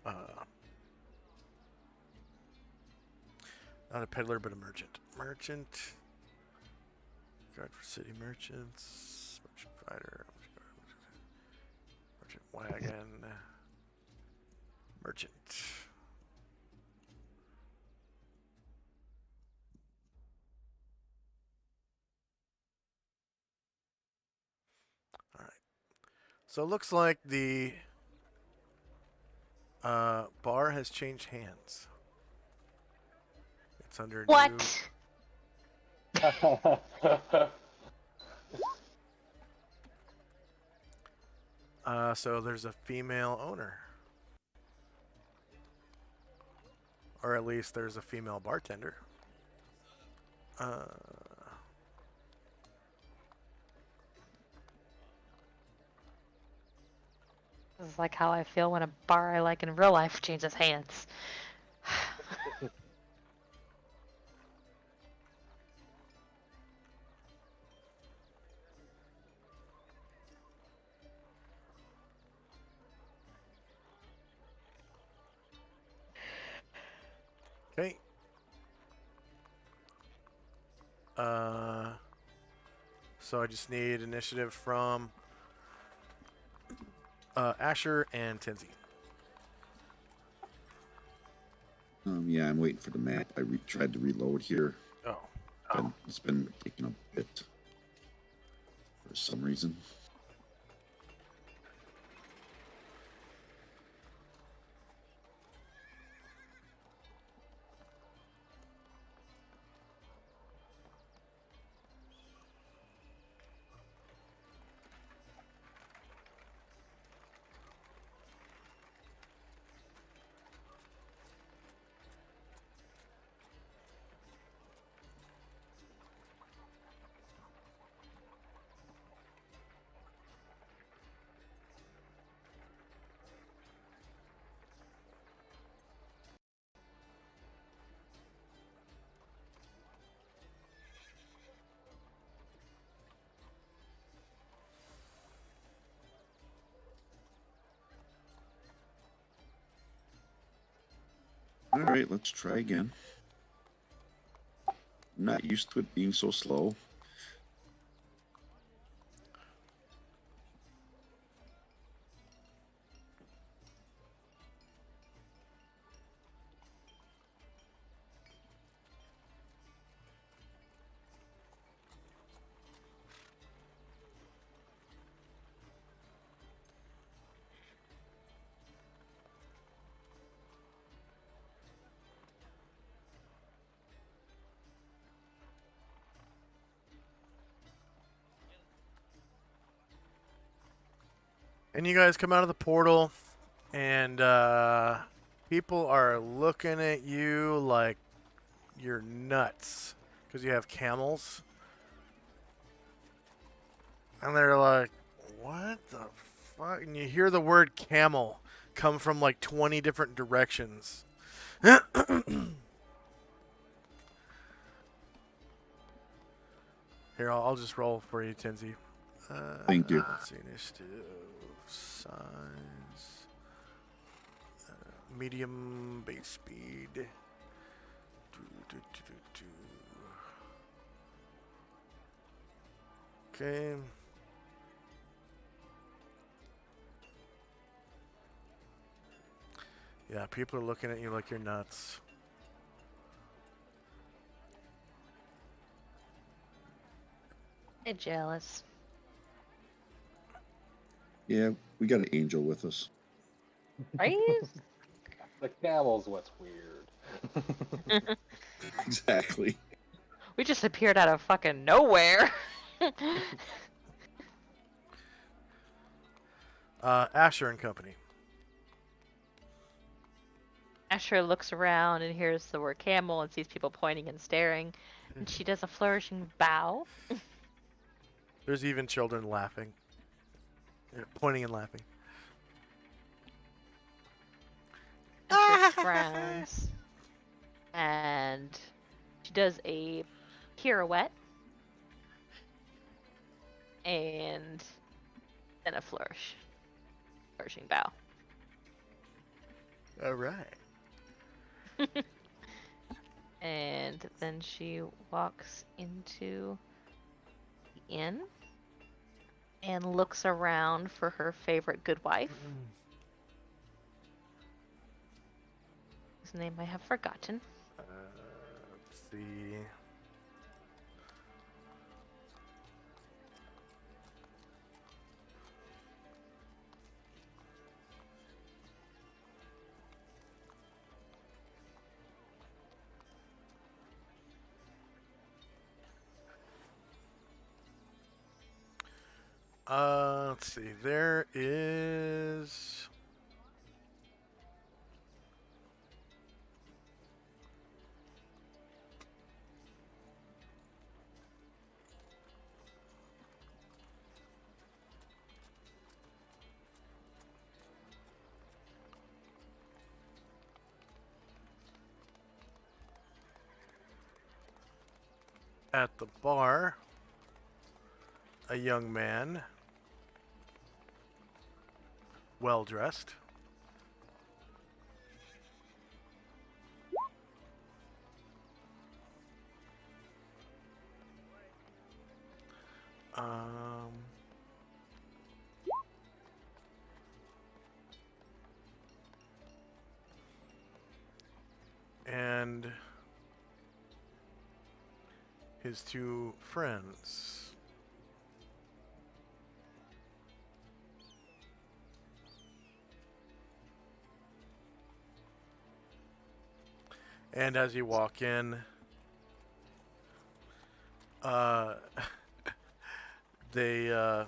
a not a peddler, but a merchant. Merchant. Guard for city merchants. Merchant fighter. Merchant wagon. Merchant. Alright. So it looks like the bar has changed hands. It's under What? so there's a female owner. Or at least there's a female bartender. This is like how I feel when a bar I like in real life changes hands. Okay. So I just need initiative from Asher and Tenzi. Yeah, I'm waiting for the map. I tried to reload here. Oh. It's been taking a bit for some reason. All right, let's try again. I'm not used to it being so slow. And you guys come out of the portal, and people are looking at you like you're nuts because you have camels. And they're like, what the fuck? And you hear the word camel come from like 20 different directions. Here, I'll just roll for you, Tenzi. Thank you. Let's see, initiative, size, medium, base speed. Do. Okay. Yeah, people are looking at you like you're nuts. I'm jealous. Yeah, we got an angel with us. Right? The camel's what's weird. Exactly. We just appeared out of fucking nowhere. Asher and Company. Asher looks around and hears the word camel and sees people pointing and staring. And she does a flourishing bow. There's even children laughing. Yeah, pointing and laughing. Asher frowns. And she does a pirouette. And then a flourish. Flourishing bow. All right. And then she walks into the inn and looks around for her favorite good wife, whose name I have forgotten. Let's see. Let's see. There is. At the bar, a young man, well dressed, his two friends. And as you walk in, they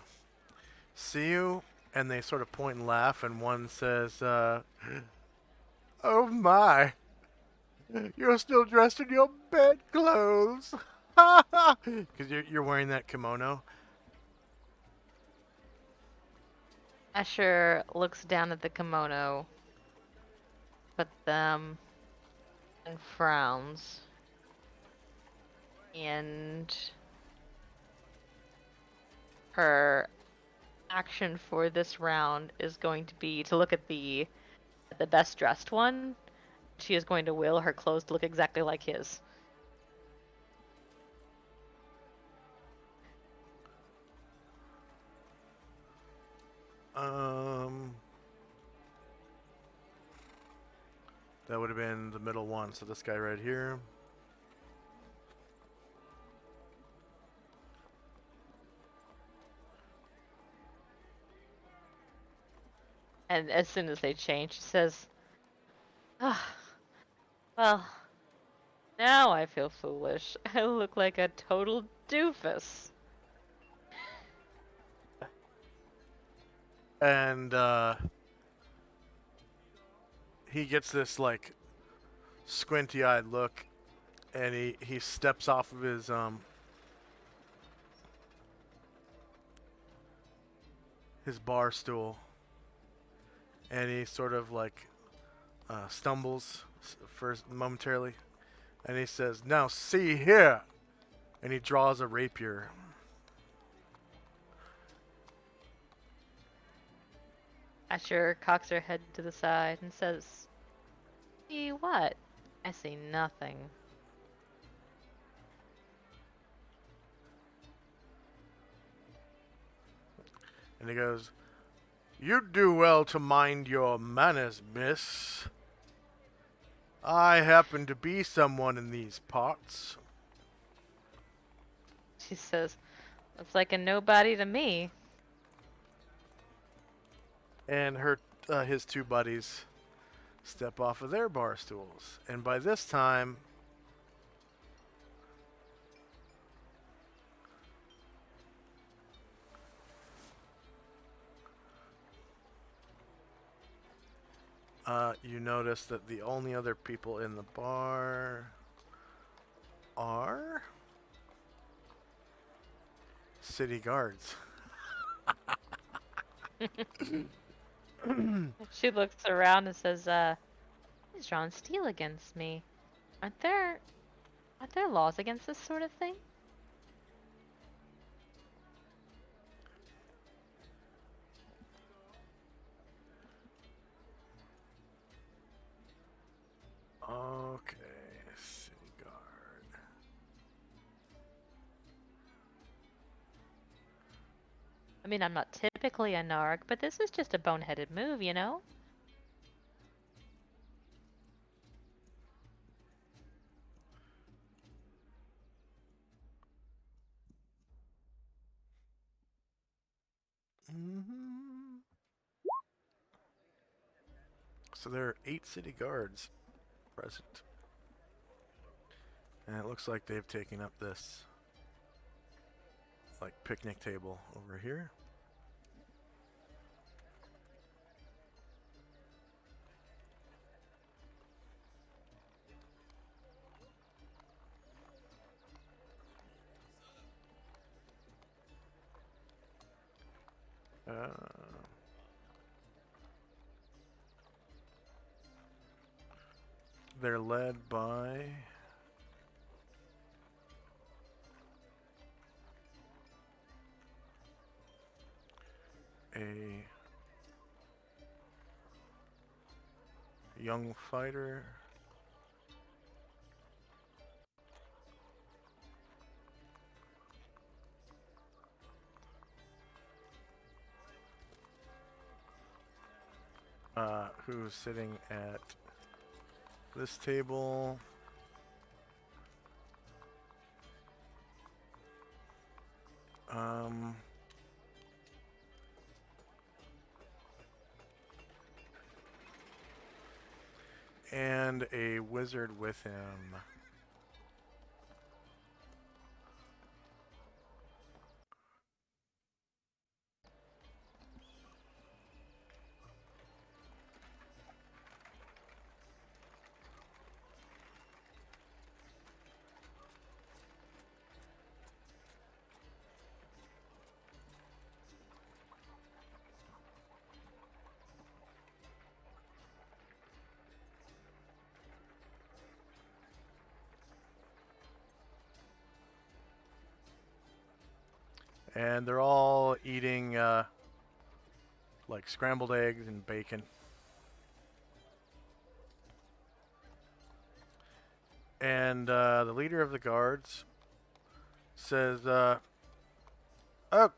see you and they sort of point and laugh, and one says, "Oh my, you're still dressed in your bedclothes." Because you're wearing that kimono. Asher looks down at the kimono, but them, and frowns. And her action for this round is going to be to look at the best dressed one. She is going to will her clothes to look exactly like his. That would have been the middle one, so this guy right here. And as soon as they change, she says, "Ah, well, now I feel foolish. I look like a total doofus." And he gets this like squinty-eyed look, and he steps off of his bar stool, and he sort of like stumbles first momentarily, and he says, "Now see here," and he draws a rapier. Asher cocks her head to the side and says, "See what? I see nothing." And he goes, "You'd do well to mind your manners, miss. I happen to be someone in these parts." She says, "Looks like a nobody to me." And his two buddies step off of their bar stools. And by this time, you notice that the only other people in the bar are city guards. She looks around and says, "He's drawn steel against me. Aren't there laws against this sort of thing?" Okay, city guard. I mean, I'm not typically a narc, but this is just a boneheaded move, you know? Mm-hmm. So there are 8 city guards present. And it looks like they've taken up this like picnic table over here. They're led by a young fighter. Who's sitting at this table. Um, and a wizard with him. And they're all eating like scrambled eggs and bacon. And the leader of the guards says, "Oh,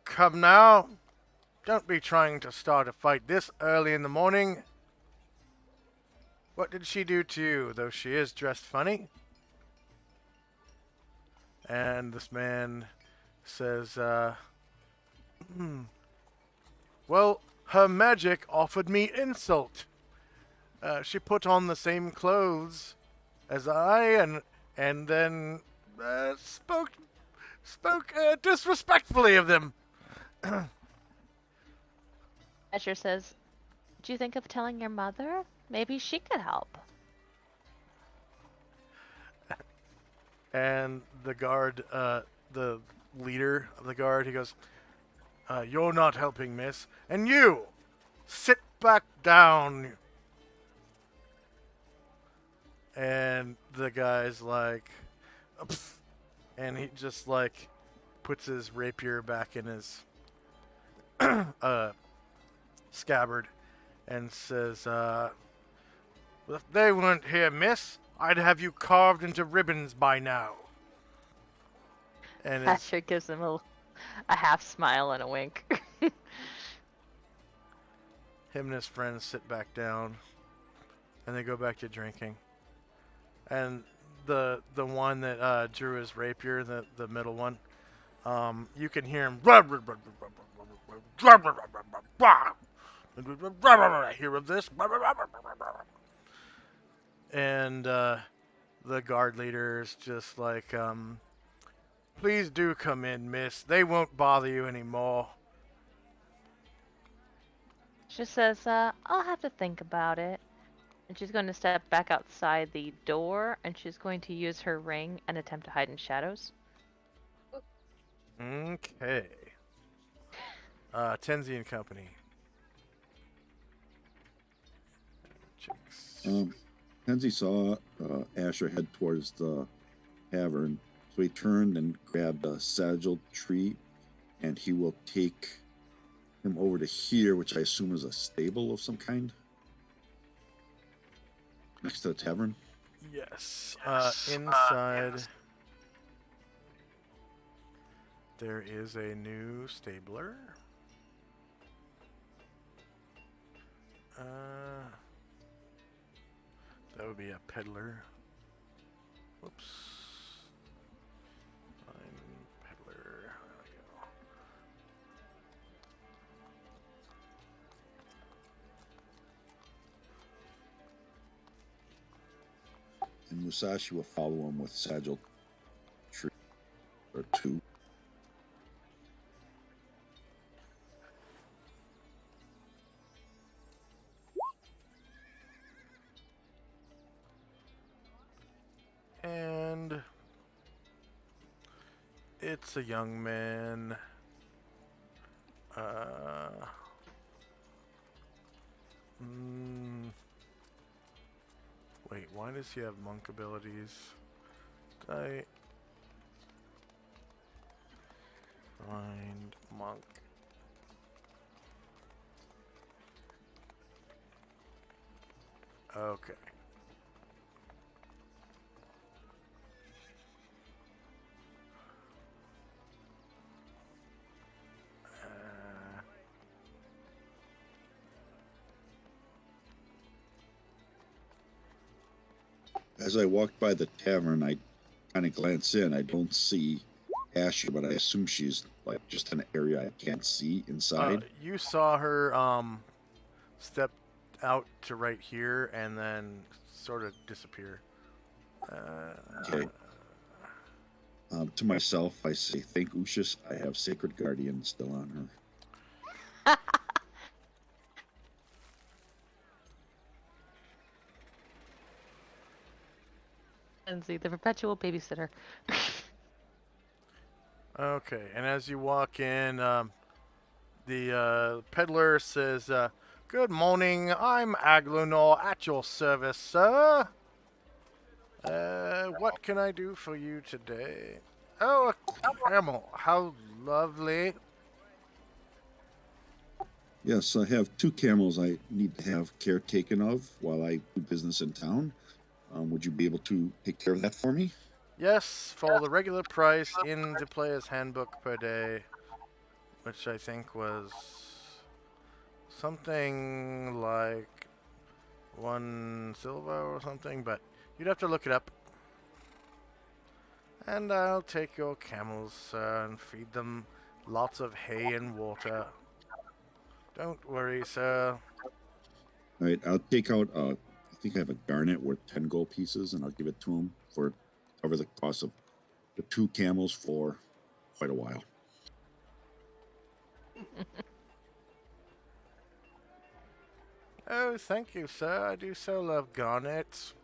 come now. Don't be trying to start a fight this early in the morning. What did she do to you, though she is dressed funny?" And this man says, "Well, her magic offered me insult. She put on the same clothes as I, and then spoke disrespectfully of them." Asher says, "Do you think of telling your mother? Maybe she could help." And the guard, the leader of the guard, he goes, "You're not helping, miss. And you, sit back down." And the guy's like, "Pfft," and he just like puts his rapier back in his scabbard and says, "If they weren't here, miss, I'd have you carved into ribbons by now." And Asher gives him a half smile and a wink. him and his friends sit back down, and they go back to drinking. And the one that drew his rapier, the middle one, you can hear him. Hear of this? And the guard leader is just like, "Please do come in, miss. They won't bother you anymore." She says, "I'll have to think about it." And she's going to step back outside the door, and she's going to use her ring and attempt to hide in shadows. Okay. Tenzi and Company. Chicks. Tenzi saw Asher head towards the tavern, so he turned and grabbed a sagil tree, and he will take him over to here, which I assume is a stable of some kind, next to the tavern. Yes. Inside, there is a new stabler. That would be a peddler. Whoops. Find peddler. There we go. And Musashi will follow him with sagil tree or two. And it's a young man. Wait, why does he have monk abilities? I find monk. Okay. As I walk by the tavern, I kind of glance in. I don't see Asher, but I assume she's like just in an area I can't see inside. You saw her step out to right here and then sort of disappear. Okay. To myself, I say, thank Ushas, I have Sacred Guardian still on her. Tenzi, the perpetual babysitter. Okay, and as you walk in, the peddler says, "Good morning. I'm Aglunor at your service, sir. What can I do for you today?" "Oh, a camel. How lovely." Yes, I have 2 camels I need to have care taken of while I do business in town. Would you be able to take care of that for me? "Yes, for the regular price in the player's handbook per day," which I think was something like 1 silver or something, but you'd have to look it up. "And I'll take your camels, sir, and feed them lots of hay and water. Don't worry, sir." All right, I'll take out, I think I have a garnet worth 10 gold pieces, and I'll give it to him for cover the cost of the 2 camels for quite a while. "Oh, thank you, sir. I do so love garnets."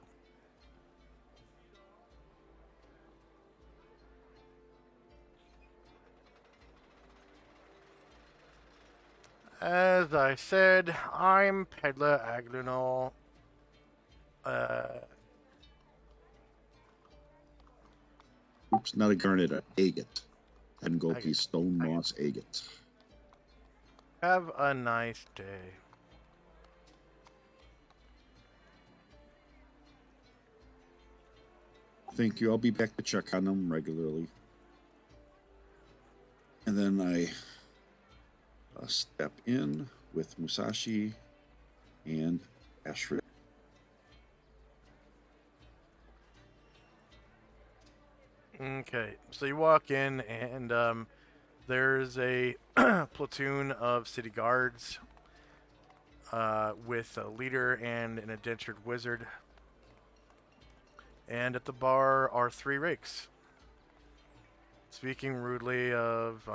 "As I said, I'm Peddler Aglunor. Oops, not a garnet, an agate. 10 gold Agate. piece stone moss agate. Have a nice day." Thank you. I'll be back to check on them regularly. And then I step in with Musashi and Ashra. Okay, so you walk in, and there's a platoon of city guards with a leader and an indentured wizard. And at the bar are 3 rakes, speaking rudely of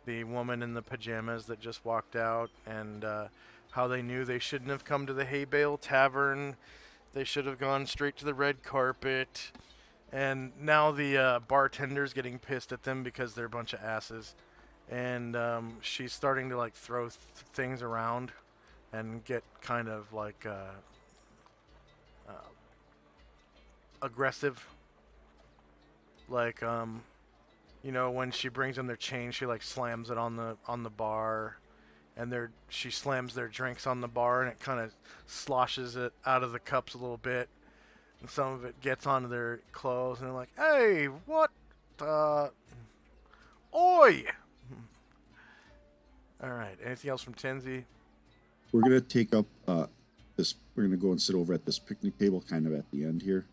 the woman in the pajamas that just walked out, and how they knew they shouldn't have come to the Hay Bale Tavern. They should have gone straight to the red carpet. And now the bartender's getting pissed at them because they're a bunch of asses. And she's starting to like throw things around and get kind of like aggressive. Like you know, when she brings them their change, she like slams it on the bar, and she slams their drinks on the bar, and it kind of sloshes it out of the cups a little bit, and some of it gets onto their clothes, and they're like, "Hey, what? Oi!" All right. Anything else from Tenzi? We're going to take up this. We're going to go and sit over at this picnic table kind of at the end here.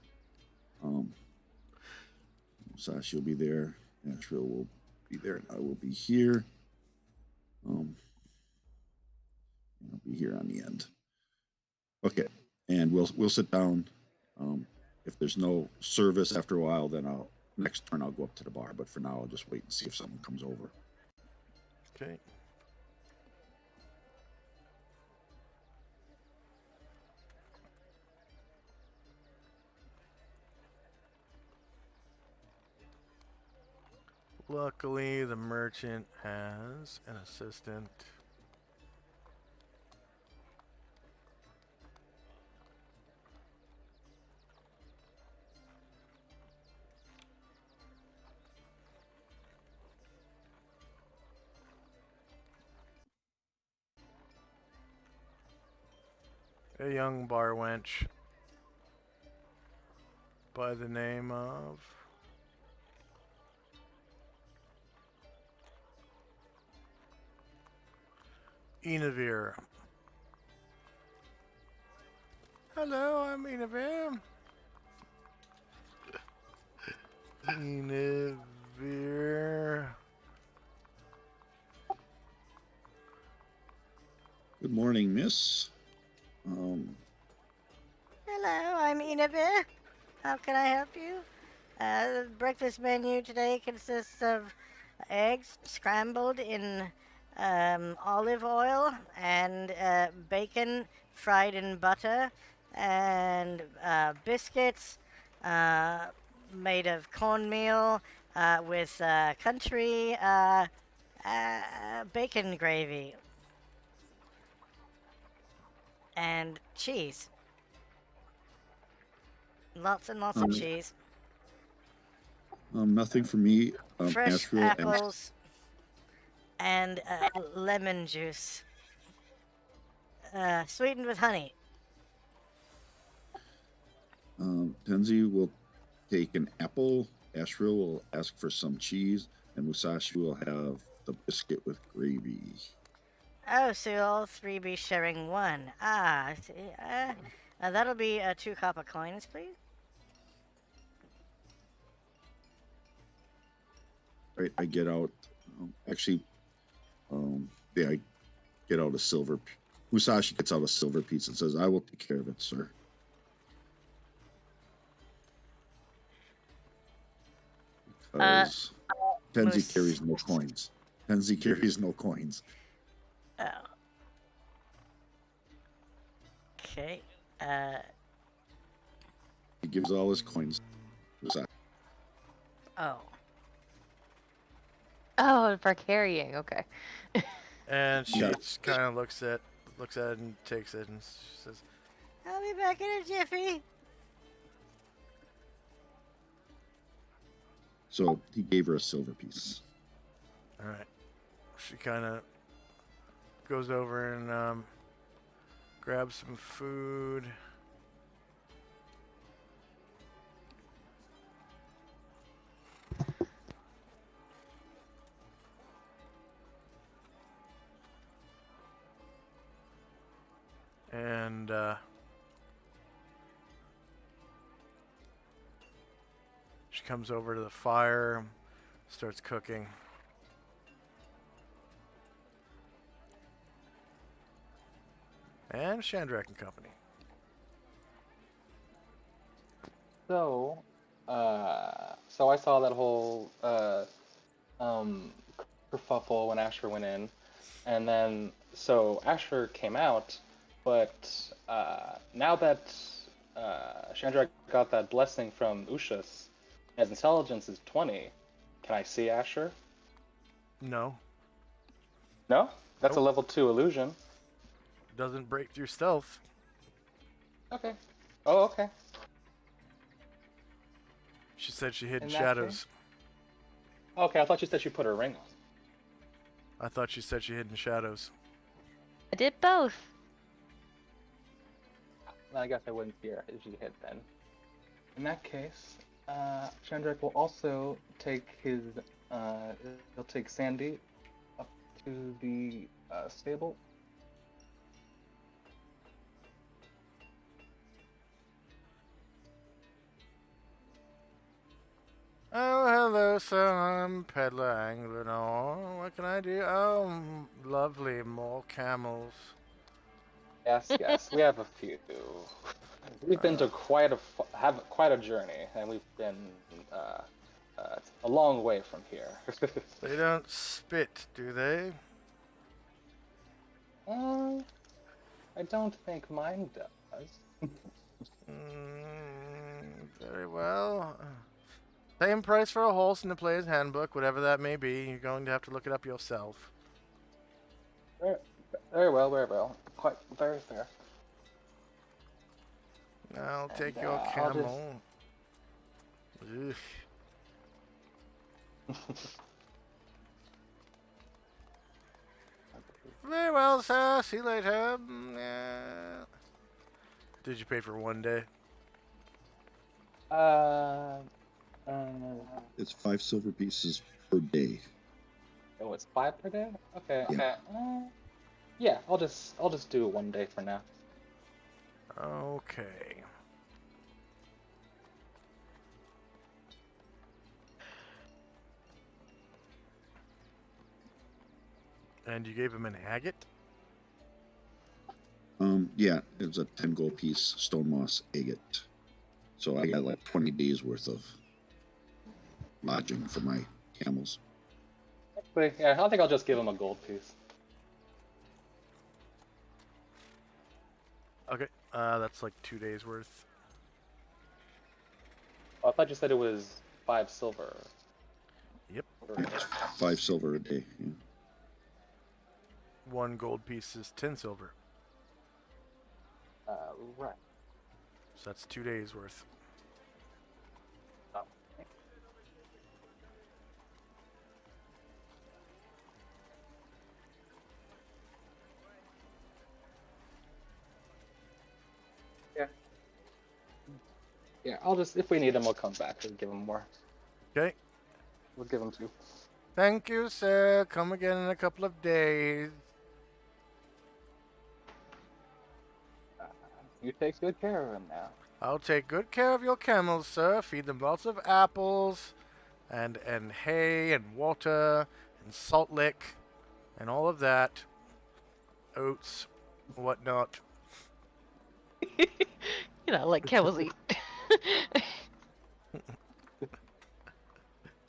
Musashi will be there. Ashra will be there, and I will be here. I'll be here on the end. Okay, and we'll sit down. If there's no service after a while, then next turn I'll go up to the bar. But for now, I'll just wait and see if someone comes over. Okay. Luckily, the merchant has an assistant. A young bar wench by the name of Enavir. "Hello, I'm Enavir." Enavir. beer. Good morning, miss. Hello, I'm Inabir. How can I help you? The breakfast menu today consists of eggs scrambled in olive oil and bacon fried in butter and biscuits made of cornmeal with country bacon gravy and cheese. Lots and lots of Um, cheese. Nothing for me. Fresh Astral asked, apples and lemon juice. Sweetened with honey. Tenzi will take an apple. Astral will ask for some cheese, and Musashi will have the biscuit with gravy. Oh, so you'll all three be sharing one. Ah, I see. That'll be 2 copper coins, please. Right, I get out. Yeah, I get out a silver. Musashi gets out a silver piece and says, "I will take care of it, sir." Because Tenzi carries no coins. Tenzi carries no coins. Oh. Okay. He gives all his coins to Musashi. Oh. Oh, for carrying. Okay. And she Yeah. just kind of looks at it and takes it and she says, I'll be back in a jiffy. So he gave her a silver piece. "All right." She kind of goes over and grabs some food. And she comes over to the fire, starts cooking. And Shandrak and company. So, so I saw that whole kerfuffle when Asher went in, and then so Asher came out, but now that Shandrak got that blessing from Ushas, his intelligence is 20. Can I see Asher? No, No, that's Nope. a level 2 illusion. doesn't break through stealth. Okay. Oh, okay. She said she hid in In that shadows. Okay, I thought you said she put her ring on. I thought she said she hid in shadows. I did both. I guess I wouldn't hear if she hit then. In that case, Shandrak will also take his. He'll take Sandy up to the stable. Oh, hello, sir. I'm Peddler Anglinor. What can I do? Oh, lovely, more camels. Yes, we have a few. We've been to have quite a journey, and we've been a long way from here. They don't spit, do they? I don't think mine does. Very well. Same price for a horse in the player's handbook, whatever that may be. You're going to have to look it up yourself. Very well, very well. Quite very fair. I'll take And, your I'll camel. Ugh. Very well, sir. See you later. Did you pay for one day? It's 5 silver pieces per day. Oh, it's 5 per day. Okay. Yeah. Okay. Yeah, I'll just do it one day for now. Okay. And you gave him an agate? Yeah, it was a 10 gold piece stone moss agate. So I got like 20 days worth of lodging for my camels. But yeah, I think I'll just give him a gold piece. Okay, that's like 2 days worth. Oh, I thought you said it was 5 silver. Yep. Yeah, it's 5 silver a day. Yeah. 1 gold piece is 10 silver. Right. So that's 2 days worth. Oh. Yeah. Yeah, I'll just, if we need him, we'll come back and give him more. Okay. We'll give him 2. Thank you, sir. Come again in a couple of days. You take good care of him now. I'll take good care of your camels, sir. Feed them lots of apples and hay and water and salt lick and all of that. Oats, whatnot. Like camels eat.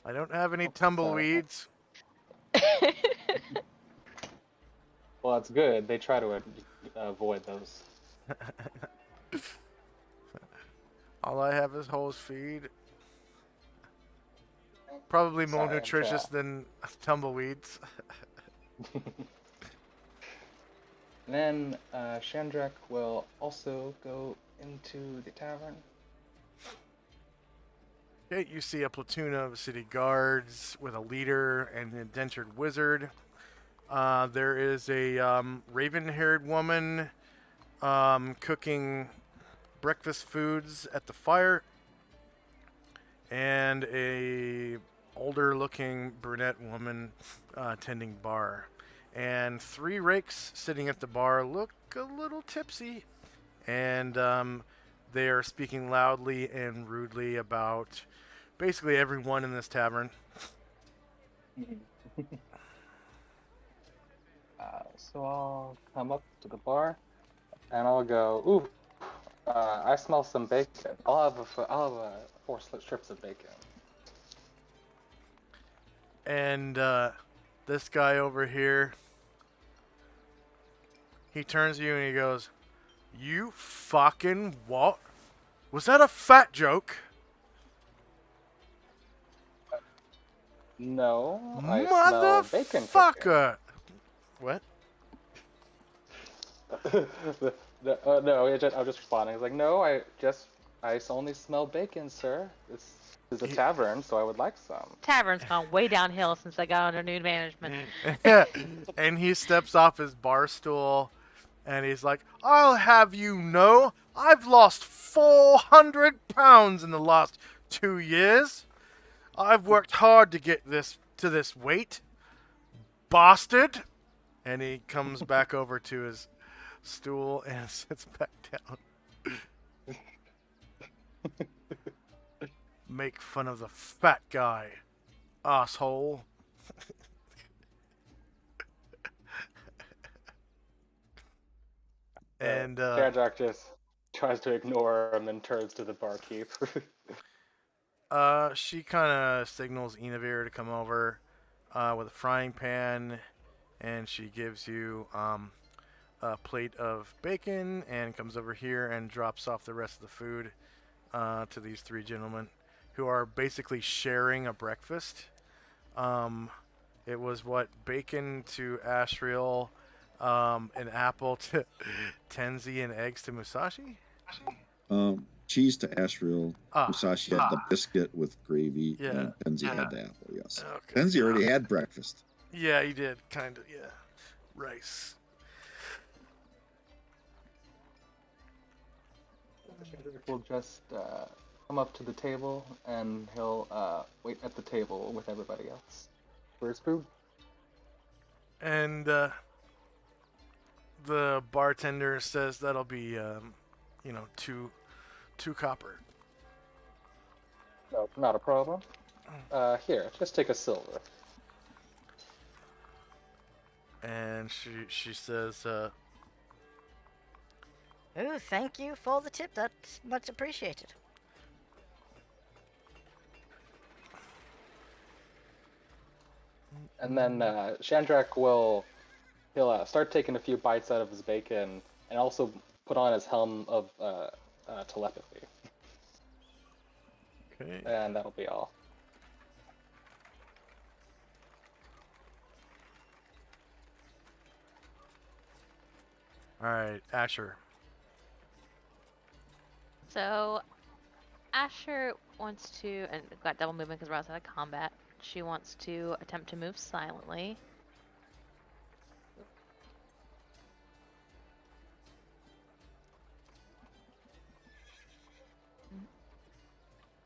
I don't have any tumbleweeds. Well, that's good. They try to avoid those. All I have is horse feed. Probably more Sorry, nutritious Phil. than tumbleweeds. Then Shandrak will also go into the tavern. Okay, you see a platoon of city guards with a leader and an indentured wizard. There is a raven-haired woman cooking breakfast foods at the fire, and a older-looking brunette woman tending bar. And 3 rakes sitting at the bar look a little tipsy, and they are speaking loudly and rudely about basically everyone in this tavern. So I'll come up to the bar, and I'll go, ooh, I smell some bacon. I'll have 4 strips of bacon. And this guy over here, he turns to you and he goes, "You fucking what? Was that a fat joke?" No, I smell bacon cooking. Motherfucker! What? No, I'm just responding. It's like, no, I only smell bacon, sir. This is a tavern, so I would like some. Tavern's gone way downhill since I got under new management. And he steps off his bar stool and he's like, "I'll have you know, I've lost 400 pounds in the last 2 years. I've worked hard to get this to this weight. Bastard!" And he comes back over to his stool and sits back down. Make fun of the fat guy, asshole. And Shandrak just tries to ignore him and turns to the barkeep. she kind of signals Enavir to come over with a frying pan, and she gives you a plate of bacon and comes over here and drops off the rest of the food to these 3 gentlemen who are basically sharing a breakfast. It was bacon to Ashriel, an apple to Tenzi, and eggs to Musashi? Cheese to Ashriel. Musashi had the biscuit with gravy, Yeah. and Tenzi had the apple, yes. Okay. Tenzi already had breakfast. Yeah, he did, kind of, yeah. Rice. Shandrak will just come up to the table, and he'll wait at the table with everybody else for his food. And the bartender says that'll be, 2 copper. No, not a problem. Here, just take a silver. and she says, Ooh, thank you for the tip. That's much appreciated. And then Shandrak he'll start taking a few bites out of his bacon and also put on his helm of telepathy. "Okay, And that'll be all. all right, Asher." So Asher wants to, and got double movement because we're outside of combat. She wants to attempt to move silently.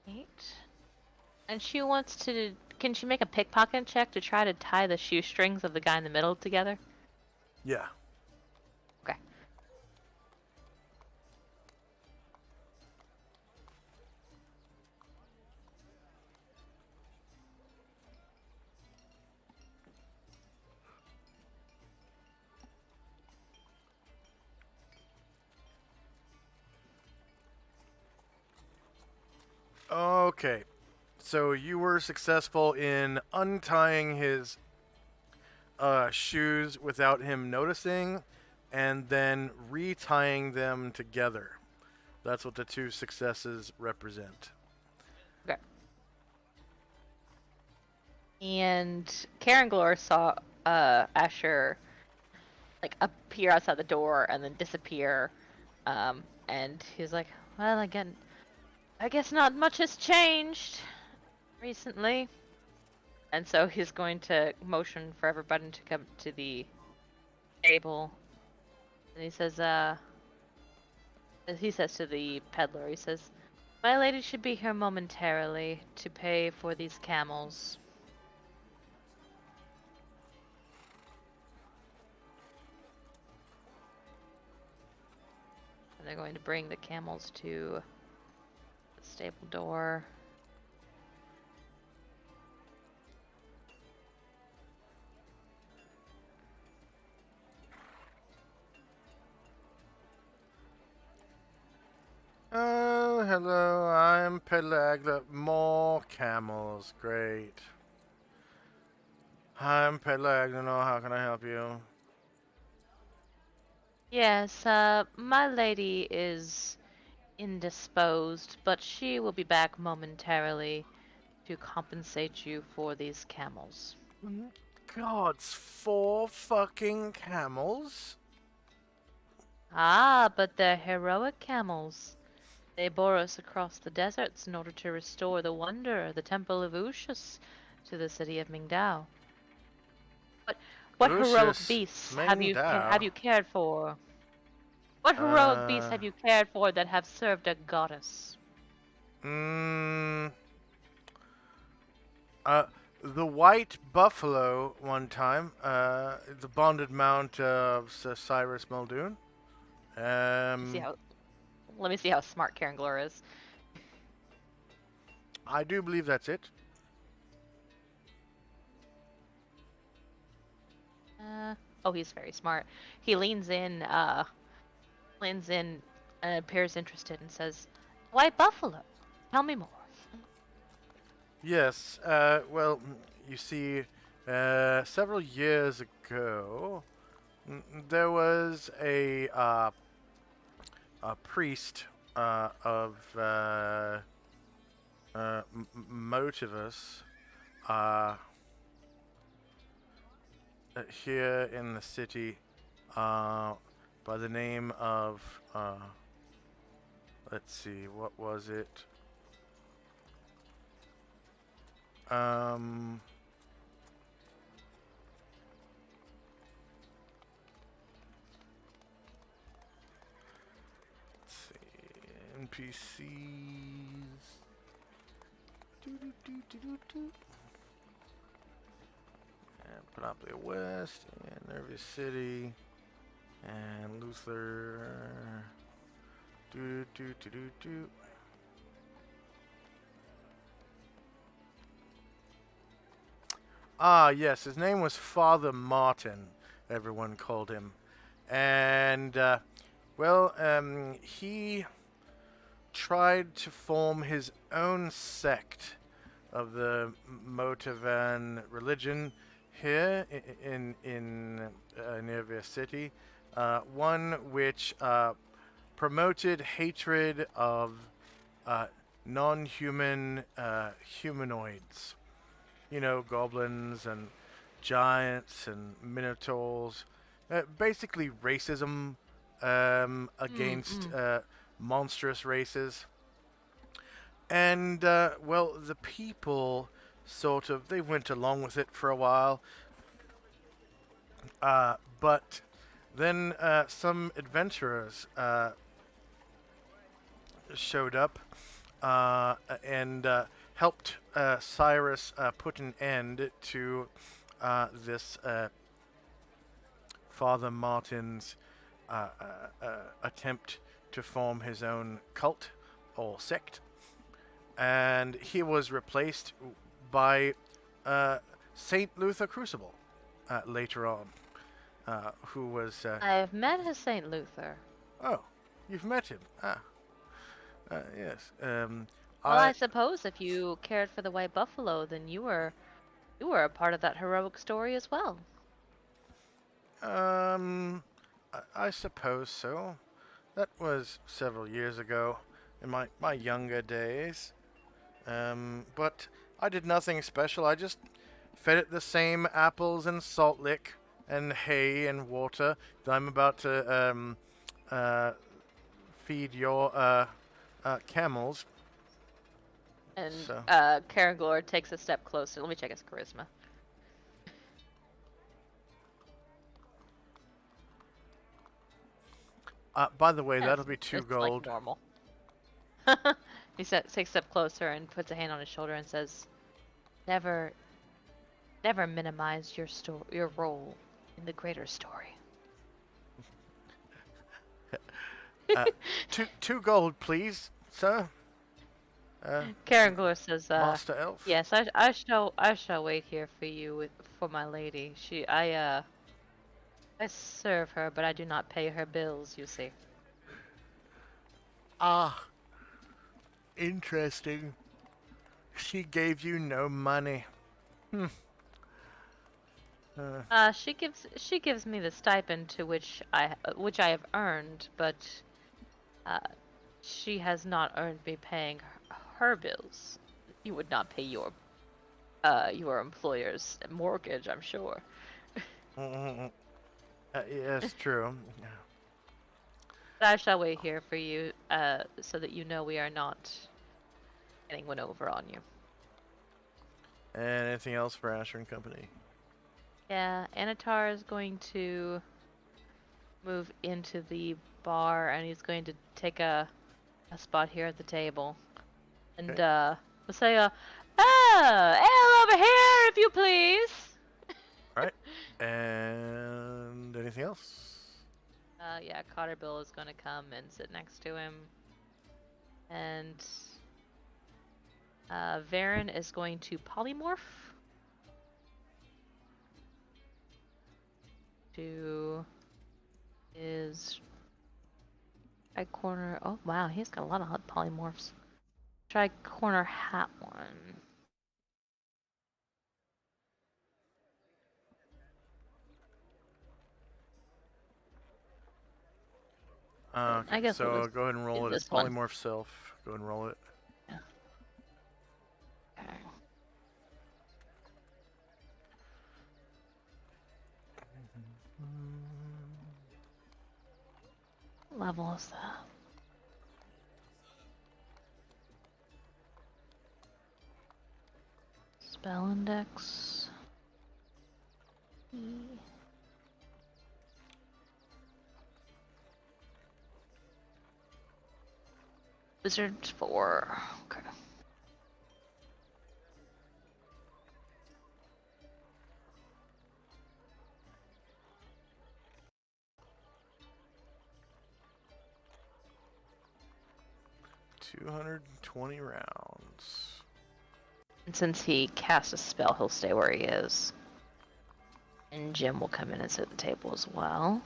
Eight. And she wants to. Can she make a pickpocket check to try to tie the shoestrings of the guy in the middle together? Yeah. Okay. Okay. So you were successful in untying his shoes without him noticing, and then retying them together. That's what the two successes represent. Okay. And Caranglor saw Asher like appear outside the door and then disappear. And he's like, well, again, I guess not much has changed recently. And so he's going to motion for everybody to come to the table. And he says to the peddler, he says, my lady should be here momentarily to pay for these camels. And they're going to bring the camels to the stable door. Oh, hello, I'm Pelag. More camels, great. Hi, I'm Pelag. How can I help you? Yes, my lady is indisposed, but she will be back momentarily to compensate you for these camels. Gods, 4 fucking camels? Ah, but they're heroic camels. They bore us across the deserts in order to restore the wonder, the temple of Ushas, to the city of Mingdao. What heroic Ushas, beasts have Mingdao. you cared for? What heroic beasts have you cared for that have served a goddess? The white buffalo one time, the bonded mount of Sir Cyrus Muldoon. Let me see how smart Caranglor is. I do believe that's it. Oh, he's very smart. He leans in and appears interested and says, "White buffalo, tell me more." Yes, well, you see, several years ago, there was a priest of Motivus here in the city by the name of, let's see, what was it? Let's see, NPCs. And Panoplia West, and Nervous City, and Luther. Ah, yes, his name was Father Martin. everyone called him. And, he tried to form his own sect of the Motivan religion here in Nervia City, one which promoted hatred of non-human humanoids. You know, goblins and giants and minotaurs. Basically, racism against monstrous races. And, the people they went along with it for a while. But then some adventurers showed up and helped Cyrus put an end to this Father Martin's attempt to form his own cult or sect. And he was replaced by Saint Luther Crucible later on, who was... I've met a Saint Luther. Oh, you've met him. Yes. Well, I suppose if you cared for the White Buffalo, then you were a part of that heroic story as well. I suppose so. That was several years ago, in my younger days. But I did nothing special. I just fed it the same apples and salt lick and hay and water that I'm about to feed your camels. And So. Caranglor takes a step closer. Let me check his charisma. By the way, Yeah, that'll be 2 it's gold. like normal. He takes a step closer and puts a hand on his shoulder and says, "Never minimize your role in the greater story." 2 gold, please, sir. Caranglor says, Master Elf. "Yes, I shall wait here for you for my lady. I serve her, but I do not pay her bills, you see." Ah, interesting. She gave you no money. She gives me the stipend to which I have earned, but she has not earned me paying her bills. You would not pay your employer's mortgage, I'm sure. Yes, true. But I shall wait here for you, so that you know we are not getting one over on you. Anything else for Asher and Company? Yeah, Anatar is going to move into the bar, and he's going to take a spot here at the table. And Okay. we'll say, ale over here, if you please. Alright. And anything else? Yeah, Cotterbill is gonna come and sit next to him. And Varen is going to polymorph to his right corner. Oh wow, he's got a lot of hot polymorphs. Try corner hat one. Okay, I guess we'll so just go ahead and roll do it as this one. polymorph self. Go ahead and roll it. Okay. What level is that? Spell index. Wizards 4. Okay. $220 rounds. And since he casts a spell, he'll stay where he is. And Jim will come in and sit at the table as well.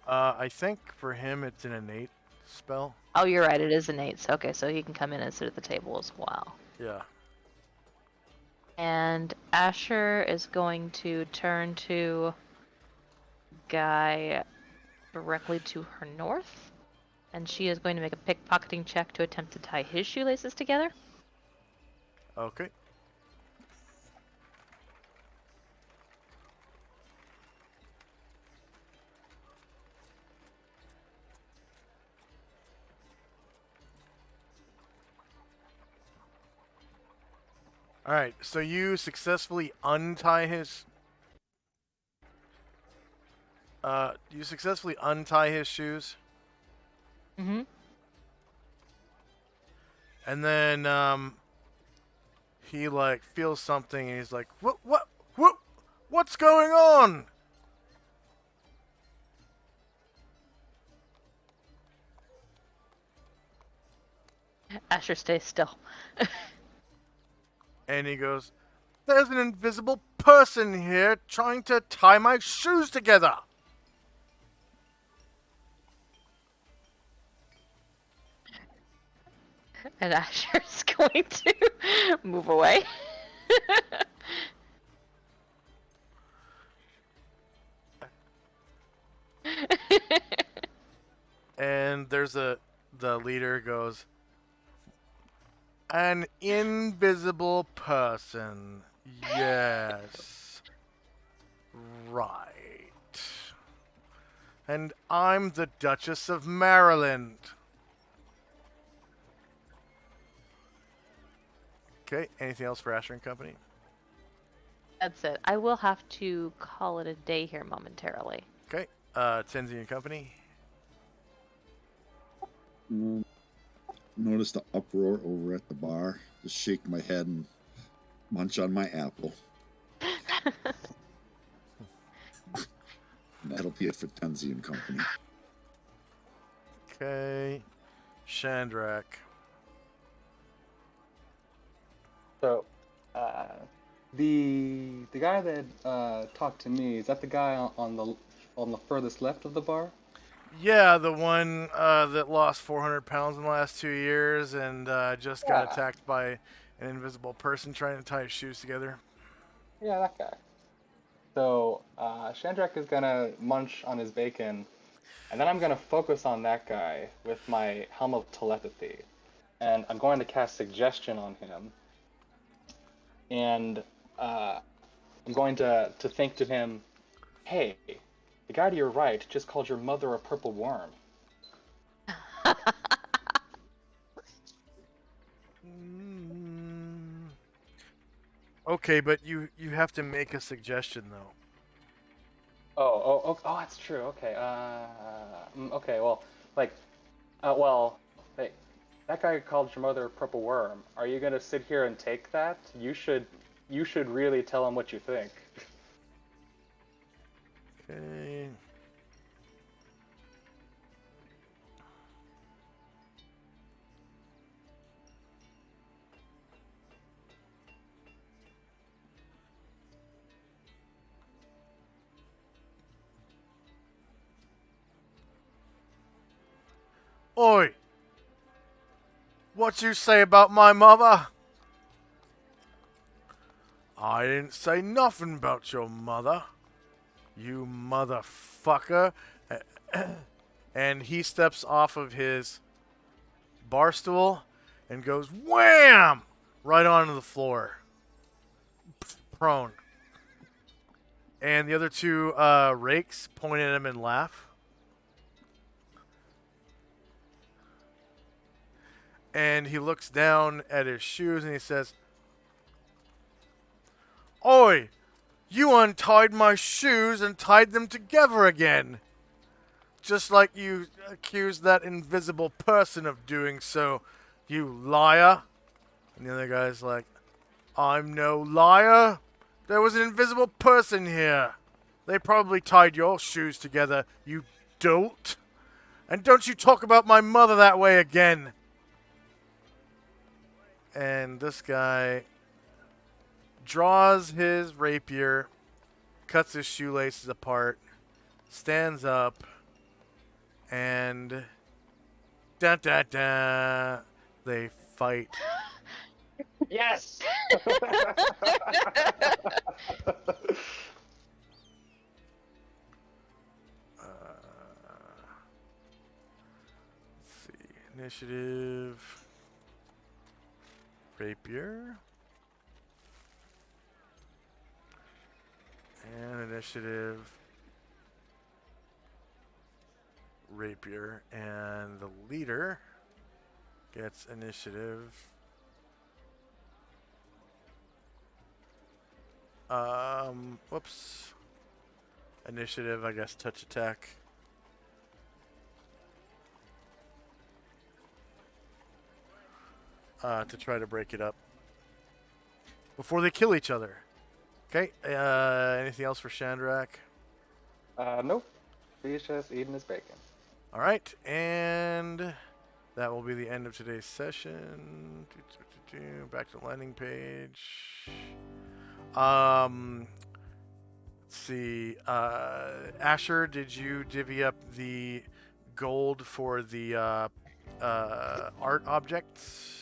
I think for him it's an innate spell. Oh, you're right. It is innate. So, okay, so he can come in and sit at the table as well. Yeah. And Asher is going to turn to guy directly to her north. And she is going to make a pickpocketing check to attempt to tie his shoelaces together. Okay. All right, so you successfully untie his. You successfully untie his shoes, Mm-hmm. and then he like feels something, and he's like, what's going on? Asher stays still. And he goes, "There's an invisible person here trying to tie my shoes together." And Asher's going to move away. And the leader goes, "An invisible person. Yes. Right. And I'm the Duchess of Maryland." Okay, anything else for Asher and Company? That's it. I will have to call it a day here momentarily. Okay, Tenzi and Company. Notice the uproar over at the bar. Just shake my head and munch on my apple. That'll be it for Tenzi and Company. Okay, Shandrak. So, the guy that talked to me, is that the guy on the furthest left of the bar? Yeah, the one that lost 400 pounds in the last 2 years and just got Yeah. attacked by an invisible person trying to tie his shoes together. Yeah, that guy. So, Shandrak is gonna munch on his bacon, and then I'm gonna focus on that guy with my helm of telepathy, and I'm going to cast suggestion on him, and I'm going to think to him, hey, the guy to your right just called your mother a purple worm. Okay, but you have to make a suggestion though. Oh, that's true. Okay. Okay. Well, like, hey, that guy called your mother a purple worm. Are you gonna sit here and take that? You should really tell him what you think. Okay. Oi! What you say about my mother? I didn't say nothing about your mother. You motherfucker. And he steps off of his bar stool and goes wham! Right onto the floor. Prone. And the other two rakes point at him and laugh. And he looks down at his shoes and he says, "Oi! You untied my shoes and tied them together again. Just like you accused that invisible person of doing so, you liar." And the other guy's like, "I'm no liar. There was an invisible person here. They probably tied your shoes together, you dolt. And don't you talk about my mother that way again." And this guy draws his rapier cuts his shoelaces apart, stands up, and da da da, they fight. Yes. Let's see, initiative, rapier, and initiative, rapier, and the leader gets initiative. Whoops. Initiative, I guess, touch attack. To try to break it up before they kill each other. Okay. Anything else for Shandrak? Nope. He's just eating his bacon. All right, and that will be the end of today's session. Back to the landing page. Let's see. Asher, did you divvy up the gold for the art objects?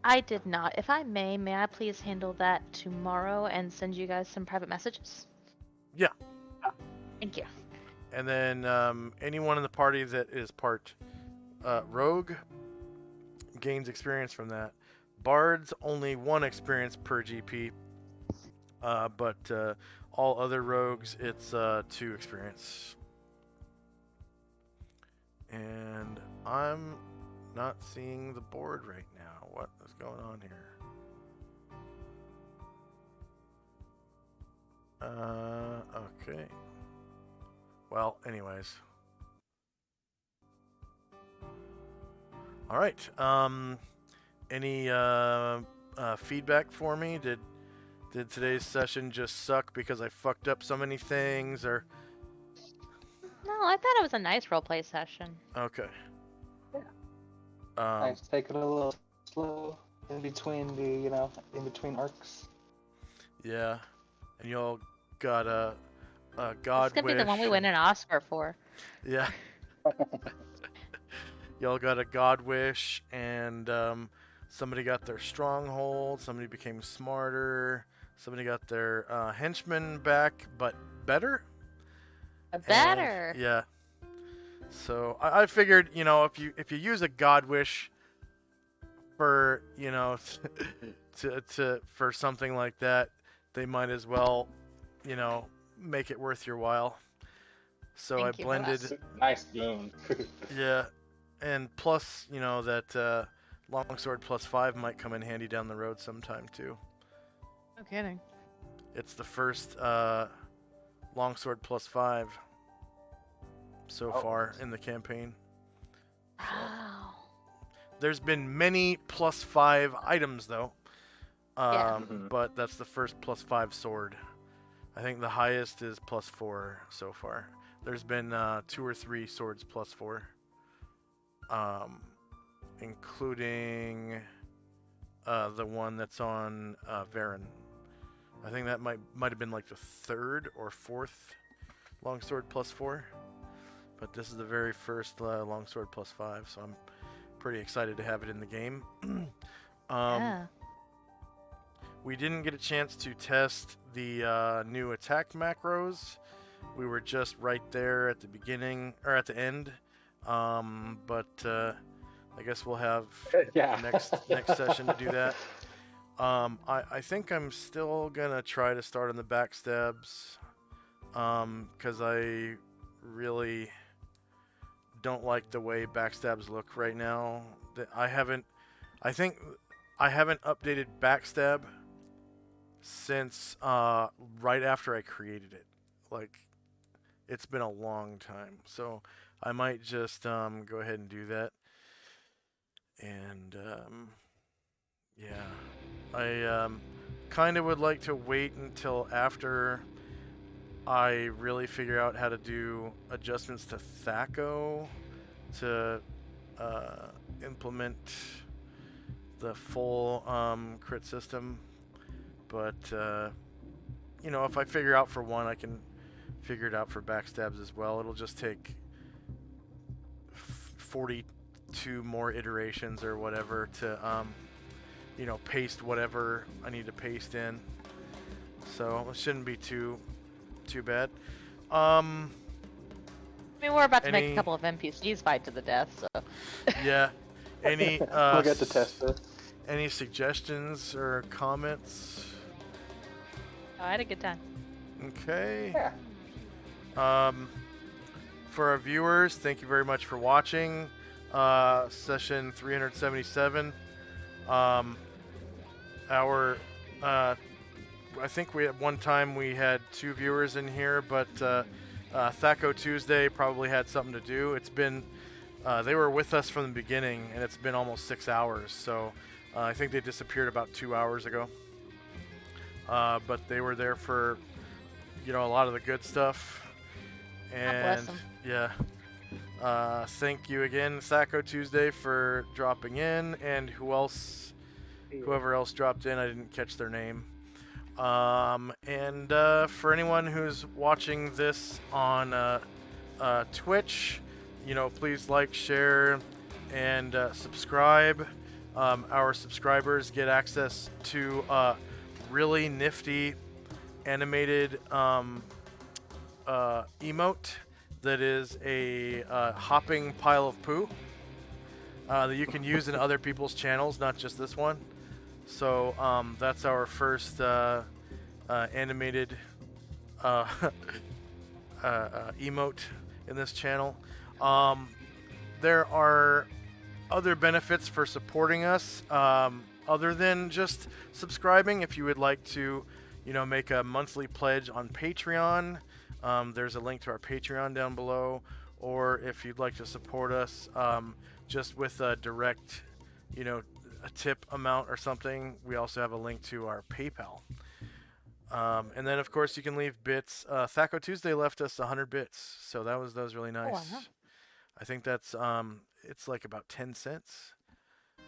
I did not. If I may I please handle that tomorrow and send you guys some private messages? Yeah. Thank you. And then anyone in the party that is part rogue gains experience from that. Bards, only 1 experience per GP. But all other rogues, it's 2 experience. And I'm not seeing the board right now. What is going on here? Okay. Well, anyways. All right. Any feedback for me? Did today's session just suck because I fucked up so many things, or? No, I thought it was a nice roleplay session. Okay. Nice, take it a little slow in between in between arcs. Yeah, and y'all got a God It's gonna wish. be the one we win an Oscar for. Yeah. Y'all got a God wish, and somebody got their stronghold. Somebody became smarter. Somebody got their henchmen back, but better. Better. And, yeah. So I figured, if you use a God wish for for something like that, they might as well, make it worth your while. So Thank I you for blended. Nice boon. Yeah, and plus, that longsword +5 might come in handy down the road sometime too. No kidding. It's the first longsword +5 so far in the campaign. Wow. There's been many +5 items though, Yeah. but that's the first +5 sword. I think the highest is +4 so far. There's been 2 or 3 swords +4, including the one that's on Varen. I think that might have been like the 3rd or 4th longsword +4, but this is the very first longsword +5, so I'm pretty excited to have it in the game. Yeah. We didn't get a chance to test the new attack macros. We were just right there at the beginning, or at the end. But I guess we'll have Yeah. next session to do that. I think I'm still gonna try to start on the backstabs, because I really don't like the way backstabs look right now. I think I haven't updated backstab since right after I created it. Like, it's been a long time, so I might just go ahead and do that. And yeah, I kind of would like to wait until after I really figure out how to do adjustments to THACO to implement the full crit system. But if I figure out for one, I can figure it out for backstabs as well. It'll just take 42 more iterations or whatever to, paste whatever I need to paste in. So it shouldn't be too bad. I mean, we're about to make a couple of NPCs fight to the death, so. Yeah. Any We'll get to test this. any suggestions or comments? I had a good time. Okay. Yeah. For our viewers, thank you very much for watching session 377. I think we at one time we had 2 viewers in here, but Thaco Tuesday probably had something to do. It's been they were with us from the beginning, and it's been almost 6 hours. So I think they disappeared about 2 hours ago. But they were there for a lot of the good stuff. And bless 'em. yeah, thank you again, Thaco Tuesday, for dropping in, and whoever else dropped in, I didn't catch their name. And for anyone who's watching this on Twitch, please like, share, and subscribe. Our subscribers get access to really nifty animated emote that is a hopping pile of poo that you can use in other people's channels, not just this one. So that's our first animated emote in this channel. There are other benefits for supporting us other than just subscribing. If you would like to, make a monthly pledge on Patreon, there's a link to our Patreon down below. Or if you'd like to support us just with a direct, a tip amount or something, we also have a link to our PayPal. And then, of course, you can leave bits. Thaco Tuesday left us 100 bits, so that was really nice. wow. I think that's it's like about 10 cents.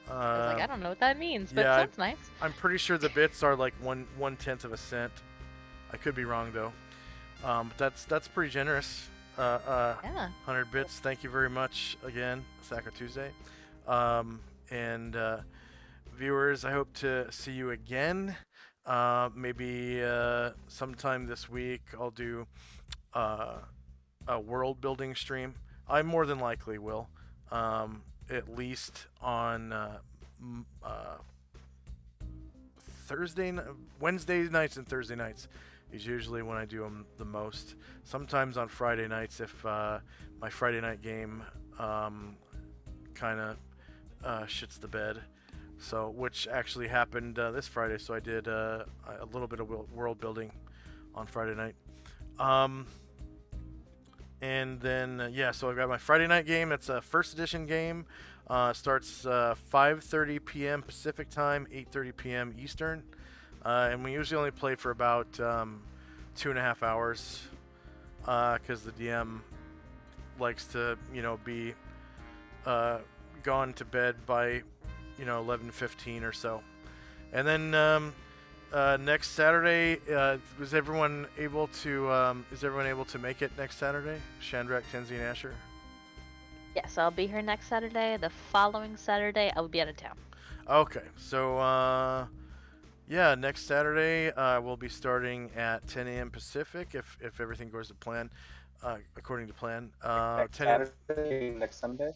I was like, I don't know what that means, but yeah, it sounds nice. I'm pretty sure the bits are like 1/10 of a cent. I could be wrong though. But that's pretty generous. Yeah. 100 bits. Thank you very much again, Thaco Tuesday. And viewers, I hope to see you again. Maybe sometime this week I'll do a world building stream. I more than likely will. At least on Wednesday nights and Thursday nights is usually when I do them the most. Sometimes on Friday nights if my Friday night game kind of shits the bed. So, which actually happened this Friday. So I did a little bit of world building on Friday night. And then, so I've got my Friday night game. It's a first edition game. Starts 5:30 p.m. Pacific time, 8:30 p.m. Eastern. And we usually only play for about 2.5 hours because the DM likes to, be gone to bed by, 11:15 or so. And then next Saturday, is everyone able to make it next Saturday? Shandrak, Tenzi, and Asher? Yes, I'll be here next Saturday. The following Saturday, I will be out of town. Okay, so next Saturday we'll be starting at 10 a.m. Pacific if everything goes to plan, according to plan. Next 10 a.m. Saturday, next Sunday.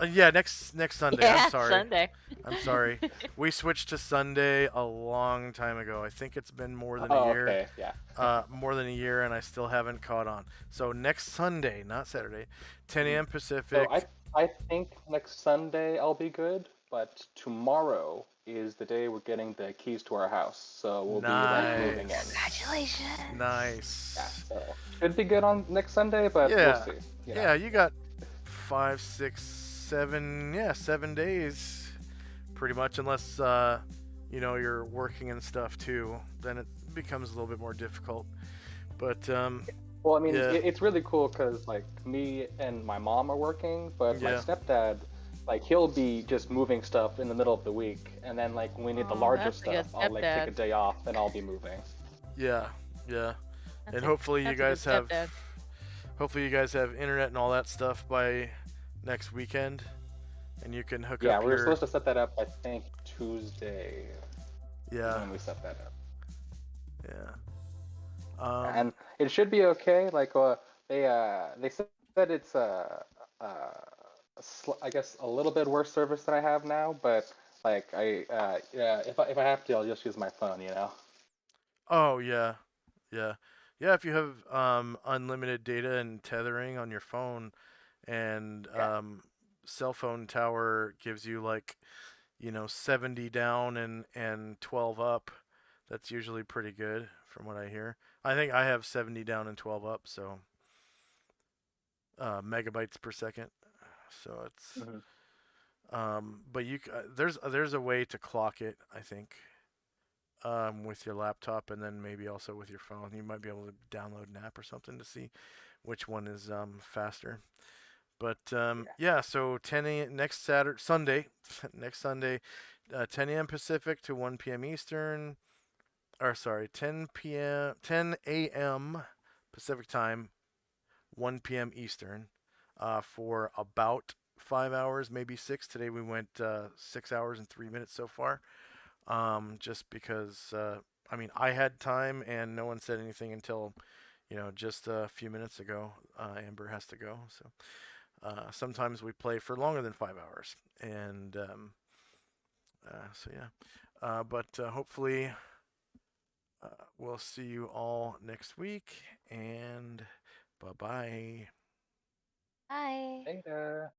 Next Sunday. Yeah, I'm sorry. Sunday. I'm sorry. We switched to Sunday a long time ago. I think it's been more than a year. Okay, yeah. More than a year, and I still haven't caught on. So next Sunday, not Saturday, 10 a.m. Pacific. So I think next Sunday I'll be good, but tomorrow is the day we're getting the keys to our house, so we'll be moving in. Congratulations. Nice. Yeah, so should be good on next Sunday, but Yeah. we'll see. Yeah, you got 5, 6, 7 days, pretty much, unless you're working and stuff too. Then it becomes a little bit more difficult. But Well, I mean, Yeah. it's really cool because like me and my mom are working, but my Yeah. stepdad, like he'll be just moving stuff in the middle of the week, and then like when we need the Oh, larger that's a good stuff, I'll like take a stepdad. day off and I'll be moving. yeah, Yeah, That's and a- hopefully you that's a good guys have stepdad. internet and all that stuff by next weekend, and you can hook Yeah, up we were your supposed to set that up, I think, Tuesday is yeah when we set that up. yeah. And it should be okay. Like they said that it's I guess a little bit worse service than I have now, but like yeah, if I have to, I'll just use my phone. You know. Oh yeah, yeah, yeah. If you have unlimited data and tethering on your phone, and Yeah. cell phone tower gives you like 70 down and 12 up, that's usually pretty good from what I hear. I think I have 70 down and 12 up, so megabytes per second. So it's Hmm. but there's a way to clock it, I think. With your laptop and then maybe also with your phone. You might be able to download an app or something to see which one is faster. But Yeah. yeah, so 10 a.m. next Saturday, Sunday, next Sunday, 10 a.m. Pacific to 1 p.m. Eastern, or sorry, 10 a.m. Pacific time, 1 p.m. Eastern, for about 5 hours, maybe six. Today we went 6 hours and 3 minutes so far. Just because I mean I had time and no one said anything until just a few minutes ago. Amber has to go, so sometimes we play for longer than 5 hours, and so yeah. But hopefully we'll see you all next week, and bye bye. Bye. Later.